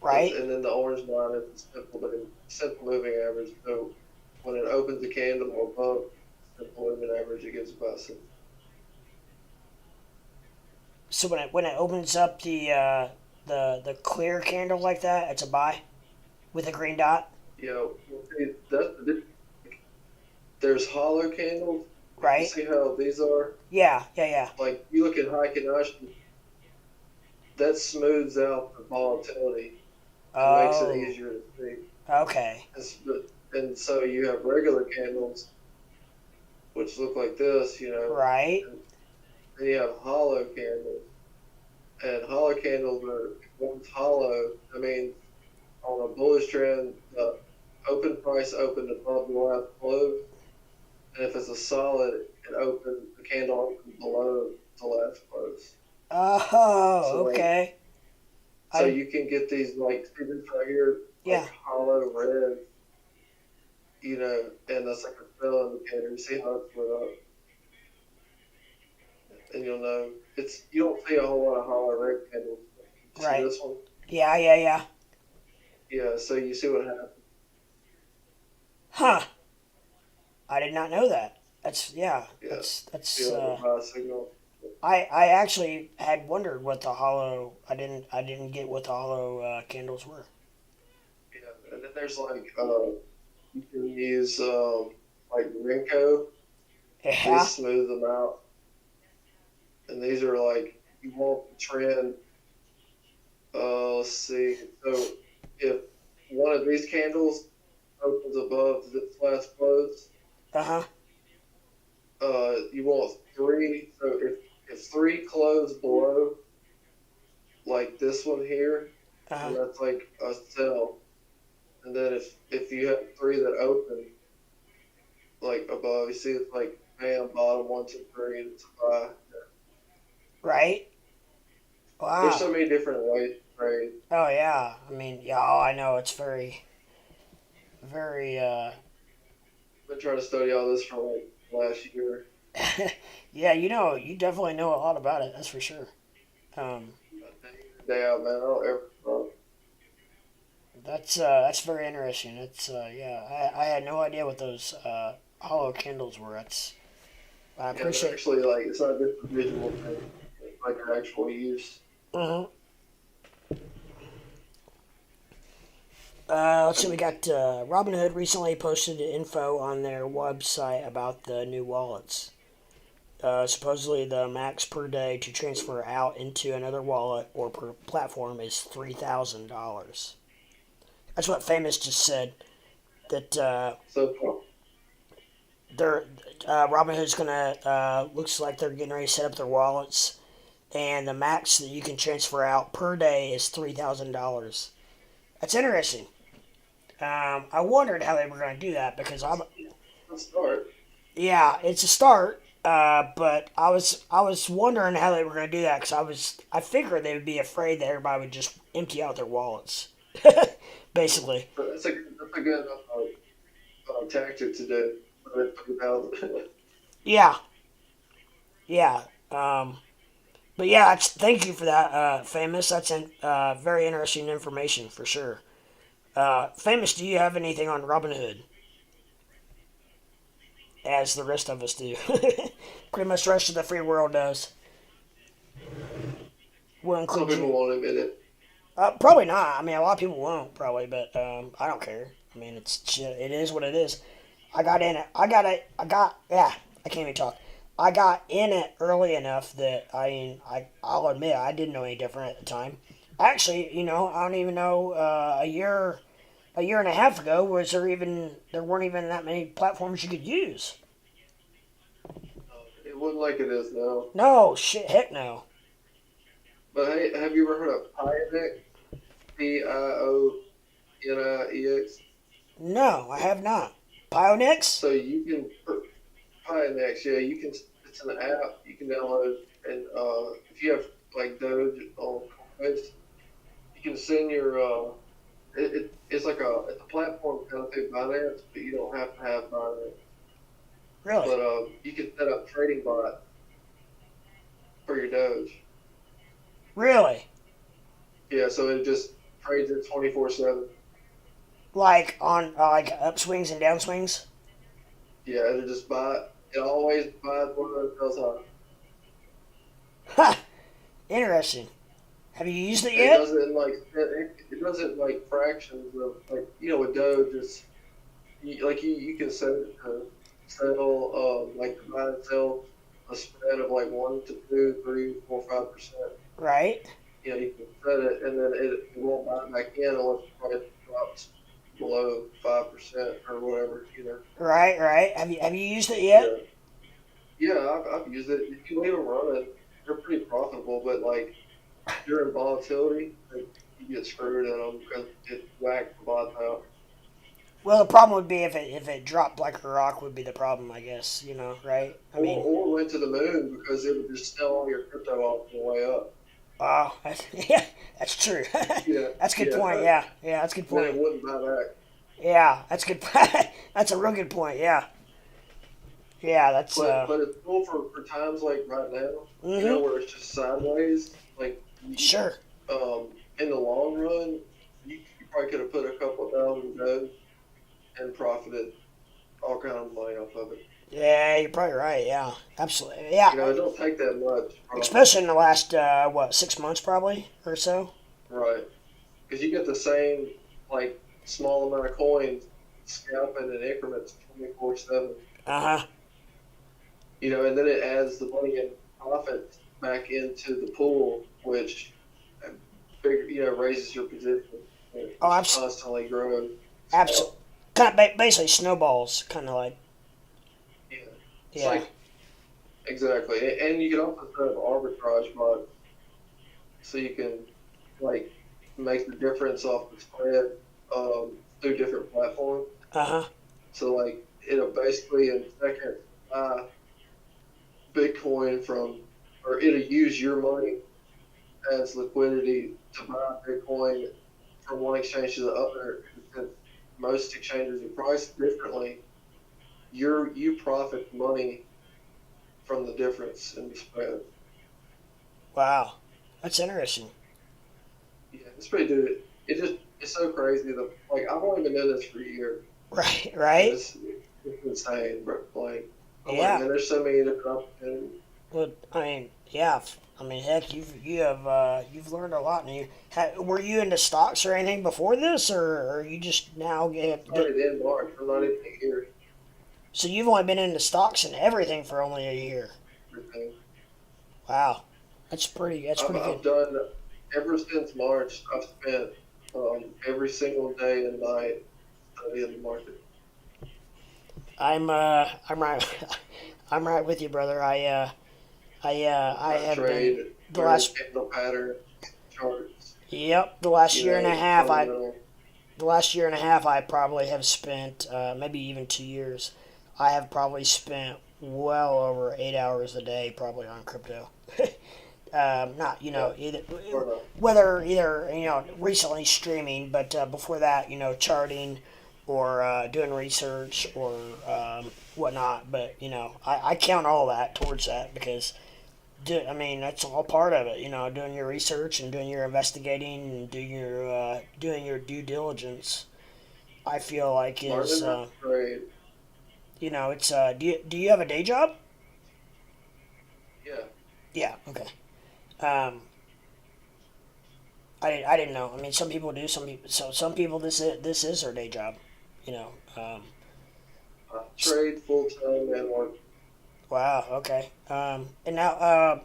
right. And then the orange line is the simple moving average. So when it opens the candle above simple moving average, it gives a buy signal. So when it opens up the clear candle like that, it's a buy with a green dot, You know, there's hollow candles. You right? see how these are? Yeah, yeah, yeah. Like you look at Heiken, that smooths out the volatility and makes it Oh, easier to see. okay. And so you have regular candles, which look like this, you know, Right. and then you have hollow candles. And hollow candles are, if one's hollow, I mean, on a bullish trend, the open price opened above the last close. And if it's a solid, the candle opened below the last close. Oh, So like, okay. so I you can get these like, see this right here, yeah. like hollow red, you know, and that's like a fill indicator. You see how it's lit up, and you'll know you don't see a whole lot of hollow red candles. You see Right. this one? Yeah, yeah, yeah. Yeah. So you see what happens. Huh. I did not know that. That's yeah. Yeah. That's. Feel the high signal. I actually had wondered what the hollow. I didn't get what the hollow candles were. Yeah. And then there's like you can use like Renko. Yeah. These smooth them out, and these are like you want the trend. Let's see. So if one of these candles opens above this last close, Uh huh. you want three. So if three close below, like this one here, Uh huh. then that's like a sell. And then if you have three that open like above, you see it's like bam, bottom one, two, three, and it's a buy. Right. There's Wow. so many different ways to trade. Oh yeah. I mean, yeah. Oh, I know. It's very, very. I've been trying to study all this for like last year. Yeah. You definitely know a lot about it. That's for sure. Um, Day in, day out, man. I don't ever stop. that's very interesting. It's yeah. I had no idea what those hollow candles were. I Yeah, they're appreciate. actually like it's not just a visual thing. It's like an actual use. Uh-huh. Let's see. We got Robinhood recently posted info on their website about the new wallets. Supposedly, the max per day to transfer out into another wallet or per platform is $3,000. That's what Famous just said. That So they're Robinhood's gonna looks like they're getting ready to set up their wallets, and the max that you can transfer out per day is $3,000. That's interesting. I wondered how they were going to do that because let's start. yeah, it's a start. But I was wondering how they were going to do that because I figured they would be afraid that everybody would just empty out their wallets, basically. But that's a good tactic to do. Yeah, yeah. But yeah, thank you for that, Famous. That's very interesting information for sure. Famous, do you have anything on Robinhood? As the rest of us do. Pretty much the rest of the free world does. We'll Some include people you. won't admit it. Probably not. I mean, a lot of people won't probably, but I don't care. I mean, it is what it is. I got in it. Yeah. I can't even talk. I got in it early enough that I'll admit I didn't know any different at the time. Actually, I don't even know. A year and a half ago, there weren't even that many platforms you could use. wasn't like it is now. No, shit, heck no. But hey, have you ever heard of Pionex? Pionex. No, I have not. Pionex? So you can Pionex, yeah, you can. It's an app you can download, and if you have like Doge on Coinbase, you can send your. It's like it's a platform kind of thing, Binance, but you don't have to have Binance. Really? But you can set up trading bot for your Doge. Really? Yeah, so it just trades it 24/7. Like on like upswings and downswings? Yeah, it'll just buy. It always buys what it tells high. Ha! Interesting. Have you used it It yet? does it in like it does it in like fractions of like with Doge. It's you can set it to settle like to buy and sell a spread of like 1 to 2, 3, 4, 5%. Right. You can set it, and then it won't buy back in unless the price drops below 5% or whatever. Right, right. Have you used it Yeah, yet? yeah. I've used it. If you leave them running, they're pretty profitable. But like during volatility, like, you get screwed in them because it whacked the bottom out. Well, the problem would be if it dropped like a rock would be the problem, I guess. Right? I Or, mean, or went to the moon because it would just sell all your crypto off on the way up. oh, yeah, that's true. Yeah, That's a good yeah. point. Yeah, yeah, that's a good Then it point. wouldn't buy back. Yeah, that's good. That's a real good point. Yeah, yeah, that's But it's cool for times like right now, mm-hmm. where it's just sideways. Like, Sure. in the long run, you probably could have put a couple thousand dollars and profited all kind of money off of it. Yeah, you're probably right. Yeah, absolutely. Yeah, It don't take that much. especially in the last 6 months probably or so. Right. Because you get the same, like, small amount of coins scalping in increments 24/7. Uh-huh. And then it adds the money and profit back into the pool, which raises your position. It's Oh, constantly growing. absolutely. Kind of basically snowballs, kind of like. Yeah. It's Yeah. like, exactly. And you can also set up arbitrage bots so you can, like, make the difference off the spread through different platforms. Uh-huh. So, like, it'll basically in seconds buy Bitcoin or it'll use your money as liquidity to buy Bitcoin from one exchange to the other. Since most exchanges are priced differently, you profit money from the difference in the spread. Wow, that's interesting. Yeah, it's pretty good. It's so crazy that like I've only been doing this for a year. Right, And right. it's insane, but like I'm like, Yeah. man, there's so many different opportunities. Well, I mean, yeah. I mean, heck, you've learned a lot. And were you into stocks or anything before this, or you just now get? Started in March. I'm not even here. So you've only been into stocks and everything for only a year. Everything. Wow, that's pretty. That's pretty I've good. done ever since March. I've spent every single day and night studying the market. I'm right. I'm right with you, brother. I have Trade, been the last. candle pattern, charts. Yep, the last year and a half. Fundamental. The last year and a half, I probably have spent maybe even 2 years. I have probably spent well over 8 hours a day probably on crypto. Not either whether either recently streaming, but before that charting or doing research or whatnot. But I count all that towards that because that's all part of it. Doing your research and doing your investigating and doing your due diligence. I feel like is Learning to trade. it's do you have a day job? Yeah. Yeah. Okay. I didn't know. I mean, some people do. Some people this is their day job. You know. Trade full time and work. Wow. Okay. And now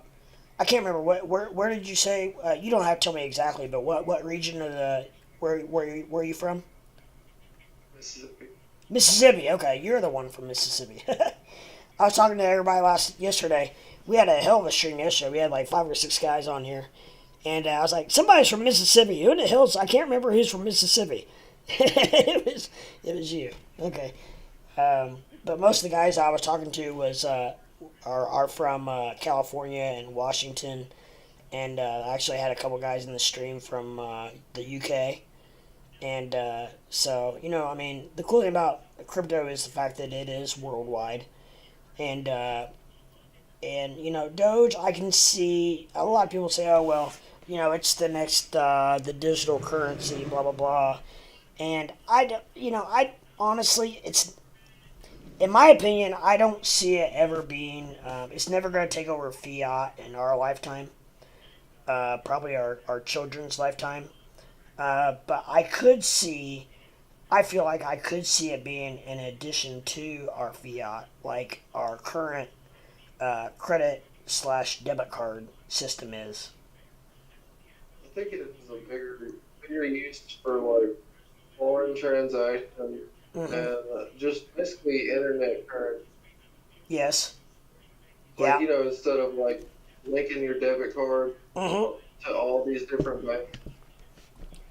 I can't remember where did you say you don't have to tell me exactly, but what region of the where are you from? Mississippi. Mississippi. Okay, you're the one from Mississippi. I was talking to everybody yesterday. We had a hell of a stream yesterday. We had like 5 or 6 guys on here, and I was like, somebody's from Mississippi. Who in the hell's? I can't remember who's from Mississippi. it was you. Okay. But most of the guys I was talking to are from California and Washington, and I actually had a couple guys in the stream from the UK. And so, I mean, the cool thing about crypto is the fact that it is worldwide. And, Doge, I can see a lot of people say, oh, well, it's the next, the digital currency, blah, blah, blah. And I honestly, in my opinion, I don't see it ever being, it's never going to take over fiat in our lifetime, probably our children's lifetime. But I feel like I could see it being an addition to our fiat, like our current credit/debit card system is. I think it is a bigger use for like foreign transactions and just basically internet currency. Yes. Like, instead of like linking your debit card to all these different banks,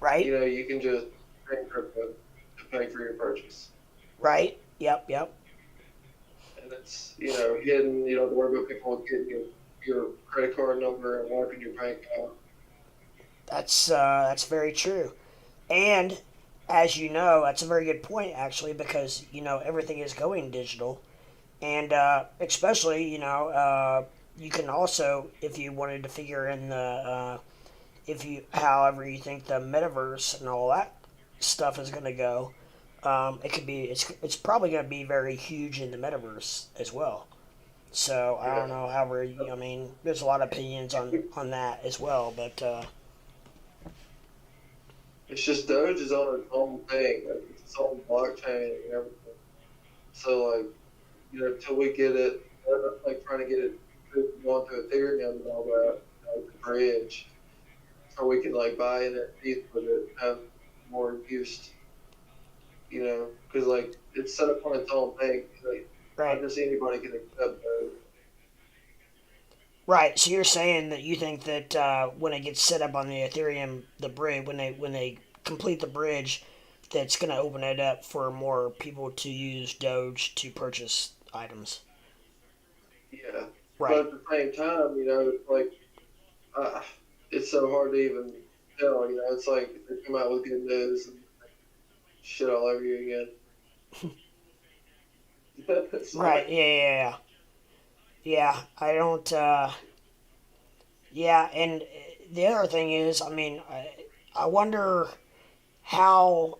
right? You can just pay crypto to pay for your purchase. Right. Yep. And it's, hidden. You don't worry about people getting your credit card number and wiping your bank account. That's very true. And as you know, that's a very good point actually, because everything is going digital, and especially you can also, if you wanted to figure in the however you think the metaverse and all that stuff is going to go, it could be it's probably going to be very huge in the metaverse as well. So I don't know. However, I mean, there's a lot of opinions on that as well, but. It's just Doge is on its own thing, like it's its own blockchain and everything. So like, until we get it, like trying to get it onto Ethereum and all that, like the bridge, so we can like buy in it, ETH with it, have more use. Because like it's set up on its own thing. Like, right. Not just anybody can accept Doge. Right. So you're saying that you think that when it gets set up on the Ethereum, the bridge, when they complete the bridge, that's going to open it up for more people to use Doge to purchase items. Yeah. Right. But at the same time, it's like it's so hard to even tell. It's like they come out with good news and shit all over you again. Right. Yeah. Yeah, I don't, and the other thing is, I mean, I wonder how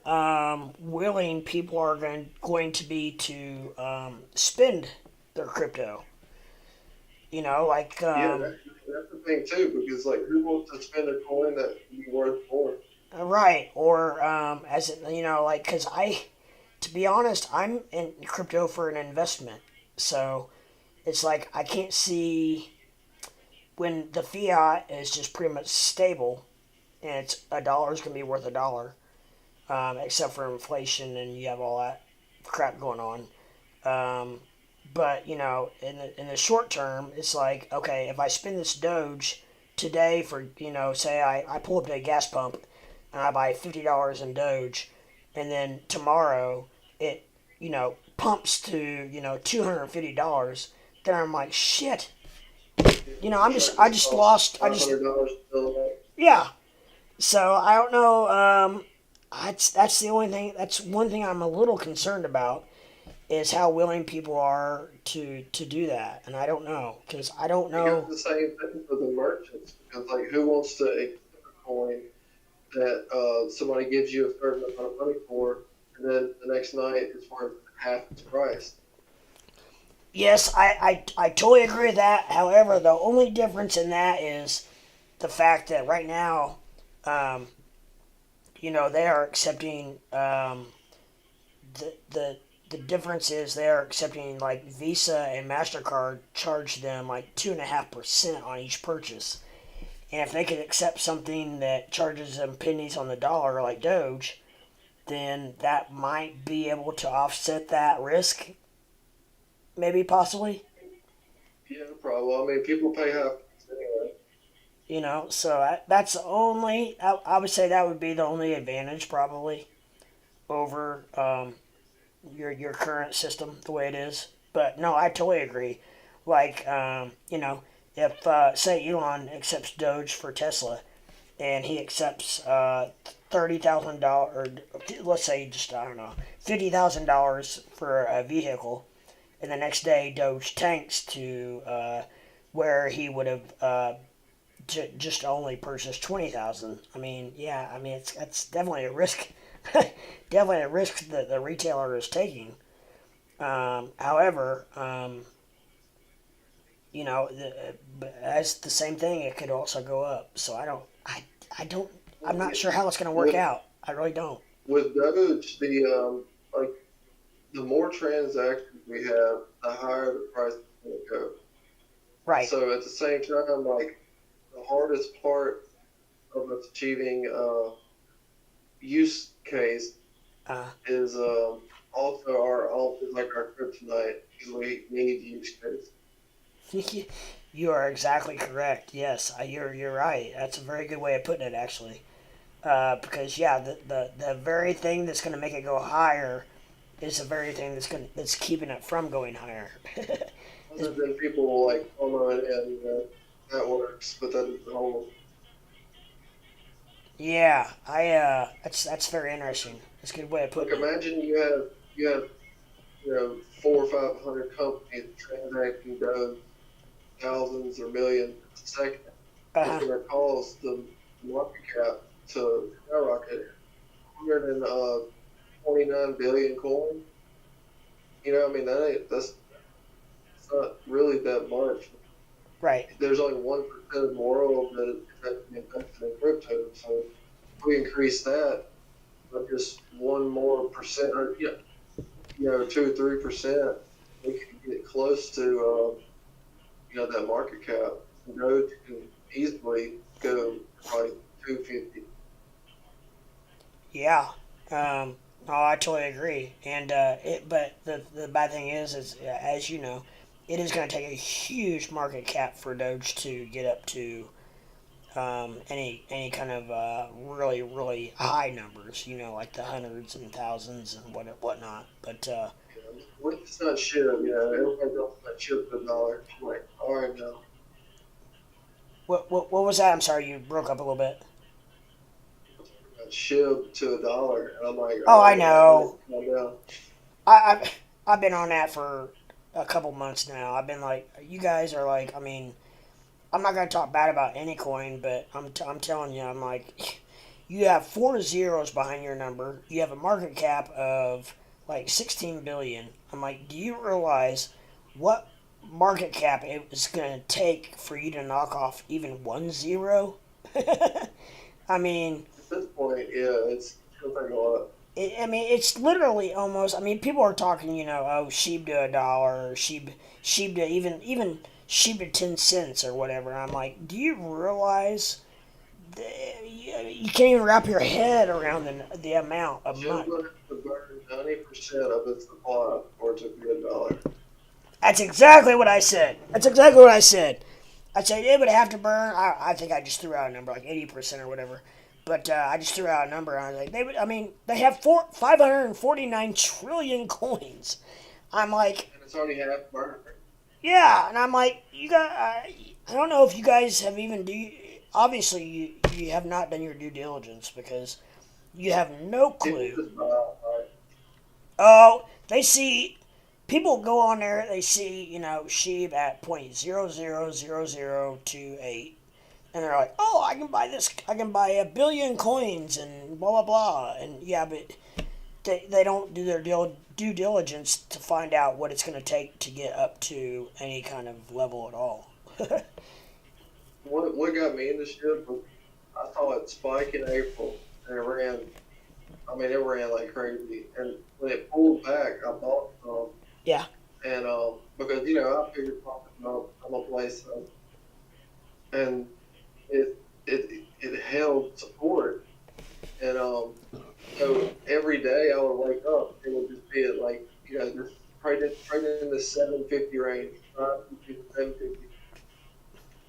willing people are going to be to spend their crypto. Like... that's the thing, too, because, like, who wants to spend a coin that would be worth more? Right, or, because to be honest, I'm in crypto for an investment, so... It's like I can't see when the fiat is just pretty much stable, and it's $1 is gonna be worth $1, except for inflation and you have all that crap going on. But in the short term, it's like, okay, if I spend this Doge today for say I pull up to a gas pump and I buy $50 in Doge, and then tomorrow it pumps to $250. Then I'm like, shit. I just lost. Yeah. So I don't know. That's the only thing. That's one thing I'm a little concerned about, is how willing people are to do that, and I don't know, because I don't know. It's the same thing for the merchants, because like who wants to accept a coin that somebody gives you a certain amount of money for, and then the next night it's worth half its price. Yes, I totally agree with that. However, the only difference in that is the fact that right now, they are accepting, the difference is they are accepting, like, Visa and MasterCard charge them like 2.5% on each purchase. And if they could accept something that charges them pennies on the dollar like Doge, then that might be able to offset that risk. maybe possibly. Yeah, probably. I mean, people pay half anyway. So that's the only. I would say that would be the only advantage probably over your current system the way it is. But no, I totally agree. Like if say Elon accepts Doge for Tesla, and he accepts $30,000, or let's say just I don't know $50,000 for a vehicle, and the next day Doge tanks to where he would have just only purchased 20,000. I mean, yeah, I mean that's definitely a risk, definitely a risk that the retailer is taking. However, as the same thing, it could also go up. So I don't, I'm not sure how it's going to work With out. I really don't. with Doge, like the more transactions we have, the higher the price is going to go. Right. So at the same time, like the hardest part of us achieving use case Uh, is also our kryptonite because we need use case. you are exactly correct. Yes, you're right. That's a very good way of putting it, actually. Because yeah, the very thing that's going to make it go higher is the very thing that's keeping it from going higher. Other than people like online and networks, but that is the whole. Yeah, that's very interesting. That's a good way of Like putting it. imagine you have 400 or 500 companies transacting those thousands or millions a second. Uh It's huh. going to cause the market cap to skyrocket. 129 billion coins. I mean that's not really that much. Right. There's only 1% of the world that is actually invested in crypto. So if we increase that by just one more percent, or 2 or 3%, we can get close to that market cap. Doge can easily go probably 250. Yeah. No, I totally agree. And but the bad thing is as you know, it is going to take a huge market cap for Doge to get up to any kind of really high numbers. Like the hundreds and thousands and whatnot. But It's not SHIB, everybody else not SHIB to the dollar. I'm like, all right now, what was that? I'm sorry, you broke up a little bit. SHIB to a dollar, and I'm like, Oh, all I right, I need know. to calm down. I've been on that for a couple months now. I've been like, you guys are like, I mean, I'm not gonna talk bad about any coin, but I'm telling you, I'm like, you have four zeros behind your number. You have a market cap of like 16 billion. I'm like, do you realize what market cap it was gonna take for you to knock off even one zero? I mean, At this point, yeah, it's gonna take a lot. I mean, it's literally almost. I mean, people are talking, oh, sheep to a dollar, or sheep to even sheep to 10 cents or whatever. I'm like, do you realize you can't even wrap your head around the amount of SHIB's money? gonna have to burn 90% of its supply for it to be a dollar. That's exactly what I said. That's exactly what I said. I said it would have to burn. I think I just threw out a number like 80% or whatever. But I just threw out a number. And I was like, they would. I mean, they have 549 trillion coins. I'm like, And it's already half burned. yeah, and I'm like, you got. I don't know if you guys have even do. Obviously, you have not done your due diligence because you have no People clue. just buy like, Oh, they see people go on there. They see Sheeb at 0.000028, and they're like, oh, I can buy this. I can buy a billion coins and blah blah blah. And yeah, but they don't do their due diligence to find out what it's going to take to get up to any kind of level at all. what got me into SHIB was I saw it spike in April, and it ran. I mean, it ran like crazy. And when it pulled back, I bought some. Yeah. And because I figured popping up, I'm gonna play some, and it held support, and so every day I would wake up, it would just be at like just trading in the 750 range, 550 to 750,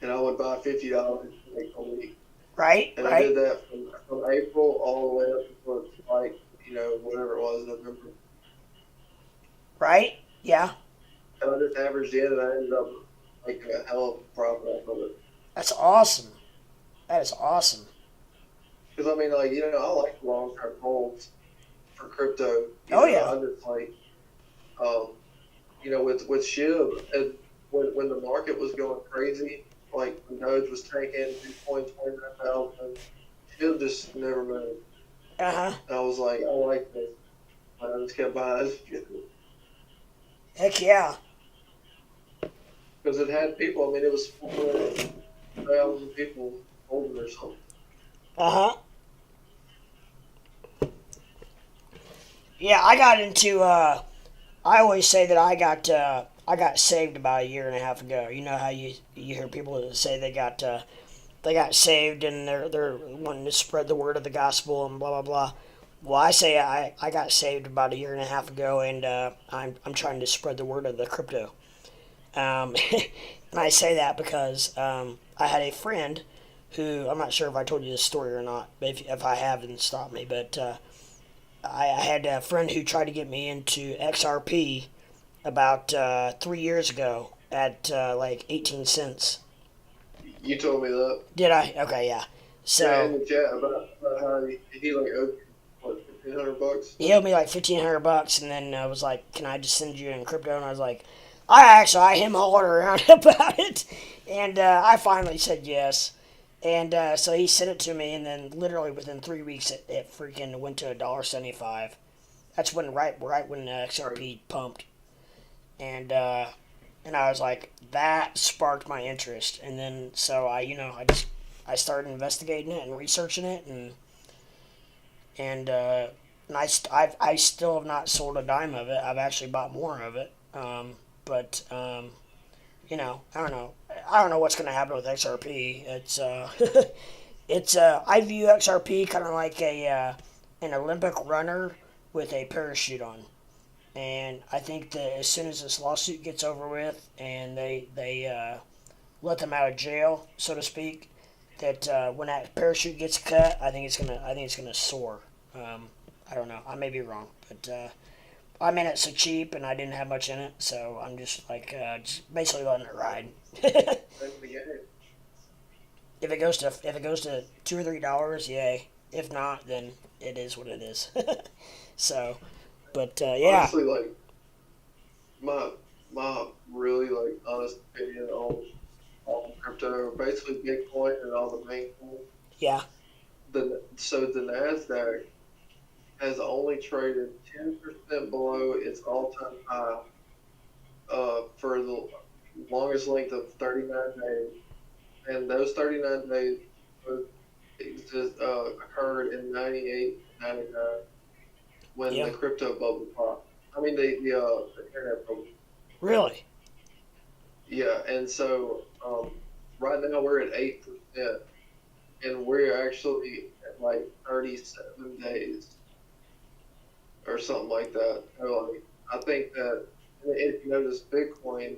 and I would buy $50 like a week. Right, And I right, did that from April all the way up until it's like, whatever it was, November. right. Yeah, And I just averaged in, and I ended up making a hell of a profit off of it. that's awesome. That is awesome. Because I mean, like, I like long term holds for crypto. Oh yeah. I just like, um, with SHIB, and when the market was going crazy, like when Doge was tanking Bitcoin 29,000, SHIB just never moved. Uh huh. And I was like, I like this. I just kept buying Heck yeah. because it had people. I mean, it was 4,000 people holding or something. Uh huh. Yeah, I got into. I always say that I got saved about a year and a half ago. You know how you hear people that say they got saved and they're wanting to spread the word of the gospel and blah blah blah. Well, I say I got saved about a year and a half ago, and I'm trying to spread the word of the crypto. And I say that because I had a friend who, I'm not sure if I told you this story or not, but if I have, then stop me. But I had a friend who tried to get me into XRP about 3 years ago at like 18 cents. You told me that. Did I? Okay, yeah. Yeah, in So the chat about how he like owed you, what, $1,500. he owed me like $1,500, and then I was like, "Can I just send you in crypto?" And I was like, I him hawing around about it, and I finally said yes. And so he sent it to me, and then literally within 3 weeks, it freaking went to $1.75. That's when right when XRP pumped, and and I was like, that sparked my interest, and then so I started investigating it and researching it, and I still have not sold a dime of it. I've actually bought more of it, but I don't know. I don't know what's going to happen with XRP. I view XRP kind of like an Olympic runner with a parachute on. And I think that as soon as this lawsuit gets over with and they let them out of jail, so to speak, that when that parachute gets cut, I think it's gonna soar. I don't know. I may be wrong, but I'm in it so cheap, and I didn't have much in it, so I'm just like just basically letting it ride. If it goes to $2 or $3, yay. If not, then it is what it is. So, but yeah, Honestly, like my really like honest opinion on crypto, basically Bitcoin and all the main coins. yeah, So the Nasdaq has only traded 10% below its all-time high for the longest length of 39 days, and those 39 days occurred in 98, 99 when yeah, the crypto bubble popped. I mean the internet bubble. really, Yeah, and so right now we're at 8%, and we're actually at like 37 days or something like that. So, like, I think that if you notice, Bitcoin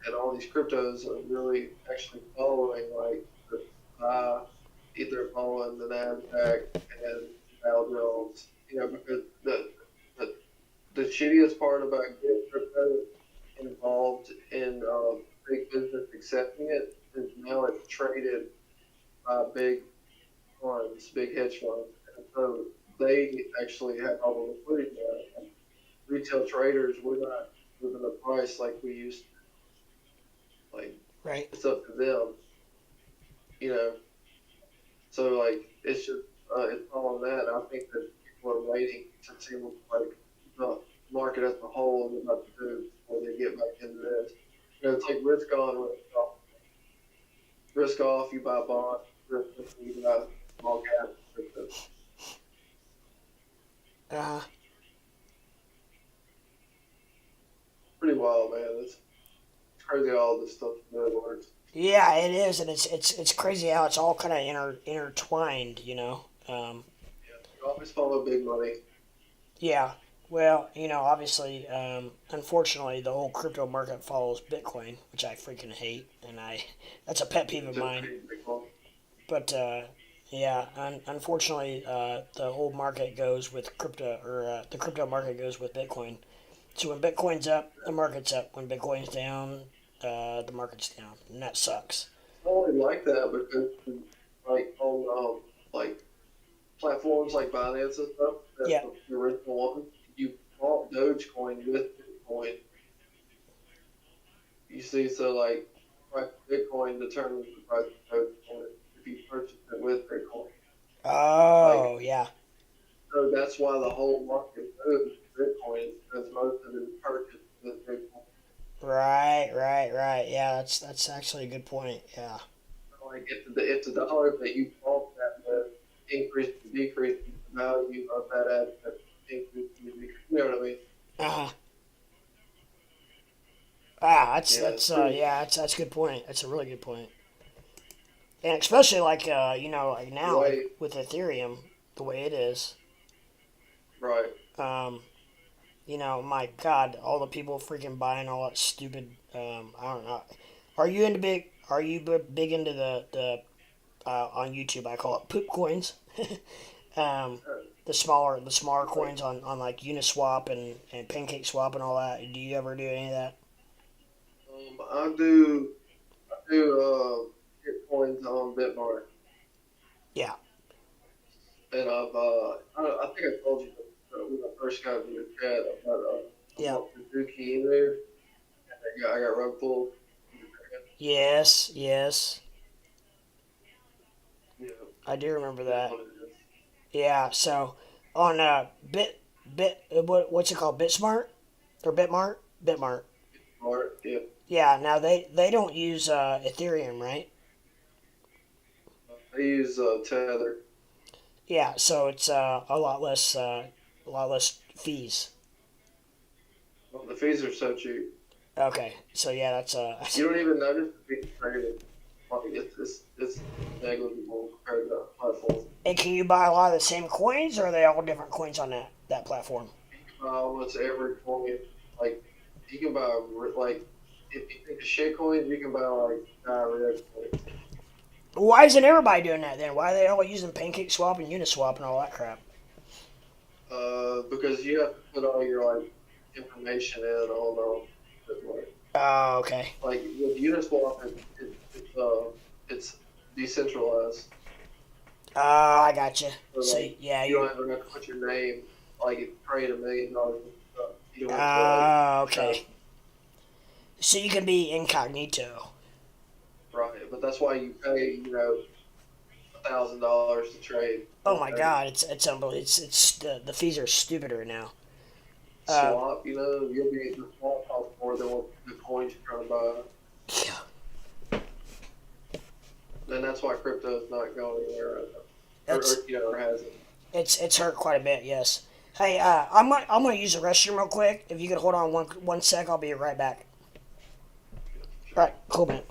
and all these cryptos are really actually following like either following the Nasdaq and Dow Jones. Because the the shittiest part about getting crypto involved in big business accepting it is now it's traded by big funds, big hedge funds, and so they actually have all the liquidity now. And retail traders, we're not moving the price like we used to. Like, right, it's up to them, you know. So like it's just it's all on that. I think that people are waiting to see what like the market as a whole is about to do before they get back into this. It's like risk on, risk off. Risk off, you buy bonds. Risk off, you buy small cap crypto. uh, Pretty wild, man. It's crazy how all this stuff really works. yeah, it is, and it's crazy how it's all kind of intertwined, You always follow big money. Yeah, Well, obviously, unfortunately, the whole crypto market follows Bitcoin, which I freaking hate, and that's a pet peeve of Just mine. hate Bitcoin. But yeah, unfortunately, the whole market goes with crypto, or the crypto market goes with Bitcoin. So when Bitcoin's up, the market's up. When Bitcoin's down, the market's down, and that sucks. I only like that because, like, on like platforms like Binance and stuff, that's Yeah. the original one. You bought Dogecoin with Bitcoin. You see, so like, price of Bitcoin determines the price of Dogecoin if you purchase it with Bitcoin. Like, Oh, yeah. so that's why the whole market moves to Bitcoin because most of it is purchased with Bitcoin. Right, right, right. Yeah, that's actually a good point. Yeah. Like, if the dollar that you bought that with increase or decrease the value of that asset, increase or decrease. You know what I mean? Uh huh. Ah, Yeah, it's pretty. yeah, that's a good point. That's a really good point. And especially like like now like Way with Ethereum, the way it is, right. um, my God, all the people freaking buying all that stupid. I don't know. Are you into big? Are you big into the on YouTube? I call it poop coins. um, the smaller Like, coins on like Uniswap and Pancake Swap and all that. Do you ever do any of that? I do get coins on Bitmart, Yeah. and I think I told you when I first got into the chat about I Yeah. bought Suzuki in there. I got rug pulled. Yes. Yes. Yeah, I do remember it is that. what it is. Yeah. So on what's it called? BitSmart or Bitmart. Smart, yeah. Yeah. Now they don't use Ethereum, right? I use Tether. Yeah. So it's a lot less fees. Well, the fees are so cheap. Okay. So yeah, that's You don't even notice the fees traded. Like it's negligible compared to platforms. and can you buy a lot of the same coins, or are they all different coins on that platform? You can buy almost every coin. Like you can buy like if you think of shit coins, you can buy like red coins. Why isn't everybody doing that then? Why are they all using Pancake Swap and Uniswap and all that crap? Because you have to put all your like information in on Oh, okay. like with Uniswap, it's decentralized. Oh, I gotcha. So So like yeah, you don't you. ever have to put your name. Like if you trade $1 million and stuff, you don't have to like Oh, have okay. So you can be incognito. right. But that's why you pay $1,000 to trade Oh one my day. God, it's unbelievable. It's the fees are stupider now. Uh, Swap, you'll be the swap costs more than what the coins you're trying to buy. yeah, And that's why crypto is not going anywhere right now. it's Or hasn't. it's hurt quite a bit. Yes. Hey, I'm gonna use the restroom real quick. If you could hold on one sec, I'll be right back. All right, cool, man.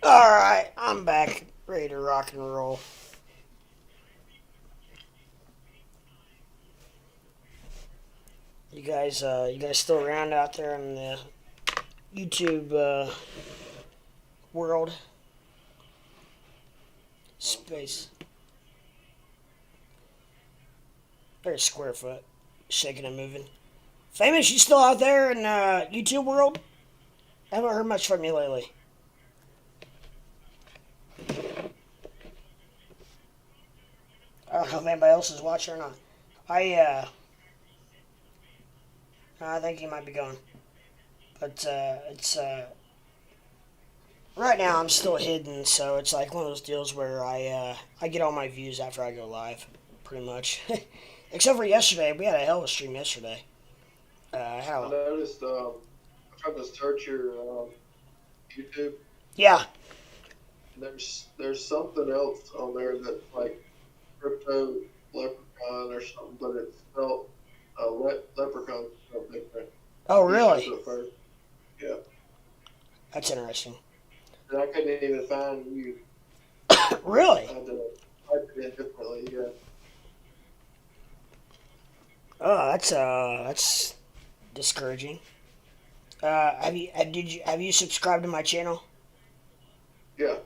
Alright, I'm back. Ready to rock and roll. You guys still around out there in the YouTube world? Space. There's Square Foot. Shaking and moving. Famous, you still out there in YouTube world? I haven't heard much from you lately. I don't know if anybody else is watching or not. I think he might be gone. But it's right now I'm still hidden, so it's like one of those deals where I get all my views after I go live, pretty much. Except for yesterday, we had a hell of a stream yesterday. I noticed. I tried to search your YouTube. Yeah. There's something else on there that's like crypto leprechaun or something, but it's spelled leprechaun spelled different. Oh, really? Yeah. That's interesting. And I couldn't even find you. Really? I had to type it in differently. Yeah. Oh, that's discouraging. Have you subscribed to my channel? Yeah.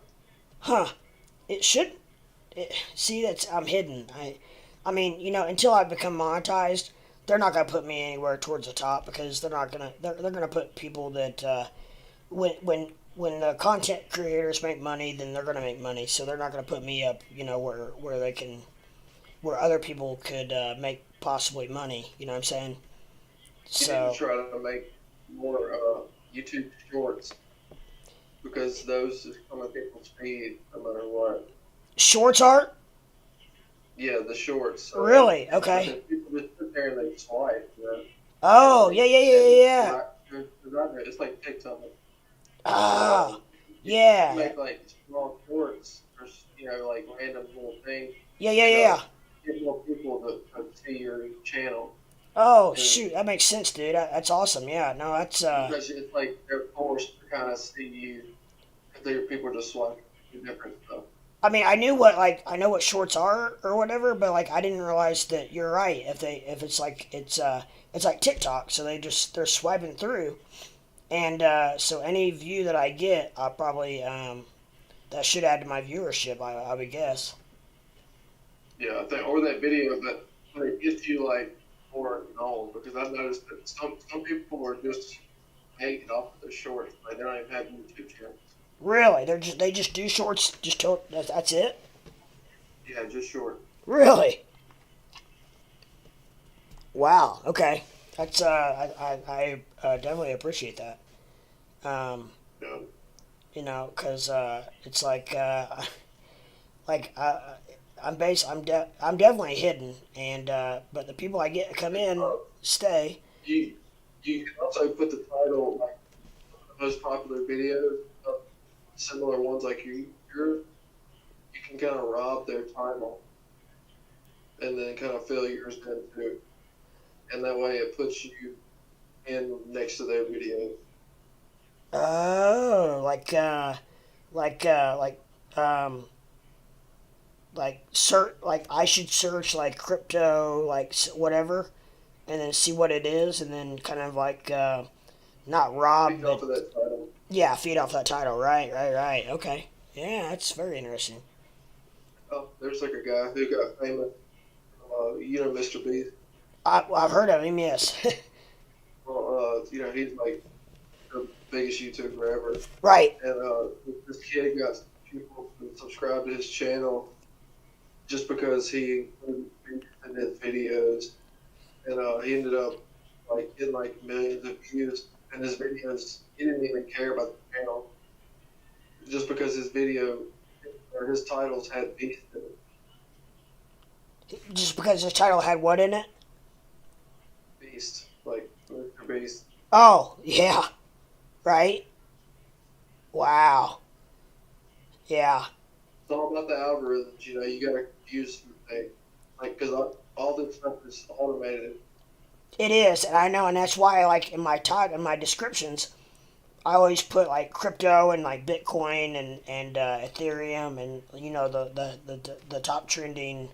Huh. It should. I'm hidden. I mean, until I become monetized, they're not gonna put me anywhere towards the top because they're not gonna. They're gonna put people that when the content creators make money, then they're gonna make money. So they're not gonna put me up, where they can, where other people could make possibly money. You know what I'm saying? You need to try to make more YouTube shorts because those is come at people's feed no matter what. Shorts are? Yeah, the shorts. Really? Okay. People just sit there and they swipe. Oh, yeah. It's like TikTok. Ah, yeah. You make like small shorts or like random little things. Yeah. Get more people to see your channel. Oh, shoot, that makes sense, dude. That's awesome. Yeah, no, that's Because it's like they're forced to kind of see you. Because people just swiping different stuff. I mean, I know what shorts are or whatever, but like I didn't realize that you're right. If it's like it's like TikTok, so they're swiping through, and so any view that I get, I'll probably that should add to my viewership. I would guess. Yeah, I think, or that video that gets you like more known, because I've noticed that some people are just hating off of their shorts. Like they don't even have YouTube channels. Really? They just do shorts. That's it. Yeah, just short. Really? Wow. Okay. That's I definitely appreciate that. Yeah. Because it's like I'm definitely hidden, and but the people I get come in stay. You can also put the title like the most popular videos of similar ones like yours. You can kind of rob their title, and then kind of fill yours in too, and that way it puts you in next to their videos. Oh, like I should search like crypto, like whatever, and then see what it is, and then kind of like not rob, Feed off of that title. Yeah, feed off that title. Right. Okay. Yeah, that's very interesting. Oh, there's like a guy who got famous. Mr. Beast. I've heard of him. Yes. Well, he's like the biggest YouTuber ever. Right. And this kid got people to subscribe to his channel just because he included in his videos, and he ended up like getting like millions of views. And his videos, he didn't even care about the channel, just because his video or his titles had beast in it. Just because his title had what in it? Beast, like Mr. Beast. Oh, yeah. Right? Wow. Yeah. It's all about the algorithms, you gotta use something. Like, because all this stuff is automated. It is, and I know, and that's why, like in my descriptions, I always put like crypto and like Bitcoin and Ethereum and the top trending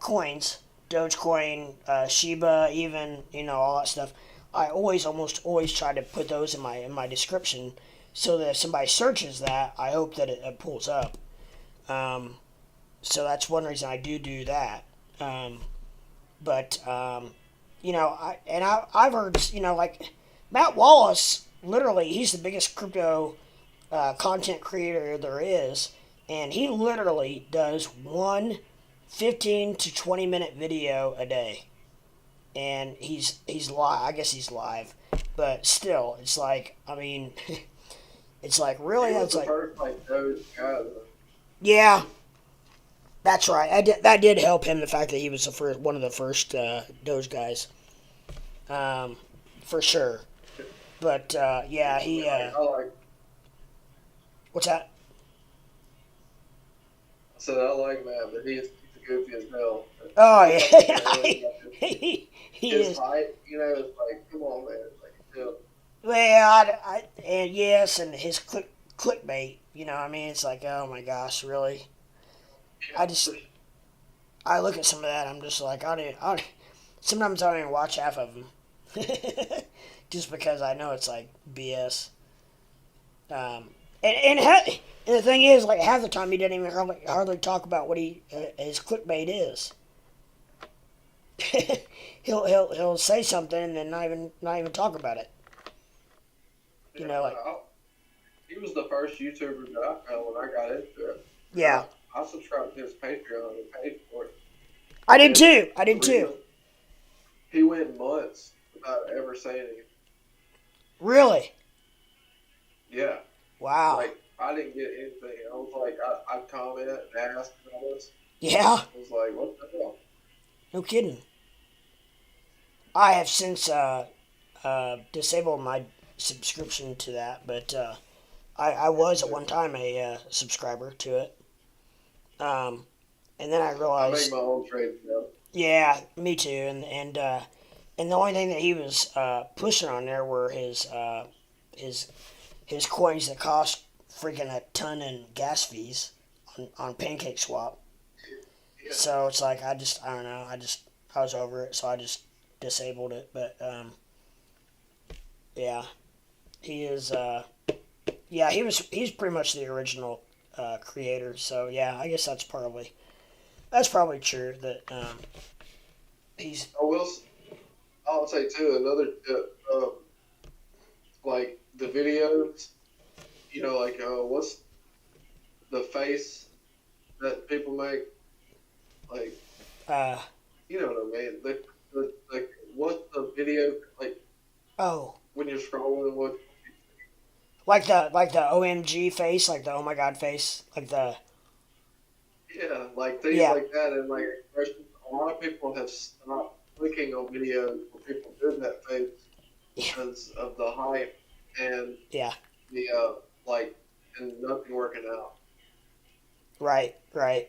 coins, Dogecoin, SHIBA, even all that stuff. I almost always try to put those in my description, so that if somebody searches that, I hope that it pulls up. So that's one reason I do that. But I've heard like Matt Wallace. Literally, he's the biggest crypto content creator there is, and he literally does one 15 to 20 minute video a day, and he's live. I guess he's live, but still, it's like, I mean, it's like, really, He was that's the like, first like Doge guy. yeah, that's right. That did help him, the fact that he was one of the first Doge guys, for sure. But yeah, he I like. what's that? I said I like Matt, but he's goofy as hell. Oh And, yeah, he his is. height, it's like, come on, man. It's like, Well, and yes, and his clickbait. I mean, it's like, oh my gosh, really? I just I look at some of that. I'm just like, sometimes I don't even watch half of them, just because I know it's like BS. And the thing is, like, half the time he doesn't even hardly talk about what his clickbait is. He'll say something and then not even talk about it. Like, he was the first YouTuber that I found when I got into it. yeah, I subscribed to his Patreon and paid for it. I did And too. I the did too. He went months without ever saying anything. Really? Yeah. Wow. Like, I didn't get anything. I was like, I'd comment and ask and all this. Yeah. I was like, what the hell? No kidding. I have since disabled my subscription to that, but I was at one time a subscriber to it. And then I I realized, make my own trades now. yeah, me too. And the only thing that he was pushing on there were his coins that cost freaking a ton in gas fees on Pancake Swap. Yeah. So it's like, I don't know. I was over it, so I just disabled it. But yeah, he is. Yeah, he's pretty much the original creator. So yeah, I guess that's probably true that he's. I'll say too, another, like the videos, like, what's the face that people make? Like, you know what I mean? Like, what's the video, like, Oh, when you're scrolling, like the OMG face, like the oh my god face, like the yeah, like things yeah, like that, and like expressions. A lot of people have stopped clicking on videos where people do that face yeah, because of the hype and yeah, the like, and nothing working out. right, right,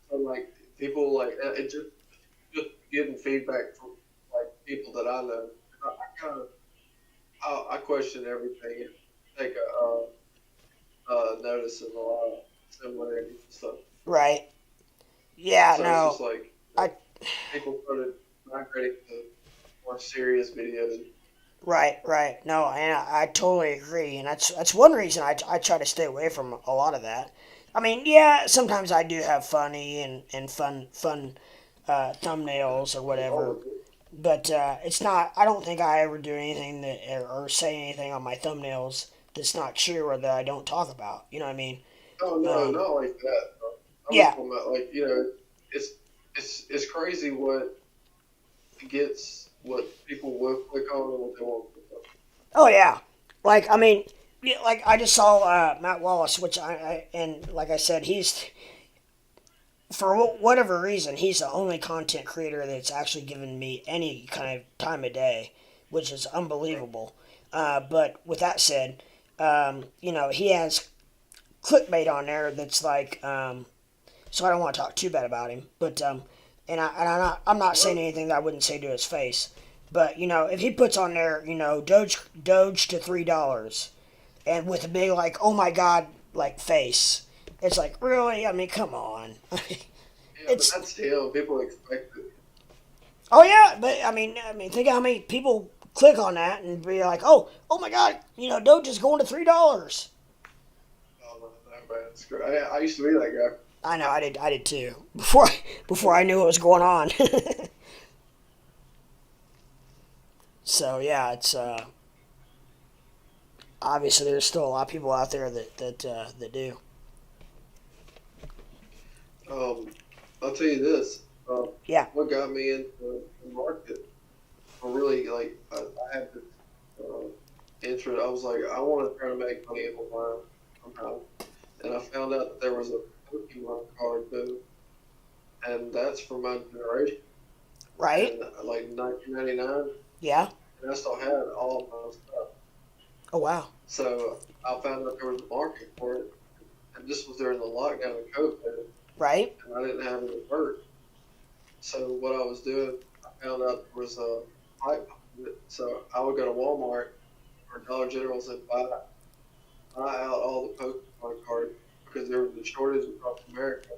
So like people like it just getting feedback from like people that I know. I kind of I question everything and take a notice of a lot of similarities and stuff. right. Yeah, So it's no, just like I people started migrating to more serious videos. right. No, and I totally agree, and that's one reason I try to stay away from a lot of that. I mean, yeah, sometimes I do have funny and fun thumbnails or whatever, but it's not. I don't think I ever do anything that or say anything on my thumbnails that's not true or that I don't talk about. You know what I mean? Oh no, not like that. I'm Yeah, talking about like it's crazy what people will click on and what they won't click on. oh yeah. Like, I mean, yeah, like I just saw Matt Wallace, which and like I said, he's for whatever reason he's the only content creator that's actually given me any kind of time of day, which is unbelievable. But with that said, he has clickbait on there that's like, so I don't want to talk too bad about him, but I'm not saying anything that I wouldn't say to his face, but if he puts on there, Doge to $3, and with a big like oh my god like face. It's like really. I mean, come on. Yeah, but It's that's still people expect it. oh yeah, but I mean, think how many people click on that and be like, oh my god, Doge is going to $3. Oh, no, man, it's great. I used to be that guy. I know, I did too. Before I knew what was going on. So yeah, it's obviously there's still a lot of people out there that do. I'll tell you this. Yeah, What got me into the market? I really I had this interest. I was like, I want to try to make money online somehow, and I found out that there was a Pokemon card too, and that's for my generation. right. And like 1999, Yeah. and I still had all of my stuff. Oh wow. So I found out there was a market for it, and this was during the lockdown of COVID, Right. and I didn't have any work. So what I was doing, I found out there was a pipe. So I would go to Walmart or Dollar General's and buy out all the Pokemon cards because there was a shortage across America,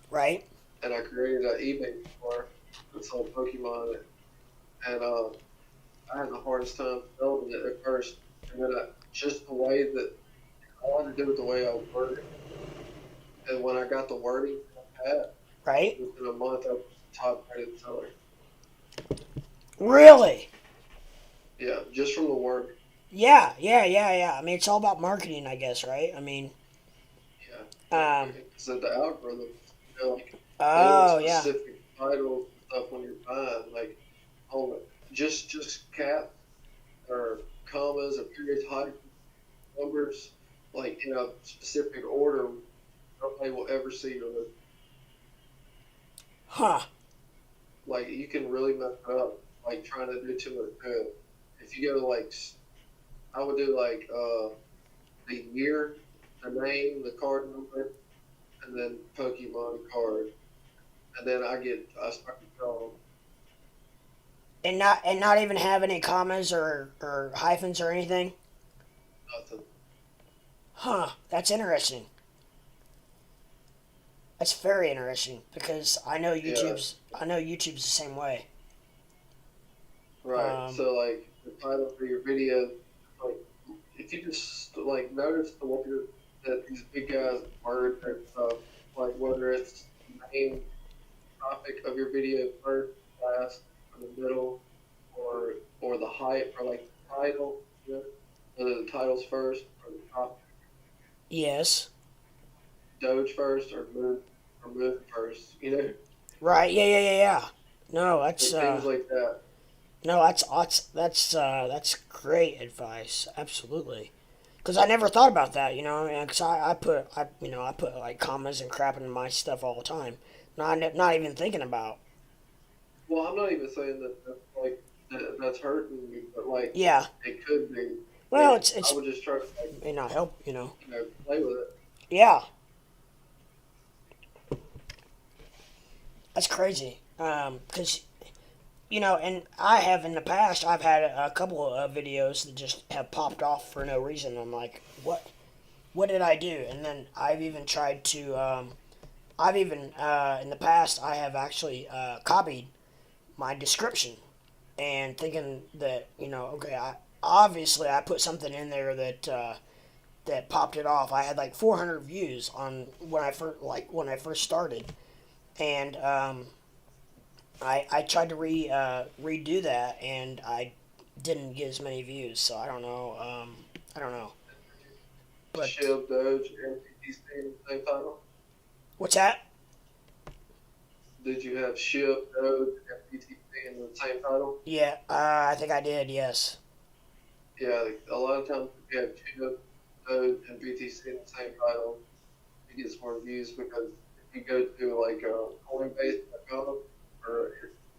Right. and I created an eBay store that sold Pokemon, and I had the hardest time building it at first, and then just the way that I wanted to do it the way I worded it, and when I got the wording I had, Right. within a month I was the top rated seller. Really. Yeah, just from the word. Yeah. I mean, it's all about marketing, I guess, right? I mean, Yeah, um. so the algorithm, like they want Oh yeah. specific titles and stuff when you're buying, like on just caps or commas or period type numbers, like in a specific order. Nobody will ever see your list. Huh. Like you can really mess it up, like trying to do too much good. If you go to like, I would do like the year, the name, the card number, and then Pokemon card, and then I start to tell And not even have any commas or hyphens or anything. them nothing. Huh. That's interesting. That's very interesting because Yeah, I know YouTube's the same way. right. Um. So like the title for your video, like if you just like notice the way that these big guys word their stuff, like whether it's the main topic of your video first, last, or the middle, or the height, or like the title, you know, whether the title's first or the top, Yes. Doge first or move first, you know, Right. Yeah. No, that's like things like that. no, that's great advice. Absolutely. Because I never thought about that, because I put like commas and crap in my stuff all the time. Not even thinking about. Well, I'm not even saying that that's hurting you, but like Yeah. it could be. Well, Like it's I would just try to like may not help, play with it. Yeah, that's crazy. Because and I have in the past, I've had a couple of videos that just have popped off for no reason. I'm like, what did I do? And then I've even tried to, in the past, I have actually copied my description and thinking that, okay, obviously I put something in there that popped it off. I had like 400 views on when I first started, and I tried to redo that, and I didn't get as many views. So I don't know. I don't know. But Shield, Doge, and BTC in the same title. what's that? Did you have Shield, Doge, and BTC in the same title? Yeah, I think I did. Yes. Yeah, like, a lot of times if you have Shield, Doge, and BTC in the same title, you get more views because if you go to like Coinbase.com or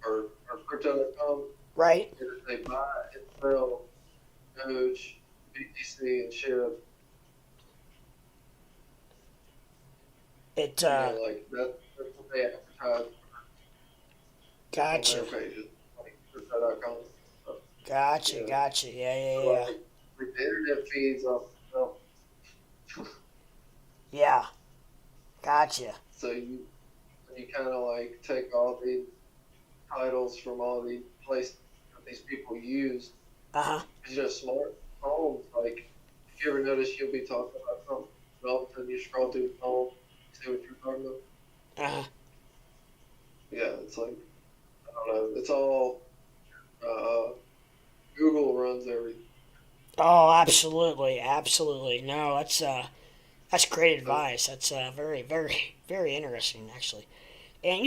or Crypto.com, Right. they buy and sell Doge, BTC, and Shield. It. Like that's what they advertise on Gotcha. their pages, like Crypto.com. Gotcha. Yeah. Gotcha. Yeah. So, like the internet feeds off itself. Yeah, gotcha. So you kind of like take all these titles from all these places that these people use. Uh huh. Because smart phones, like if you ever notice, you'll be talking about something, and all of a sudden you scroll through the phone, see what you're talking about. Uh huh. Yeah, it's like I don't know. It's all Google runs everything. Oh, absolutely, absolutely. No, that's great So, advice. That's very, very, very interesting, actually. And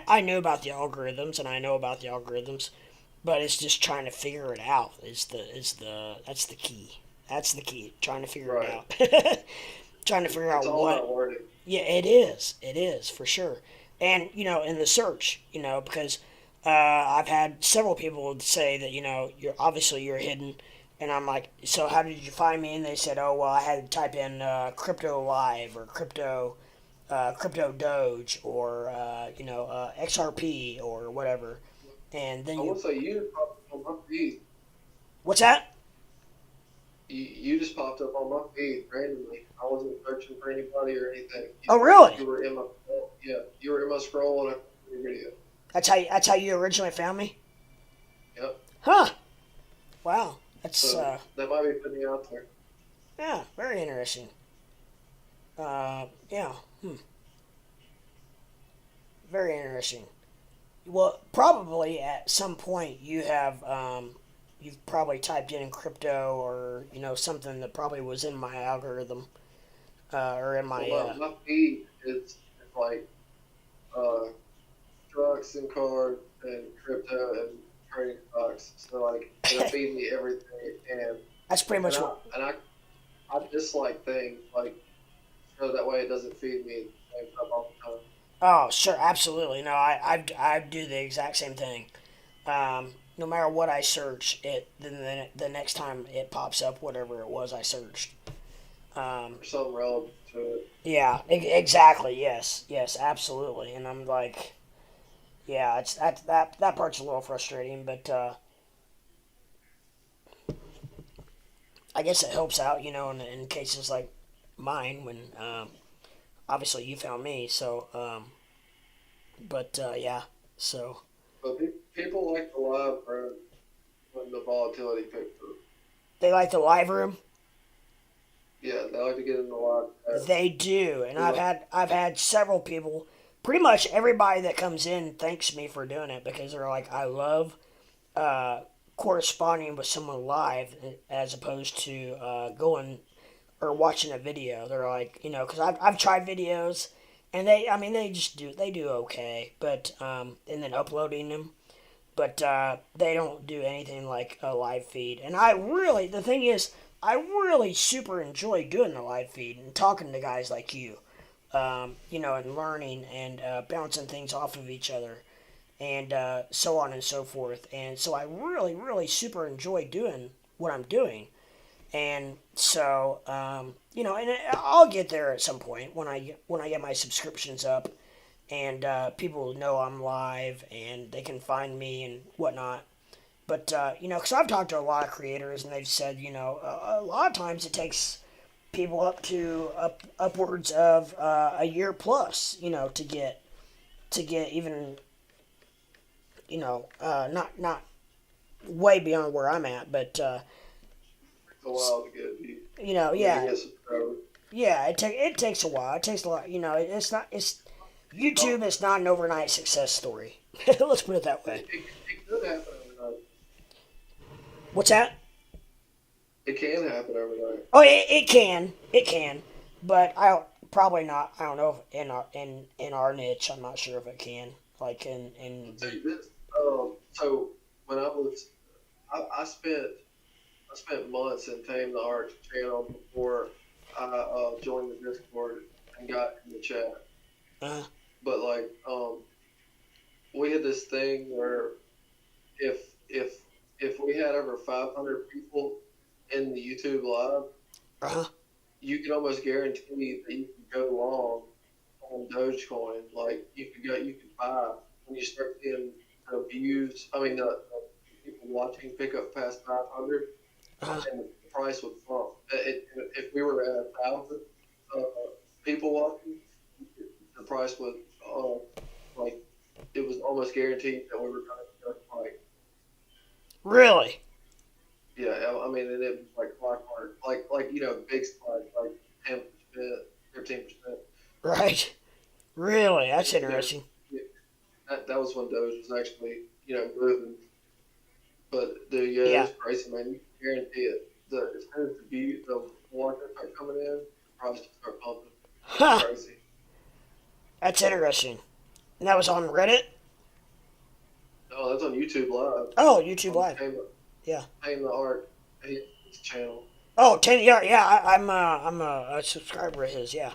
I know about the algorithms, and I know about the algorithms, but it's just trying to figure it out. Is the that's the key. That's the key. Trying to figure it right. out. Trying to figure It's out all what. about wording. Yeah, it is. It is for sure. And in the search, because I've had several people say that you're hidden, and I'm like, so how did you find me? And they said, oh well, I had to type in crypto live or crypto Doge or XRP or whatever, and then I will say you just popped up on my feed. what's that? You just popped up on my feed randomly. I wasn't searching for anybody or anything. Oh really? You were in my yeah. You were in my scroll and I found your video. That's how you originally found me? Yep. Huh? Wow. That's So that might be putting you out there. yeah, very interesting. Yeah. Very interesting. Well, probably at some point you've probably typed in crypto or something that probably was in my algorithm or in my Well, my feed is like uh, trucks and cars and crypto and trading stocks. So like it'll feed me everything it can, that's pretty and much what. I dislike things like so that way it doesn't feed me the same stuff all the time. Oh, sure, absolutely. No, I do the exact same thing. No matter what I search, then the next time it pops up whatever it was I searched. Um, Or something relevant to it. yeah, exactly. Yes, yes, absolutely. And I'm like, yeah, it's that part's a little frustrating, but I guess it helps out, in cases like mine when obviously you found me. So, but yeah, so But people like the live room when the volatility picks up. they like the live room. Yeah, they like to get in the live chat. They do, and They I've like, had I've had several people. Pretty much everybody that comes in thanks me for doing it because they're like, I love uh, corresponding with someone live as opposed to going or watching a video. They're like, because I've tried videos and I mean, they do okay, but and then uploading them, but they don't do anything like a live feed. And the thing is, I really super enjoy doing the live feed and talking to guys like you, and learning and bouncing things off of each other and so on and so forth. And so I really, really super enjoy doing what I'm doing. And so, and I'll get there at some point when I get my subscriptions up, and people know I'm live and they can find me and whatnot. But because I've talked to a lot of creators and they've said, a lot of times it takes people upwards of a year plus, to get even, not way beyond where I'm at, but it's a while to get to yeah, get subscribers. yeah, it takes a while. It takes a lot. It's Oh, YouTube is not an overnight success story. Let's put it that way. it could happen overnight. What's that? It can happen overnight. Oh, it can, but I don't probably not. I don't know if in our niche, I'm not sure if it can. Like in I'll tell the you this. So when I spent months in Tame the Arts channel before I joined the Discord and got in the chat. uh, But like, we had this thing where if if if we had over 500 people in the YouTube live, uh, you could almost guarantee that you could go long on Dogecoin. Like you could buy when you start seeing the views. I mean, people watching pick up past 500, uh, and the price would fall. If we were at 1,000, uh, people watching, the price was like it was almost guaranteed that we were going to go like Really? yeah. I mean, and it was like clockwork, like big spikes, like 10%, 15%. Right. Really? That's You know, interesting. yeah, that was when Doge was actually moving. But yeah, Yeah. it's crazy, man. You can guarantee it. As soon as the water start coming in, the price will start pumping. It's Huh. crazy. That's interesting. And that was on Reddit? Oh, that's on YouTube Live Oh, YouTube on Live. Yeah. Tame the Art his channel. Oh, 10 yeah, yeah, I'm a subscriber of his, yeah.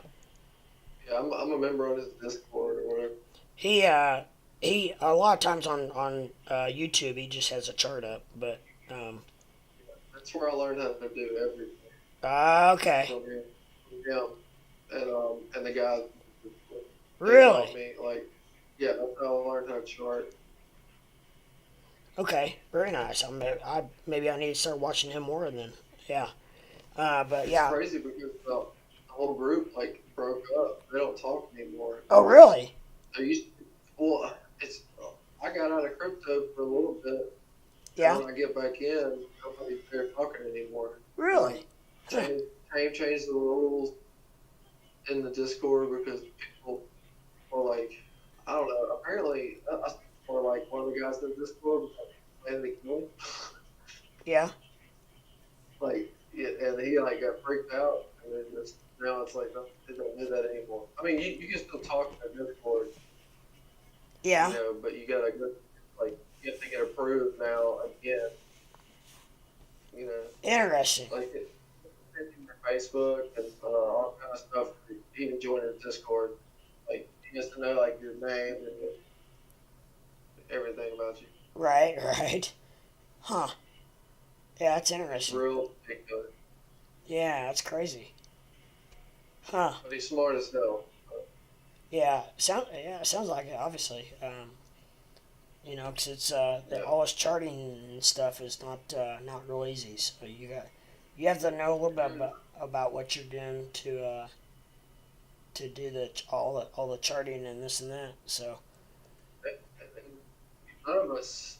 Yeah, I'm a member on his Discord or whatever. He he a lot of times on YouTube he just has a chart up, but um That's where I learned how to do everything okay. from him, and the guy they taught Really? me like yeah, that's how I learned how to chart. Okay. Very nice. Maybe I need to start watching him more then. Yeah. But It's yeah. crazy because the whole group like broke up. They don't talk anymore. Oh, really? They used to, well, it's I got out of crypto for a little bit, and Yeah. when I get back in, nobody's there talking anymore. Like Really? Huh. changed the rules in the Discord because people were like, I don't know. Apparently, or like one of the guys in the Discord was like playing the game, Yeah. like, yeah, and he like got freaked out, and then just now it's like no, they don't do that anymore. I mean, you can still talk in the Discord, Yeah. but you gotta go, like you have to get approved now again, you know, Interesting. like it's in your Facebook and all kind of stuff. Even join your Discord, like he has to know like your name and everything about you. Right, right. Huh. Yeah, that's interesting. Real ridiculous. Yeah, that's crazy. Huh. But he's smart as hell. Yeah, sounds like it, obviously. Because it's Yeah. all this charting and stuff is not real easy. So you have to know a little bit about what you're doing to do all the charting and this and that. So And none of us,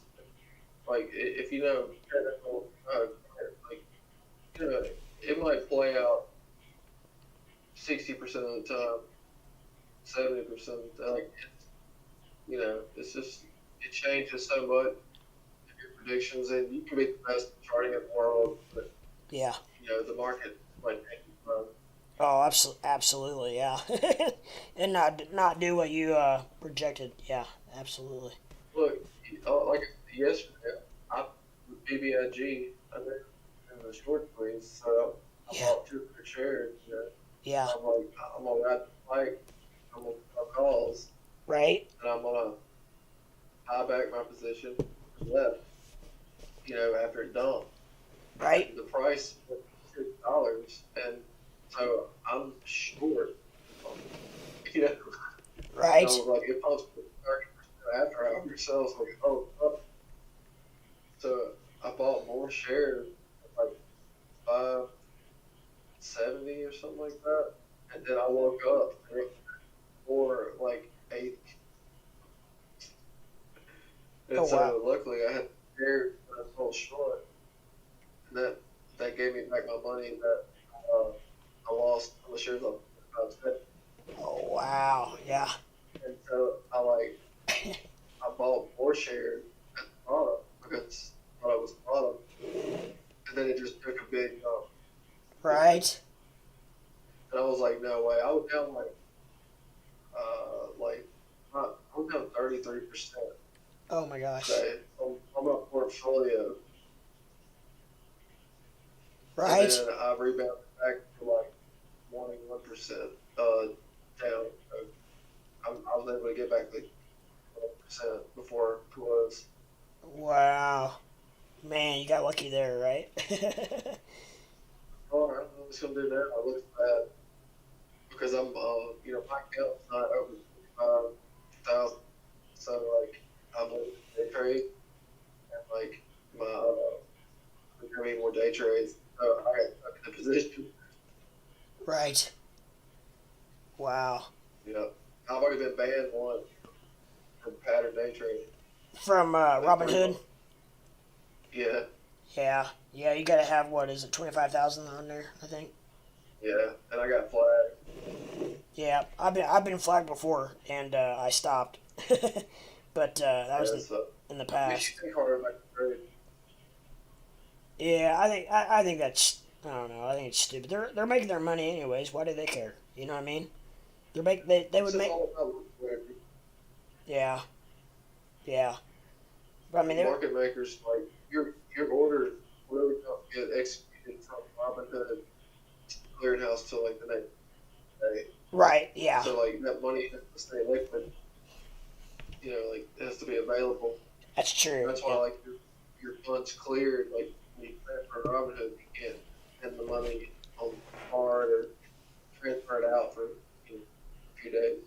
like, if you know technical, like, it might play out 60% of the time, 70% of the time. Like, it's just, it changes so much your predictions, and you can be the best at charting in the world, but, yeah. the market might change. Oh, absolutely, yeah. And not do what you projected. Yeah, absolutely. Look, like yesterday, I with BBIG, I did in the short squeeze, so I Yeah, bought 200 shares. yeah. I'm like, I'm gonna ride the bike, I'm gonna call calls, Right, and I'm gonna buy back my position and left. After it dumped, right, the price was $6, and so I'm short. You know, I right. was like, it pumps 30% after hours, so I was like, oh. So I bought more shares, like 570 or something like that, and then I woke up and it was for like 80. Oh, And wow. so luckily I had shares that I sold short, and that gave me back my money that uh, I lost on the shares I spent. Oh, wow. Yeah. And so I bought more shares at the bottom because I thought it was the bottom, and then it just took a big jump. Right. And I was like, no way. I was down I was down 33% Oh my gosh. today on my portfolio, and Right. then I rebounded back to like 21% down. So I was able to get back to 12% before it was. Wow. Man, you got lucky there, right? Oh, I don't know what's gonna do now. It looks bad because my account's not over 25,000, so like I'm losing day trade and like my there's gonna be more day trades. So I got stuck in the position. Right. already been banned once from pattern day trading. From Robinhood. Yeah, Yeah. You gotta have what is it, 25,000 on there? I think. yeah, and I got flagged. Yeah, I've been flagged before, and I stopped. But that was Yeah, so in the makes past. you think harder about the trade. Yeah, I think that's, I don't know. I think it's stupid. They're making their money anyways. Why do they care? You know what I mean? They It's would just make. all about liquidity. Yeah, yeah. But I mean, The market makers, like your orders really don't get executed from Robinhood clearinghouse till like the next day. right. Yeah, So like that money has to stay liquid. Like it has to be available. that's true. That's why Yeah. like your funds cleared. Like when you transfer to Robinhood, you can't send the money on card or transfer it out for a few days.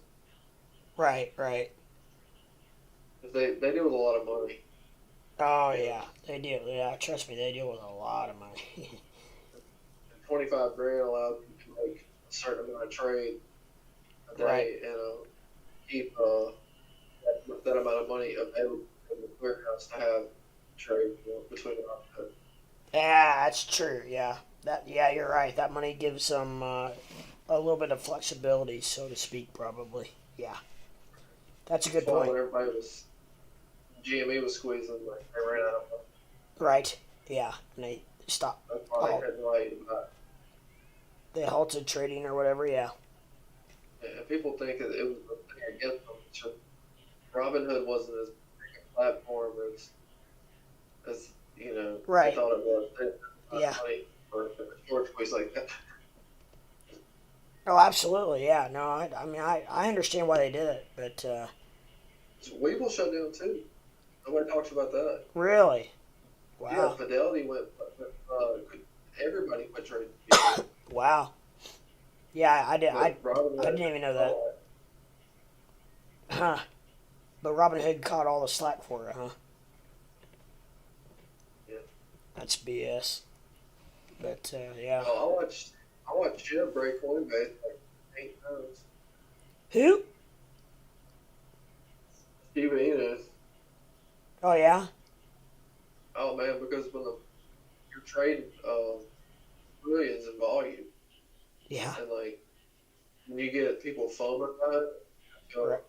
Right. Right. 'Cause they deal with a lot of money. Oh You know, yeah, they do. Yeah, trust me, they deal with a lot of money. and 25 grand allows you to make a certain amount of trade a Right. day and keep that amount of money available in the clearinghouse to have trade between the Robinhood. Yeah, that's true. Yeah. Yeah, you're right. That money gives them a little bit of flexibility, so to speak, probably. Yeah, that's a That's good why point. when GME was squeezing, like they ran out of money. Right. Yeah, and they stopped. That's why they Oh, couldn't like they halted trading or whatever. Yeah. and people think that it was a thing against them. So Robinhood wasn't as big a platform as they Right. thought it was. They didn't Yeah. have money for a short squeeze like that. Oh, absolutely. Yeah. No, I mean, I understand why they did it, but So Webull shut down too. Nobody talks about that. really, Yeah, wow, Fidelity went. Everybody quit trading Webull. wow. Yeah, I did. I But Robinhood, I didn't even know that. oh, Huh. But Robin Hood caught all the slack for it, huh? yeah. That's BS. But yeah. Oh, I watched Jim break Coinbase like 8 times. Who? SHIBA Inu. Oh yeah. Oh man, because you're trading millions in volume, Yeah. and like when you get people foaming about it, Right.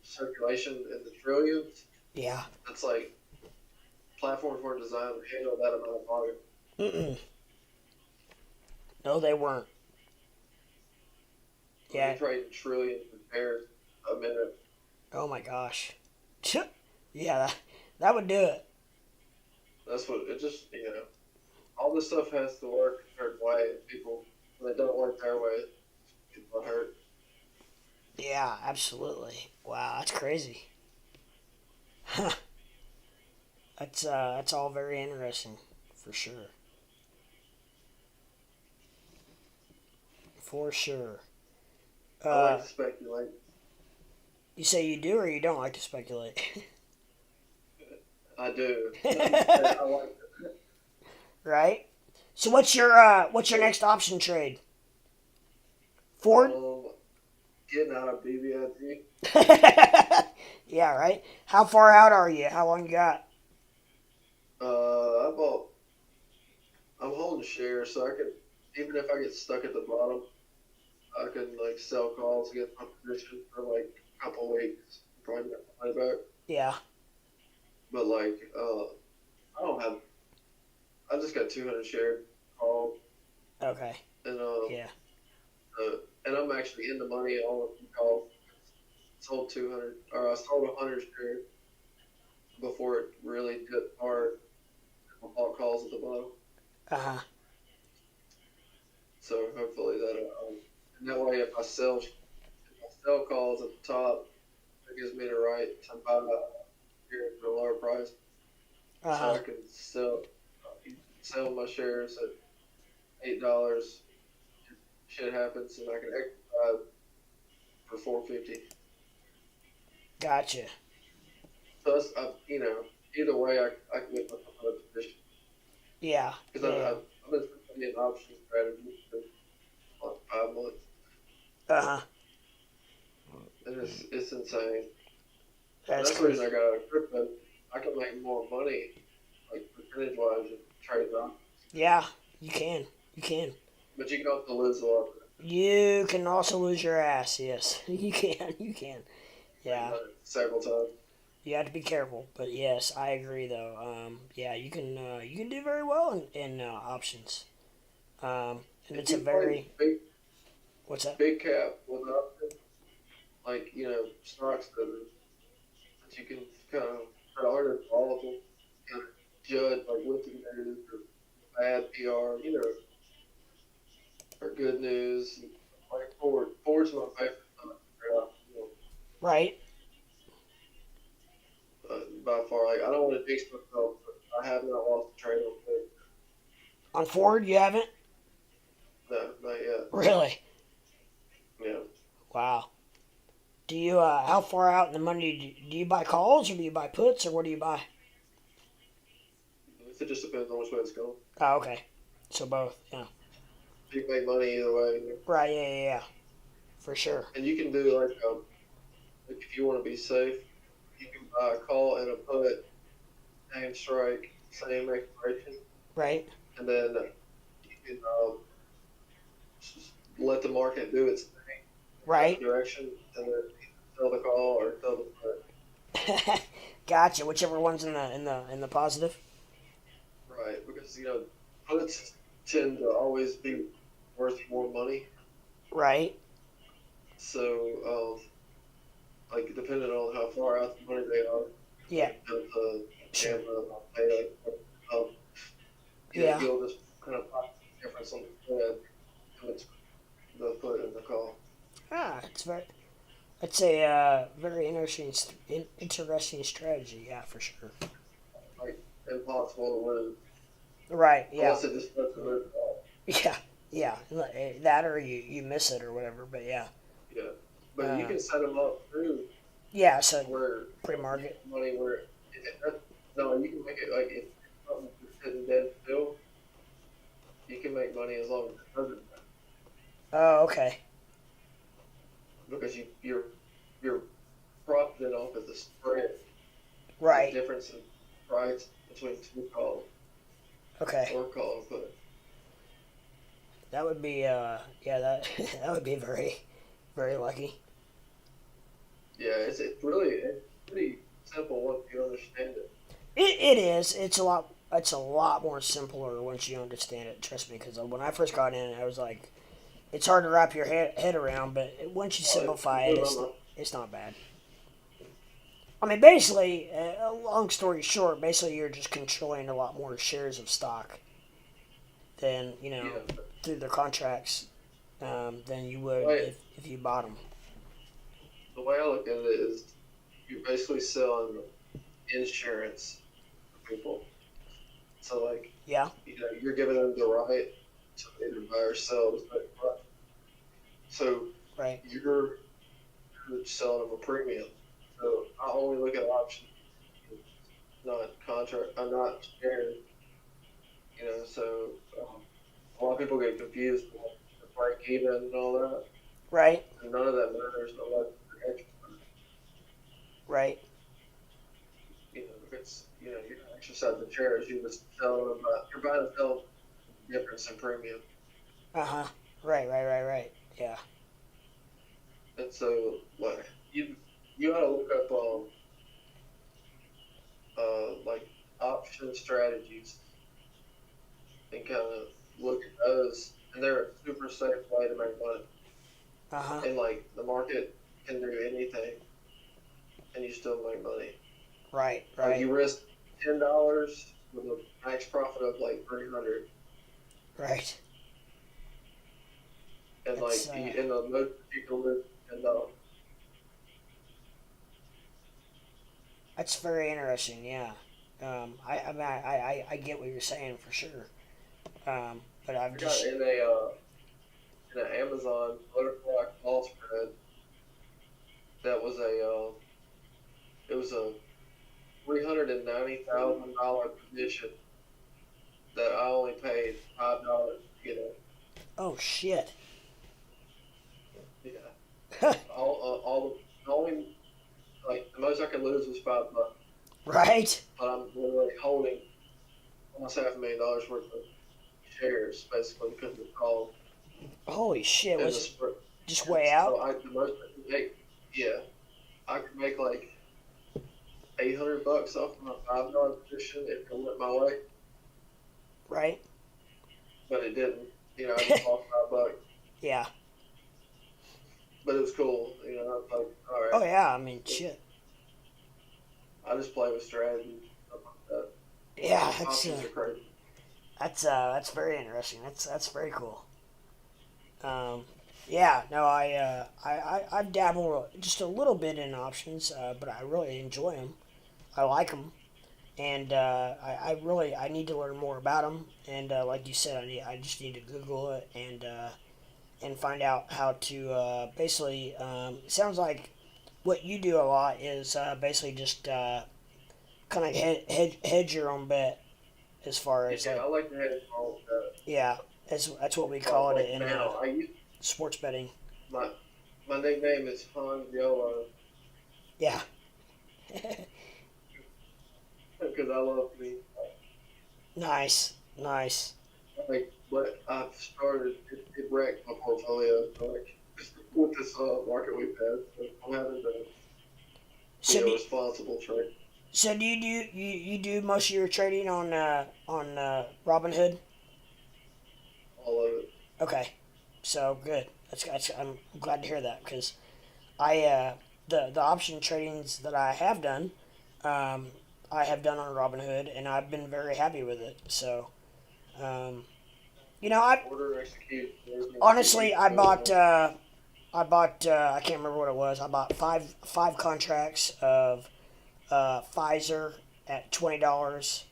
circulation in the trillions, Yeah. it's like platforms weren't designed to handle that amount of volume. Mm-mm. No, they weren't. When Yeah. you trade trillions of pairs a minute, Oh my gosh. Yeah, that would do it. that's what it just all this stuff has to work a certain way. And people, when they don't work their way, people hurt. Yeah, absolutely. Wow, that's crazy. Huh. That's all very interesting, for sure. For sure. I like Uh, to speculate. you say you do or you don't like to speculate? I do. I like Right? So what's your next option trade? Ford? getting out of BBIG. Yeah, right. How far out are you? How long you got? I bought. I'm holding shares, so I could, even if I get stuck at the bottom, I can like sell calls, get my position for like a couple weeks, probably get my money back. Yeah. But like, I don't have. I just got 200 shares called, Okay. and Yeah. and I'm actually in the money on the call. Sold 200, or I sold 100 shares before it really dipped hard. I bought calls at the bottom, Uh huh. so hopefully and that way if I sell calls at the top, it gives me the right to buy shares for a lower price, Uh so huh. I can sell my shares at $8. Shit happens, and I can exercise for 450. Gotcha. So that's, either way, I can get myself in a position Yeah. because Yeah. I've been studying option strategy for like 5 months, Uh huh. and and it's insane. And That's that's the reason crazy. I got out of crypto. I can make more money, like percentage wise, in trading on. Yeah, you can. You can. But you can also lose a lot. You can also lose your ass. Yes, you can. You can. I've Yeah, done it several times. you have to be careful. But yes, I agree though. Yeah, you can do very well in options. And If it's a you play very what's that? big cap with options, like stocks that you can kind of hard and volatile, kind of judge like what's the news or bad PR, or good news. Like Ford's my favorite stock, Right by far. Like I don't want to jinx myself, but I have not lost a trade on Ford. on Ford, you haven't No, not yet. really. Yeah. Wow. Do you how far out in the money do you buy calls or do you buy puts or what do you buy? It just depends on which way it's going. Oh, okay. So both, yeah. You can make money either way, Right, yeah, for sure. and you can do like if you want to be safe, you can buy a call and a put, same strike, same expiration, Right, and then you can just let the market do its thing in that right. direction, and then sell the call or sell the put. Gotcha. Whichever one's in the positive. Right, because puts tend to always be worth more money. Right. So, like depending on how far out the money they are, Yeah. Sure. and pay, um, Yeah. you'll just kind of pop the difference on the spread between the put and the call. It's very. It's a very interesting strategy. Yeah, for sure. Like impossible to lose Right. Yeah. unless it just doesn't move at all. Yeah. Yeah. That or you miss it or whatever. But yeah. Yeah, but you Uh, can set them up too yeah. So where you pre-market. get money where no, you can make it like if something's just sitting dead still, you can make money as long as it doesn't Oh, okay. because you're profiting off of the spread, the Right. difference in price between two calls Okay. or call and put. That would be yeah that that would be very lucky. Yeah, it's pretty simple once you understand it. It is. It's a lot more simpler once you understand it. Trust me, because when I first got in, I was like, it's hard to wrap your head around. But once you simplify it, it's not bad. I mean, basically, long story short, basically you're just controlling a lot more shares of stock than Yeah, through their contracts than you would right. if you bought them. The way I look at it is you're basically selling insurance for people. So like Yeah. you're giving them the right to either buy or sell. So Right. you're selling them a premium. So I only look at options, not contract. I'm not shares. So a lot of people get confused with the break even and all that. Right. And none of that matters unless you're extra. Right. If it's you're not exercising shares, you're just selling them. You're buying and selling difference in premium. Uh huh. Right. Yeah. And so like you gotta look up like option strategies and kind of look at those, and they're a super safe way to make money. Uh huh. And like the market can do anything, and you still make money. Right. Like Right. you risk $10 with a max profit of like 300, Right. and It's like in the most you can lose $10. that's very interesting. Yeah. I mean, I get what you're saying for sure. But I've I got just in an Amazon butterfly call spread that was it was a $390,000 position that I only paid $5 to get it. oh shit. Yeah, all lose was $5, Right? but I'm literally holding almost $500,000 worth of shares, basically, because of the call Holy shit! and the Was it spread. just way So out? the most I could make, yeah, I could make like $800 off my $5 position if it went my way, Right? but it didn't. I just lost $5, Yeah. but it was cool. I was like, all right, Oh yeah. I mean, shit. I just play with strategy, stuff like that. Yeah. That's Options are crazy. that's very interesting. That's very cool. Um, yeah. No, I've dabbled just a little bit in options, but I really enjoy them. I like them, and I need to learn more about them. And like you said, I just need to Google it and find out how to basically. It sounds like what you do a lot is basically just kind of hedge your own bet as far as Yeah, like I like to have all of that. yeah, that's what we call But it like in now, I used sports betting. my my nickname is Han Yolo Yeah. because I love me. Nice, nice. Like, but I've started, it wrecked my portfolio. So, like, just with this market we've had, so I'm having to be So a do, responsible trader. so do you do most of your trading on Robinhood? All of it. Okay, so good. That's I'm glad to hear that because I the option tradings that I have done, um, I have done on Robinhood and I've been very happy with it. So um, I Order, execute, there's no honestly secrets going on. I bought I can't remember what it was. I bought five contracts of Pfizer at $20,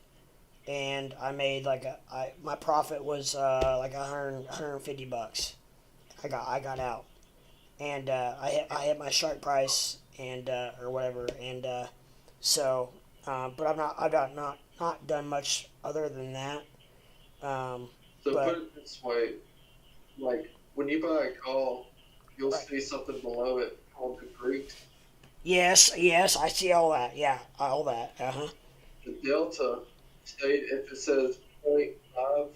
and I made my profit was like 150 bucks. I got out, and I hit my shark price and or whatever, and so but I've not done much other than that. Um, So put but it this way, like, when you buy a call, you'll right. see something below it called the Greeks. Yes, I see all that. Yeah, all that. Uh huh. The delta, say if it says point 0.5,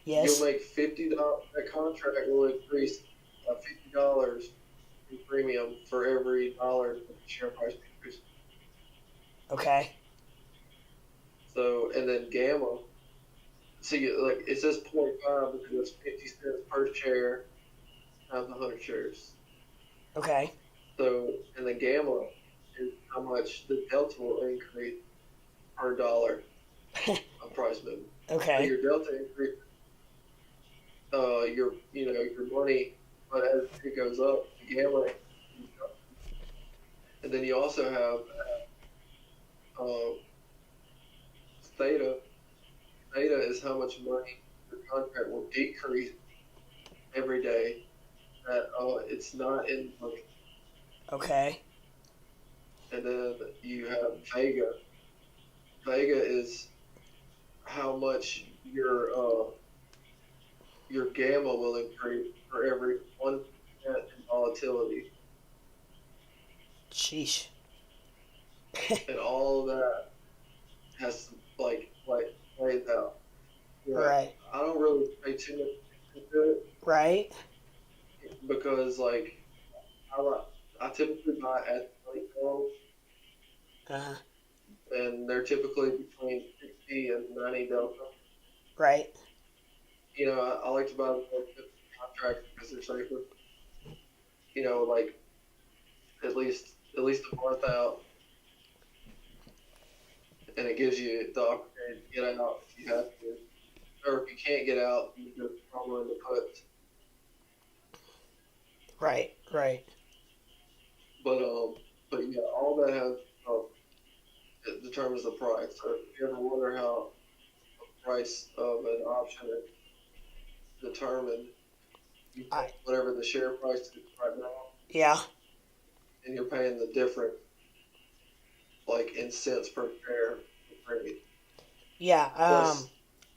you'll Yes. make $50. That contract will increase $50 in premium for every dollar that the share price increases. Okay. So, and then gamma. See, like it says point 0.5 because it's 50 cents per share times 100 shares. Okay. So, and the gamma is how much the delta will increase per dollar of price movement. So Okay. your delta increase, your money, but as it goes up, the gamma, and then you also have uh, theta. Theta is how much money your contract will decrease every day. That it's not in the money. Okay. And then you have Vega. Vega is how much your gamma will increase for every 1% in volatility, Sheesh. and all of that has to play it out. Yeah, Right. I don't really pay too much attention to Right. it because I like- I typically buy at the money calls, Uh. and they're typically between 60 and 90 delta. Right. I like to buy the more expensive contracts because they're safer. Like at least a month out, and it gives you the opportunity to get out if you have to, or if you can't get out, you just throw in the puts. Right. Right. But yeah, all that has it determines the price. So if you ever wonder how the price of an option is determined, you I. take whatever the share price is right now, Yeah. and you're paying the difference, like in cents per share for trade. Yeah. Plus,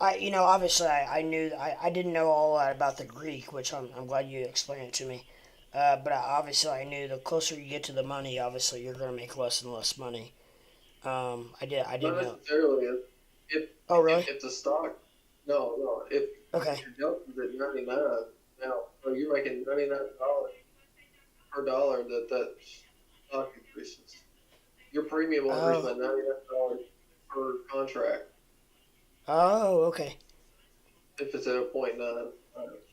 Obviously I knew I didn't know all that about the Greek, which I'm glad you explained it to me. But obviously, I knew the closer you get to the money, obviously, you're going to make less and less money. I Not didn't know. necessarily. If Oh, really? if the stock, no. If Okay. your delta's at 99 now, so you're making $99 per dollar that stock increases. Your premium will increase by Oh. $99 per contract Oh, okay. if it's at a point 0.9.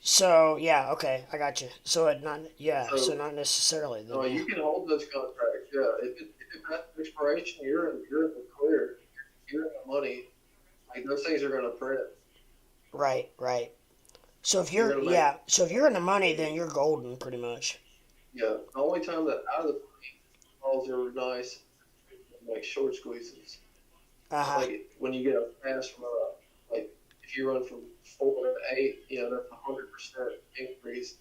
So yeah, okay, I got you. So so So not necessarily then, yeah. you can hold those contracts. Yeah, if it has an expiration, you're in the clear. You're in the money. Like those things are going to print. Right, right. So You're going to make. so if you're in the money, then you're golden pretty much. Yeah, the only time that out of the calls are nice, like short squeezes. Uh huh. Like when you get a fast run up, like if you run from 4 to 8, that's 100% increase.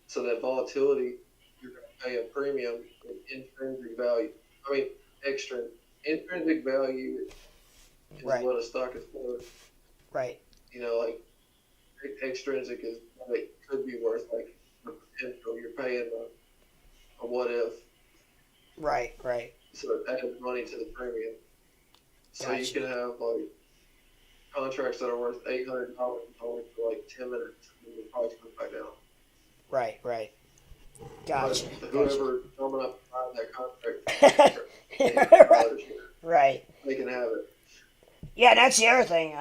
So that volatility, you're going to pay a premium in intrinsic value. I mean, extra intrinsic value is Right, what a stock is worth. right, Like extrinsic is what it could be worth. Like the potential, you're paying a what if. right, right. So it adds money to the premium. So you Gotcha. can have like contracts that are worth $800 only for like 10 minutes, and the price goes back down. Right, right. But Gotcha, gotcha. whoever dumb enough to buy that contract, Right, $800, right. they can have it. Yeah, that's the other thing.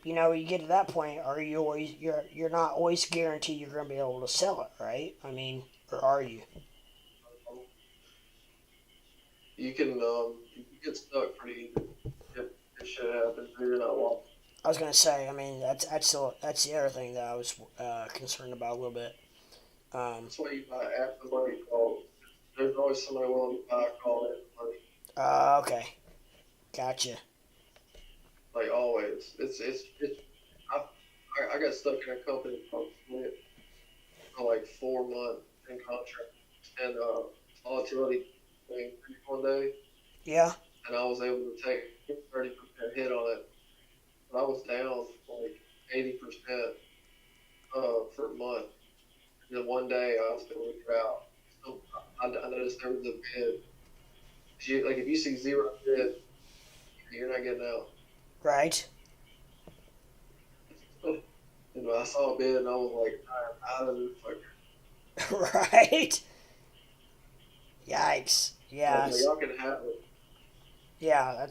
You get to that point, are you always you're not always guaranteed you're going to be able to sell it, right? I mean, or are you? You can get stuck pretty easy if shit happens. You're not walking. I was going to say, I mean, that's the other thing that I was concerned about a little bit. That's why you buy after money calls. There's always somebody willing to buy a call after money. Okay, gotcha. Like always. I got stuck in a company called Flint for like 4 months in contract, and volatility increased one day, Yeah. and I was able to take 30% hit on it. But I was down like 80% for a month. And then one day I was able to get out. So I noticed there was a bid. Like if you see zero bid, you're not getting out. Right. And I saw a bid and I was like, I'm out of this fucker. Right. Yikes. Like, Yeah. y'all can have it. Yeah.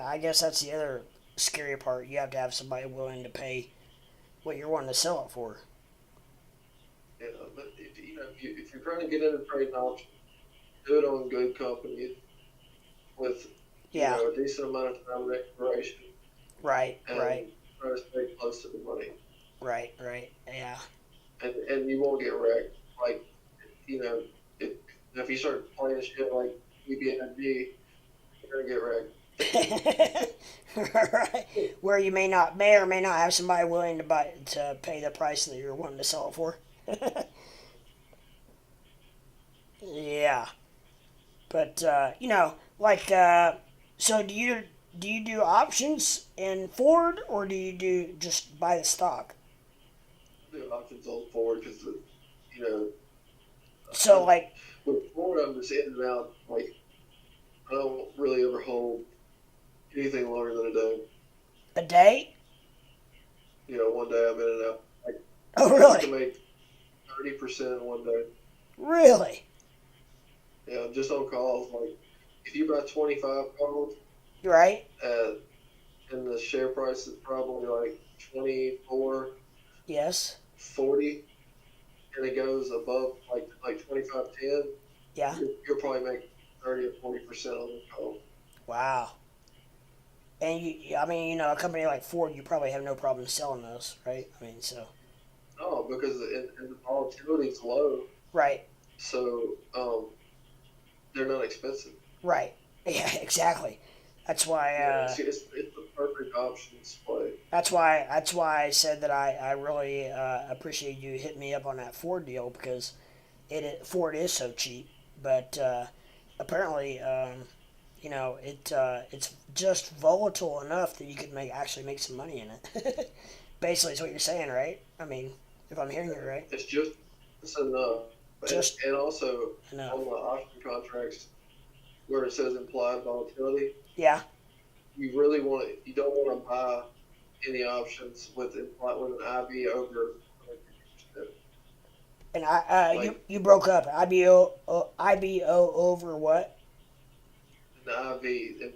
I guess that's the other scary part. You have to have somebody willing to pay what you're wanting to sell it for. But if you're trying to get into trading options, do it on good companies with Yeah. a decent amount of time of expiration, Right. and Right. try to stay close to the money. Right. Right. Yeah. And you won't get wrecked. Like if if you start playing shit like BBNG, you're gonna get Right. Where you may or may not have somebody willing to pay the price that you're wanting to sell it for. Yeah. But so do you do options in Ford or do you do just buy the stock? the options on forward because you know So I'm, like with forward I'm just in and out. Like I don't really ever hold anything longer than a day. a day? One day I'm in and out. Like Oh I used to really? make 30% in one day. Really? Yeah, just on calls. Like if you buy 25 calls, Right? uh, and the share price is probably like 24, Yes. 40, and it goes above like 25.10, Yeah. you'll probably make 30 or 40% on the call. Wow. And I mean, a company like Ford, you probably have no problem selling those, right? I mean, so. No, because the volatility is low, Right. so they're not expensive. Right. Yeah. Exactly. That's why. It's the perfect options play. That's why I said that I really appreciate you hitting me up on that Ford deal because Ford is so cheap, but apparently it's just volatile enough that you could actually make some money in it. Basically, is what you're saying, right? I mean, if I'm hearing you right. It's just enough. Just And also no. on the option contracts where it says implied volatility, Yeah. you don't want to buy any options with an IV over 150%. And Like you broke up. IBO over what? an IV,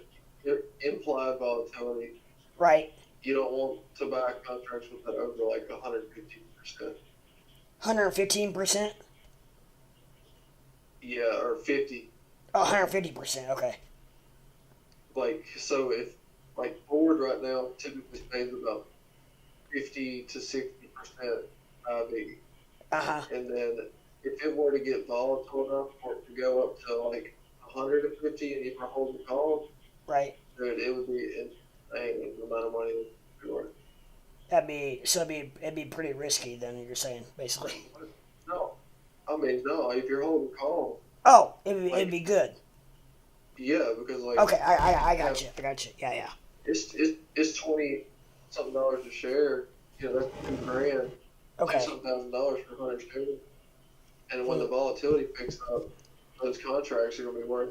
implied volatility, Right. you don't want to buy contracts with that over like 115%. 115%. Yeah, or 50. Oh, 150%. Okay. Like, so if, like, forward right now typically pays about 50 to 60% IV. Uh huh. And then if it were to get volatile enough for it to go up to like 150 and you were holding calls, Right. dude, it would be insane the amount of money it would be worth. It'd be pretty risky then. You're saying basically. No, I mean, no, if you're holding calls, Oh, it'd like, be good. yeah, because like, Okay, I you got have, you. I got you. Yeah, yeah. it's 20 something dollars a share. You know, that's $2,000, two Okay. something $1,000 for 100 shares. And when Hmm. the volatility picks up, those contracts are going to be worth,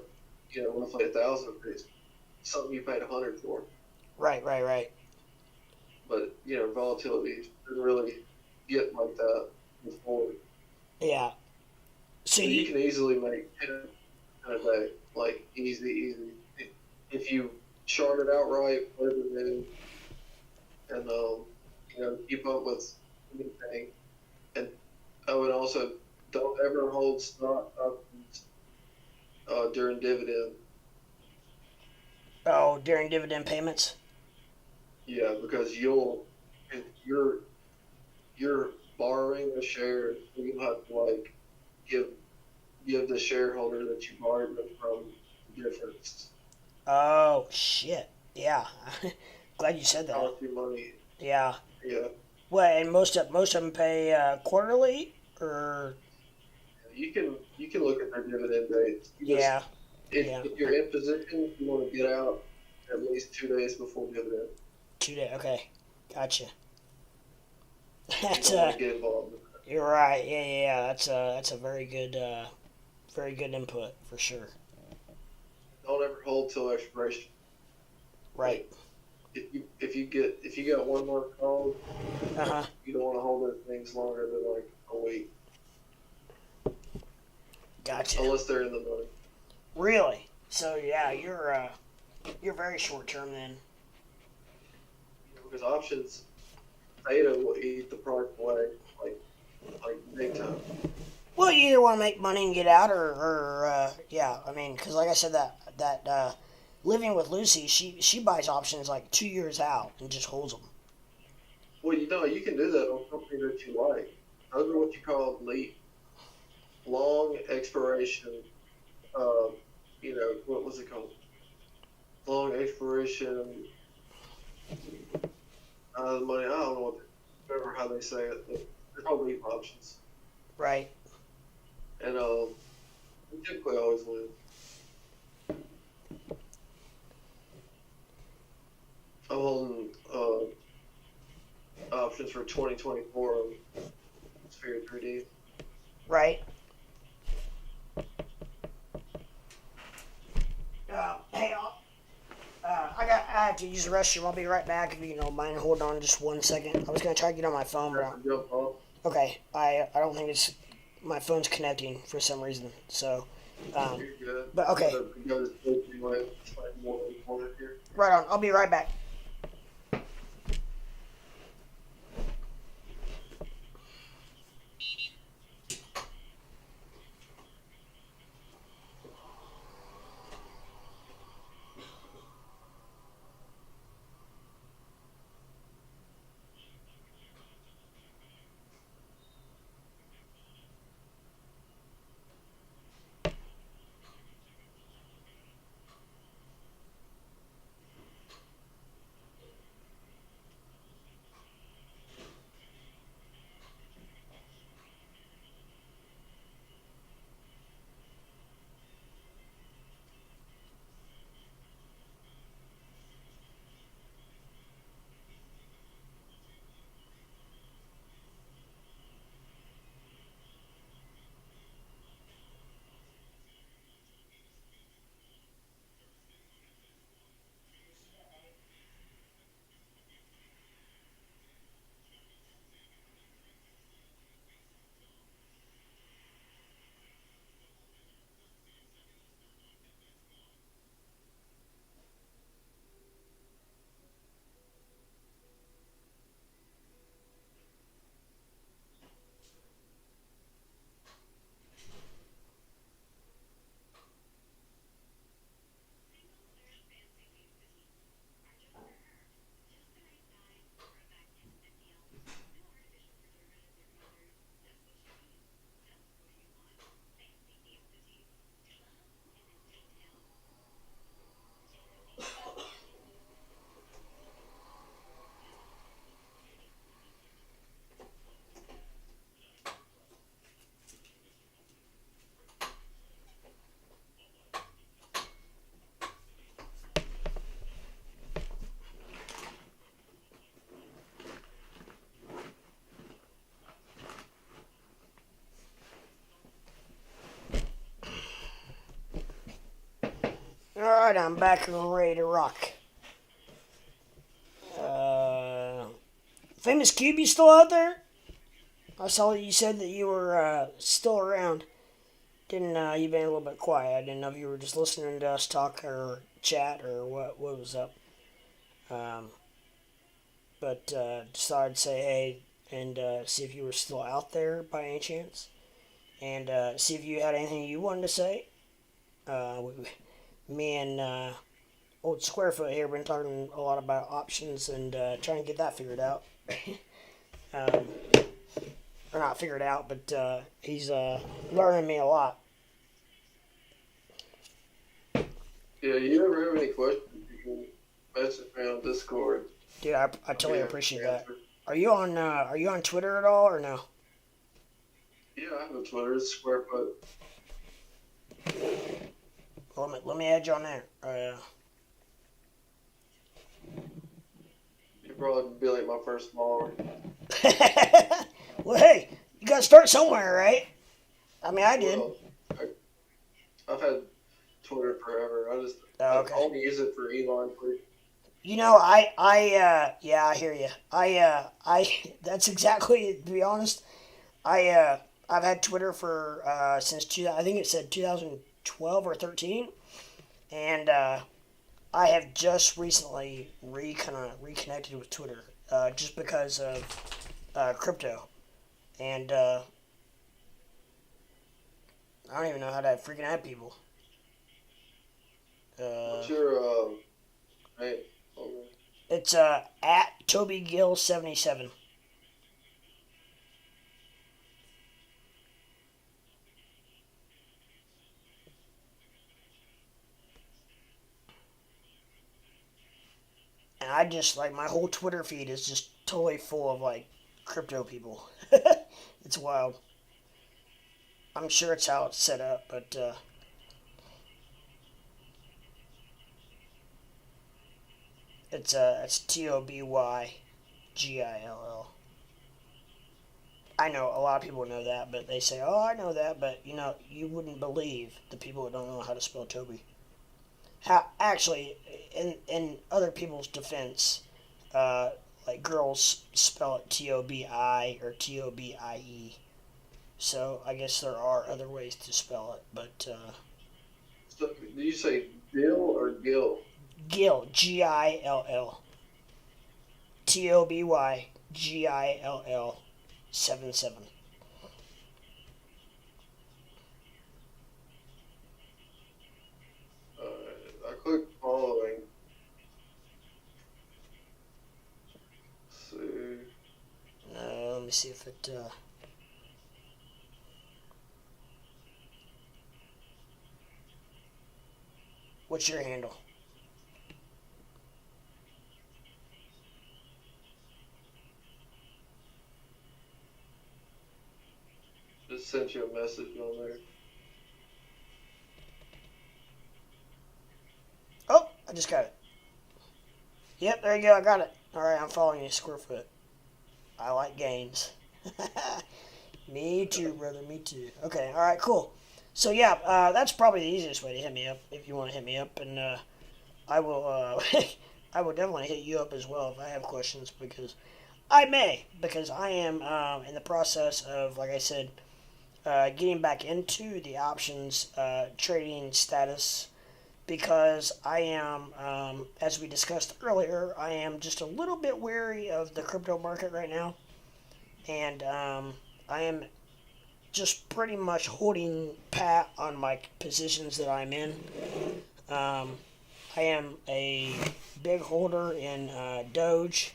roughly 1,000 apiece. Something you paid 100 for. Right, right, right. But volatility didn't really get like that before. Yeah. So So you you. can easily make 10 in a day, like easy. If you chart it out right, play the news, and keep up with anything. And oh, and also don't ever hold stock options during dividend. Oh, during dividend payments. Yeah, because if you're borrowing a share, you have to like give the shareholder that you borrowed them from the difference. Oh shit. Yeah. Glad you said that. Cost you money. Yeah. Yeah, What? And most of them pay quarterly or you can look at their dividend dates. You just yeah, yeah. if you're in position, you want to get out at least 2 days before dividend. 2 day. Okay, gotcha. You That's don't want to get involved. You're right. Yeah, yeah, yeah. That's a very good input for sure. Don't ever hold till expiration. Right. Like if you got one more call, Uh huh. you don't want to hold those things longer than like a week, Gotcha. unless they're in the money. Really? So yeah, you're very short term then. Because options, theta will eat the product away like big time. Well, you either want to make money and get out, or yeah. I mean, because like I said, that living with Lucy, she buys options like 2 years out and just holds them. Well, you can do that on something that you like. Those are what you call long expiration. What was it called? Long expiration. The money. I don't know remember how they say it. But they're called leap options, Right. and we typically always win. I'm holding options for 2024 on Sphere 3D. Right. Hey, I have to use the restroom. I'll be right back if you don't mind. Hold on just 1 second. I was gonna try to get on my phone, but That's a jump off. okay. I don't think it's my phone's connecting for some reason. So, You're good. but okay. Go to sleep anyway. It's like more important here. Right on. I'll be right back. right, I'm back and ready to rock. Famous Cube, you still out there? I saw you said that you were still around. Didn't you've been a little bit quiet. I didn't know if you were just listening to us talk or chat or what was up. But just thought I'd say hey and see if you were still out there by any chance, and see if you had anything you wanted to say. Me and old Squarefoot here been talking a lot about options and trying to get that figured out. um, or not figured out, but he's learning me a lot. Yeah, you ever have any questions, you can message me on Discord. Dude, I totally Yeah, appreciate answer. that. Are you on Twitter at all or no? Yeah, I have a Twitter, it's Squarefoot. Let me add you on there. You'd probably be like my first follower. Well, hey, you gotta start somewhere, right? I mean, I did. Well, I've had Twitter forever. Oh, I okay. only use it for Elon. You know, yeah, I hear you. That's exactly, to be honest, I've had Twitter for, since I think it said 2012 or 13, and, I have just recently reconnected with Twitter, just because of, crypto, and, I don't even know how to freaking add people. What's your, name? It's, at TobyGill77. And I just, like, my whole Twitter feed is just totally full of, like, crypto people. It's wild. I'm sure it's how it's set up, but, it's TOBYGILL. I know a lot of people know that, but they say, oh, I know that, but, you know, you wouldn't believe the people that don't know how to spell Toby. Actually, in other people's defense, like girls spell it TOBI or TOBIE. So I guess there are other ways to spell it, but So, did you say Bill or Gil? Gill, GILL, TOBYGILL 77. I clicked following. Let's see. Let me see if it. What's your handle? Just sent you a message on there. Oh, I just got it. Yep, there you go. I got it. All right, I'm following you, Squarefoot. I like games. Me too, brother. Me too. Okay. All right. Cool. So yeah, that's probably the easiest way to hit me up if you want to hit me up, and I will. I will definitely hit you up as well if I have questions because I am in the process of, like I said, getting back into the options trading status because I am, as we discussed earlier, I am just a little bit wary of the crypto market right now, and I am just pretty much holding pat on my positions that I'm in. I am a big holder in Doge,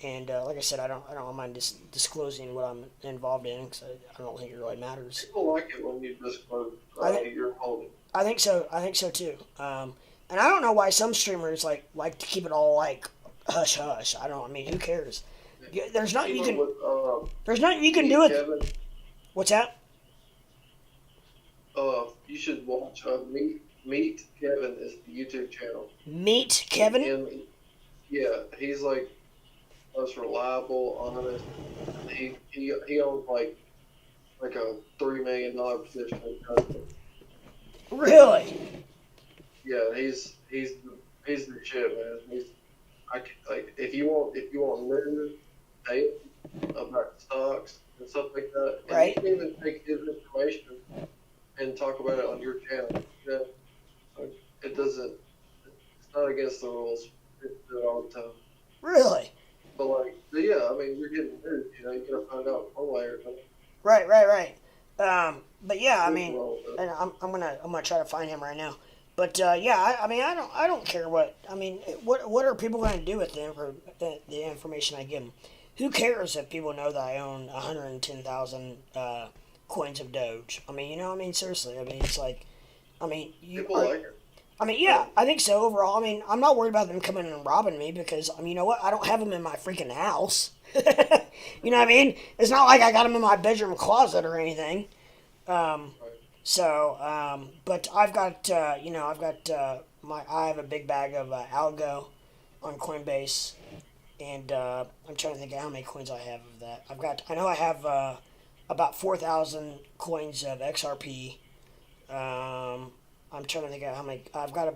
and like I said, I don't mind disclosing what I'm involved in because I don't think it really matters. People like it when you disclose you're holding. I think so. I think so too. And I don't know why some streamers like to keep it all like hush hush. I don't. I mean, who cares? There's nothing you can. There's nothing you can do with. Kevin, What's that? you should watch Meet Kevin is the YouTube channel. Meet Kevin. And, yeah, he's like most reliable, honest. He owns like a $3 million position. Really? yeah, he's the shit, man. Like if you want news, data about stocks and stuff like that, and you Right? can even take his information and talk about it on your channel. You know, like, it doesn't. It's not against the rules. People do it all the time. Really? But yeah, I mean, you're getting news. You know, you're gonna find out one way or another. Right, right, right. But yeah, I There's mean, nothing wrong with and I'm gonna try to find him right now. But yeah, I mean, I don't care what I mean. What are people gonna do with the information I give them? Who cares if people know that I own 110,000 coins of Doge? I mean, I mean, seriously. I mean, it's like, I mean, that. People like it. I mean, yeah, I think so overall. I mean, I'm not worried about them coming and robbing me because, I mean, you know what? I don't have them in my freaking house. You know what I mean? It's not like I got them in my bedroom closet or anything. Um, Right. but I've got, I have a big bag of ALGO on Coinbase, and I'm trying to think of how many coins I have of that. I know I have about 4,000 coins of XRP. I'm trying to think of how many. I've got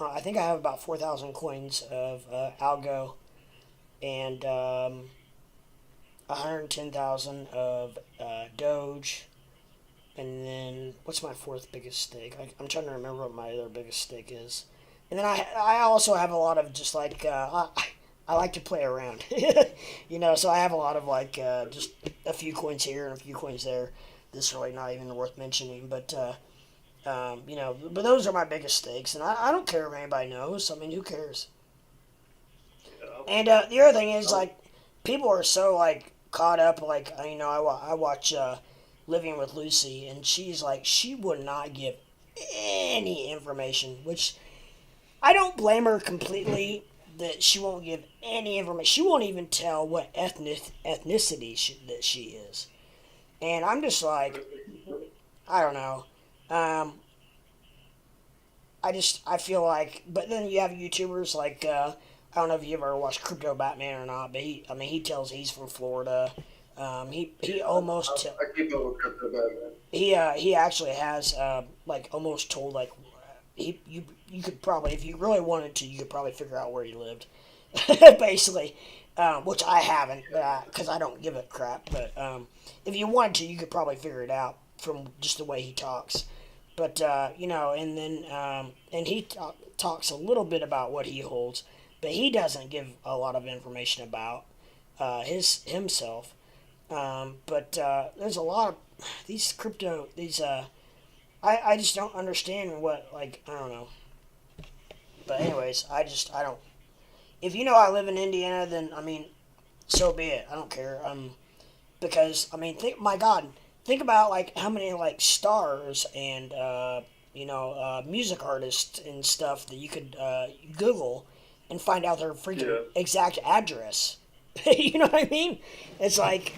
I think I have about 4,000 coins of ALGO, and 110,000 of Doge. And then, what's my fourth biggest stake? I'm trying to remember what my other biggest stake is. And then I also have a lot of just like, I like to play around. So I have a lot of like, just a few coins here and a few coins there. This is really not even worth mentioning, but, but those are my biggest stakes. And I don't care if anybody knows. I mean, who cares? Yeah. And the other thing is, I'm, like, people are so, like, caught up, like, I watch Living with Lucy, and she's like, she would not give any information, which I don't blame her completely that she won't give any information. She won't even tell what ethnicity that she is. And I'm just like, I don't know. Um, I feel like, but then you have YouTubers like, I don't know if you ever watched Crypto Batman or not, but he tells he's from Florida. He almost I keep up with crypto Batman. he actually has like almost told like you could probably, if you really wanted to, you could probably figure out where he lived, basically, which I haven't, because I don't give a crap. But if you wanted to, you could probably figure it out from just the way he talks. But and then and he talks a little bit about what he holds, but he doesn't give a lot of information about himself. But there's a lot of these. I just don't understand what, like, I don't know. But anyways, I don't. If I live in Indiana, then I mean, so be it. I don't care. Because I mean, my God, think about like how many like stars and music artists and stuff that you could Google and find out their freaking Yeah. exact address. You know what I mean? It's like,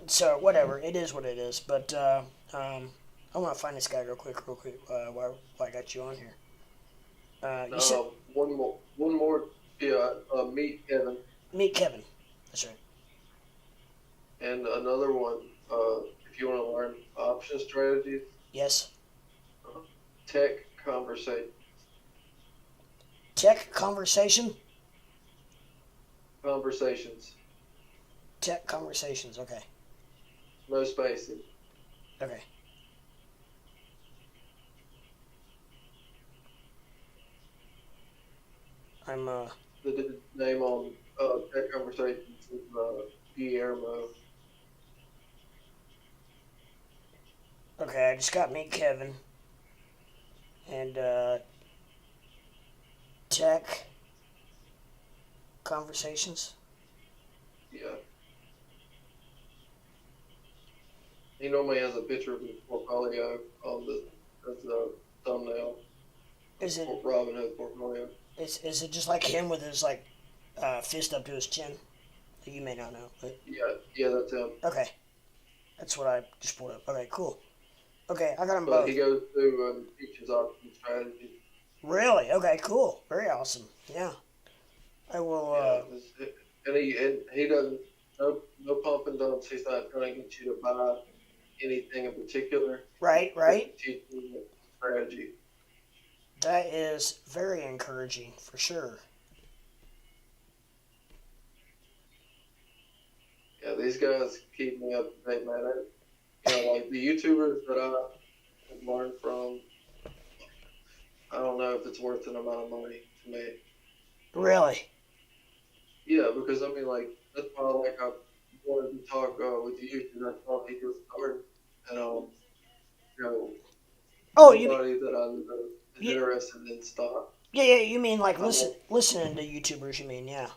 so whatever. It is what it is. But I want to find this guy real quick, while I got you on here. You said One more. Yeah. Meet Kevin, meet Kevin. That's right. and another one. If you want to learn option strategies, Yes. uh, tech conversation Tech conversation. conversations, Tech conversations. Okay. no spacing. Okay. I'm The name on tech conversations is Guillermo. okay. I just got meet Kevin and tech conversations. Yeah. He normally has a picture of his portfolio on the as a thumbnail. Is it Robinhood portfolio. is it just like him with his like fist up to his chin? You may not know, but Yeah, that's him. okay, that's what I just pulled up. Okay, cool. Okay, I got them But both. he goes through and teaches option strategy. Really? Okay, cool. Very awesome. Yeah, I will. And he doesn't no pump and dumps. He's not trying to get you to buy. anything in particular. Right, right. Teach me strategy. That is very encouraging for sure. Yeah, these guys keep me up to date, man. Like the YouTubers that I have learned from, I don't know if it's worth an amount of money to me. Really? Yeah, because I mean, like that's why I wanted to talk with you because I thought he was starting, and you know, Oh, anybody that I know is you interested in stock. yeah, yeah. You mean like I'm like, listening to YouTubers? You mean yeah?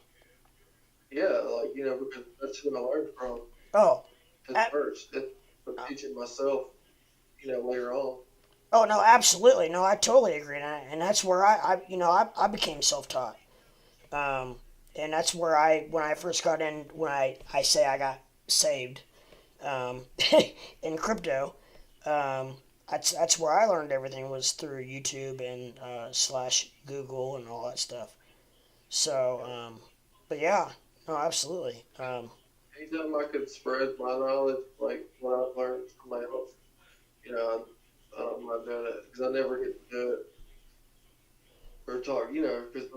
yeah, like because that's who I learned from Oh, at a- first. But teaching myself, later on. oh no, absolutely no. I totally agree, and that's where I became self taught. Um, and that's where when I first got in, when I say I got saved, um, in crypto, um, that's where I learned everything was through YouTube and slash Google and all that stuff. So, but yeah, no, absolutely. Anytime I could spread my knowledge, like what I've learned from my own, I don't mind doing it because I never get to do it or talk, because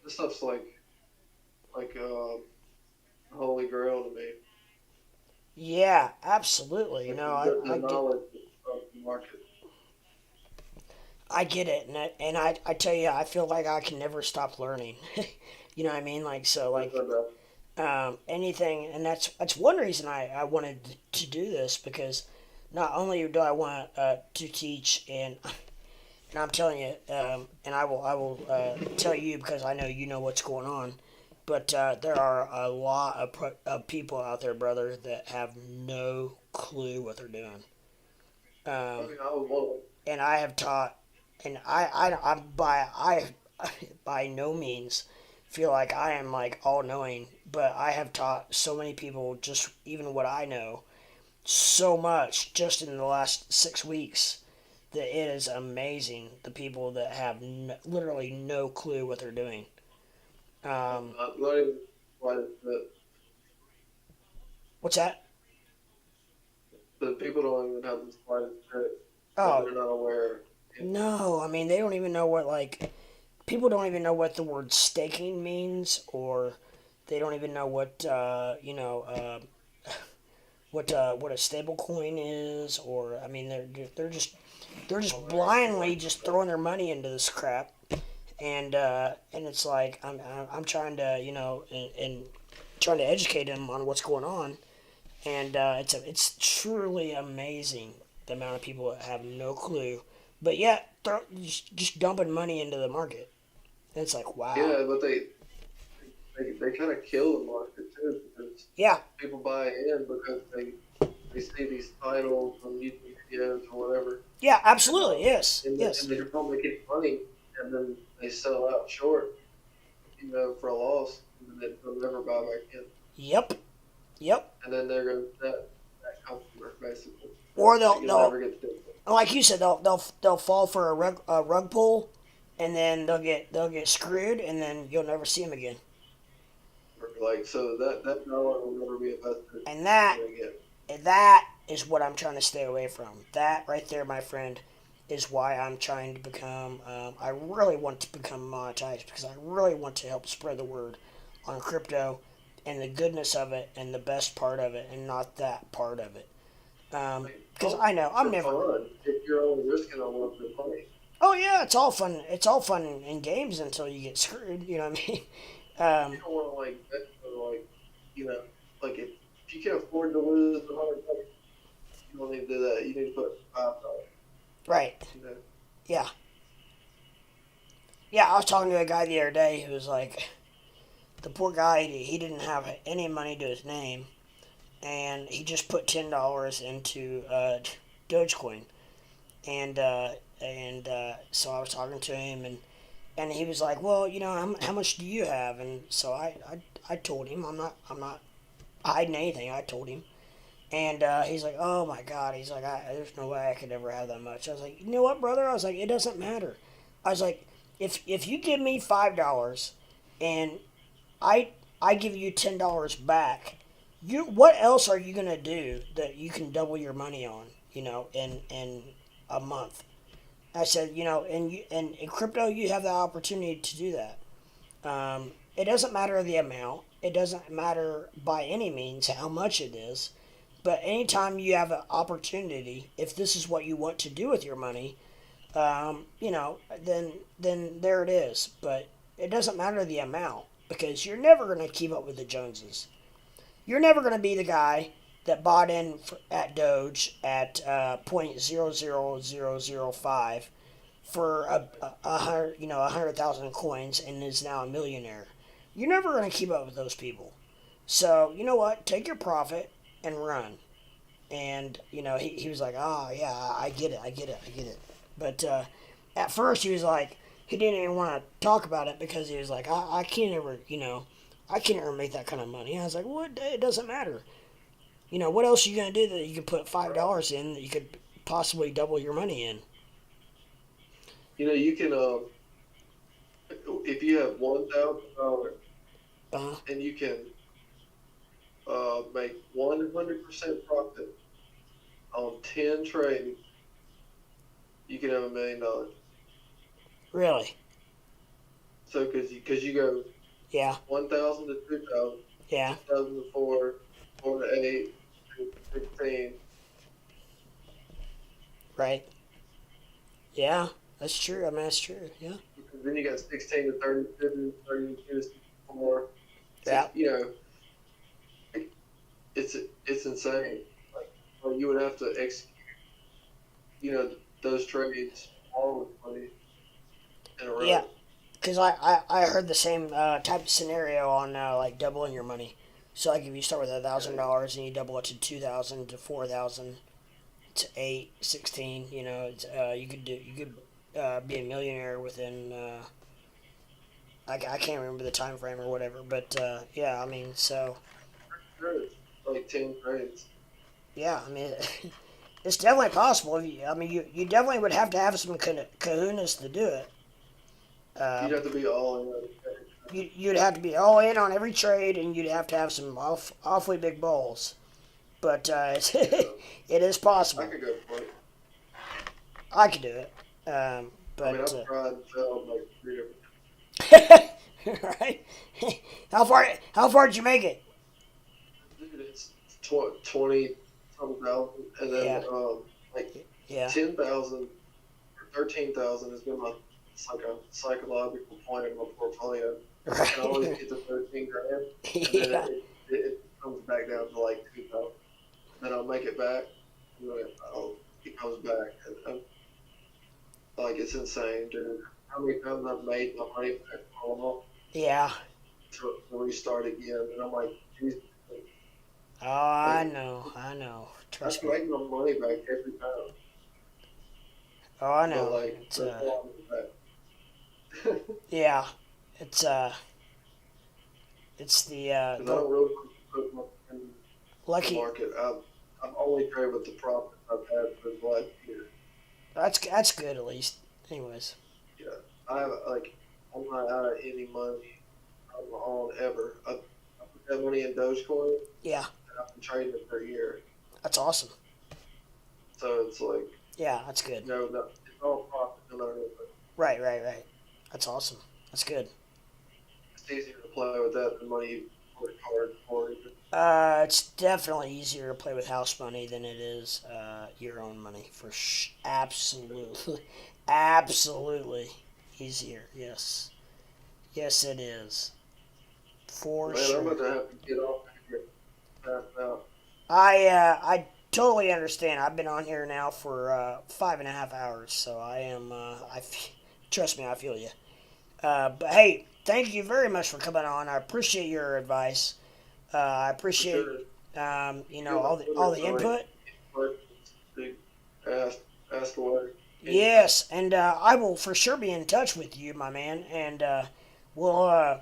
this stuff's like holy grail to me. Yeah, absolutely. Like No, the knowledge of the market. I get it, and I tell you, I feel like I can never stop learning. You know what I mean? Like so, That's like enough. anything, and that's one reason I wanted to do this because not only do I want to teach and I'm telling you, and I will tell you because I know you know what's going on. But there are a lot of people out there, brother, that have no clue what they're doing. I Um, mean, I was one and I have taught, and I by no means feel like I am like all knowing, but I have taught so many people just even what I know so much just in the last 6 weeks that it is amazing the people that have literally no clue what they're doing. Um, not learning why what's that? the people don't even have the slightest credit that Oh they're not aware. no, I mean they don't even know what like people don't even know what the word staking means, or they don't even know what what a stable coin is, or I mean they're just blindly just throwing their money into this crap, and it's like I'm trying to and trying to educate them on what's going on, and it's truly amazing the amount of people that have no clue, but yet just dumping money into the market. And it's like wow, Yeah, but they kind of kill the market too because yeah, people buy in because they see these titles on YouTube videos or whatever, yeah, and absolutely, yes, and yes, they're probably getting money, and then they sell out short, for a loss, and then they'll never buy back in, yep, yep. and then there goes that customer basically Or that you'll never get to. like you said, they'll fall for a rug pull, and then they'll get screwed, and then you'll never see them again. Like so that dollar will never be invested And that again. that is what I'm trying to stay away from. That right there, my friend, is why I'm trying to become. I really want to become monetized because I really want to help spread the word on crypto and the goodness of it and the best part of it, and not that part of it. Because I know I'm For never. fun, if you're only risking a little bit of money. Oh yeah, it's all fun. It's all fun in games until you get screwed. You know what I mean? You don't want to you know, like if you can afford to lose $100, you don't need to do that. You need to put $5. Right. You know, Yeah. Yeah. I was talking to a guy the other day who was like, the poor guy. He didn't have any money to his name, and he just put $10 into Dogecoin, and so I was talking to him, and he was like, well, how much do you have? And so I told him I'm not hiding anything. I told him. And he's like, oh my God. He's like, there's no way I could ever have that much. I was like, you know what, brother? I was like, it doesn't matter. I was like, if you give me $5 and I I give you $10 back, what else are you gonna do that you can double your money on? In a month. I said, in crypto, you have the opportunity to do that. It doesn't matter the amount. It doesn't matter by any means how much it is. But anytime you have an opportunity, if this is what you want to do with your money, then there it is. But it doesn't matter the amount because you're never going to keep up with the Joneses. You're never going to be the guy that bought in at Doge at 0.00005 for a hundred, 100,000 coins and is now a millionaire. You're never going to keep up with those people. So you know what? Take your profit and run. And he was like, oh yeah, I get it. But at first he was like, he didn't even want to talk about it because he was like, I can't ever, I can't ever make that kind of money. I was like, what? It doesn't matter. What else are you gonna do that you could put $5 in that you could possibly double your money in? You can if you have $1,000 and you can make 100% profit on 10 trades, you can have $1 million. Really? So because you go 1,000 to 2,000, 2,000 to 4, 4 to 8, 16. Right. Yeah, that's true. I mean, that's true. Yeah. Because then you got 16 to 32, 32 to 64. Yeah. It's insane. Like, you would have to execute, those trades all with money in a row. Yeah. Because I heard the same type of scenario on like doubling your money. So like if you start with $1,000 and you double it to 2,000 to 4,000 to 8, 16, you could be a millionaire within. I can't remember the time frame or whatever, but yeah, I mean, so. Like 10 trades. Yeah, I mean, it's definitely possible. You definitely would have to have some kahunas to do it. You'd have to be all in. You'd have to be all in on every trade, and you'd have to have some awfully big balls. But it is possible. I could go for it. I could do it. But I've tried and failed like 3 different times. Right? How far did you make it? Dude, it's 20 some thousand, and then 10,000 or 13,000 has been like a psychological point in my portfolio. Right. I always get to 13 grand, and then it comes back down to like 2,000. Then I'll make it back, and then it comes back. And like, it's insane, dude. How many times I've made my money back Yeah. To restart again, and I'm like, Jesus. Oh, I know. Trust me. I make my money back every time. Oh, I know. But yeah, it's the I don't really put my in lucky the market. I'm only traded with the profit I've had for the last year. That's good at least. Anyways. Yeah, I'm not out of any money on my own ever. I put that money in Dogecoin. Yeah. And I've been trading it for a year. That's awesome. So it's like. Yeah, that's good. No, it's all profit, no matter what. Right. That's awesome. That's good. It's easier to play with that than money you work hard for. It's definitely easier to play with house money than it is your own money. Absolutely easier. Yes, it is. For sure. I'm gonna have to get off here. Now. I totally understand. I've been on here now for 5.5 hours, so I am. Trust me, I feel you. But hey, thank you very much for coming on. I appreciate your advice. I appreciate all the input. Ask away. Yes, and I will for sure be in touch with you, my man, and we'll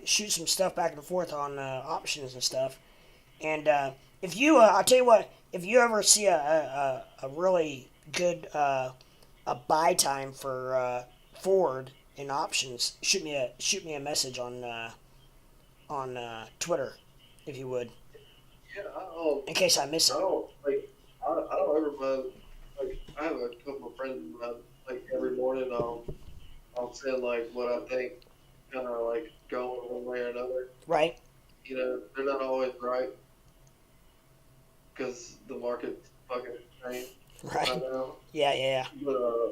shoot some stuff back and forth on options and stuff. And if you, I'll tell you what, if you ever see a really good a buy time for forward in options, shoot me a message on Twitter, if you would. Yeah, in case I miss I it. don't like. I don't ever mind. Like, I have a couple of friends of mine. Like every morning, I'll send like what I think, kind of like going one way or another. Right? You know, they're not always right because the market's fucking insane right Right? now. Yeah, yeah, But uh,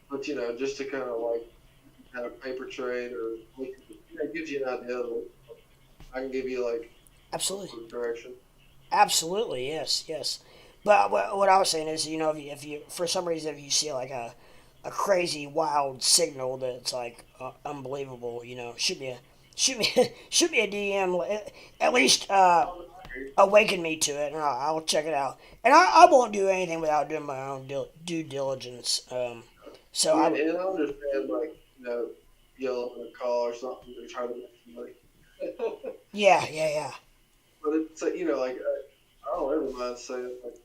but you know, just to kind of paper trade or it gives you an idea. Of, I can give you like some absolutely. sort of direction. Absolutely, yes, yes. But what I was saying is, if you for some reason if you see like a crazy wild signal that's like unbelievable, shoot me shoot me a DM. At least awaken me to it, and I'll check it out. And I won't do anything without doing my own due diligence. So I would, And I understand, like, yelling in a call or something to try to make some money. yeah, yeah, yeah. But it's, like, I don't ever mind saying, like,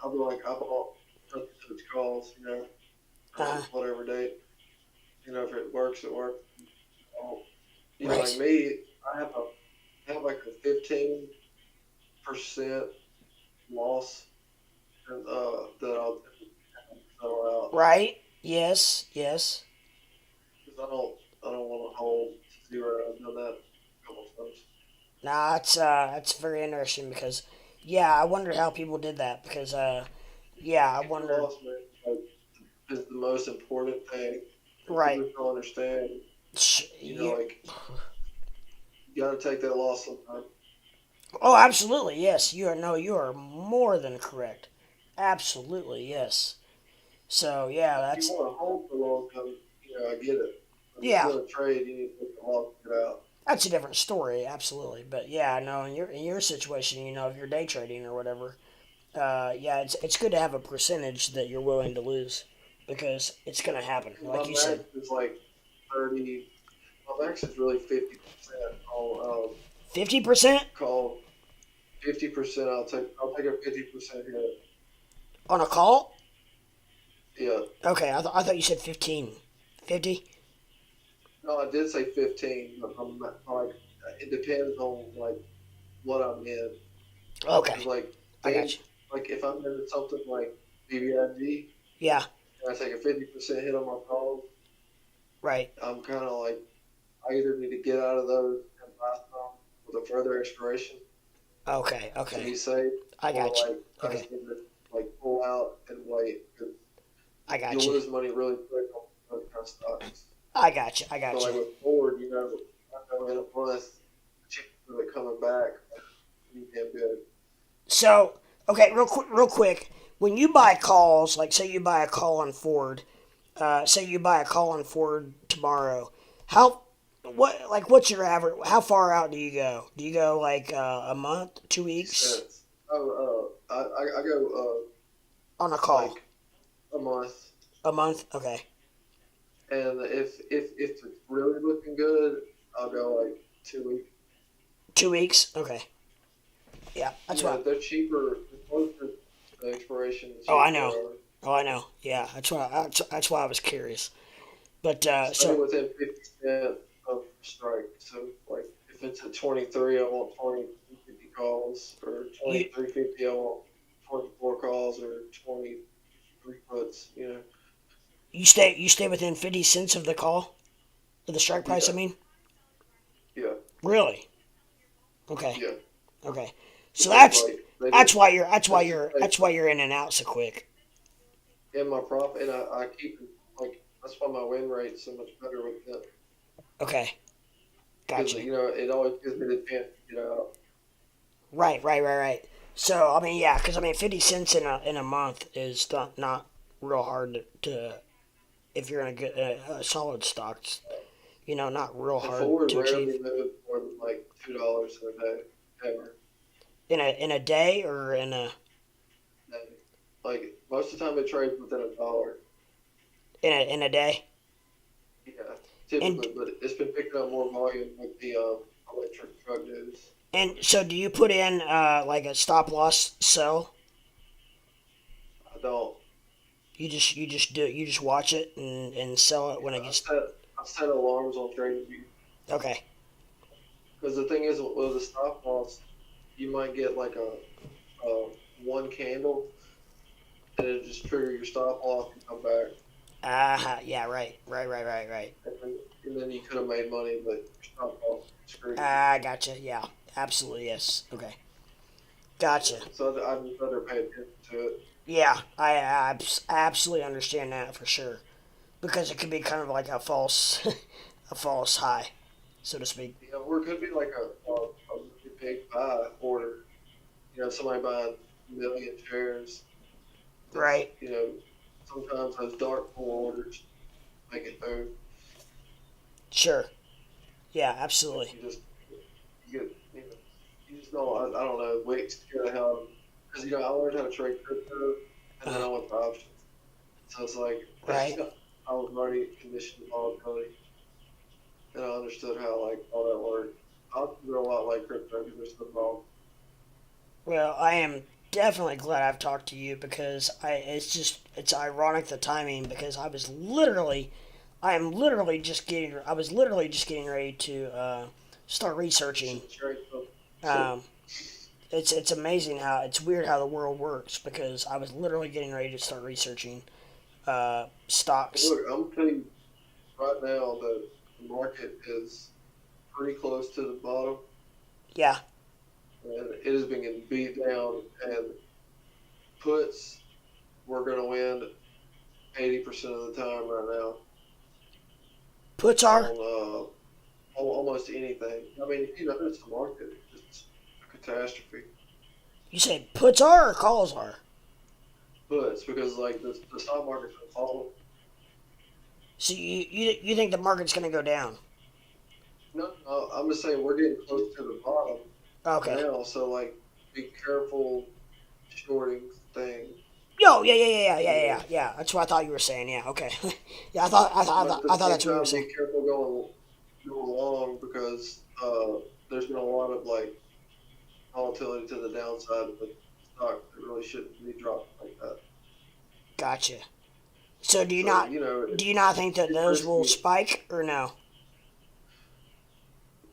I'll be like, I bought such and such calls, on Uh, whatever date. If it works, it works. Um, like right, me, I have like a 15% loss that I'll settle out right. Yes, yes. because I don't want to hold zero. I've done that a couple times. Nah, that's very interesting because, yeah, I wonder how people did that because, yeah, I Get your wondered. loss, man. Like, is the most important thing. And Right. people don't understand. You, Like you got to take that loss sometimes. oh, absolutely, yes. You are no, you are more than correct. Absolutely, yes. So yeah, If you that's want to hold for a long time, I get it. But if you yeah, want to trade, you need to take the loss and get out. that's a different story. Absolutely, but yeah, no, in your situation, if you're day trading or whatever, yeah, it's good to have a percentage that you're willing to lose because it's gonna happen, And like you said. is like 30. My max is really 50%. $50% Call 50%. I'll take a 50% hit. on a call. Yeah. Okay, I thought you said 15. 50. No, I did say 15, but I'm not, like it depends on like what I'm in. Okay, Because like I got game, you. like if I'm into something like BBIG Yeah, and I take a 50% hit on my calls, right. I'm kind of like I either need to get out of those and buy some with a further expiration Okay, to okay. be safe, I or got you. like I Okay, just need to like pull out and wait because I got you'll you. lose money really quick on those kind of stocks. I got you. I So got you. like with Ford, I know in a month, the chances of it coming back are pretty damn good. So, okay, real quick. When you buy calls, like say you buy a call on Ford, say you buy a call on Ford tomorrow, how, what's your average? How far out do you go? Do you go like a month, 2 weeks Cents. I go on a call? like a month, A month? Okay, and if it's really looking good, I'll go like 2 weeks. 2 weeks. Okay, yeah, that's what. They're cheaper. The closer the expiration, the Oh, I cheaper they know. are. Oh, I know. Yeah, that's why I was curious. But Stay so within 50 cents of strike. So like if it's at 23, I want 2350 calls, or you 2350, I want 24 calls, or 23 puts. you stay within 50 cents of the call, of the strike price. I Yeah, mean, yeah, really? Okay. yeah. Okay. So Because that's like they that's did. why you're that's why That's just you're like that's why you're in and out so quick. in my profit, and I keep it like that's why my win rate's so much better with it. Okay. Because Gotcha. it always gives me the chance to get out. Right. Right. Right. Right. So I mean, yeah, because I mean, 50 cents in a month is not real hard to if you're in a good a solid stocks. Not real And hard forward to achieve rarely moved more than like $2 in a day ever. in a day or in a Like most of the time, it trades within a dollar. in a day. Yeah, And typically, but it's been picking up more volume with the electric truck news. and so do you put in like a stop loss sell? I don't. You just watch it and sell it when it Yeah, gets I set alarms on TradingView okay. because the thing is with a stop loss, you might get like a one candle, and it just trigger your stop loss and come back, Yeah, right. and then you could have made money, but your stop loss screwed you. Gotcha. Yeah, absolutely. Yes. Okay. Gotcha. So I'd just rather pay attention to it. Yeah, I absolutely understand that for sure because it could be kind of like a false, a false high, so to speak. You know, or it could be like a really big buy order. You know, somebody buying a million shares. That's, Right. you know, sometimes those dark pool orders make it through. Sure. Yeah, absolutely. You just you get you just know I don't know wait scared the hell because I learned how to trade crypto and then I Uh, went to options. So it's like right. I was already conditioned to volatility and I understood how like all that worked. Options are a lot like crypto because they're so volatile. Well, I am definitely glad I've talked to you because it's ironic the timing because I was literally just getting ready to start You researching. should trade them. Um, it's amazing how it's weird how the world works because I was literally getting ready to start researching stocks. Look, I'm telling you right now that the market is pretty close to the bottom Yeah, and it has been getting beat down and puts we're going to win 80% of the time right now puts are. on almost anything. I mean, it's the market. It's a catastrophe. You say puts are or calls are. Puts because like the stock market's going to fall. So you think the market's gonna go down? No, no, I'm just saying we're getting close to the bottom Okay. now. So like, be careful shorting things. Yo, yeah, You know, That's what I thought you were saying. Yeah, okay. Yeah, but at the I thought same that's what you were time, saying. be careful going long because there's been a lot of like volatility to the downside with stock that really shouldn't be dropped like that. Gotcha. So So do you not think that it's those will risky. spike or no?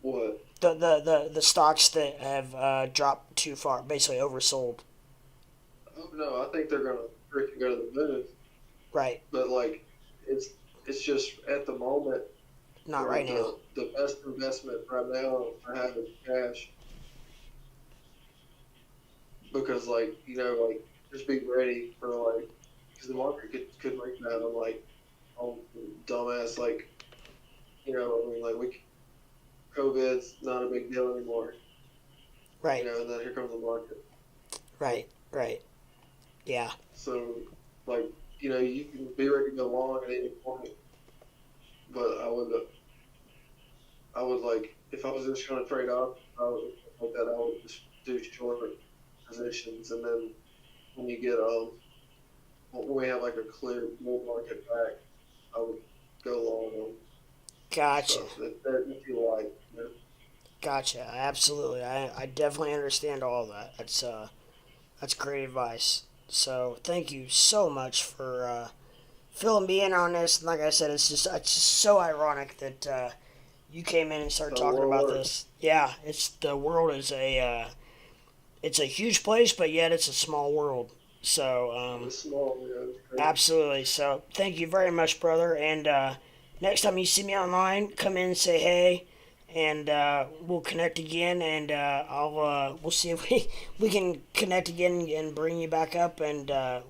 What? The stocks that have dropped too far, basically oversold. Oh no, I think they're gonna freaking go to the moon. Right. But like, it's it's just at the moment Not where right now. the best investment right now I have is cash because like just be ready for like because the market could rebound on like on dumbass like I mean like we COVID's not a big deal anymore Right. and then here comes the market. Right. Yeah. So like you can be ready to go long at any point, but I would like if I was just going to trade off, I would like that. I would just do short positions, and then when you get when we have like a clear bull market back, I would go long on Gotcha. stuff that if you like. Gotcha. Absolutely. I definitely understand all of that. That's great advice. So thank you so much for filling me in on this. And like I said, it's just so ironic that you came in and started So talking world about works. this. Yeah, it's the world is it's a huge place, but yet it's a small world. So It's small, it's crazy. absolutely. So thank you very much, brother. And next time you see me online, come in and say hey, and we'll connect again. And we'll see if we can connect again and bring you back up, and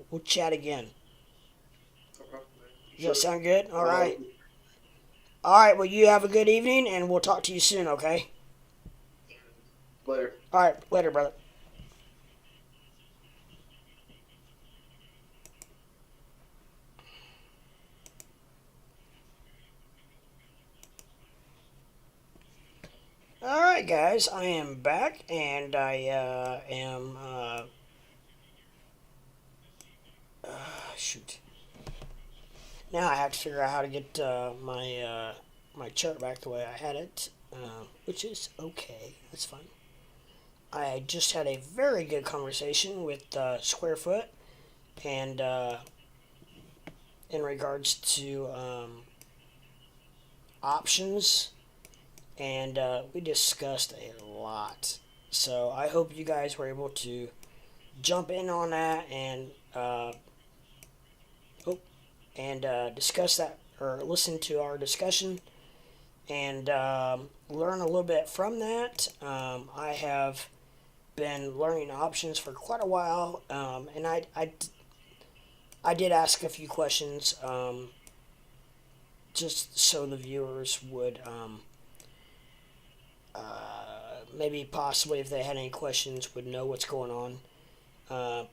we'll chat again. Okay, man. Does that Sure. sound good? All Uh, right. All right. Well, you have a good evening, and we'll talk to you soon. Okay. later. All right. Later, brother. All right, guys. I am back, and I am. Shoot. Now I have to figure out how to get my chart back the way I had it, which is okay. That's fine. I just had a very good conversation with Squarefoot, and in regards to options, and we discussed a lot. So I hope you guys were able to jump in on that and discuss that or listen to our discussion and learn a little bit from that. I have been learning options for quite a while, and I did ask a few questions just so the viewers would maybe possibly if they had any questions would know what's going on.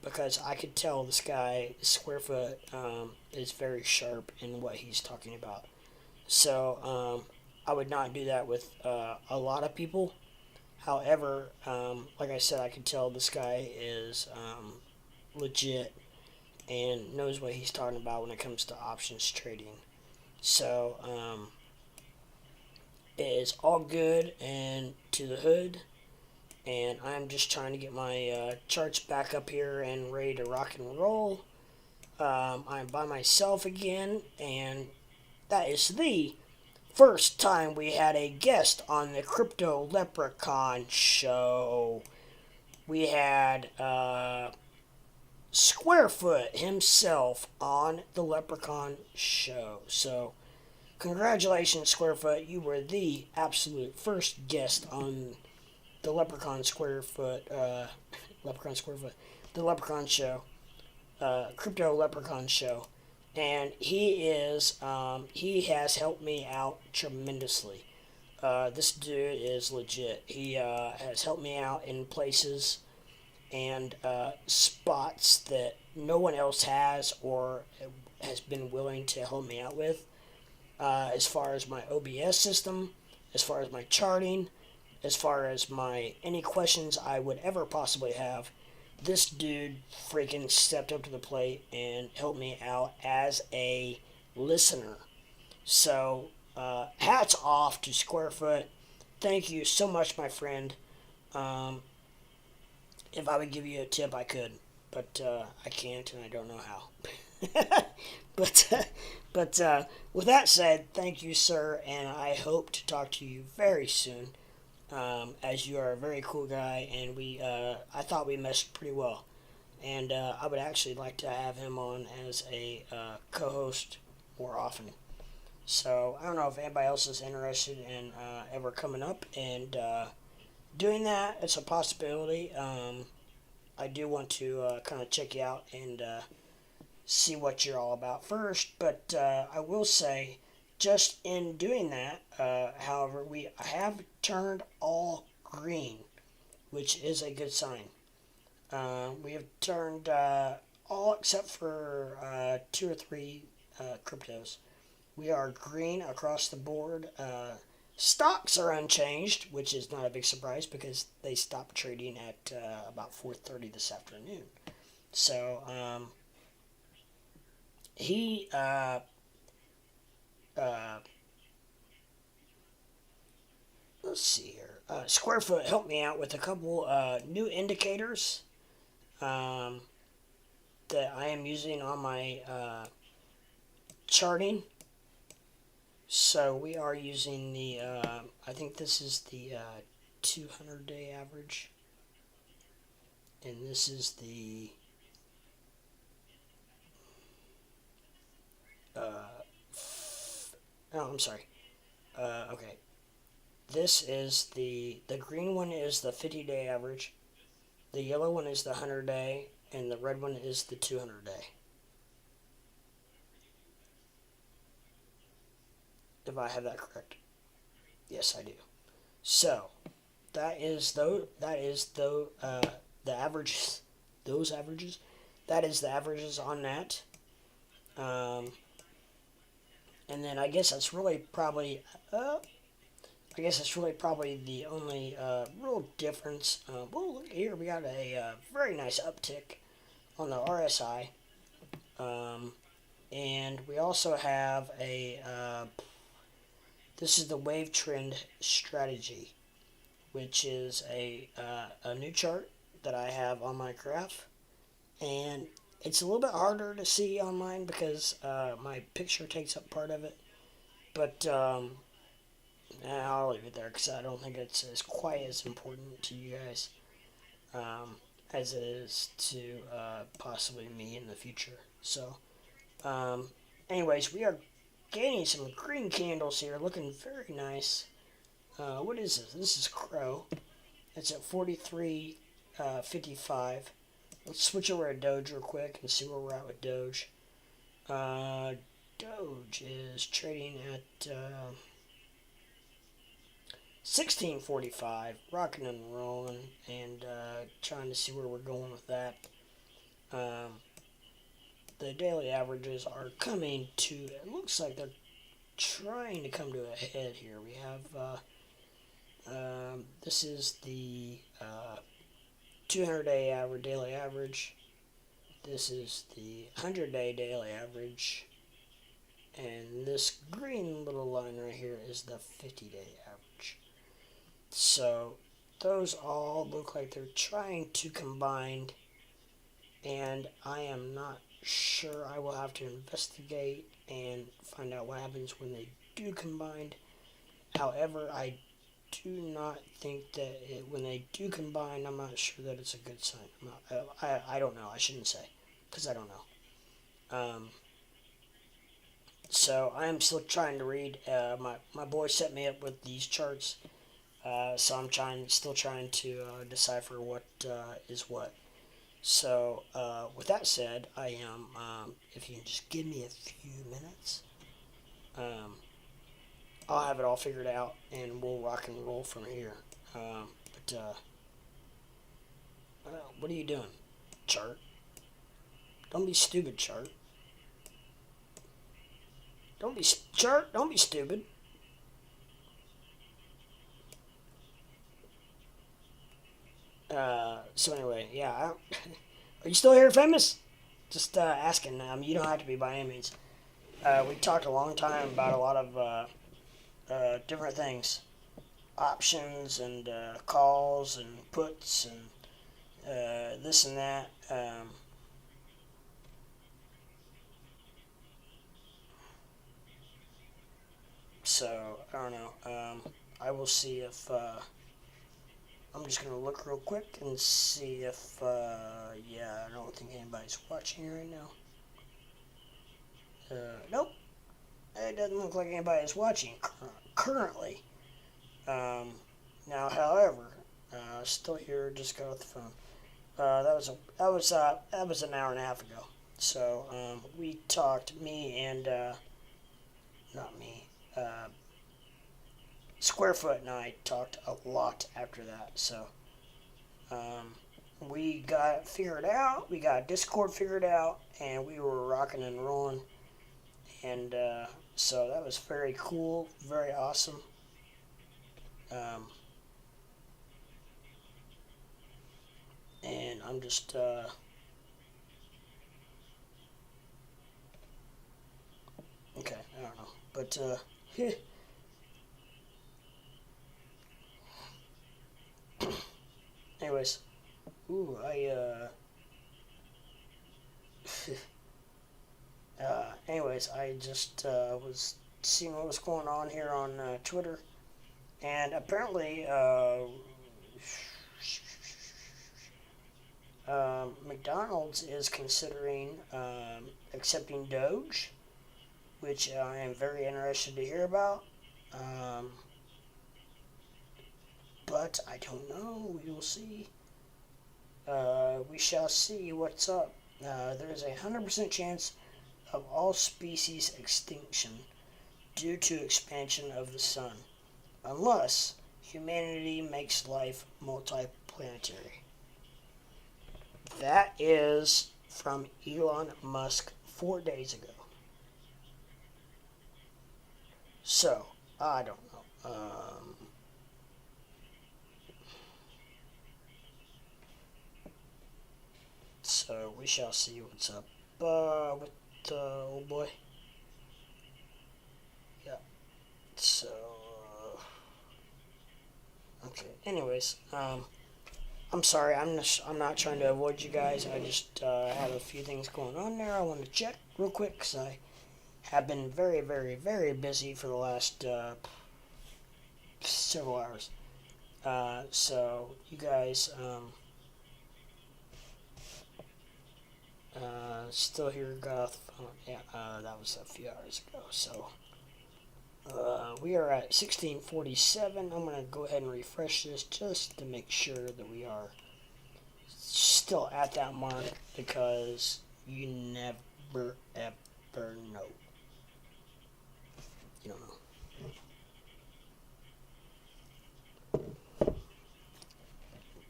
Because I could tell this guy, Squarefoot, is very sharp in what he's talking about. So I would not do that with a lot of people. However, like I said, I could tell this guy is legit and knows what he's talking about when it comes to options trading. So it is all good and to the hood. And I'm just trying to get my charts back up here and ready to rock and roll. I'm by myself again, and that is the first time we had a guest on the Crypto Leprechaun show. We had Squarefoot himself on the Leprechaun show. So, congratulations, Squarefoot. You were the absolute first guest on the Leprechaun Squarefoot, the Leprechaun show, Crypto Leprechaun show, and he has helped me out tremendously. This dude is legit. He has helped me out in places and spots that no one else has or has been willing to help me out with. As far as my OBS system, as far as my charting, as far as my any questions I would ever possibly have, this dude freaking stepped up to the plate and helped me out as a listener. So, hats off to Squarefoot. Thank you so much, my friend. If I would give you a tip, I could, but I can't, and I don't know how. but with that said, thank you, sir, and I hope to talk to you very soon. As you are a very cool guy, and I thought we meshed pretty well, and I would actually like to have him on as a co-host more often. So I don't know if anybody else is interested in ever coming up and doing that. It's a possibility. I do want to kind of check you out and see what you're all about first, but I will say, just in doing that, however, I have turned all green, which is a good sign. We have turned all except for 2 or 3 cryptos. We are green across the board. Stocks are unchanged, which is not a big surprise because they stopped trading at about 4:30 this afternoon. So let's see here. Squarefoot helped me out with a couple new indicators that I am using on my charting. So we are using the, I think this is the 200-day average. And this is the I'm sorry. Okay. This is the green one is the 50-day average. The yellow one is the 100-day, and the red one is the 200-day. If I have that correct. Yes, I do. So, that is the averages. Those averages. That is the averages on that. And then I guess that's really probably the only real difference. Well, look here, we got a very nice uptick on the RSI. And we also have this is the wave trend strategy, which is a new chart that I have on my graph. And it's a little bit harder to see on mine because my picture takes up part of it. But Nah, I'll leave it there because I don't think it's as quite as important to you guys as it is to possibly me in the future. So, anyways, we are gaining some green candles here, looking very nice. What is this? This is Crow. It's at 43.55. Let's switch over to Doge real quick and see where we're at with Doge. Doge is trading at 16.45, rocking and rolling, and trying to see where we're going with that. The daily averages are coming to, it looks like they're trying to come to a head here. We have, this is the 200-day average, daily average. This is the 100-day daily average. And this green little line right here is the 50-day average. So those all look like they're trying to combine, and I am not sure. I will have to investigate and find out what happens when they do combine. However, I do not think that when they do combine, I'm not sure that it's a good sign. I don't know. I shouldn't say, because I don't know. So I am still trying to read. My boy set me up with these charts. So I'm still trying to decipher what is what. So with that said, I am. If you can just give me a few minutes, I'll have it all figured out, and we'll rock and roll from here. What are you doing, chart? Don't be stupid, chart. Don't be chart. Don't be stupid. So anyway, yeah. Are you still here, famous? Just asking. You don't have to be by any means. We talked a long time about a lot of different things, options and calls and puts and this and that. So I don't know. I will see if. I'm just going to look real quick and see if, yeah, I don't think anybody's watching right now. Nope. It doesn't look like anybody's watching currently. Now, however, still here, just got off the phone. That was an hour and a half ago. So, we talked, me and, not me, Squarefoot and I talked a lot after that, so we got it figured out, we got Discord figured out, and we were rocking and rolling, and so that was very cool, very awesome. And I'm just okay, I don't know, but anyways, anyways, I just was seeing what was going on here on Twitter, and apparently, McDonald's is considering accepting Doge, which I am very interested to hear about. But I don't know. We will see. We shall see what's up. There is a 100% chance of all species extinction due to expansion of the sun, unless humanity makes life multiplanetary. That is from Elon Musk 4 days ago. So, I don't know. So we shall see what's up with the old boy. Yeah. So okay. Anyways, I'm sorry. I'm not trying to avoid you guys. I just have a few things going on there. I want to check real quick because I have been very, very, very busy for the last several hours. So you guys still here, got off the phone. Yeah, that was a few hours ago. So we are at 1647. I'm gonna go ahead and refresh this just to make sure that we are still at that mark, because you never ever know. You don't know.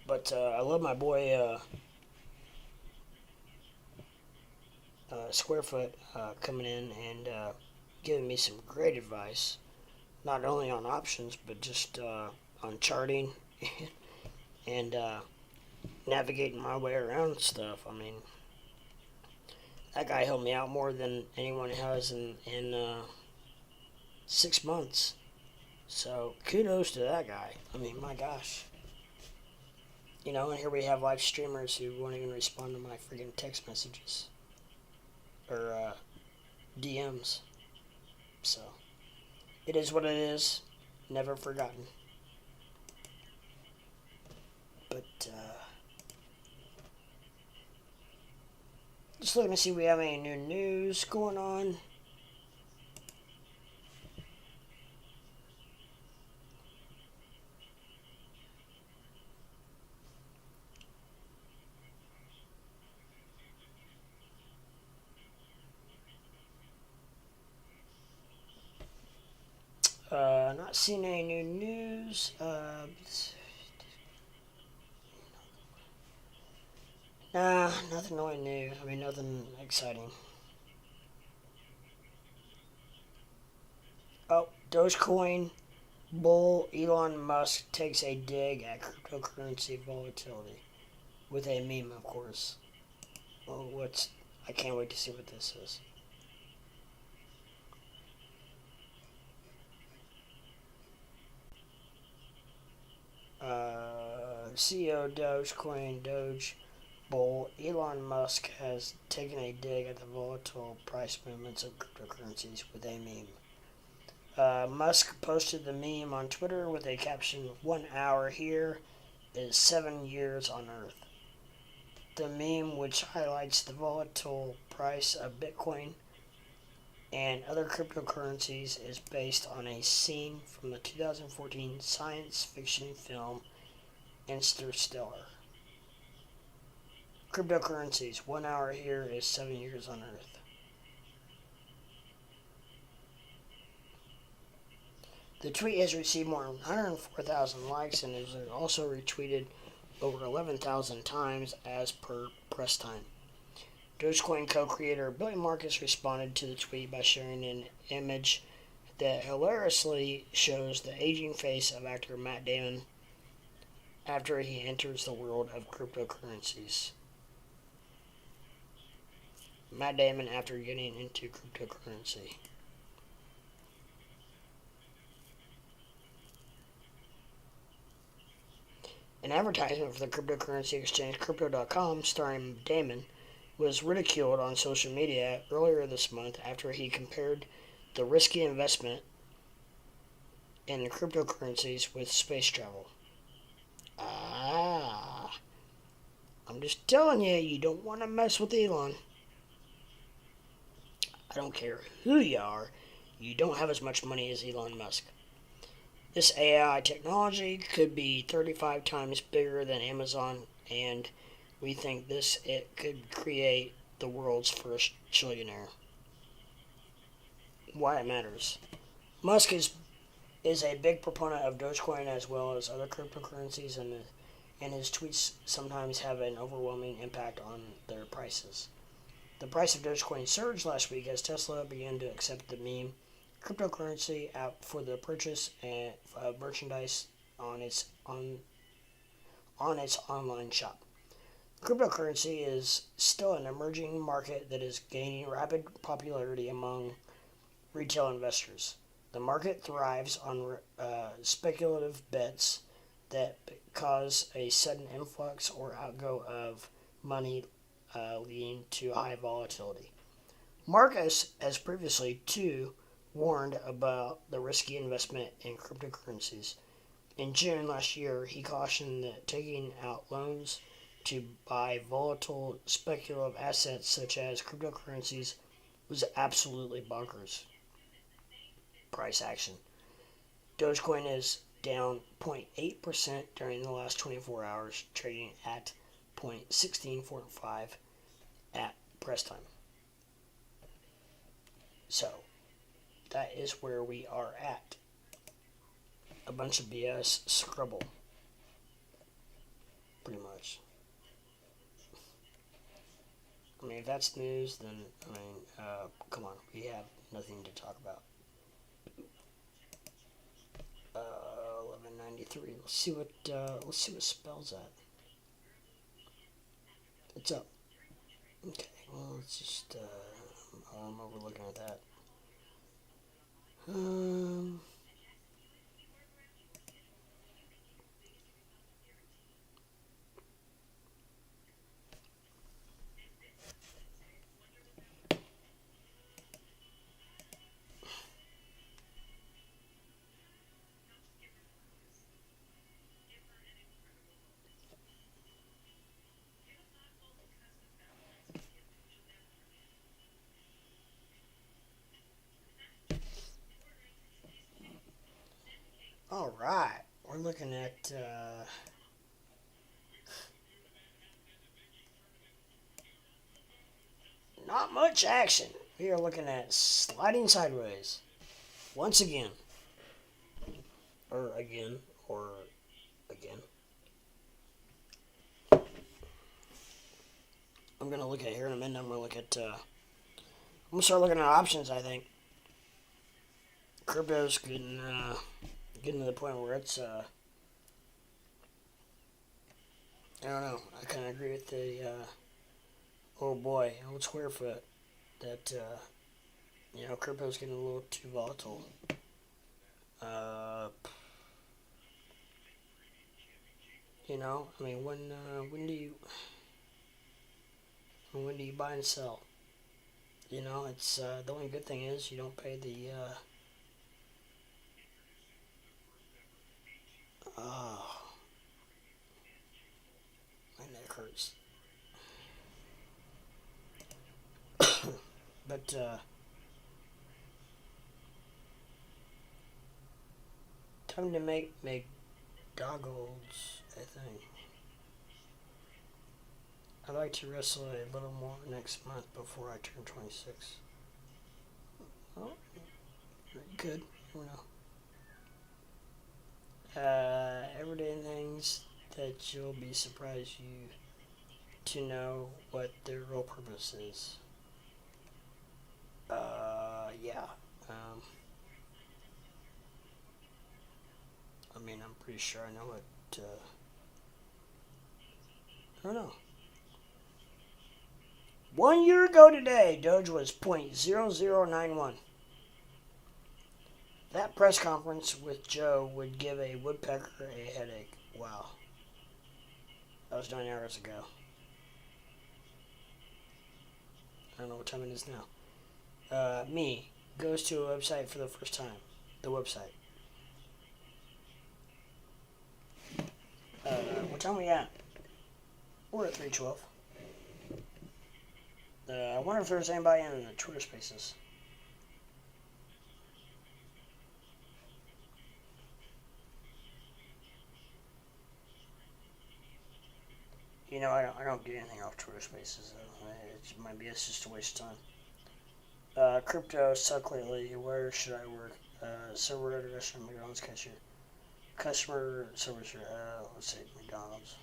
But I love my boy Squarefoot coming in and giving me some great advice, not only on options but just on charting and navigating my way around stuff. I mean, that guy helped me out more than anyone has in 6 months. So kudos to that guy. I mean, my gosh. You know, and here we have live streamers who won't even respond to my freaking text messages or DMs. So it is what it is. Never forgotten. But just looking to see if we have any new news going on. Not seeing any new news. Nah, nothing really new. I mean, nothing exciting. Oh, Dogecoin bull Elon Musk takes a dig at cryptocurrency volatility. With a meme, of course. Well, I can't wait to see what this is. CEO Dogecoin Doge bull Elon Musk has taken a dig at the volatile price movements of cryptocurrencies with a meme. Musk posted the meme on Twitter with a caption, 1 hour here is 7 years on Earth. The meme, which highlights the volatile price of Bitcoin and other cryptocurrencies, is based on a scene from the 2014 science fiction film Interstellar. Cryptocurrencies, 1 hour here is 7 years on Earth. The tweet has received more than 104,000 likes and is also retweeted over 11,000 times as per press time. Dogecoin co-creator Billy Marcus responded to the tweet by sharing an image that hilariously shows the aging face of actor Matt Damon after he enters the world of cryptocurrencies. Matt Damon after getting into cryptocurrency. An advertisement for the cryptocurrency exchange Crypto.com starring Damon was ridiculed on social media earlier this month after he compared the risky investment in cryptocurrencies with space travel. I'm just telling you, you don't want to mess with Elon. I don't care who you are, you don't have as much money as Elon Musk. This AI technology could be 35 times bigger than Amazon, and we think it could create the world's first trillionaire. Why it matters. Musk is a big proponent of Dogecoin as well as other cryptocurrencies, and his tweets sometimes have an overwhelming impact on their prices. The price of Dogecoin surged last week as Tesla began to accept the meme cryptocurrency app for the purchase of merchandise on its online shop. Cryptocurrency is still an emerging market that is gaining rapid popularity among retail investors. The market thrives on speculative bets that cause a sudden influx or outgo of money, leading to high volatility. Marcus has previously, too, warned about the risky investment in cryptocurrencies. In June last year, he cautioned that taking out loans to buy volatile speculative assets such as cryptocurrencies was absolutely bonkers. Price action. Dogecoin is down 0.8% during the last 24 hours, trading at 0.1645 at press time. So, that is where we are at. A bunch of BS scribble. Pretty much. I mean, if that's news, then, come on, we have nothing to talk about. 1193. Let's see what spells that. It's up. Okay, well, let's just, I'm overlooking at that. All right, we're looking at not much action. We are looking at sliding sideways once again, or again, or again. I'm gonna look at here in a minute. I'm gonna look at. I'm gonna start looking at options. I think crypto's getting to the point where it's I don't know. I kind of agree with the old square foot that crypto's getting a little too volatile. I mean, when do you buy and sell? It's the only good thing is you don't pay the my neck hurts. But time to make goggles, I think. I'd like to wrestle a little more next month before I turn 26. Oh, good. You know. Everyday things that you'll be surprised to know what their real purpose is. Yeah. I mean, I'm pretty sure I know what. I don't know. 1 year ago today, Doge was 0.0091. That press conference with Joe would give a woodpecker a headache. Wow. That was 9 hours ago. I don't know what time it is now. Me goes to a website for the first time. The website. What time are we at? We're at 3:12. I wonder if there's anybody in the Twitter Spaces. I don't get anything off Twitter Spaces. It's just a waste of time. Crypto suck lately. Where should I work? Server address, McDonald's cashier. Customer service. Let's see, McDonald's.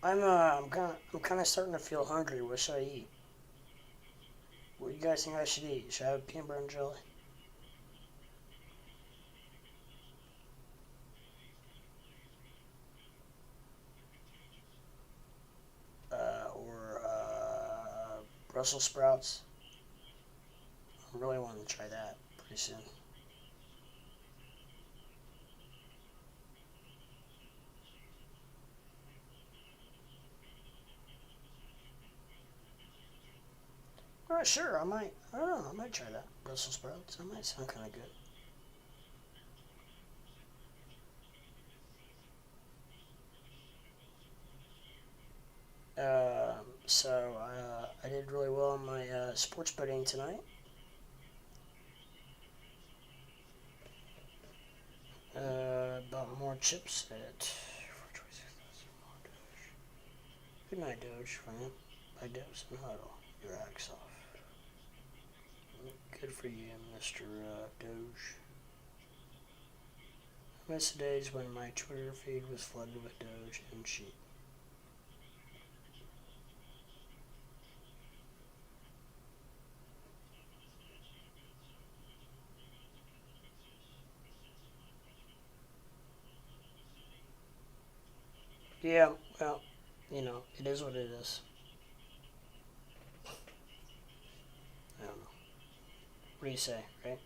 I'm kind of starting to feel hungry. What should I eat? What do you guys think I should eat? Should I have peanut butter and jelly? Brussels sprouts. I really want to try that pretty soon. All right, sure, I might. I don't know. I might try that Brussels sprouts. That might sound kind of good. So I did really well on my sports betting tonight. Bought more chips at. Good night, Doge, fam. By Debs and Huddle. Your axe off. Good for you, Mr. Doge. I miss the days when my Twitter feed was flooded with Doge and sheep. Yeah, well, you know, it is what it is. I don't know. What do you say, right?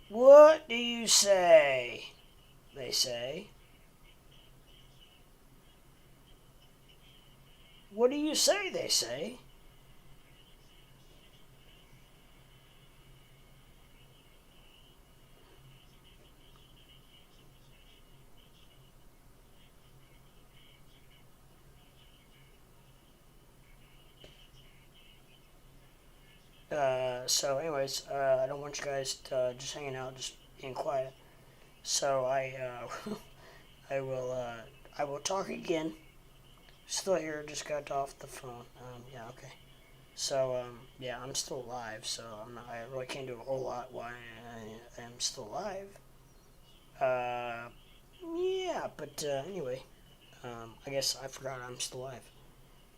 What do you say? They say. What do you say? They say. So anyways, I don't want you guys to, just hanging out, just being quiet. So I will talk again. Still here, just got off the phone. Yeah, okay. So, yeah, I'm still alive, so I really can't do a whole lot while I am still alive. Yeah, but, anyway, I guess I forgot I'm still alive.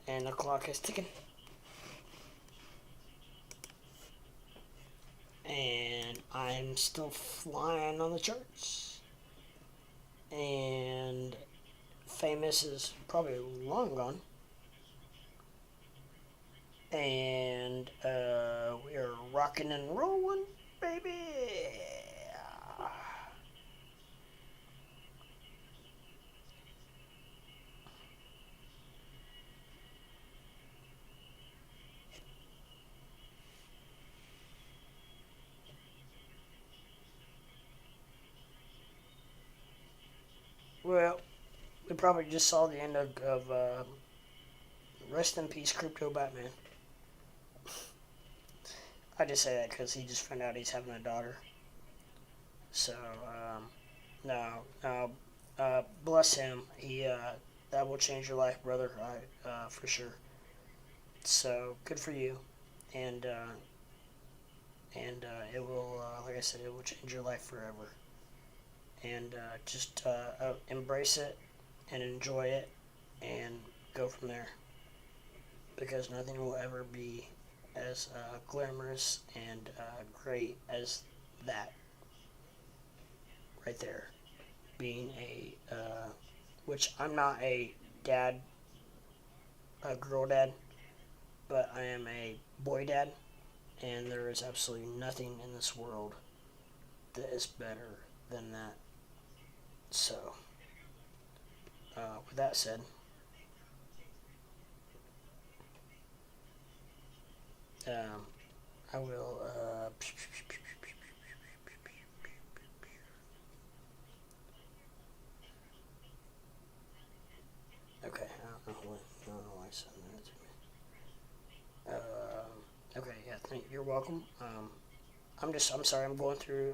And the clock is ticking. And I'm still flying on the charts. And famous is probably long gone. And we are rocking and rolling, baby. Well, we probably just saw the end of rest in peace, Crypto Batman. I just say that because he just found out he's having a daughter. So, no, bless him. He that will change your life, brother. For sure. So good for you, and it will, like I said, it will change your life forever. And just embrace it and enjoy it, and go from there. Because nothing will ever be as glamorous and great as that right there. Being which I'm not a dad, a girl dad, but I am a boy dad, and there is absolutely nothing in this world that is better than that. So, with that said, I will, okay, I don't know why I said that. Okay, yeah, you're welcome. I'm sorry, I'm going through,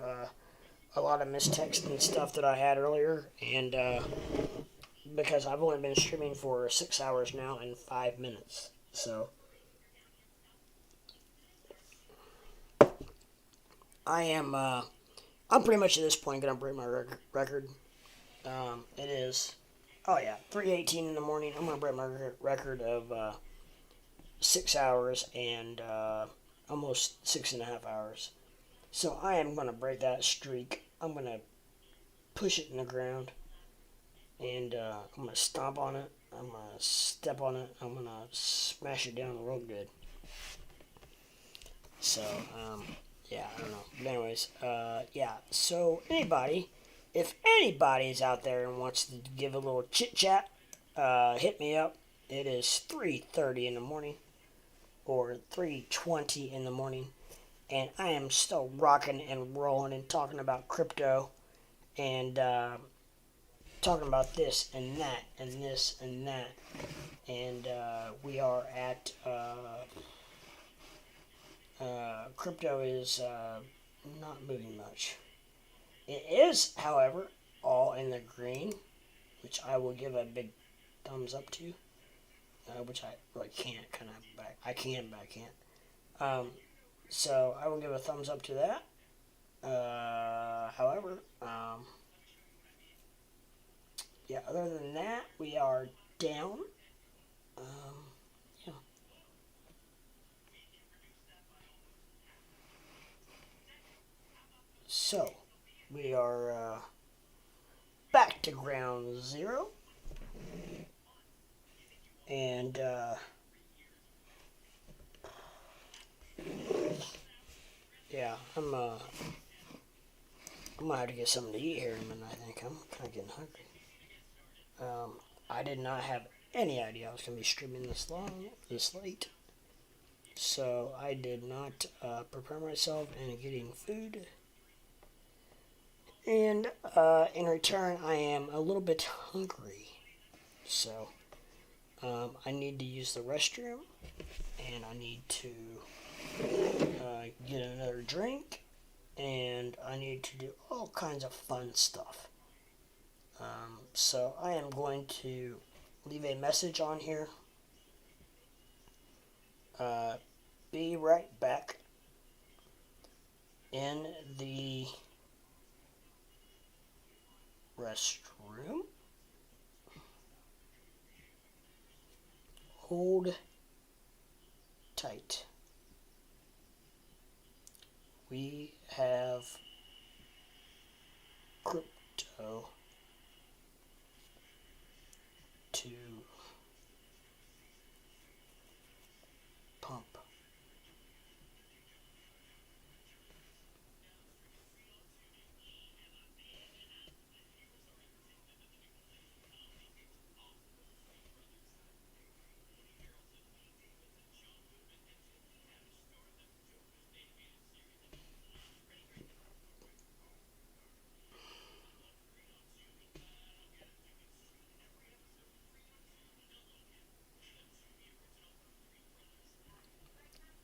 a lot of mistext and stuff that I had earlier, and, because I've only been streaming for 6 hours now and 5 minutes, so I'm pretty much at this point gonna break my record. It is, oh yeah, 3:18 in the morning. I'm gonna break my record of 6 hours and almost 6.5 hours. So I am gonna break that streak. I'm gonna push it in the ground, and I'm gonna stomp on it. I'm gonna step on it. I'm gonna smash it down real good. So yeah, I don't know. But anyways, yeah. So if anybody is out there and wants to give a little chit chat, hit me up. It is 3:30 in the morning or 3:20 in the morning, and I am still rocking and rolling and talking about crypto and talking about this and that and this and that. And we are at crypto is not moving much. It is, however, all in the green, which I will give a big thumbs up to. Which I really can't, kind of, but I can, but I can't. So I will give a thumbs up to that. However, yeah, other than that, we are down. Yeah. So we are back to ground zero, and yeah, I'm gonna have to get something to eat here in a minute. I think I'm kind of getting hungry. I did not have any idea I was gonna be streaming this late. So I did not prepare myself in getting food. And in return, I am a little bit hungry. So I need to use the restroom, and I need to get another drink, and I need to do all kinds of fun stuff. So I am going to leave a message on here. Be right back in the restroom. Hold tight. We have crypto to pump.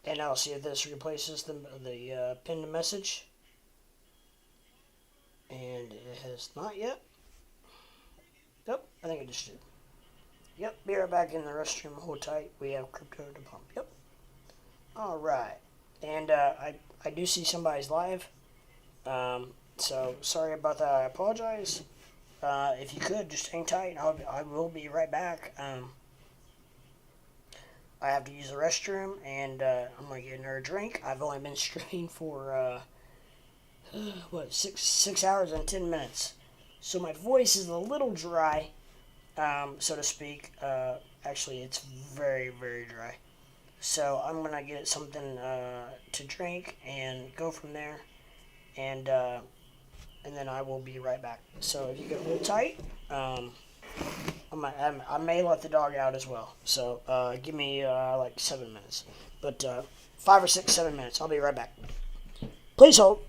And I'll see if this replaces the pinned message. And it has not yet. Yep, I think it just did. Yep, be right back in the restroom. Hold tight. We have crypto to pump. Yep. All right. And I do see somebody's live. So sorry about that. I apologize. If you could, just hang tight. I will be right back. I have to use the restroom, and I'm going to get another drink. I've only been streaming for, 6 hours and 10 minutes. So my voice is a little dry, so to speak. Actually, it's very, very dry. So I'm going to get something to drink and go from there. And then I will be right back. So if you can hold tight, I may let the dog out as well. So give me like 7 minutes. But 5 or 6, 7 minutes. I'll be right back. Please hold.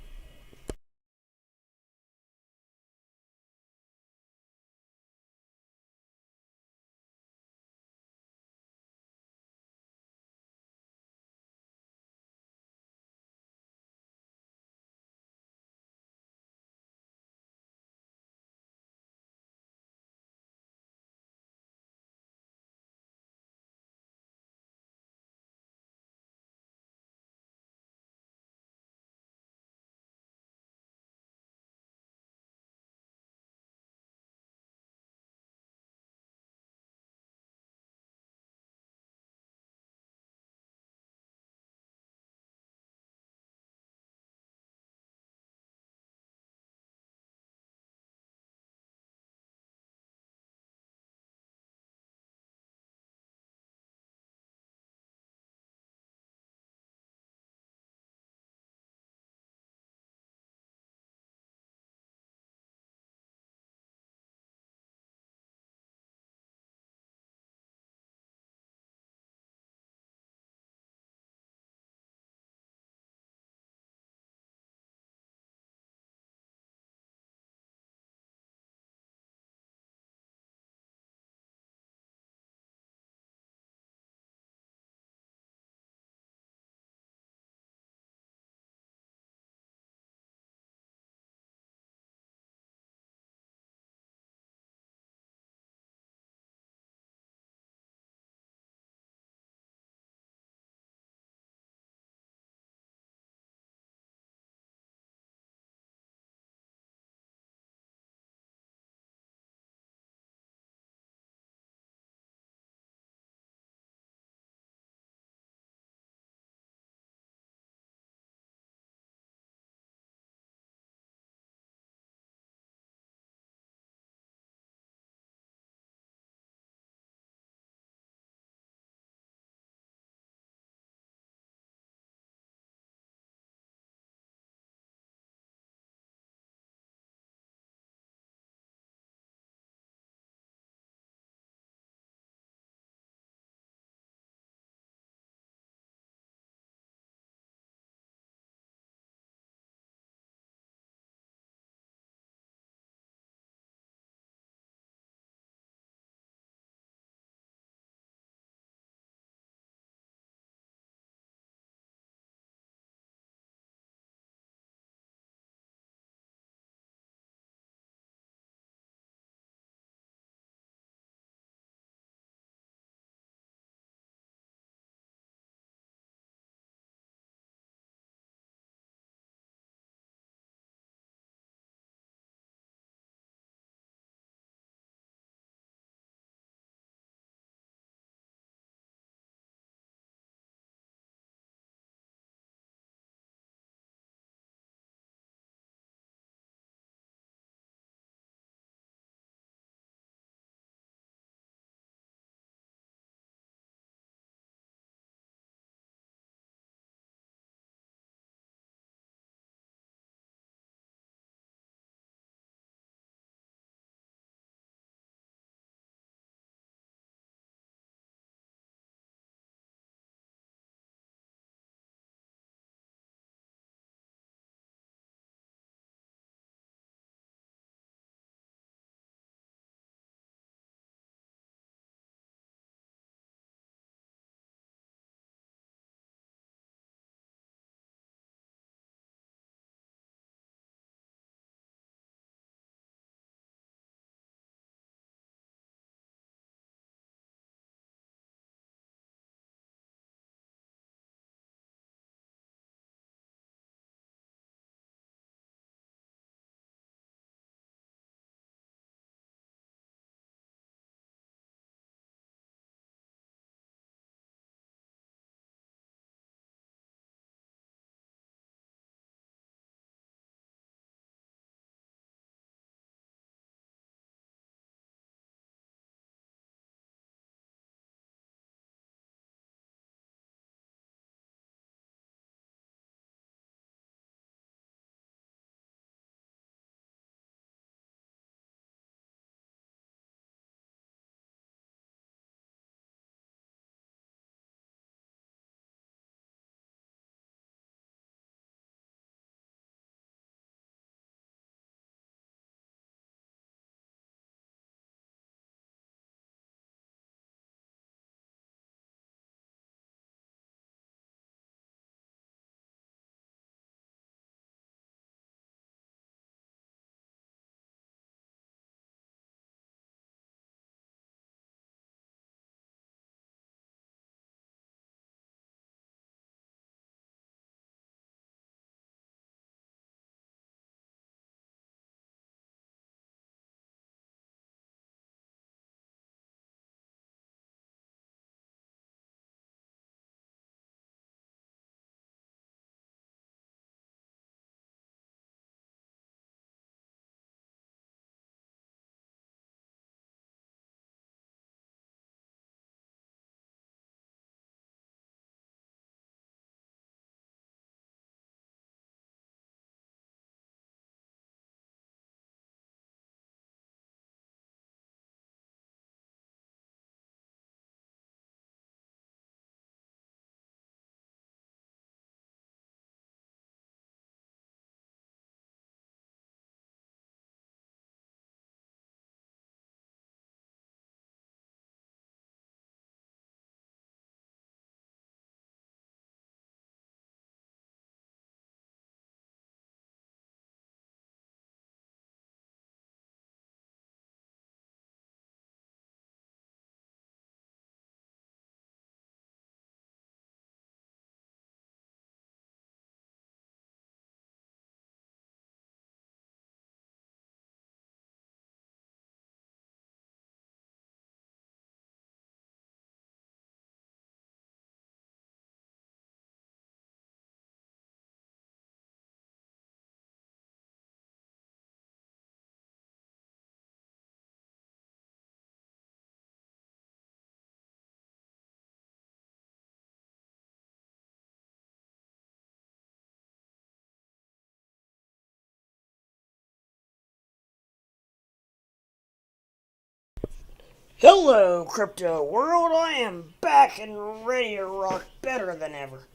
Hello, crypto world. I am back and ready to rock better than ever.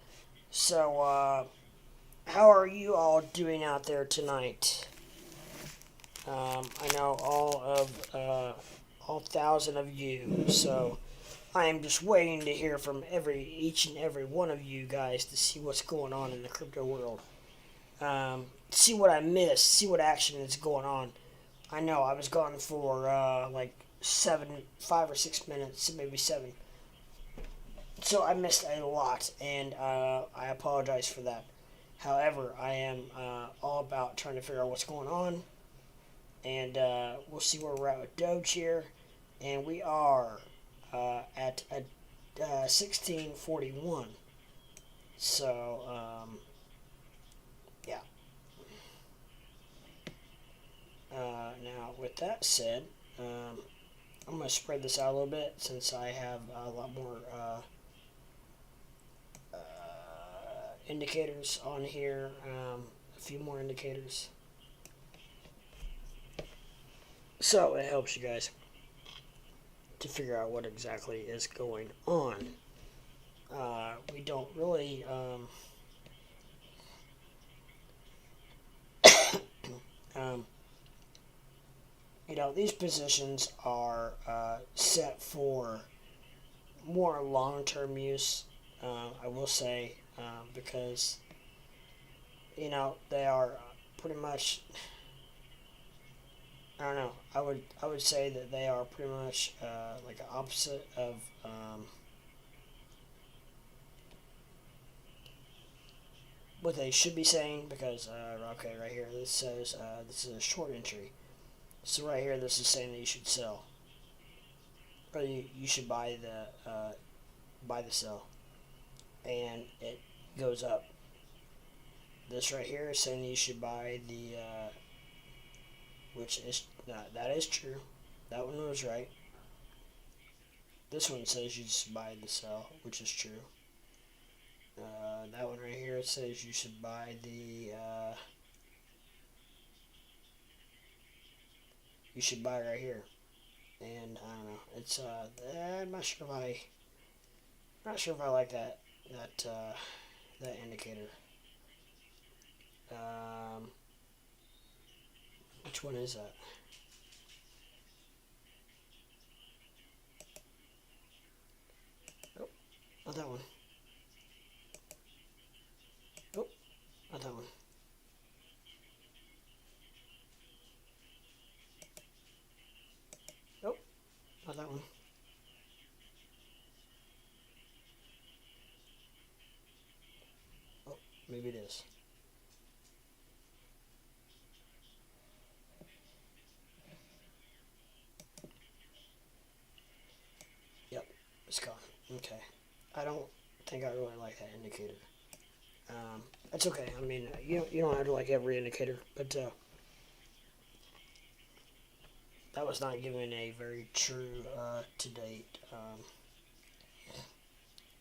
So, how are you all doing out there tonight? I know all 1,000 of you. So, I am just waiting to hear from each and every one of you guys to see what's going on in the crypto world. See what I missed. See what action is going on. I know I was gone for like 5 or 6 minutes, maybe 7. So I missed a lot, and I apologize for that. However, I am all about trying to figure out what's going on, and we'll see where we're at with Doge here. And we are at 1641. So, yeah. Now, with that said, I'm going to spread this out a little bit since I have a lot more indicators on here, a few more indicators. So it helps you guys to figure out what exactly is going on. We don't really these positions are set for more long-term use, I will say, because, they are pretty much, I don't know, I would say that they are pretty much like the opposite of what they should be saying, because, okay, right here, this says, this is a short entry. So right here, this is saying that you should sell, or you should buy the sell, and it goes up. This right here is saying you should buy the, which is that is true. That one was right. This one says you should buy the sell, which is true. That one right here, it says you should buy the. You should buy right here, and I don't know. It's I'm not sure if I like that indicator. Which one is that? Oh, not that one. Oh, not that one. Oh, not that one. Oh, maybe it is. Yep, it's gone. Okay. I don't think I really like that indicator. That's okay. I mean, you don't have to like every indicator, but that was not giving a very true to date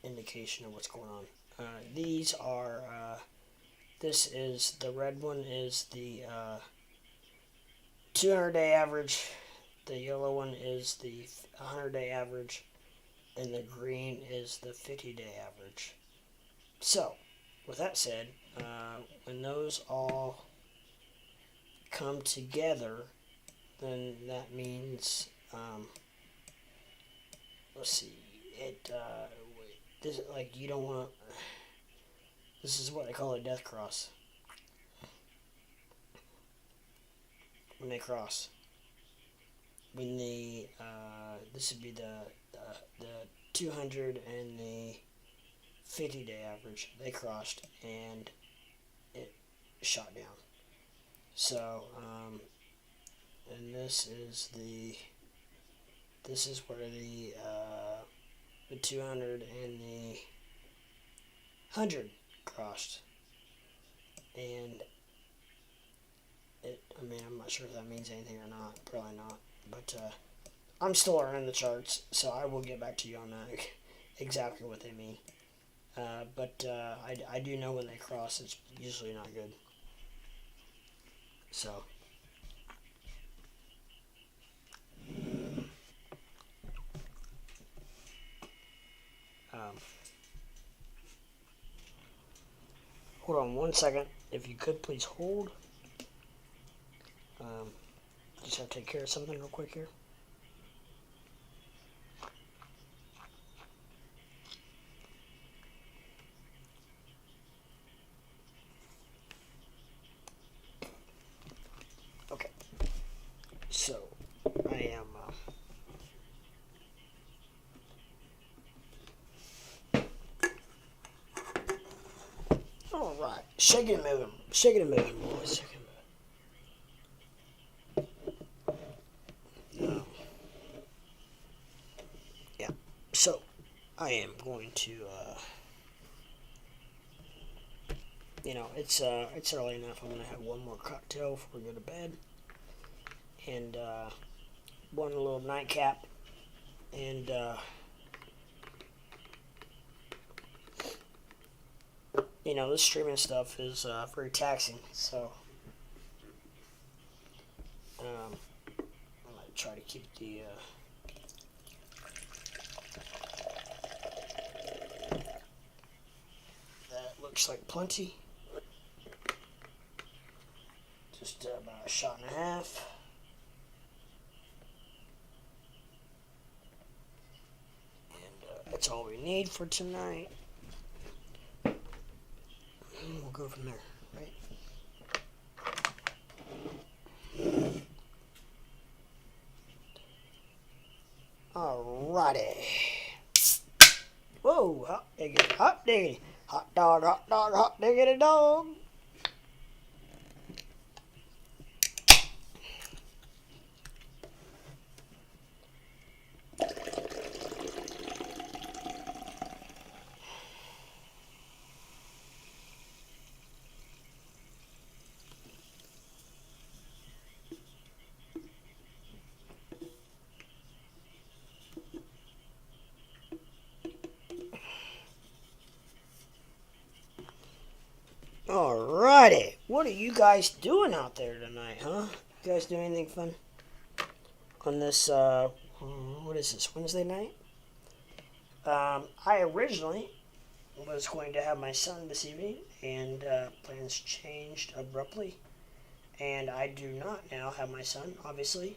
indication of what's going on. These are this is the red one is the 200-day average, the yellow one is the 100-day average, and the green is the 50-day average. So, with that said, when those all come together, then that means, let's see, this, like, you don't want, this is what they call a death cross. When they cross. When the, this would be the 200 and the 50-day average, they crossed, and it shot down. So, and this is where the 200 and the 100 crossed, and I mean, I'm not sure if that means anything or not. Probably not, but I'm still learning the charts, so I will get back to you on that exactly what they mean. But I do know when they cross, it's usually not good. So Hold on 1 second. If you could, please hold. Just have to take care of something real quick here. Okay. So, I am... all right. Shaking and moving. Shaking and moving, boys. Shaking and moving. Yeah. So, I am going to, it's early enough. I'm going to have one more cocktail before we go to bed. And, one little nightcap. And, this streaming stuff is very taxing, so I'm going to try to keep the that looks like plenty. Just about a shot and a half. And that's all we need for tonight. We'll go from there, right? Alrighty. Whoa, hot diggity, hot diggity. Hot dog, hot diggity dog. Alrighty, what are you guys doing out there tonight, huh? You guys doing anything fun on this, what is this, Wednesday night? I originally was going to have my son this evening, and plans changed abruptly, and I do not now have my son, obviously,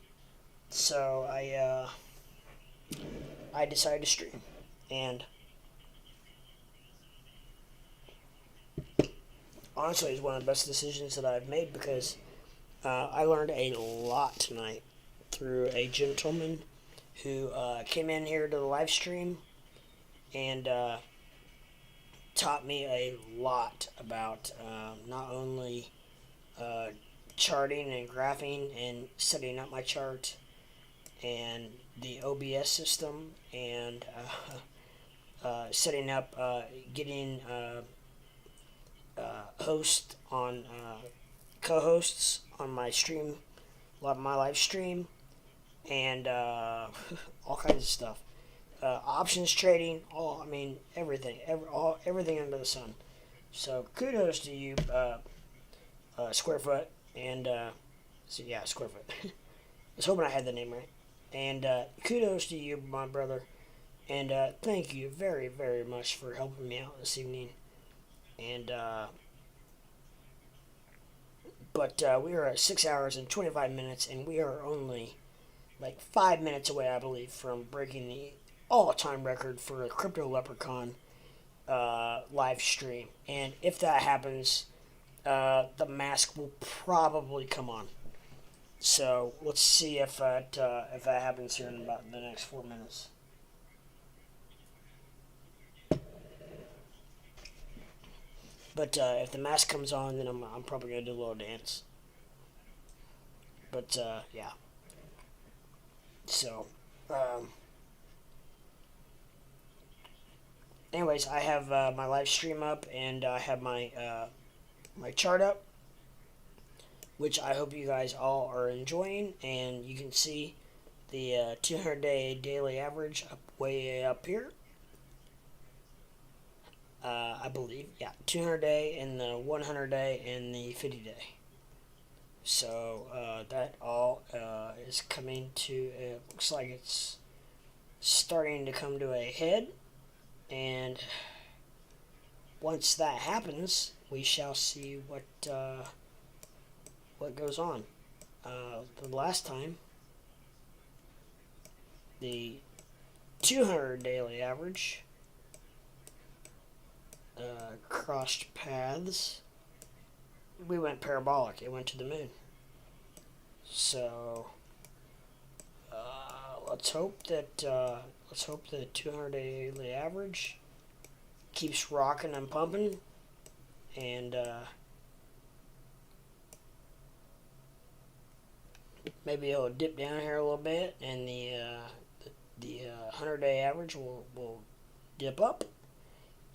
so I decided to stream, and honestly, it's one of the best decisions that I've made because I learned a lot tonight through a gentleman who came in here to the live stream and taught me a lot about not only charting and graphing and setting up my chart and the OBS system and setting up, getting host on co-hosts on my stream, my live stream, and all kinds of stuff. Options trading, everything, everything under the sun. So kudos to you, Squarefoot, and Squarefoot. I was hoping I had the name right. And kudos to you, my brother, and thank you very, very much for helping me out this evening. And but we are at 6 hours and 25 minutes, and we are only like 5 minutes away, I believe, from breaking the all-time record for a Crypto Leprechaun live stream. And if that happens, the mask will probably come on. So let's see if that happens here in about the next 4 minutes. But if the mask comes on, then I'm probably gonna do a little dance. But yeah. So, anyways, I have my live stream up, and I have my my chart up, which I hope you guys all are enjoying. And you can see the 200-day daily average up way up here. I believe, 200-day and the 100-day and the 50-day. So that all is coming to, it looks like it's starting to come to a head. And once that happens, we shall see what goes on. The last time, the 200 daily average crossed paths. We went parabolic. It went to the moon. So let's hope that the 200 daily average keeps rocking and pumping, and maybe it'll dip down here a little bit, and the 100-day average will dip up,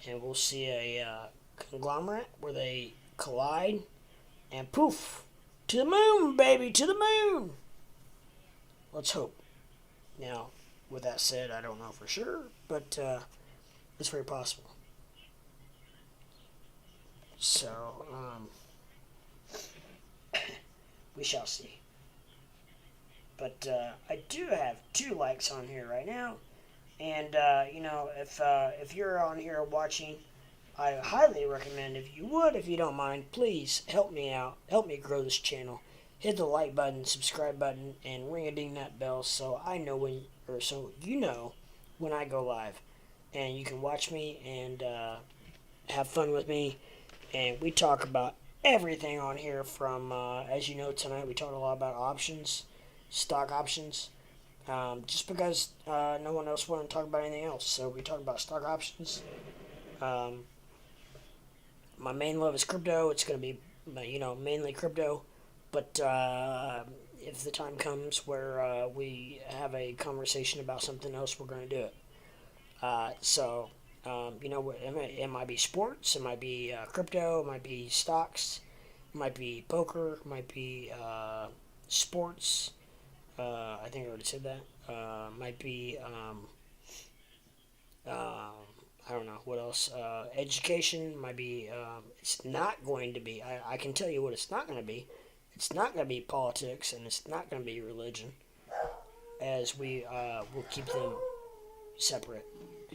and we'll see a conglomerate where they collide, and poof, to the moon, baby, to the moon. Let's hope. Now, with that said, I don't know for sure, but it's very possible. So, we shall see. But I do have 2 likes on here right now, and if you're on here watching, I highly recommend, if you don't mind, please help me out, help me grow this channel. Hit the like button, subscribe button, and ring-a-ding that bell so you know when I go live, and you can watch me and have fun with me. And we talk about everything on here from, as you know, tonight we talked a lot about options, stock options, just because no one else wanted to talk about anything else. So we talk about stock options. My main love is crypto. It's going to be, mainly crypto. But if the time comes where we have a conversation about something else, we're going to do it. It might be sports, it might be crypto, it might be stocks, it might be poker, it might be sports. I think I already said that. Might be, I don't know, what else? Education might be, it's not going to be, I can tell you what it's not going to be. It's not going to be politics, and it's not going to be religion, as we will keep them separate.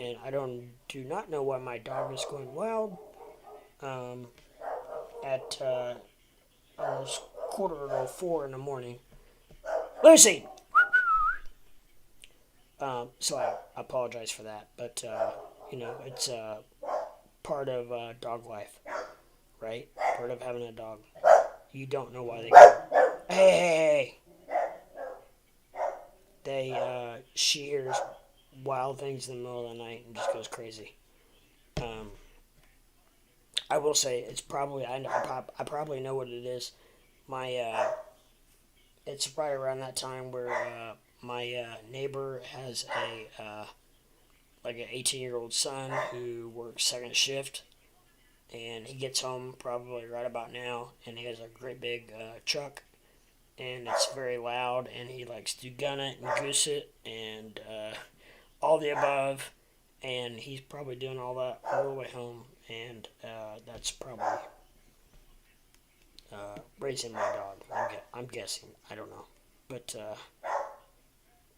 And I do not know why my dog is going wild at almost 3:45 in the morning. Lucy! So I apologize for that, but it's part of dog life, right? Part of having a dog. You don't know why they go. Hey! She hears wild things in the middle of the night and just goes crazy. I will say it's probably I probably know what it is. It's right around that time where my neighbor has like an 18-year-old son who works second shift, and he gets home probably right about now, and he has a great big truck, and it's very loud, and he likes to gun it and goose it and all the above, and he's probably doing all that all the way home, and that's probably raising my dog. I'm guessing. I don't know, but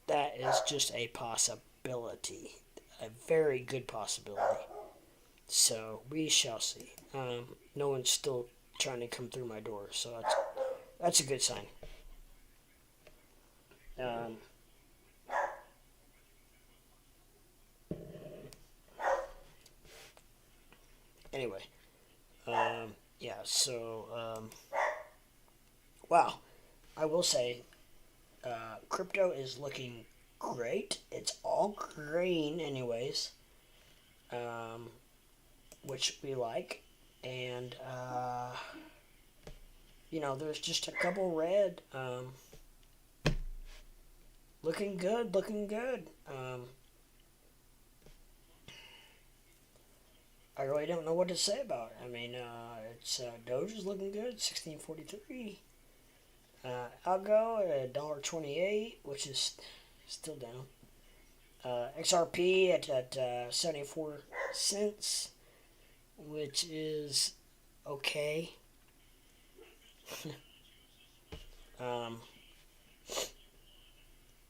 that is just a possibility, a very good possibility. So we shall see. No one's still trying to come through my door, so that's a good sign. Anyway, yeah. So wow, I will say, crypto is looking great. It's all green, anyways. Which we like, and there's just a couple red. Looking good. I really don't know what to say about it. I mean, it's Doge is looking good, 1643. ALGO at $1.28, which is still down. XRP at 74 cents, which is okay.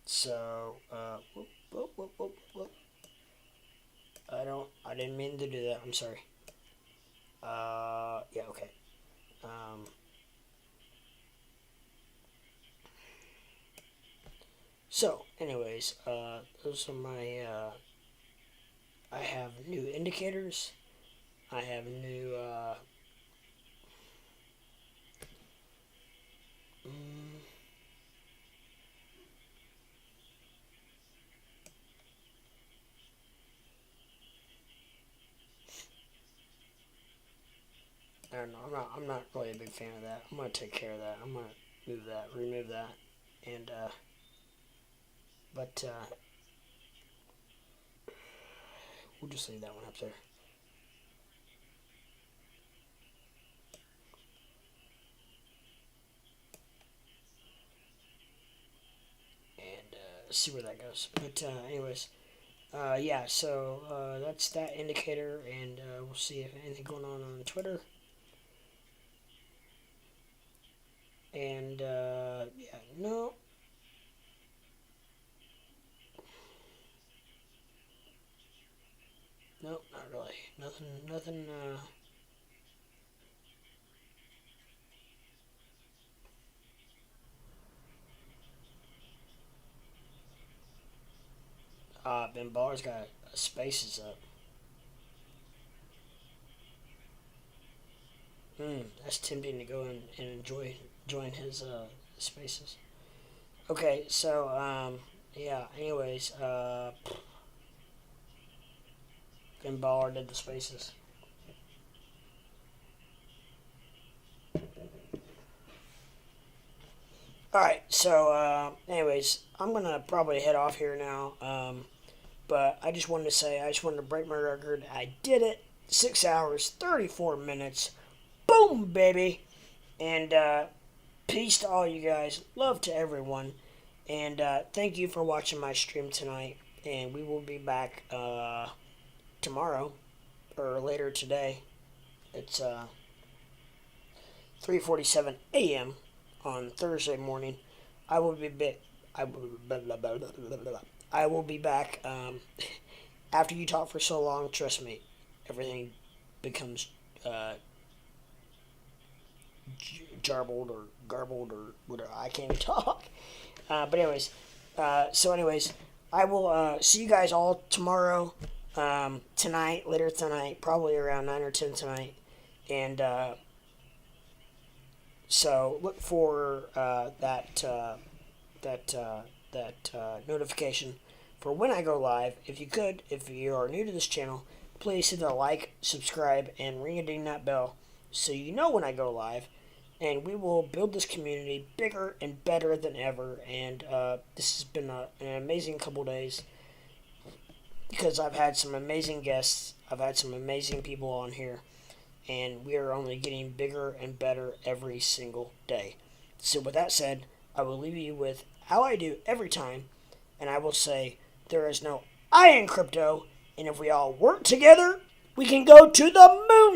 So, I didn't mean to do that. I'm sorry. Yeah, okay. So, anyways, those are my, I have new indicators. I have new, I don't know. I'm not really a big fan of that. I'm gonna take care of that. I'm gonna remove that, and but we'll just leave that one up there. And see where that goes. But anyways, yeah. So that's that indicator, and we'll see if anything going on Twitter. And yeah, no. Nope, not really. Nothing. Ben Baller's got spaces up. That's tempting to go in and join his spaces. Okay, so yeah. Anyways, Ben Baller did the spaces. Alright, so anyways, I'm gonna probably head off here now. But I just wanted to break my record. I did it. 6 hours, 34 minutes. Boom, baby. And peace to all you guys. Love to everyone. And thank you for watching my stream tonight. And we will be back tomorrow or later today. It's 3:47 a.m. on Thursday morning. I will be back after you talk for so long. Trust me, everything becomes jarbled or garbled or whatever. I can't even talk. But anyways, I will see you guys all tomorrow, later tonight, probably around 9 or 10 tonight, and so look for that notification for when I go live. If you are new to this channel, please hit the like, subscribe, and ring a ding that bell so you know when I go live. And we will build this community bigger and better than ever. And this has been an amazing couple days because I've had some amazing guests. I've had some amazing people on here. And we are only getting bigger and better every single day. So with that said, I will leave you with how I do every time. And I will say, there is no I in crypto. And if we all work together, we can go to the moon together.